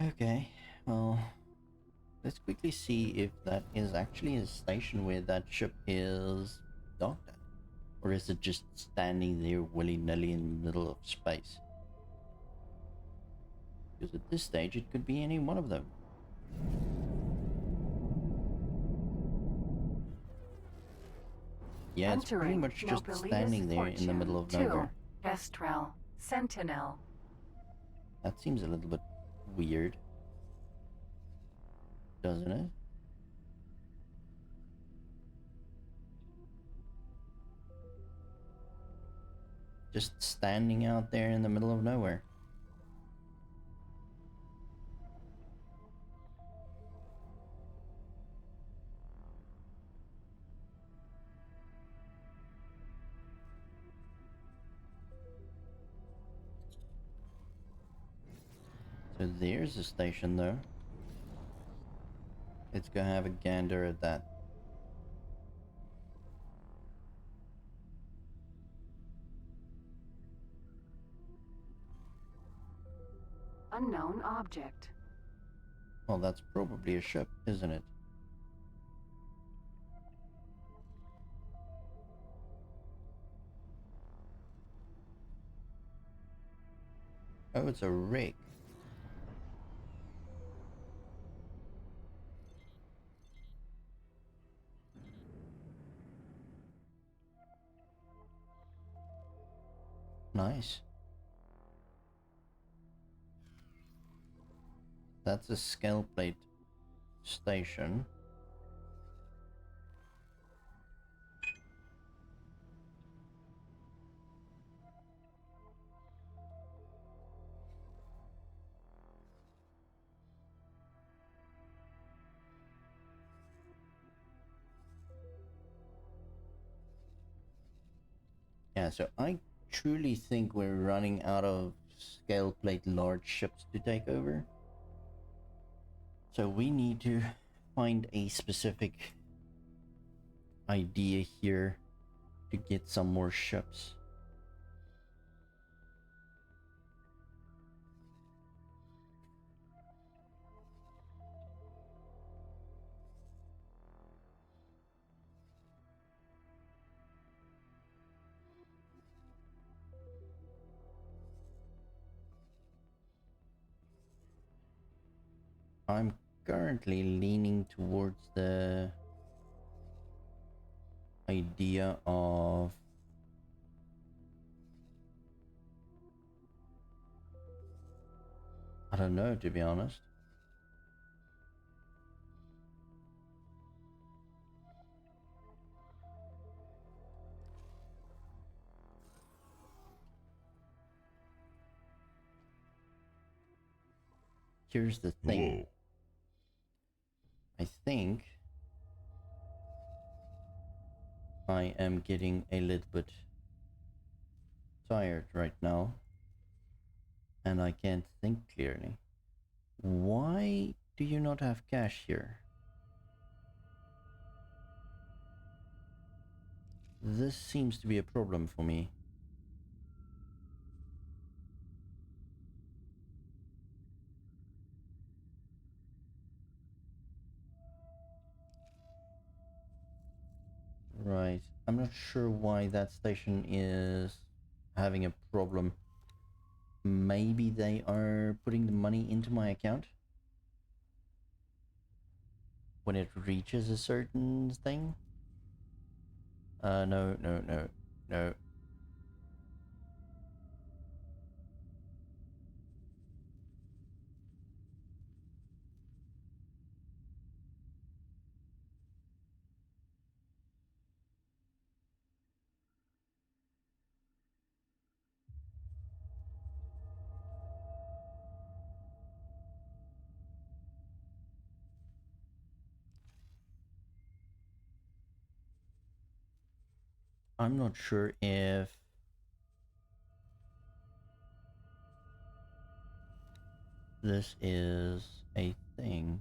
Okay, well, let's quickly see if that is actually a station where that ship is docked at. Or is it just standing there willy-nilly in the middle of space? Because at this stage, it could be any one of them. Yeah, it's pretty Entering much just Nopalia's standing there in the middle of Fortune. nowhere. 2. Kestrel. Sentinel. That seems a little bit weird, doesn't it? Just standing out there in the middle of nowhere. So there's a station though. Let's go have a gander at that. Unknown object. Well, that's probably a ship, isn't it? Oh, it's a rig. Nice. That's a scale plate station. Yeah, so I truly think we're running out of scale plate large ships to take over. So we need to find a specific idea here to get some more ships. I'm currently leaning towards the idea of I don't know, to be honest. Here's the thing. Hello. I think I am getting a little bit tired right now, and I can't think clearly. Why do you not have cash here? This seems to be a problem for me. Right. I'm not sure why that station is having a problem. Maybe they are putting the money into my account when it reaches a certain thing. No, no, no, no. I'm not sure if this is a thing.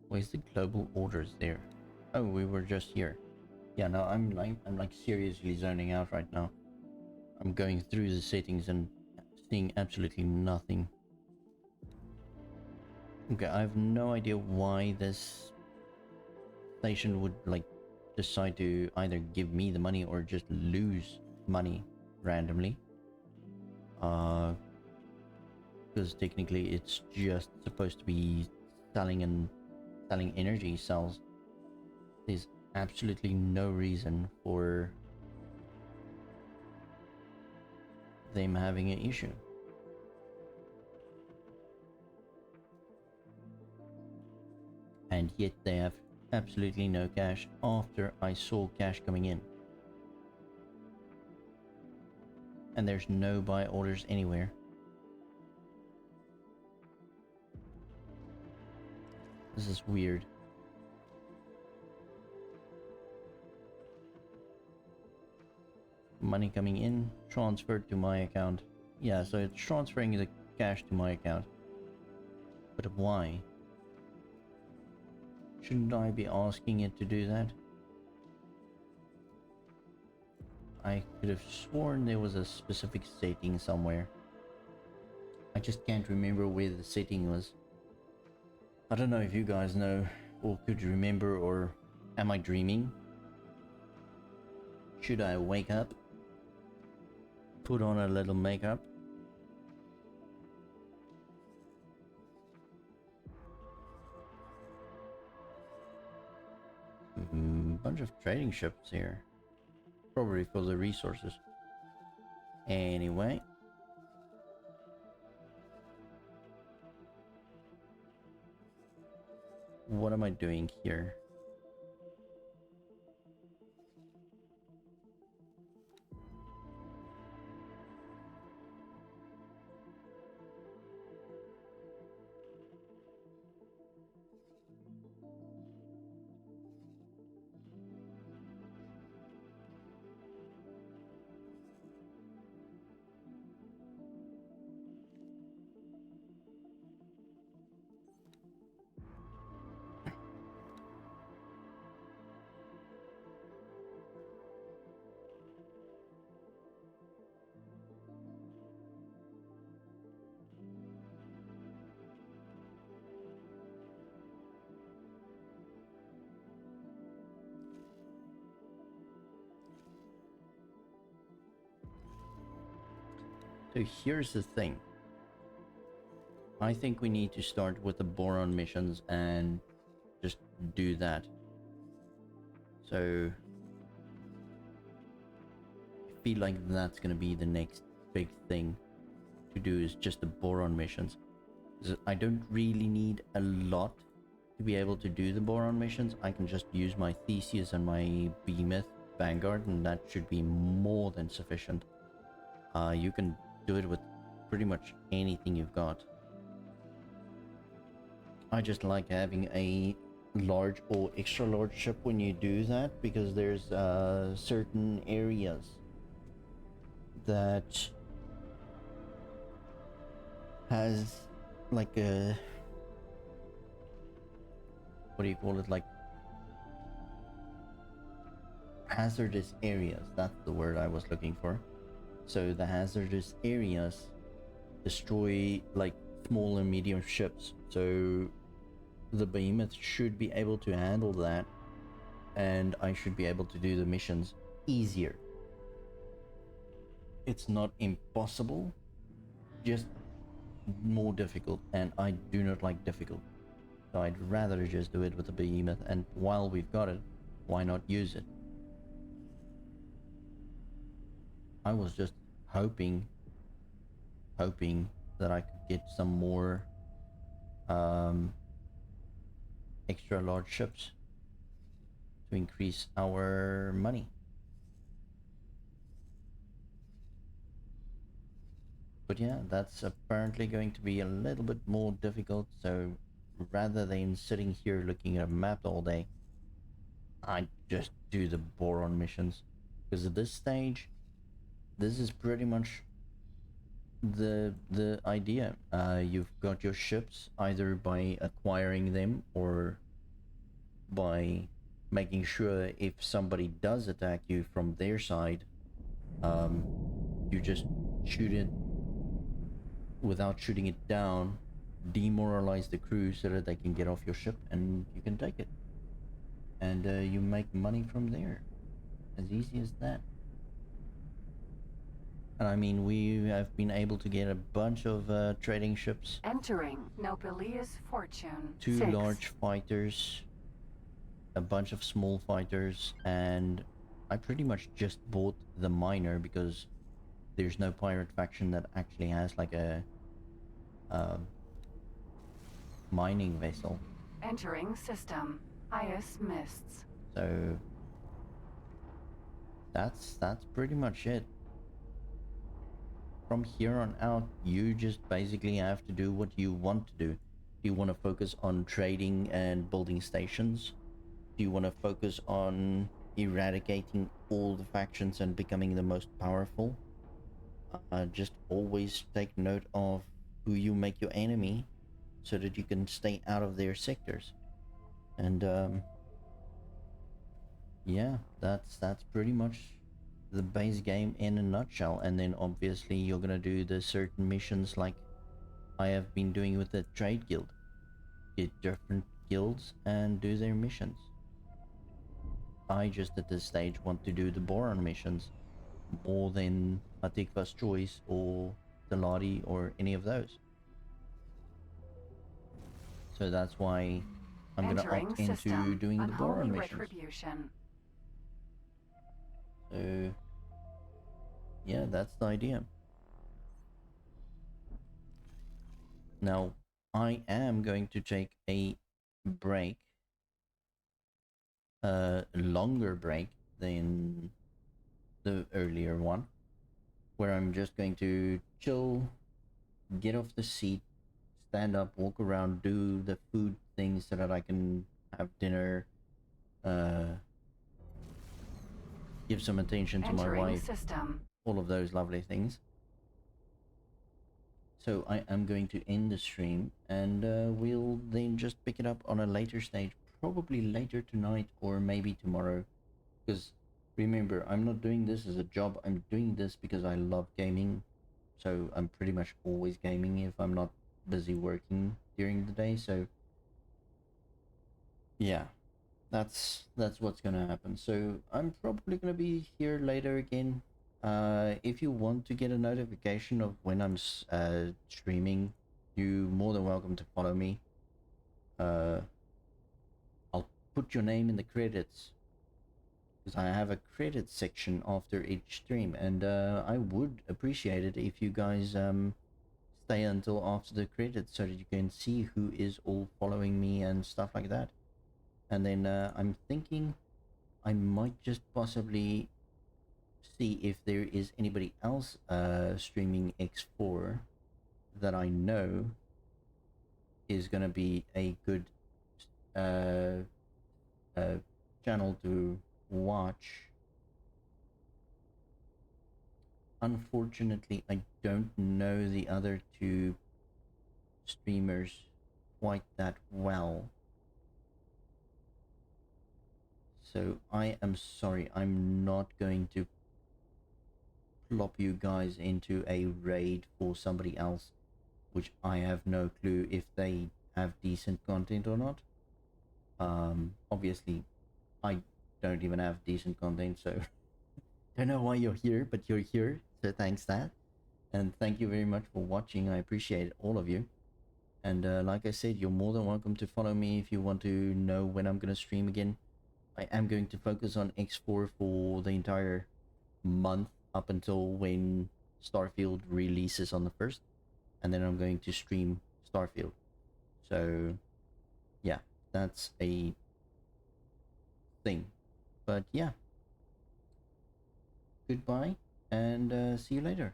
Where's the global orders there? Oh, we were just here. Yeah, no, I'm like seriously zoning out right now. I'm going through the settings and seeing absolutely nothing. Okay, I have no idea why this station would like decide to either give me the money or just lose money randomly. Because technically it's just supposed to be selling energy cells. There's absolutely no reason for them having an issue. And yet they have absolutely no cash after I saw cash coming in. And there's no buy orders anywhere. This is weird. Money coming in, transferred to my account. Yeah, so it's transferring the cash to my account. But why? Shouldn't I be asking it to do that? I could have sworn there was a specific setting somewhere. I just can't remember where the setting was. I don't know if you guys know or could remember, or am I dreaming? Should I wake up? Put on a little makeup? Bunch of trading ships here. Probably for the resources. Anyway. What am I doing here? So here's the thing. I think we need to start with the boron missions and just do that. So I feel like that's gonna be the next big thing to do, is just the boron missions. I don't really need a lot to be able to do the boron missions. I can just use my Theseus and my Behemoth Vanguard, and that should be more than sufficient. You can do it with pretty much anything you've got. I just like having a large or extra large ship when you do that, because there's certain areas that has like a, what do you call it, like hazardous areas. That's the word I was looking for. So the hazardous areas destroy like small and medium ships, so the Behemoth should be able to handle that, and I should be able to do the missions easier. It's not impossible, just more difficult, and I do not like difficult. So I'd rather just do it with the Behemoth, and while we've got it, why not use it? I was just hoping that I could get some more extra large ships to increase our money. But yeah, that's apparently going to be a little bit more difficult, so rather than sitting here looking at a map all day, I just do the boron missions. Because at this stage, this is pretty much the idea. You've got your ships either by acquiring them or by making sure if somebody does attack you from their side, you just shoot it without shooting it down, demoralize the crew so that they can get off your ship and you can take it, and you make money from there. As easy as that. And I mean, we have been able to get a bunch of trading ships, Entering Nopalia's fortune. 2 6. large fighters, a bunch of small fighters, and I pretty much just bought the miner because there's no pirate faction that actually has like a mining vessel. Entering system. Ice mists. So that's pretty much it. from here on out, you just basically have to do what you want to do. Do you want to focus on trading and building stations? Do you want to focus on eradicating all the factions and becoming the most powerful? Just always take note of who you make your enemy so that you can stay out of their sectors. And yeah, that's pretty much the base game in a nutshell. And then obviously you're gonna do the certain missions like I have been doing with the trade guild. Get different guilds and do their missions. I just at this stage want to do the boron missions more than Matikva's Choice or Delati or any of those. So that's why I'm gonna Entering opt into system. doing the Unholy boron missions. retribution. So yeah, that's the idea. Now I am going to take a break, a longer break than the earlier one, where I'm just going to chill, get off the seat, stand up, walk around, do the food things so that I can have dinner, give some attention to my Entering wife, system. all of those lovely things. So I am going to end the stream, and we'll then just pick it up on a later stage, probably later tonight or maybe tomorrow. Because remember, I'm not doing this as a job, I'm doing this because I love gaming. So I'm pretty much always gaming if I'm not busy working during the day. So yeah, that's what's gonna happen. So I'm probably gonna be here later again. If you want to get a notification of when I'm streaming, you're more than welcome to follow me. I'll put your name in the credits because I have a credit section after each stream, and I would appreciate it if you guys stay until after the credits so that you can see who is all following me and stuff like that. And then I'm thinking I might just possibly see if there is anybody else streaming X4 that I know is gonna be a good channel to watch. Unfortunately, I don't know the other two streamers quite that well. So I am sorry, I'm not going to plop you guys into a raid for somebody else, which I have no clue if they have decent content or not. Obviously, I don't even have decent content, so don't know why you're here, but you're here, so thanks that. And thank you very much for watching. I appreciate all of you. And like I said, you're more than welcome to follow me if you want to know when I'm going to stream again. I am going to focus on X4 for the entire month up until when Starfield releases on the 1st. And then I'm going to stream Starfield. So yeah, that's a thing. But yeah, goodbye and see you later.